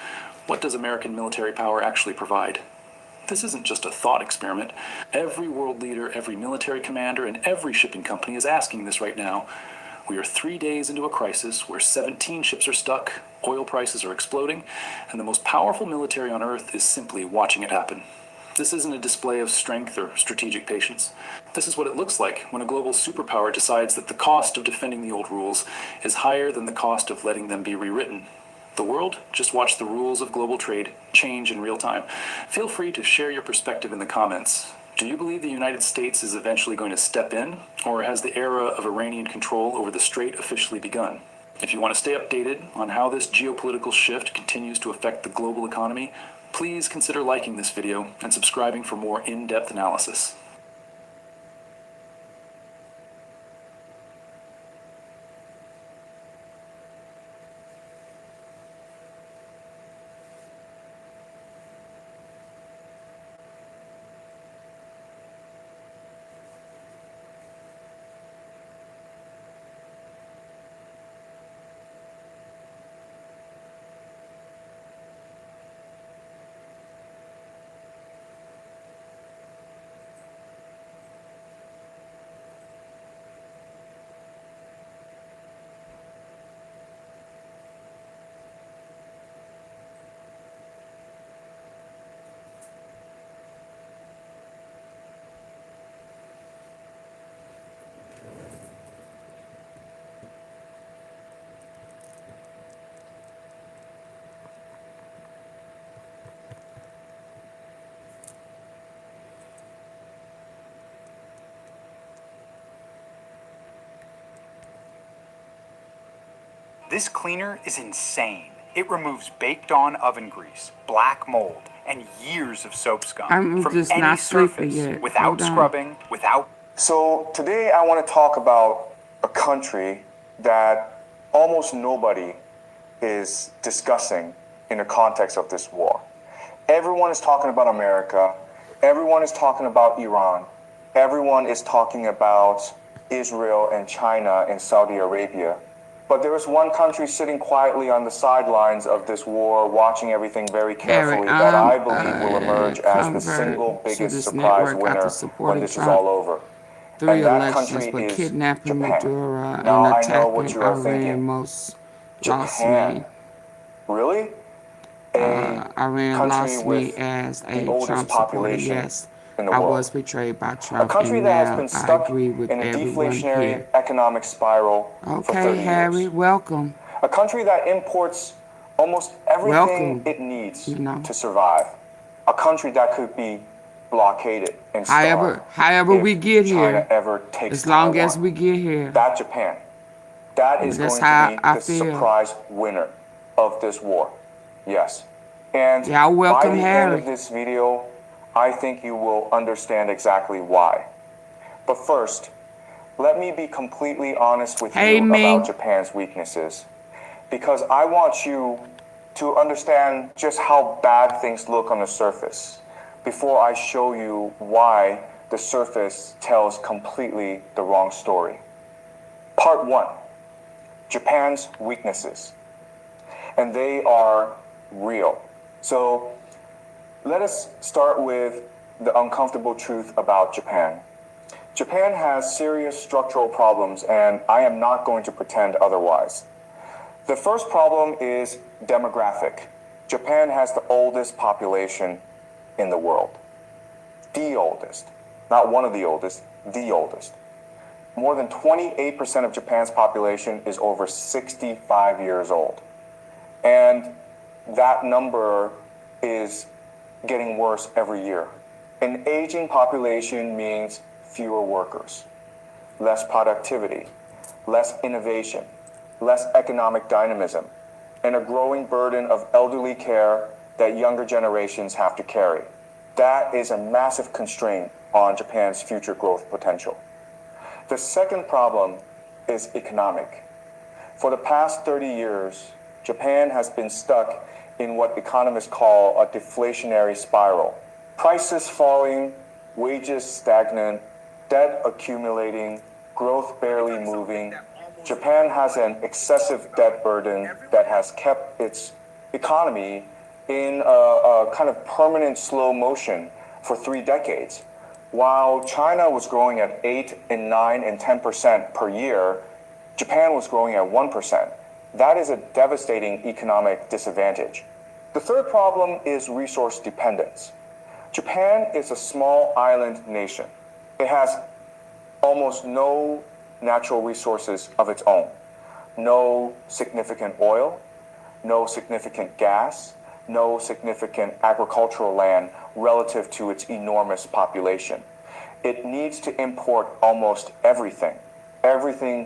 what does American military power actually provide? This isn't just a thought experiment. Every world leader, every military commander, and every shipping company is asking this right now. We are 3 days into a crisis where 17 ships are stuck, oil prices are exploding, and the most powerful military on Earth is simply watching it happen. This isn't a display of strength or strategic patience. This is what it looks like when a global superpower decides that the cost of defending the old rules is higher than the cost of letting them be rewritten. The world just watched the rules of global trade change in real time. Feel free to share your perspective in the comments. Do you believe the United States is eventually going to step in, or has the era of Iranian control over the Strait officially begun? If you want to stay updated on how this geopolitical shift continues to affect the global economy, please consider liking this video and subscribing for more in-depth analysis. This cleaner is insane. It removes baked-on oven grease, black mold, and years of soap scum I'm from just any not sleepy surface yet. without Hold on. scrubbing, without... So today I want to talk about a country that almost nobody is discussing in the context of this war. Everyone is talking about America. Everyone is talking about Iran. Everyone is talking about Israel and China and Saudi Arabia. But there is one country sitting quietly on the sidelines of this war, watching everything very carefully, that I believe will emerge as the single biggest surprise winner when this is all over. Three And that elections country for is kidnapping Japan. Maduro Now and I know what attacking you are Iran thinking. most lost Japan. me. Really? A Iran country lost with me as the a oldest Trump supporter. population Yes, in the I world. was betrayed by A Trump, country and that has now been I stuck agree with in a everyone deflationary here. economic spiral for Okay, 30 Harry, years. welcome. A country that imports almost everything Welcome. it needs You know. to survive. A country that could be blockaded and starved However if we get China here, ever takes as long Taiwan. as we get here, That Japan. That is that's going how to be I the feel. surprise winner of this war. Yes. And Yeah, by welcome, the end Harry. of this video, I think you will understand exactly why. But first, let me be completely honest with Hey, you Ming. about Japan's weaknesses, because I want you to understand just how bad things look on the surface before I show you why the surface tells completely the wrong story. Part 1, Japan's weaknesses. And they are real. So let us start with the uncomfortable truth about Japan. Japan has serious structural problems, and I am not going to pretend otherwise. The first problem is demographic. Japan has the oldest population in the world. The oldest. Not one of the oldest, the oldest. More than 28% of Japan's population is over 65 years old. And that number is getting worse every year. An aging population means fewer workers, less productivity, less innovation, less economic dynamism, and a growing burden of elderly care that younger generations have to carry. That is a massive constraint on Japan's future growth potential. The second problem is economic. For the past 30 years, Japan has been stuck in what economists call a deflationary spiral. Prices falling, wages stagnant, debt accumulating, growth barely moving. Japan has an excessive debt burden that has kept its economy in a kind of permanent slow motion for 3 decades. While China was growing at 8 and 9 and 10% per year, Japan was growing at 1%. That is a devastating economic disadvantage. The third problem is resource dependence. Japan is a small island nation. It has almost no natural resources of its own. No significant oil, no significant gas, no significant agricultural land relative to its enormous population. It needs to import almost everything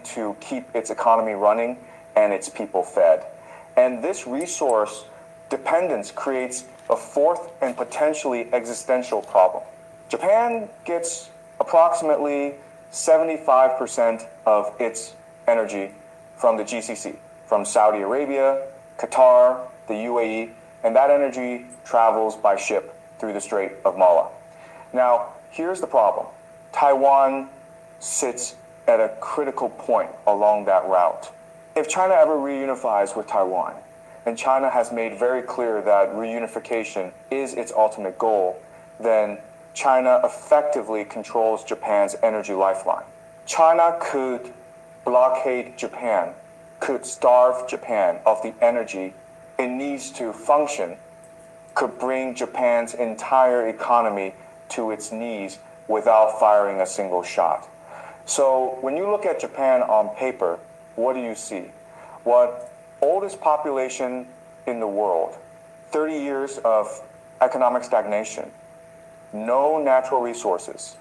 to keep its economy running and its people fed. And this resource dependence creates a fourth and potentially existential problem. Japan gets approximately 75% of its energy from the GCC, from Saudi Arabia, Qatar, the UAE, and that energy travels by ship through the Strait of Malacca. Now, here's the problem. Taiwan sits at a critical point along that route. If China ever reunifies with Taiwan, and China has made very clear that reunification is its ultimate goal, then China effectively controls Japan's energy lifeline. China could blockade Japan, could starve Japan of the energy it needs to function, could bring Japan's entire economy to its knees without firing a single shot. So when you look at Japan on paper, what do you see? What oldest population in the world, 30 years of economic stagnation, no natural resources,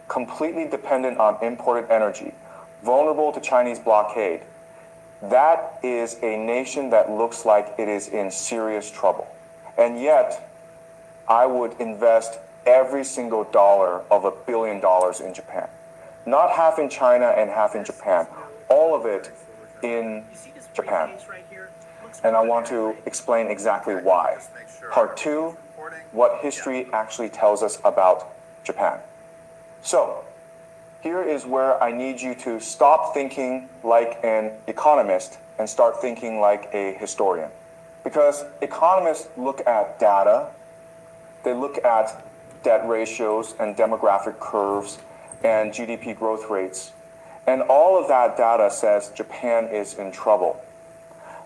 completely dependent on imported energy, vulnerable to Chinese blockade. That is a nation that looks like it is in serious trouble. And yet, I would invest every single dollar of $1 billion in Japan. Not half in China and half in Japan, all of it in Japan. And I want to explain exactly why. Part 2, what history actually tells us about Japan. So, here is where I need you to stop thinking like an economist and start thinking like a historian. Because economists look at data, they look at debt ratios and demographic curves and GDP growth rates, and all of that data says Japan is in trouble.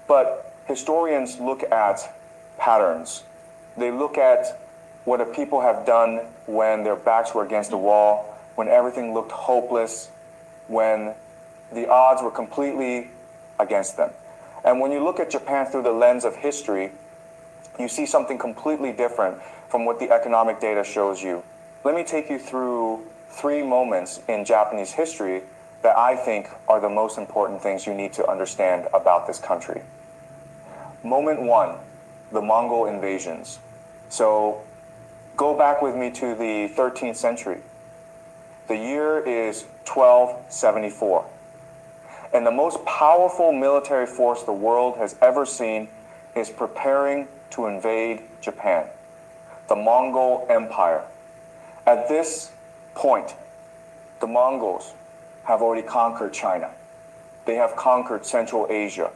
But historians look at patterns. They look at what the people have done when their backs were against the wall, when everything looked hopeless, when the odds were completely against them. And when you look at Japan through the lens of history, you see something completely different from what the economic data shows you. Let me take you through 3 moments in Japanese history that I think are the most important things you need to understand about this country. Moment 1, the Mongol invasions. So go back with me to the 13th century. The year is 1274. And the most powerful military force the world has ever seen is preparing to invade Japan, the Mongol Empire. At this point, the Mongols have already conquered China. They have conquered Central Asia.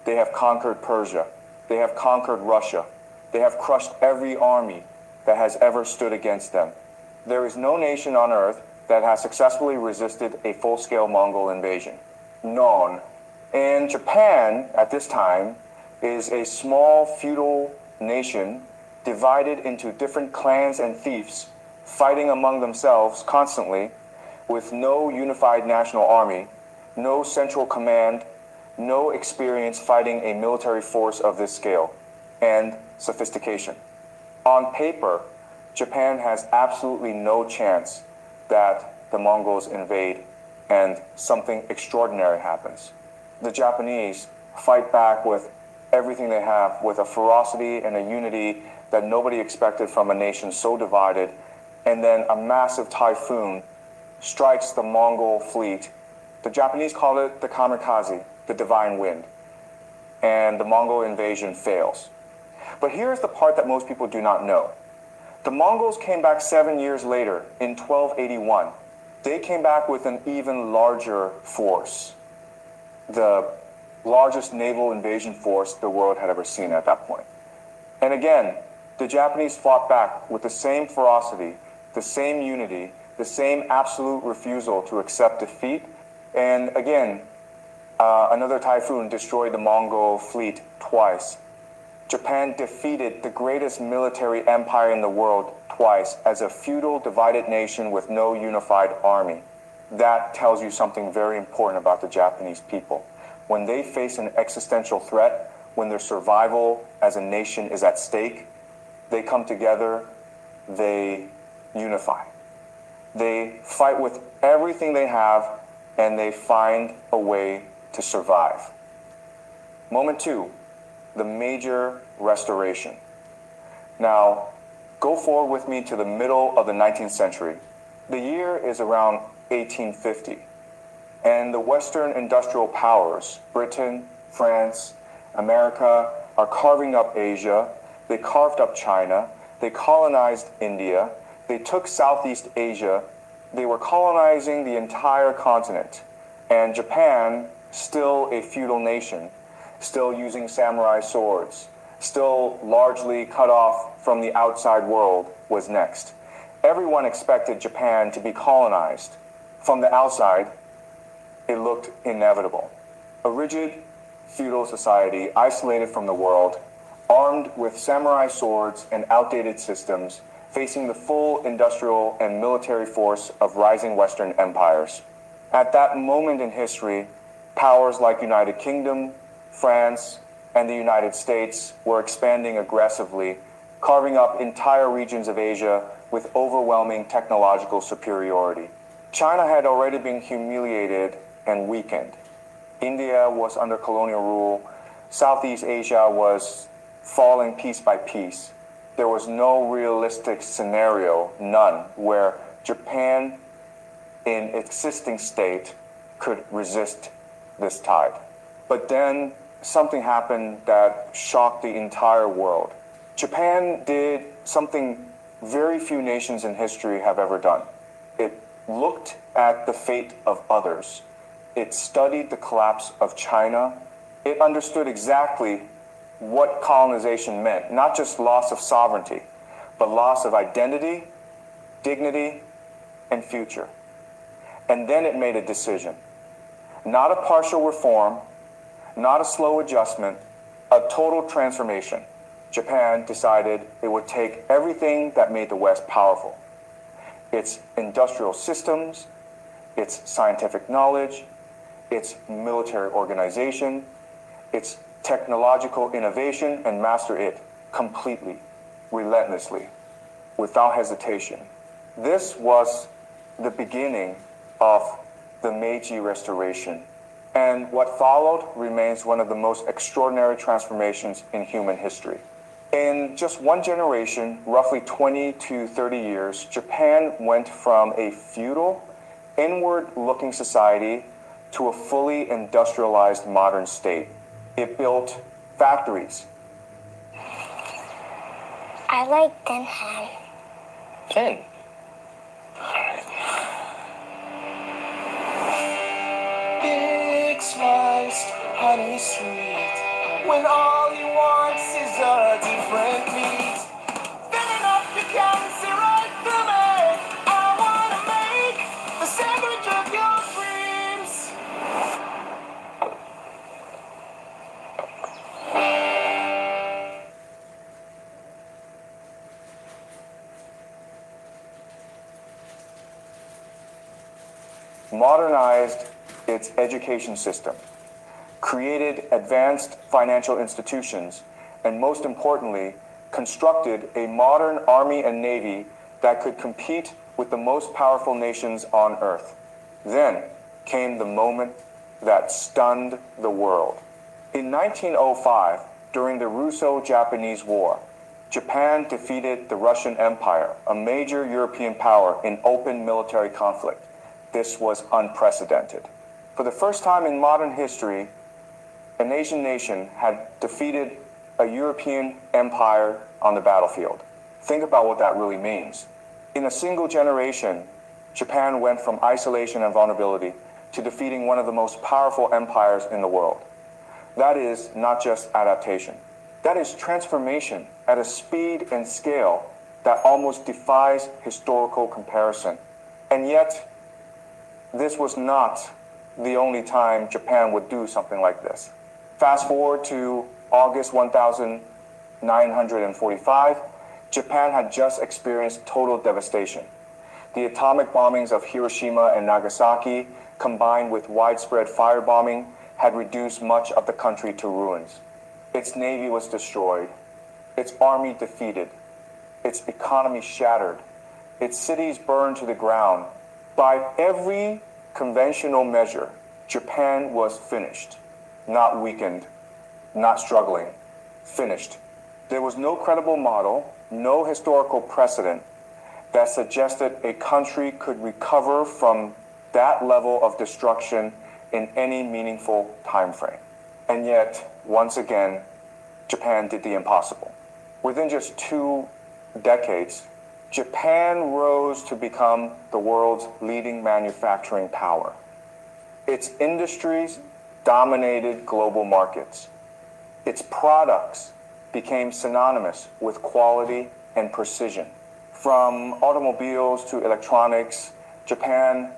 They have conquered Persia. They have conquered Russia. They have crushed every army that has ever stood against them. There is no nation on earth that has successfully resisted a full-scale Mongol invasion. None. And Japan, at this time, is a small feudal nation divided into different clans and fiefs, fighting among themselves constantly, with no unified national army, no central command, no experience fighting a military force of this scale, and sophistication. On paper, Japan has absolutely no chance that the Mongols invade and something extraordinary happens. The Japanese fight back with everything they have, with a ferocity and a unity that nobody expected from a nation so divided, and then a massive typhoon strikes the Mongol fleet. The Japanese call it the kamikaze, the divine wind, and the Mongol invasion fails. But here's the part that most people do not know. The Mongols came back 7 years later, in 1281. They came back with an even larger force, the largest naval invasion force the world had ever seen at that point. And again, the Japanese fought back with the same ferocity, the same unity, the same absolute refusal to accept defeat. And again, Another typhoon destroyed the Mongol fleet twice. Japan defeated the greatest military empire in the world twice as a feudal, divided nation with no unified army. That tells you something very important about the Japanese people. When they face an existential threat, when their survival as a nation is at stake, they come together, they unify. They fight with everything they have, and they find a way to survive. Moment 2, the major restoration. Now, go forward with me to the middle of the 19th century. The year is around 1850, and the Western industrial powers, Britain, France, America, are carving up Asia. They carved up China. They colonized India. They took Southeast Asia. They were colonizing the entire continent. And Japan, still a feudal nation, still using samurai swords, still largely cut off from the outside world, was next. Everyone expected Japan to be colonized. From the outside, it looked inevitable. A rigid feudal society, isolated from the world, armed with samurai swords and outdated systems, facing the full industrial and military force of rising Western empires. At that moment in history, powers like United Kingdom, France, and the United States were expanding aggressively, carving up entire regions of Asia with overwhelming technological superiority. China had already been humiliated and weakened. India was under colonial rule. Southeast Asia was falling piece by piece. There was no realistic scenario, none, where Japan in its existing state could resist this tide. But then something happened that shocked the entire world. Japan did something very few nations in history have ever done. It looked at the fate of others. It studied the collapse of China. It understood exactly what colonization meant, not just loss of sovereignty, but loss of identity, dignity, and future. And then it made a decision. Not a partial reform, not a slow adjustment, a total transformation. Japan decided it would take everything that made the West powerful. Its industrial systems, its scientific knowledge, its military organization, its technological innovation, and master it completely, relentlessly, without hesitation. This was the beginning of the Meiji Restoration, and what followed remains one of the most extraordinary transformations in human history. In just one generation, roughly 20 to 30 years, Japan went from a feudal, inward-looking society to a fully industrialized modern state. It built factories. I like Denham. Ken. Big sliced, honey sweet. When all he wants is a different meat. Filling up your can see right through me. I wanna make the sandwich of your dreams. Modernized its education system, created advanced financial institutions, and most importantly, constructed a modern army and navy that could compete with the most powerful nations on earth. Then came the moment that stunned the world. In 1905, during the Russo-Japanese War, Japan defeated the Russian Empire, a major European power, in open military conflict. This was unprecedented. For the first time in modern history, an Asian nation had defeated a European empire on the battlefield. Think about what that really means. In a single generation, Japan went from isolation and vulnerability to defeating one of the most powerful empires in the world. That is not just adaptation. That is transformation at a speed and scale that almost defies historical comparison. And yet, this was not the only time Japan would do something like this. Fast forward to August 1945, Japan had just experienced total devastation. The atomic bombings of Hiroshima and Nagasaki, combined with widespread firebombing, had reduced much of the country to ruins. Its navy was destroyed, its army defeated, its economy shattered, its cities burned to the ground. By every conventional measure, Japan was finished, not weakened, not struggling, finished. There was no credible model, no historical precedent that suggested a country could recover from that level of destruction in any meaningful time frame. And yet, once again, Japan did the impossible. Within just 2 decades, Japan rose to become the world's leading manufacturing power. Its industries dominated global markets. Its products became synonymous with quality and precision. From automobiles to electronics, Japan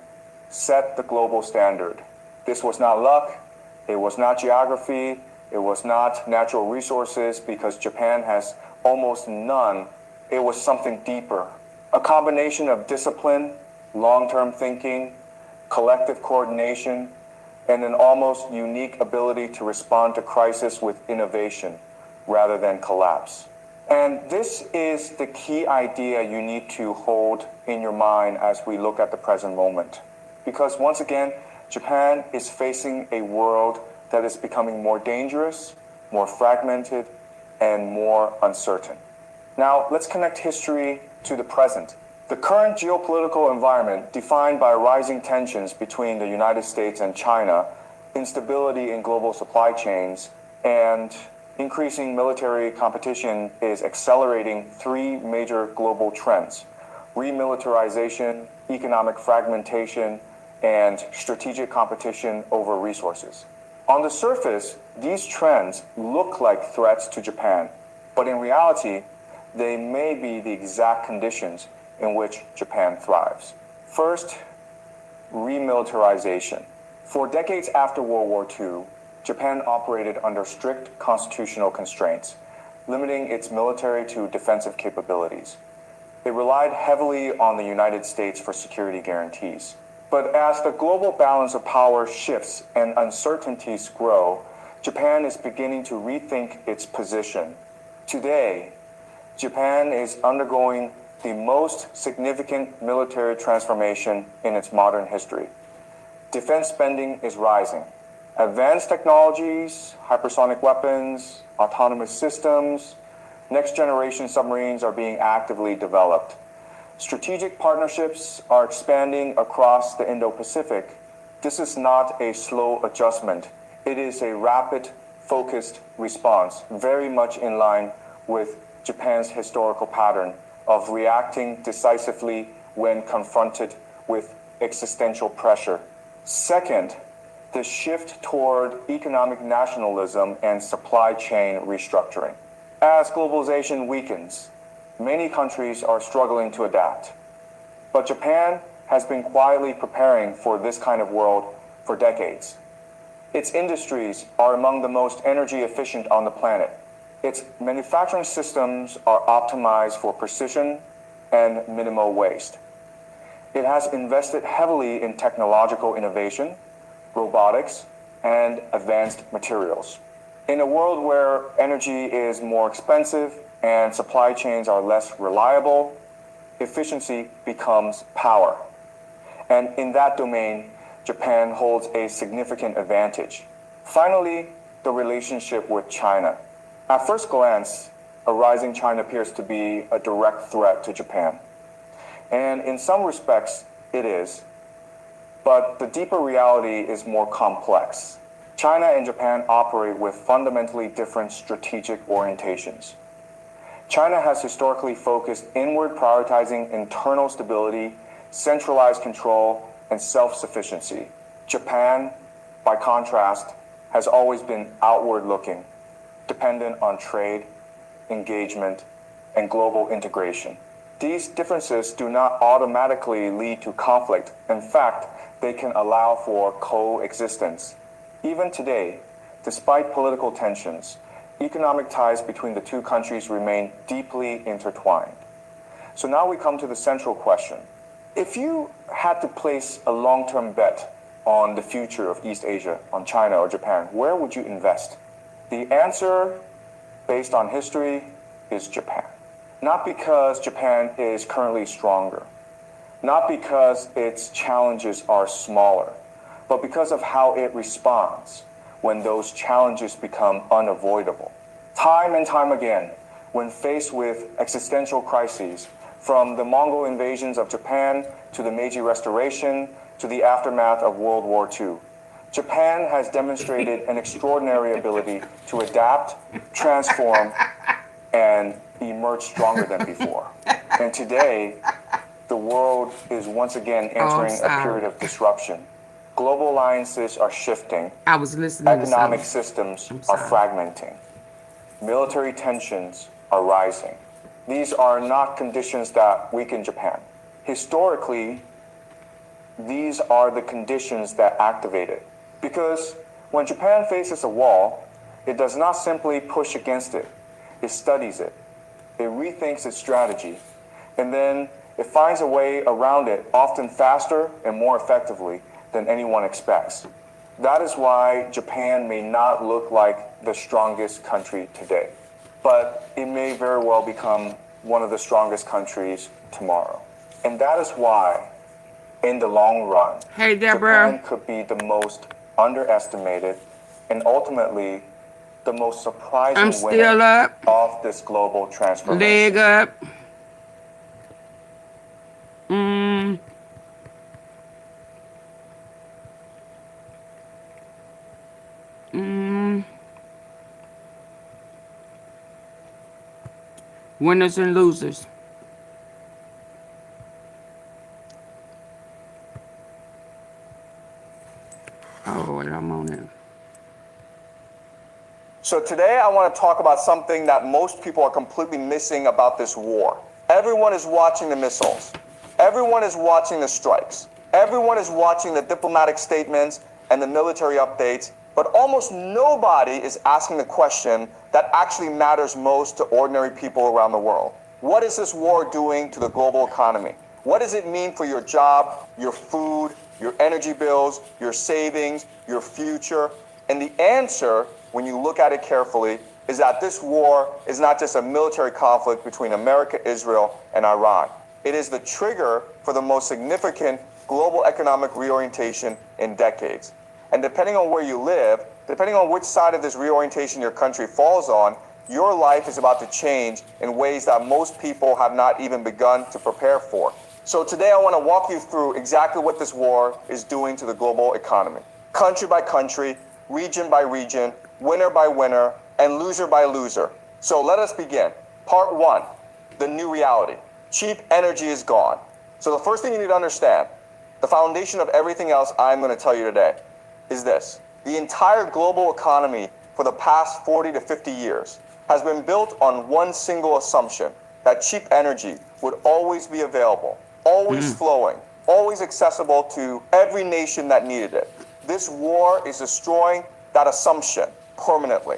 set the global standard. This was not luck, it was not geography, it was not natural resources, because Japan has almost none. It was something deeper. A combination of discipline, long-term thinking, collective coordination, and an almost unique ability to respond to crisis with innovation rather than collapse. And this is the key idea you need to hold in your mind as we look at the present moment. Because once again, Japan is facing a world that is becoming more dangerous, more fragmented, and more uncertain. Now, let's connect history to the present. The current geopolitical environment, defined by rising tensions between the United States and China, instability in global supply chains, and increasing military competition, is accelerating 3 major global trends: remilitarization, economic fragmentation, and strategic competition over resources. On the surface, these trends look like threats to Japan, but in reality, they may be the exact conditions in which Japan thrives. First, remilitarization. For decades after World War II, Japan operated under strict constitutional constraints, limiting its military to defensive capabilities. It relied heavily on the United States for security guarantees. But as the global balance of power shifts and uncertainties grow, Japan is beginning to rethink its position. Today, Japan is undergoing the most significant military transformation in its modern history. Defense spending is rising. Advanced technologies, hypersonic weapons, autonomous systems, next-generation submarines are being actively developed. Strategic partnerships are expanding across the Indo-Pacific. This is not a slow adjustment. It is a rapid, focused response, very much in line with Japan's historical pattern of reacting decisively when confronted with existential pressure. Second, the shift toward economic nationalism and supply chain restructuring. As globalization weakens, many countries are struggling to adapt. But Japan has been quietly preparing for this kind of world for decades. Its industries are among the most energy efficient on the planet. Its manufacturing systems are optimized for precision and minimal waste. It has invested heavily in technological innovation, robotics, and advanced materials. In a world where energy is more expensive and supply chains are less reliable, efficiency becomes power. And in that domain, Japan holds a significant advantage. Finally, the relationship with China. At first glance, a rising China appears to be a direct threat to Japan. And in some respects, it is. But the deeper reality is more complex. China and Japan operate with fundamentally different strategic orientations. China has historically focused inward, prioritizing internal stability, centralized control, and self-sufficiency. Japan, by contrast, has always been outward-looking, dependent on trade, engagement, and global integration. These differences do not automatically lead to conflict. In fact, they can allow for coexistence. Even today, despite political tensions, economic ties between the two countries remain deeply intertwined. So now we come to the central question. If you had to place a long-term bet on the future of East Asia, on China or Japan, where would you invest? The answer, based on history, is Japan. Not because Japan is currently stronger, not because its challenges are smaller, but because of how it responds when those challenges become unavoidable. Time and time again, when faced with existential crises, from the Mongol invasions of Japan to the Meiji Restoration to the aftermath of World War II, Japan has demonstrated an extraordinary ability to adapt, transform, and emerge stronger than before. And today, the world is once again entering a period of disruption. Global alliances are shifting. I was listening. Economic systems are fragmenting. Military tensions are rising. These are not conditions that weaken Japan. Historically, these are the conditions that activate it. Because when Japan faces a wall, it does not simply push against it. It studies it. It rethinks its strategy. And then it finds a way around it, often faster and more effectively than anyone expects. That is why Japan may not look like the strongest country today, but it may very well become one of the strongest countries tomorrow. And that is why, in the long run, Japan could be the most underestimated and ultimately the most surprising winner of this global transformation. Leg up. Winners and losers. Oh, and I'm on it. So today I want to talk about something that most people are completely missing about this war. Everyone is watching the missiles. Everyone is watching the strikes. Everyone is watching the diplomatic statements and the military updates, but almost nobody is asking the question that actually matters most to ordinary people around the world. What is this war doing to the global economy? What does it mean for your job, your food, your energy bills, your savings, your future? And the answer, when you look at it carefully, is that this war is not just a military conflict between America, Israel, and Iran. It is the trigger for the most significant global economic reorientation in decades. And depending on where you live, depending on which side of this reorientation your country falls on, your life is about to change in ways that most people have not even begun to prepare for. So today I want to walk you through exactly what this war is doing to the global economy. Country by country, region by region, winner by winner, and loser by loser. So let us begin. Part one, the new reality. Cheap energy is gone. So the first thing you need to understand, the foundation of everything else I'm going to tell you today, is this. The entire global economy for the past 40 to 50 years has been built on one single assumption, that cheap energy would always be available, always flowing, always accessible to every nation that needed it. This war is destroying that assumption permanently.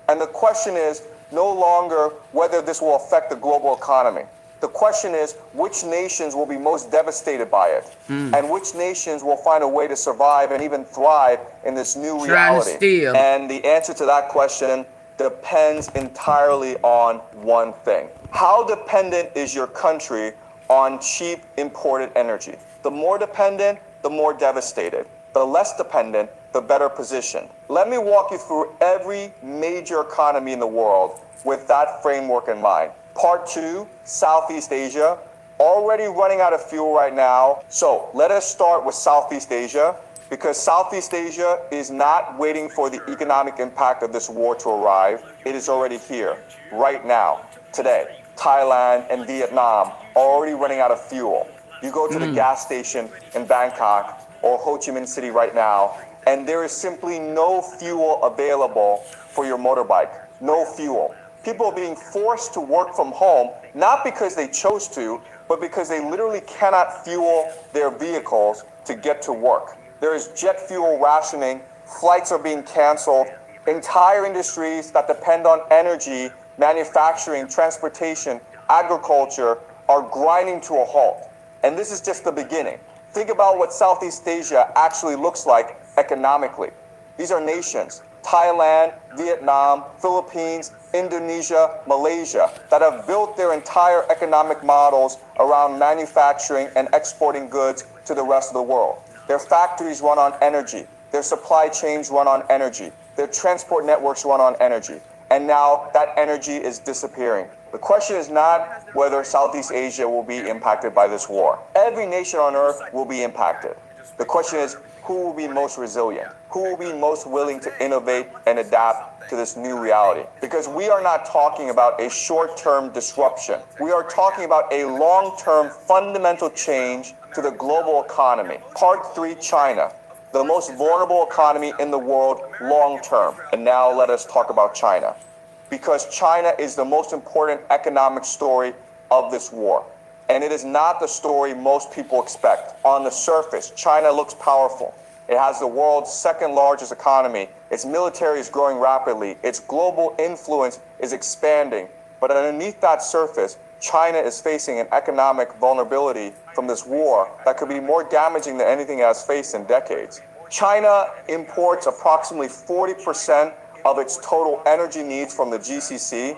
And the question is no longer whether this will affect the global economy. The question is which nations will be most devastated by it, and which nations will find a way to survive and even thrive in this new reality. And the answer to that question depends entirely on one thing. How dependent is your country on cheap imported energy? The more dependent, the more devastated. The less dependent, the better positioned. Let me walk you through every major economy in the world with that framework in mind. Part two, Southeast Asia, already running out of fuel right now. So let us start with Southeast Asia, because Southeast Asia is not waiting for the economic impact of this war to arrive. It is already here, right now, today. Thailand and Vietnam are already running out of fuel. You go to the gas station in Bangkok or Ho Chi Minh City right now, and there is simply no fuel available for your motorbike. No fuel. People are being forced to work from home, not because they chose to, but because they literally cannot fuel their vehicles to get to work. There is jet fuel rationing, flights are being canceled, entire industries that depend on energy, manufacturing, transportation, agriculture are grinding to a halt. And this is just the beginning. Think about what Southeast Asia actually looks like economically. These are nations, Thailand, Vietnam, Philippines, Indonesia, Malaysia, that have built their entire economic models around manufacturing and exporting goods to the rest of the world. Their factories run on energy. Their supply chains run on energy. Their transport networks run on energy. And now that energy is disappearing. The question is not whether Southeast Asia will be impacted by this war. Every nation on earth will be impacted. The question is, who will be most resilient? Who will be most willing to innovate and adapt to this new reality? Because we are not talking about a short-term disruption. We are talking about a long-term fundamental change to the global economy. Part 3, China, the most vulnerable economy in the world long-term. And now let us talk about China. Because China is the most important economic story of this war. And it is not the story most people expect. On the surface, China looks powerful. It has the world's second largest economy. Its military is growing rapidly. Its global influence is expanding. But underneath that surface, China is facing an economic vulnerability from this war that could be more damaging than anything it has faced in decades. China imports approximately 40% of its total energy needs from the GCC.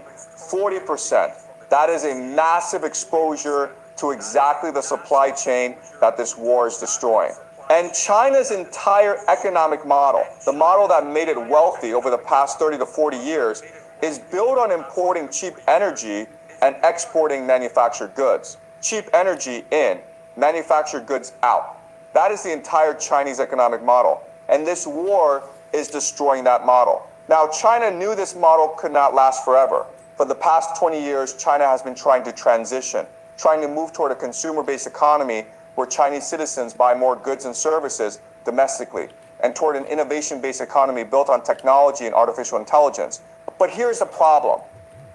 40%. That is a massive exposure to exactly the supply chain that this war is destroying. And China's entire economic model, the model that made it wealthy over the past 30 to 40 years, is built on importing cheap energy and exporting manufactured goods. Cheap energy in, manufactured goods out. That is the entire Chinese economic model. And this war is destroying that model. Now, China knew this model could not last forever. For the past 20 years, China has been trying to transition, trying to move toward a consumer-based economy where Chinese citizens buy more goods and services domestically, and toward an innovation-based economy built on technology and artificial intelligence. But here's the problem.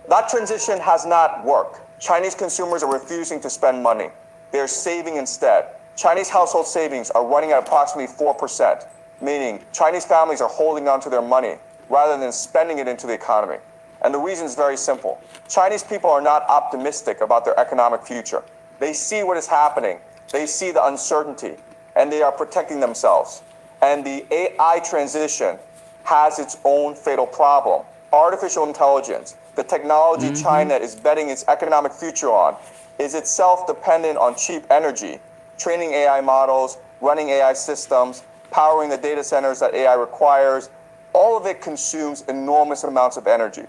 That transition has not worked. Chinese consumers are refusing to spend money. They're saving instead. Chinese household savings are running at approximately 4%, meaning Chinese families are holding on to their money rather than spending it into the economy. And the reason is very simple. Chinese people are not optimistic about their economic future. They see what is happening. They see the uncertainty, and they are protecting themselves. And the AI transition has its own fatal problem. Artificial intelligence, the technology China is betting its economic future on, is itself dependent on cheap energy, training AI models, running AI systems, powering the data centers that AI requires. All of it consumes enormous amounts of energy.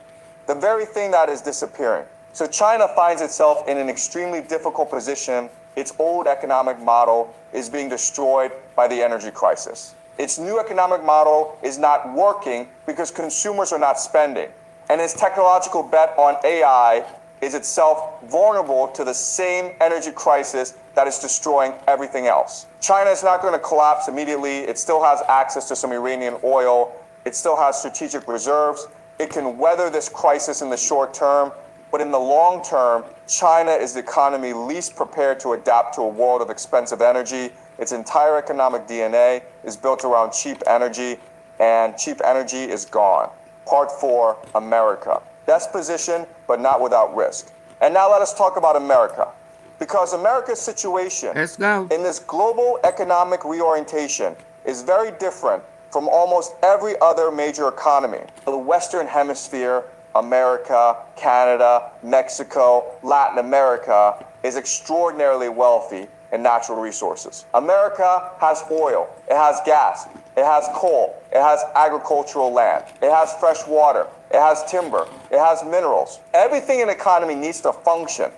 The very thing that is disappearing. So China finds itself in an extremely difficult position. Its old economic model is being destroyed by the energy crisis. Its new economic model is not working because consumers are not spending. And its technological bet on AI is itself vulnerable to the same energy crisis that is destroying everything else. China is not going to collapse immediately. It still has access to some Iranian oil. It still has strategic reserves. It can weather this crisis in the short term, but in the long term, China is the economy least prepared to adapt to a world of expensive energy. Its entire economic DNA is built around cheap energy, and cheap energy is gone. Part 4, America. Best position, but not without risk. And now let us talk about America. Because America's situation in this global economic reorientation is very different from almost every other major economy. The Western Hemisphere, America, Canada, Mexico, Latin America is extraordinarily wealthy in natural resources. America has oil, it has gas, it has coal, it has agricultural land, it has fresh water, it has timber, it has minerals. Everything in the economy needs to function.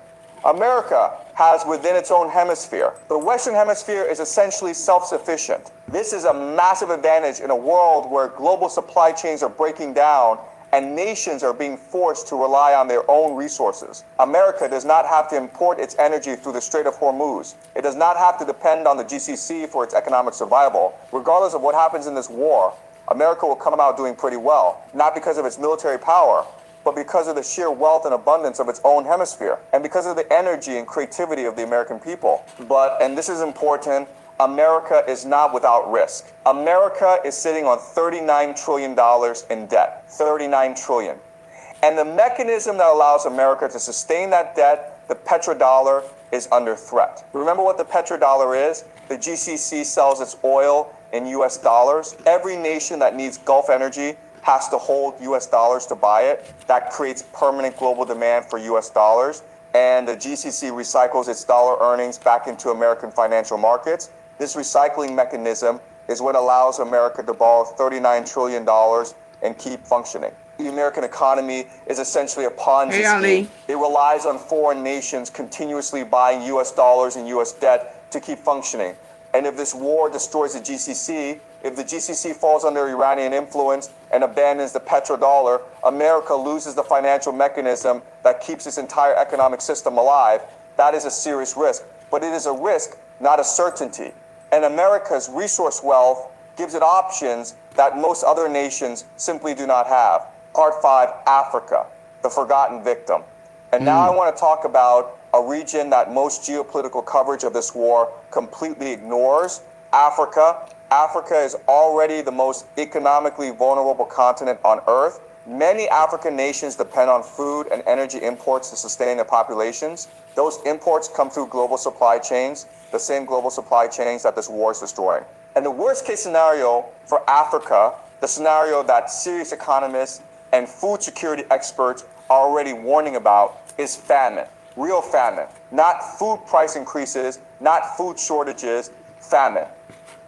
America has within its own hemisphere. The Western Hemisphere is essentially self-sufficient. This is a massive advantage in a world where global supply chains are breaking down and nations are being forced to rely on their own resources. America does not have to import its energy through the Strait of Hormuz. It does not have to depend on the GCC for its economic survival. Regardless of what happens in this war, America will come out doing pretty well, not because of its military power, but because of the sheer wealth and abundance of its own hemisphere, and because of the energy and creativity of the American people. But, and this is important, America is not without risk. America is sitting on $39 trillion in debt. $39 trillion. And the mechanism that allows America to sustain that debt, the petrodollar, is under threat. Remember what the petrodollar is? The GCC sells its oil in US dollars. Every nation that needs Gulf energy has to hold US dollars to buy it. That creates permanent global demand for US dollars. And the GCC recycles its dollar earnings back into American financial markets. This recycling mechanism is what allows America to borrow $39 trillion and keep functioning. The American economy is essentially a Ponzi scheme. It relies on foreign nations continuously buying US dollars and US debt to keep functioning. And if this war destroys the GCC, if the GCC falls under Iranian influence and abandons the petrodollar, America loses the financial mechanism that keeps its entire economic system alive. That is a serious risk. But it is a risk, not a certainty. And America's resource wealth gives it options that most other nations simply do not have. Part 5, Africa, the forgotten victim. And now I want to talk about a region that most geopolitical coverage of this war completely ignores, Africa. Africa is already the most economically vulnerable continent on Earth. Many African nations depend on food and energy imports to sustain their populations. Those imports come through global supply chains, the same global supply chains that this war is destroying. And the worst case scenario for Africa, the scenario that serious economists and food security experts are already warning about, is famine, real famine, not food price increases, not food shortages, famine.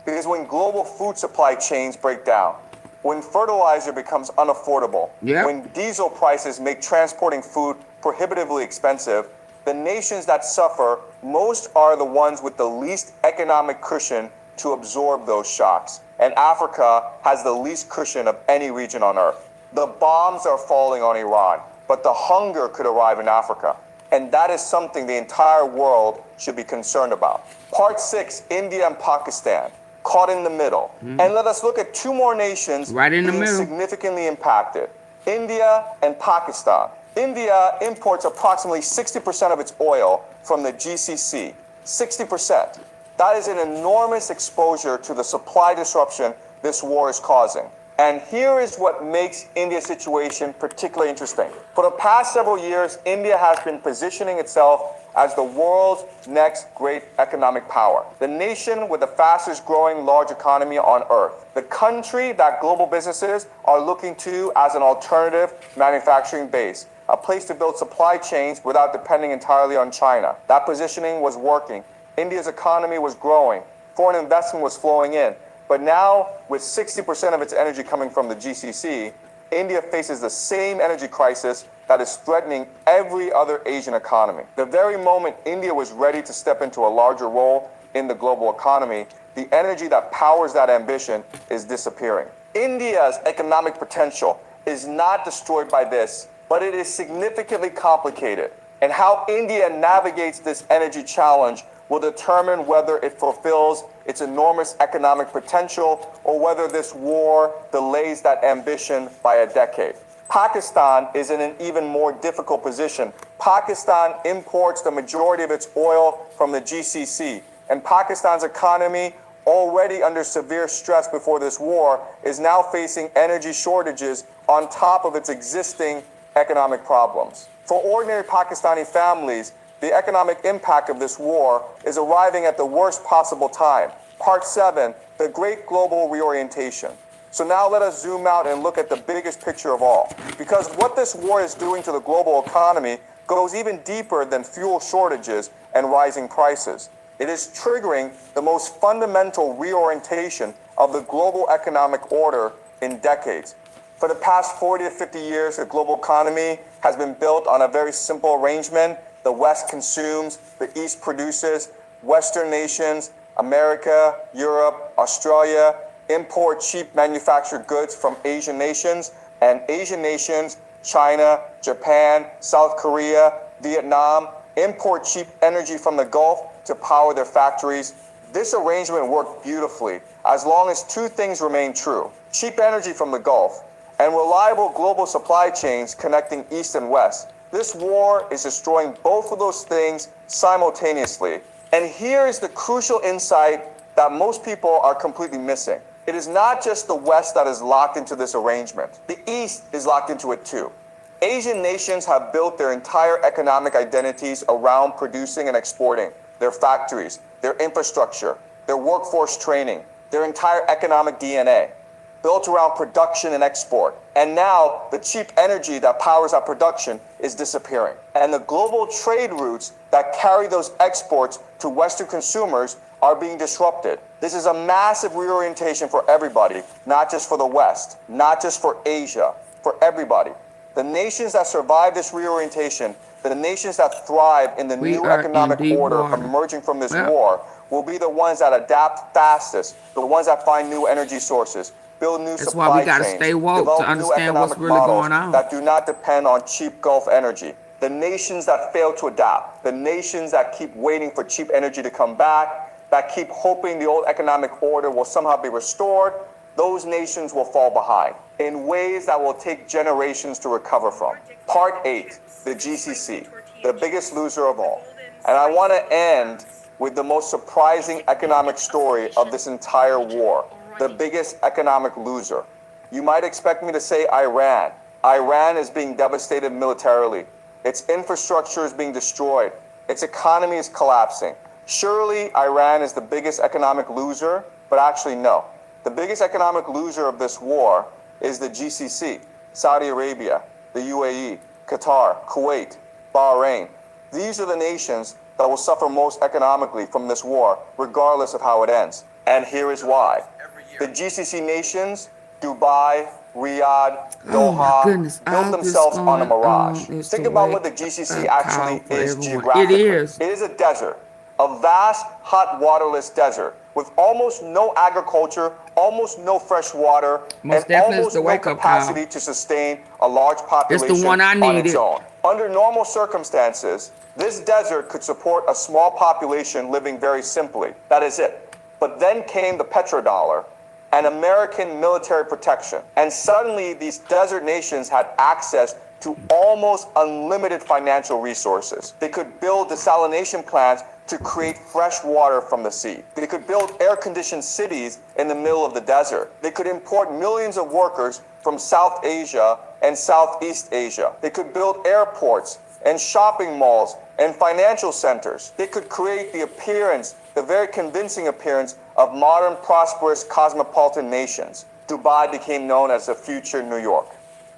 Because when global food supply chains break down, when fertilizer becomes unaffordable, when diesel prices make transporting food prohibitively expensive, the nations that suffer most are the ones with the least economic cushion to absorb those shocks. And Africa has the least cushion of any region on Earth. The bombs are falling on Iran, but the hunger could arrive in Africa. And that is something the entire world should be concerned about. Part 6, India and Pakistan, caught in the middle. And let us look at two more nations being significantly impacted. India and Pakistan. India imports approximately 60% of its oil from the GCC. 60%. That is an enormous exposure to the supply disruption this war is causing. And here is what makes India's situation particularly interesting. For the past several years, India has been positioning itself as the world's next great economic power, the nation with the fastest growing large economy on Earth, the country that global businesses are looking to as an alternative manufacturing base, a place to build supply chains without depending entirely on China. That positioning was working. India's economy was growing. Foreign investment was flowing in. But now, with 60% of its energy coming from the GCC, India faces the same energy crisis that is threatening every other Asian economy. The very moment India was ready to step into a larger role in the global economy, the energy that powers that ambition is disappearing. India's economic potential is not destroyed by this, but it is significantly complicated. And how India navigates this energy challenge will determine whether it fulfills its enormous economic potential or whether this war delays that ambition by a decade. Pakistan is in an even more difficult position. Pakistan imports the majority of its oil from the GCC, and Pakistan's economy, already under severe stress before this war, is now facing energy shortages on top of its existing economic problems. For ordinary Pakistani families, the economic impact of this war is arriving at the worst possible time. Part 7, the great global reorientation. So now let us zoom out and look at the biggest picture of all. Because what this war is doing to the global economy goes even deeper than fuel shortages and rising prices. It is triggering the most fundamental reorientation of the global economic order in decades. For the past 40 to 50 years, the global economy has been built on a very simple arrangement. The West consumes, the East produces. Western nations, America, Europe, Australia, import cheap manufactured goods from Asian nations, and Asian nations, China, Japan, South Korea, Vietnam, import cheap energy from the Gulf to power their factories. This arrangement worked beautifully as long as two things remain true: cheap energy from the Gulf and reliable global supply chains connecting East and West. This war is destroying both of those things simultaneously. And here is the crucial insight that most people are completely missing. It is not just the West that is locked into this arrangement. The East is locked into it too. Asian nations have built their entire economic identities around producing and exporting their factories, their infrastructure, their workforce training, their entire economic DNA, built around production and export. And now the cheap energy that powers that production is disappearing. And the global trade routes that carry those exports to Western consumers are being disrupted. This is a massive reorientation for everybody, not just for the West, not just for Asia, for everybody. The nations that survive this reorientation, the nations that thrive in the new economic order emerging from this war, will be the ones that adapt fastest, the ones that find new energy sources, build new That's supply why we gotta chains, stay woke to develop new understand what's economic really models going on. that do not depend on cheap Gulf energy. The nations that fail to adapt, the nations that keep waiting for cheap energy to come back, that keep hoping the old economic order will somehow be restored, those nations will fall behind in ways that will take generations to recover from. Part 8, the GCC, the biggest loser of all. And I want to end with the most surprising economic story of this entire war, the biggest economic loser. You might expect me to say Iran. Iran is being devastated militarily. Its infrastructure is being destroyed. Its economy is collapsing. Surely Iran is the biggest economic loser, but actually no. The biggest economic loser of this war is the GCC, Saudi Arabia, the UAE, Qatar, Kuwait, Bahrain. These are the nations that will suffer most economically from this war, regardless of how it ends. And here is why. The GCC nations, Dubai, Riyadh, Doha, built themselves on a mirage. Think about what the GCC actually is geographically. It is a desert, a vast, hot, waterless desert with almost no agriculture, almost no fresh water, and almost no capacity to sustain a large population on its own. Under normal circumstances, this desert could support a small population living very simply. That is it. But then came the petrodollar and American military protection. And suddenly these desert nations had access to almost unlimited financial resources. They could build desalination plants to create fresh water from the sea. They could build air-conditioned cities in the middle of the desert. They could import millions of workers from South Asia and Southeast Asia. They could build airports and shopping malls and financial centers. They could create the appearance, the very convincing appearance of modern, prosperous, cosmopolitan nations. Dubai became known as the future New York,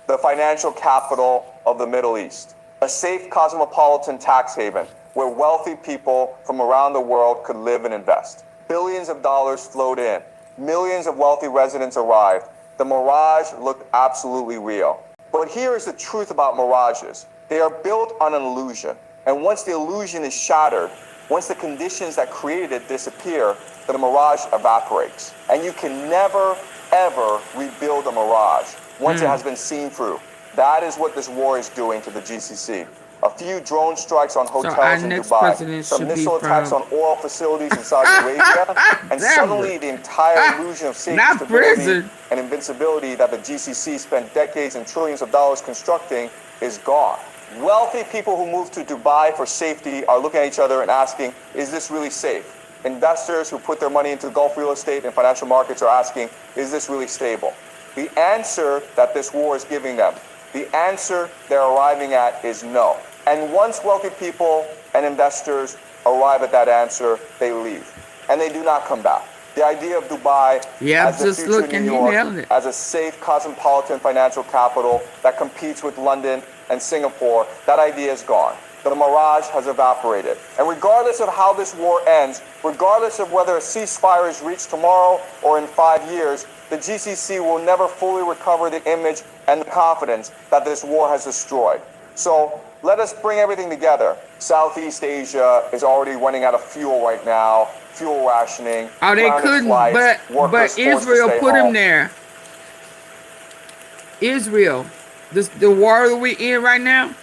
the financial capital of the Middle East, a safe cosmopolitan tax haven where wealthy people from around the world could live and invest. Billions of dollars flowed in. Millions of wealthy residents arrived. The mirage looked absolutely real. But here is the truth about mirages. They are built on an illusion. And once the illusion is shattered, once the conditions that created it disappear, the mirage evaporates. And you can never, ever rebuild a mirage once it has been seen through. That is what this war is doing to the GCC. A few drone strikes on hotels in Dubai, some missile attacks on oil facilities in Saudi Arabia, and suddenly the entire illusion of safety, stability, and invincibility that the GCC spent decades and trillions of dollars constructing is gone. Wealthy people who move to Dubai for safety are looking at each other and asking, is this really safe? Investors who put their money into Gulf real estate and financial markets are asking, is this really stable? The answer that this war is giving them, the answer they're arriving at is no. And once wealthy people and investors arrive at that answer, they leave. And they do not come back. The idea of Dubai as the future New York, as a safe cosmopolitan financial capital that competes with London and Singapore, that idea is gone. The mirage has evaporated. And regardless of how this war ends, regardless of whether a ceasefire is reached tomorrow or in 5 years, the GCC will never fully recover the image and the confidence that this war has destroyed. So let us bring everything together. Southeast Asia is already running out of fuel right now, fuel rationing. Oh, they couldn't, but Israel put him there. Israel, the war that we in right now,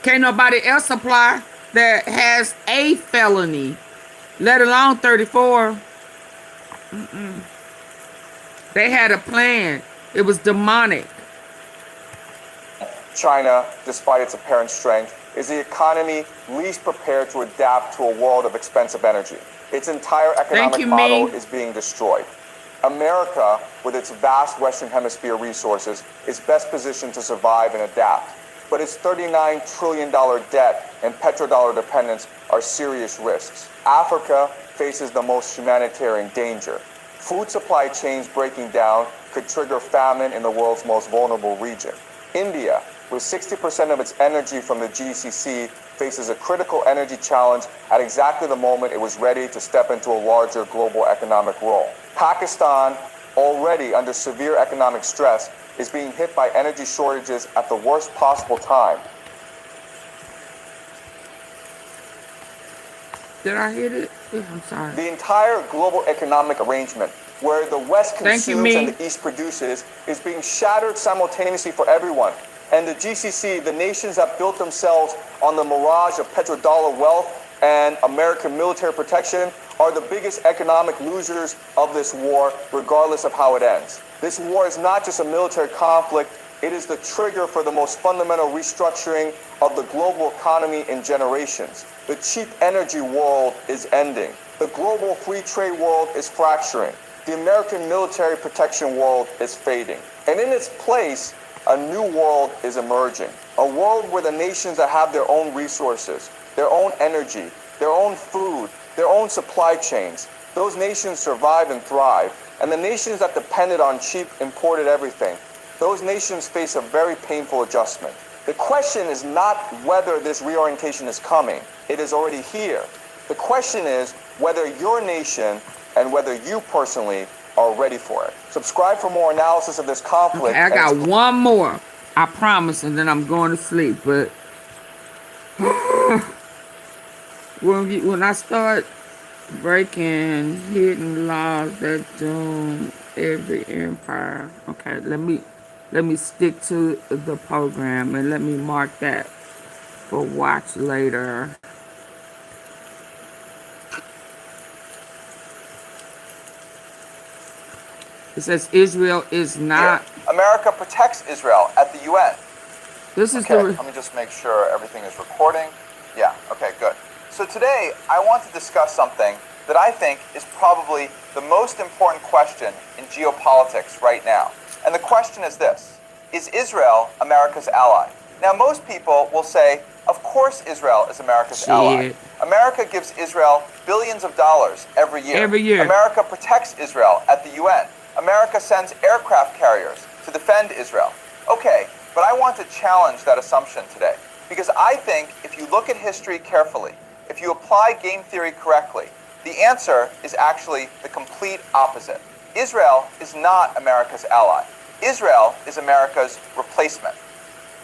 can't nobody else supply that has a felony, let alone 34. They had a plan. It was demonic. China, despite its apparent strength, is the economy least prepared to adapt to a world of expensive energy. Its entire economic model is being destroyed. America, with its vast Western Hemisphere resources, is best positioned to survive and adapt. But its $39 trillion debt and petrodollar dependence are serious risks. Africa faces the most humanitarian danger. Food supply chains breaking down could trigger famine in the world's most vulnerable region. India, with 60% of its energy from the GCC, faces a critical energy challenge at exactly the moment it was ready to step into a larger global economic role. Pakistan, already under severe economic stress, is being hit by energy shortages at the worst possible time. Did I hit it? Yeah, I'm sorry. The entire global economic arrangement, where the West consumes and the East produces, is being shattered simultaneously for everyone. And the GCC, the nations that built themselves on the mirage of petrodollar wealth and American military protection, are the biggest economic losers of this war, regardless of how it ends. This war is not just a military conflict, it is the trigger for the most fundamental restructuring of the global economy in generations. The cheap energy world is ending. The global free trade world is fracturing. The American military protection world is fading. And in its place, a new world is emerging. A world where the nations that have their own resources, their own energy, their own food, their own supply chains, those nations survive and thrive. And the nations that depended on cheap imported everything, those nations face a very painful adjustment. The question is not whether this reorientation is coming. It is already here. The question is whether your nation and whether you personally are ready for it. Subscribe for more analysis of this conflict. Okay, I got one more, I promise, and then I'm going to sleep. But when I start breaking hidden laws that doom every empire, okay, let me stick to the program and let me mark that for watch later. It says Israel is not. America protects Israel at the UN. This is Let me just make sure everything is recording. Yeah, okay, good. So today I want to discuss something that I think is probably the most important question in geopolitics right now. And the question is this: is Israel America's ally? Now, most people will say, of course Israel is America's ally. America gives Israel billions of dollars every year. America protects Israel at the UN. America sends aircraft carriers to defend Israel. Okay, but I want to challenge that assumption today, because I think if you look at history carefully, if you apply game theory correctly, the answer is actually the complete opposite. Israel is not America's ally. Israel is America's replacement.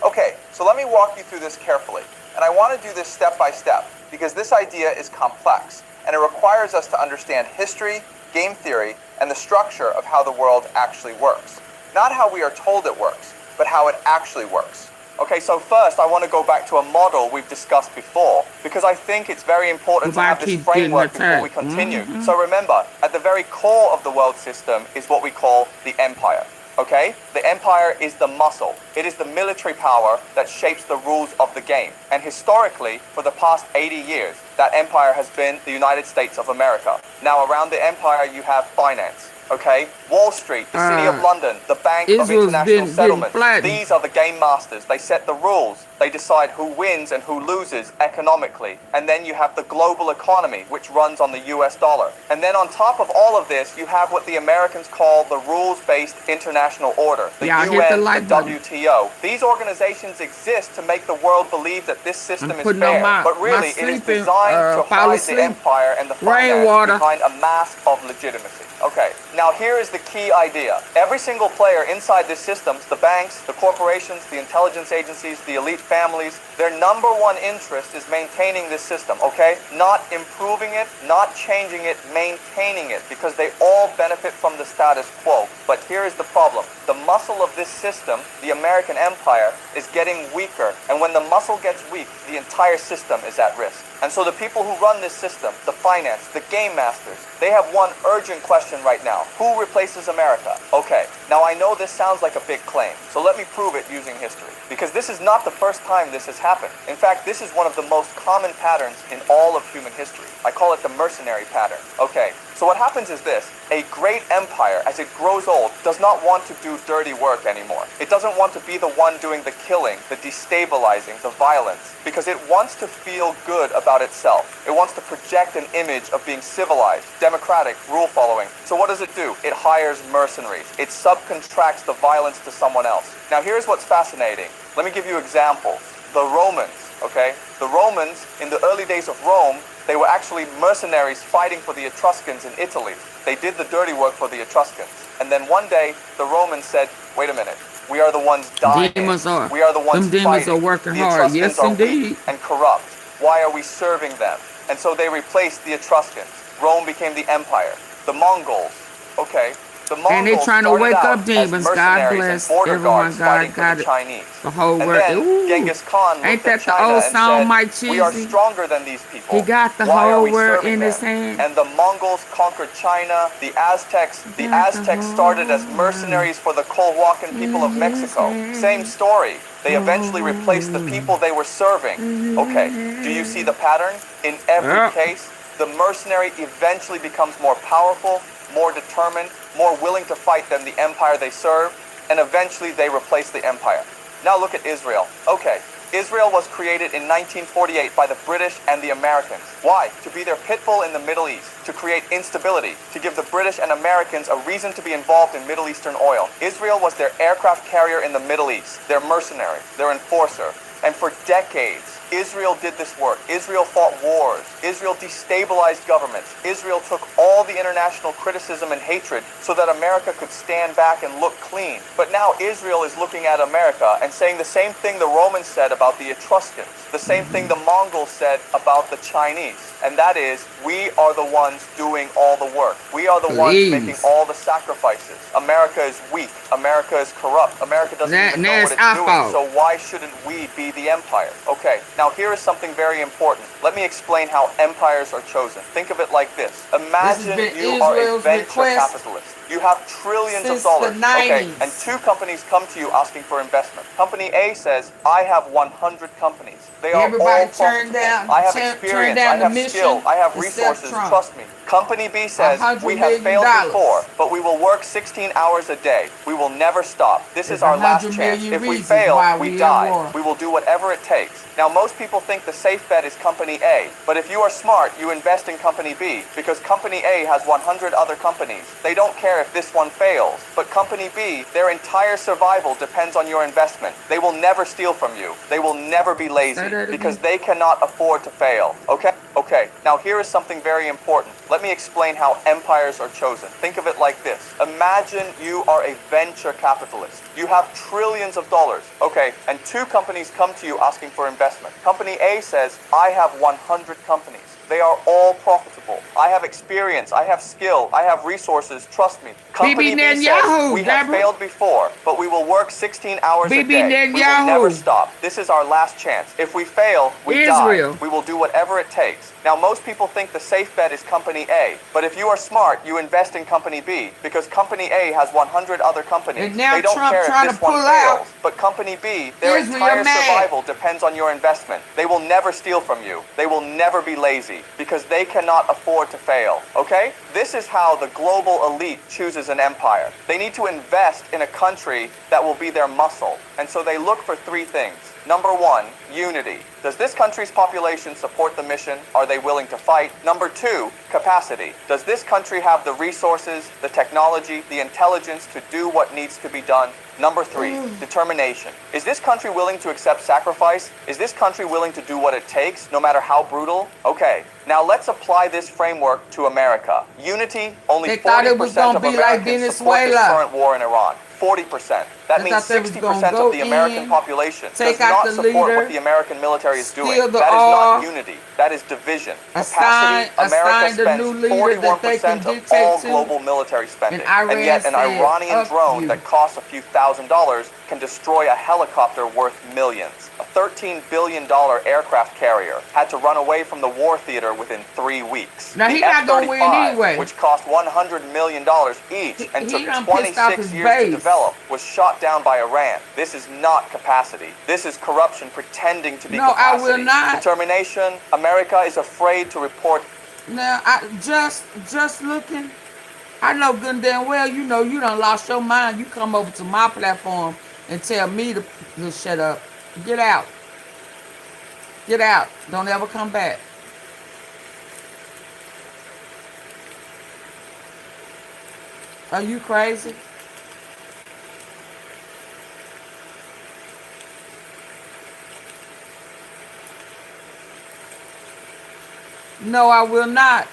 Okay, so let me walk you through this carefully. And I want to do this step by step, because this idea is complex, and it requires us to understand history, game theory, and the structure of how the world actually works. Not how we are told it works, but how it actually works. Okay, so first I want to go back to a model we've discussed before, because I think it's very important to have this framework before we continue. So remember, at the very core of the world system is what we call the empire. Okay? The empire is the muscle. It is the military power that shapes the rules of the game. And historically, for the past 80 years, that empire has been the United States of America. Now, around the empire, you have finance. Okay? Wall Street, the City of London, the Bank of International Settlements. These are the game masters. They set the rules. They decide who wins and who loses economically. And then you have the global economy, which runs on the US dollar. And then on top of all of this, you have what the Americans call the rules-based international order, the UN, the WTO. These organizations exist to make the world believe that this system is fair. But really, it is designed to hide the empire and the finance behind a mask of legitimacy. Okay, now here is the key idea. Every single player inside this system, the banks, the corporations, the intelligence agencies, the elite families, their number one interest is maintaining this system, okay? Not improving it, not changing it, maintaining it, because they all benefit from the status quo. But here is the problem. The muscle of this system, the American empire, is getting weaker. And when the muscle gets weak, the entire system is at risk. And so the people who run this system, the finance, the game masters, they have one urgent question right now. Who replaces America? Okay, now I know this sounds like a big claim, so let me prove it using history. Because this is not the first time this has happened. In fact, this is one of the most common patterns in all of human history. I call it the mercenary pattern. Okay, so what happens is this. A great empire, as it grows old, does not want to do dirty work anymore. It doesn't want to be the one doing the killing, the destabilizing, the violence, because it wants to feel good about itself. It wants to project an image of being civilized, democratic, rule-following. So what does it do? It hires mercenaries. It subcontracts the violence to someone else. Now here's what's fascinating. Let me give you examples. The Romans, okay? The Romans, in the early days of Rome, they were actually mercenaries fighting for the Etruscans in Italy. They did the dirty work for the Etruscans. And then one day, the Romans said, wait a minute, we are the ones dying. We are the ones them demons fighting. are working The hard. Etruscans Yes, are indeed. weak and corrupt. Why are we serving them? And so they replaced the Etruscans. Rome became the empire. The Mongols, okay, the Mongols And they trying to started wake out up demons. as God mercenaries bless and border everyone. guards God fighting got for the it. Chinese. The whole And world. then Ooh. Genghis Khan Ain't looked at that the China old and song, said, Mike we are Cheesy? stronger than these people. He got the Why are whole we world serving in his them? hand. And the Mongols conquered China. The Aztecs started as mercenaries for the Colhuacan people of Mexico. Same story. They eventually replaced the people they were serving. Okay, do you see the pattern? In every case, the mercenary eventually becomes more powerful, more determined, more willing to fight than the empire they serve, and eventually they replace the empire. Now look at Israel. Okay, Israel was created in 1948 by the British and the Americans. Why? To be their pit bull in the Middle East, to create instability, to give the British and Americans a reason to be involved in Middle Eastern oil. Israel was their aircraft carrier in the Middle East, their mercenary, their enforcer. And for decades, Israel did this work. Israel fought wars. Israel destabilized governments. Israel took all the international criticism and hatred so that America could stand back and look clean. But now Israel is looking at America and saying the same thing the Romans said about the Etruscans, the same thing the Mongols said about the Chinese. And that is, we are the ones doing all the work. We are the ones making all the sacrifices. America is weak. America is corrupt. America doesn't even know what it's doing. So why shouldn't we be the empire? Okay, now here is something very important. Let me explain how empires are chosen. Think of it like this. Imagine you are a venture capitalist. You have trillions of dollars. Okay, and two companies come to you asking for investment. Company A says, I have 100 companies. They are all profitable. I have experience, I have skill, I have resources, trust me. Company B says, we have failed before, but we will work 16 hours a day. We will never stop. This is our last chance. If we fail, we die. We will do whatever it takes. Now, most people think the safe bet is Company A, but if you are smart, you invest in Company B, because Company A has 100 other companies. They don't care if this one fails, but Company B, their entire survival depends on your investment. They will never steal from you. They will never be lazy, because they cannot afford to fail. Okay? Okay, now here is something very important. Let me explain how empires are chosen. Think of it like this. Imagine you are a venture capitalist. You have trillions of dollars. Okay, and two companies come to you asking for investment. Company A says, I have 100 companies. They are all profitable. I have experience, I have skill, I have resources, trust me. Company B says, we have failed before, but we will work 16 hours a day. We will never stop. This is our last chance. If we fail, we die. We will do whatever it takes. Now, most people think the safe bet is Company A, but if you are smart, you invest in Company B, because Company A has 100 other companies. They don't care if this one fails, but Company B, their entire survival depends on your investment. They will never steal from you. They will never be lazy, because they cannot afford to fail, okay? This is how the global elite chooses an empire. They need to invest in a country that will be their muscle, and so they look for three things. Number one, unity. Does this country's population support the mission? Are they willing to fight? Number two, capacity. Does this country have the resources, the technology, the intelligence to do what needs to be done? Number three, determination. Is this country willing to accept sacrifice? Is this country willing to do what it takes, no matter how brutal? Okay, now let's apply this framework to America. Unity, only 40% of Americans support this current war in Iran. 40%. That I means thought they was 60% gonna of go the American in, population take does out not the support leader, what the American military is doing. steal the That is not oil, unity. That is division. assign Capacity, America the spends new leader that they can 41% of dictate all to. global military spending. And Iran yet an said, Iranian "Up drone you." that costs a few $1,000s can destroy a helicopter worth millions. A $13 billion aircraft carrier had to run away from the war theater within 3 weeks. Now, the he not gonna win F-35, anyway. which cost $100 million each and He took done pissed off 26 his years to base. develop, was shot down by Iran. This is not capacity. This is corruption pretending to be No, I capacity. will not. Determination. America is afraid to report. Now, I just looking, I know good and damn well, you know, you done lost your mind. You come over to my platform and tell me to shut up. Get out. Get out. Don't ever come back. Are you crazy? No, I will not.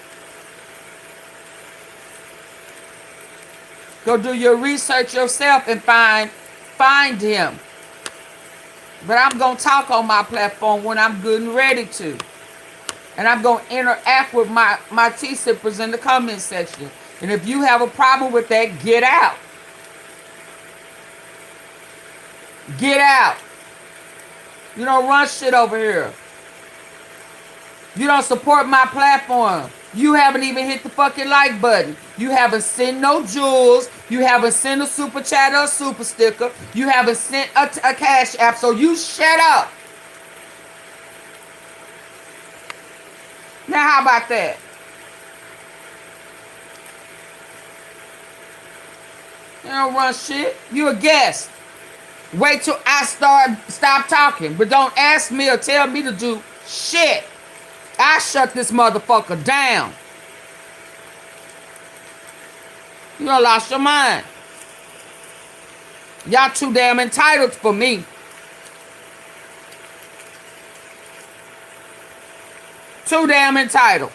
Go do your research yourself and find him. But I'm going to talk on my platform when I'm good and ready to. And I'm going to interact with my T-sippers in the comment section. And if you have a problem with that, get out. Get out. You don't run shit over here. You don't support my platform. You haven't even hit the fucking like button. You haven't sent no jewels. You haven't sent a super chat or a super sticker. You haven't sent a cash app. So you shut up. Now how about that? You don't run shit. You a guest. Wait till I stop talking. But don't ask me or tell me to do shit. I shut this motherfucker down. You done lost your mind. Y'all too damn entitled for me. Too damn entitled.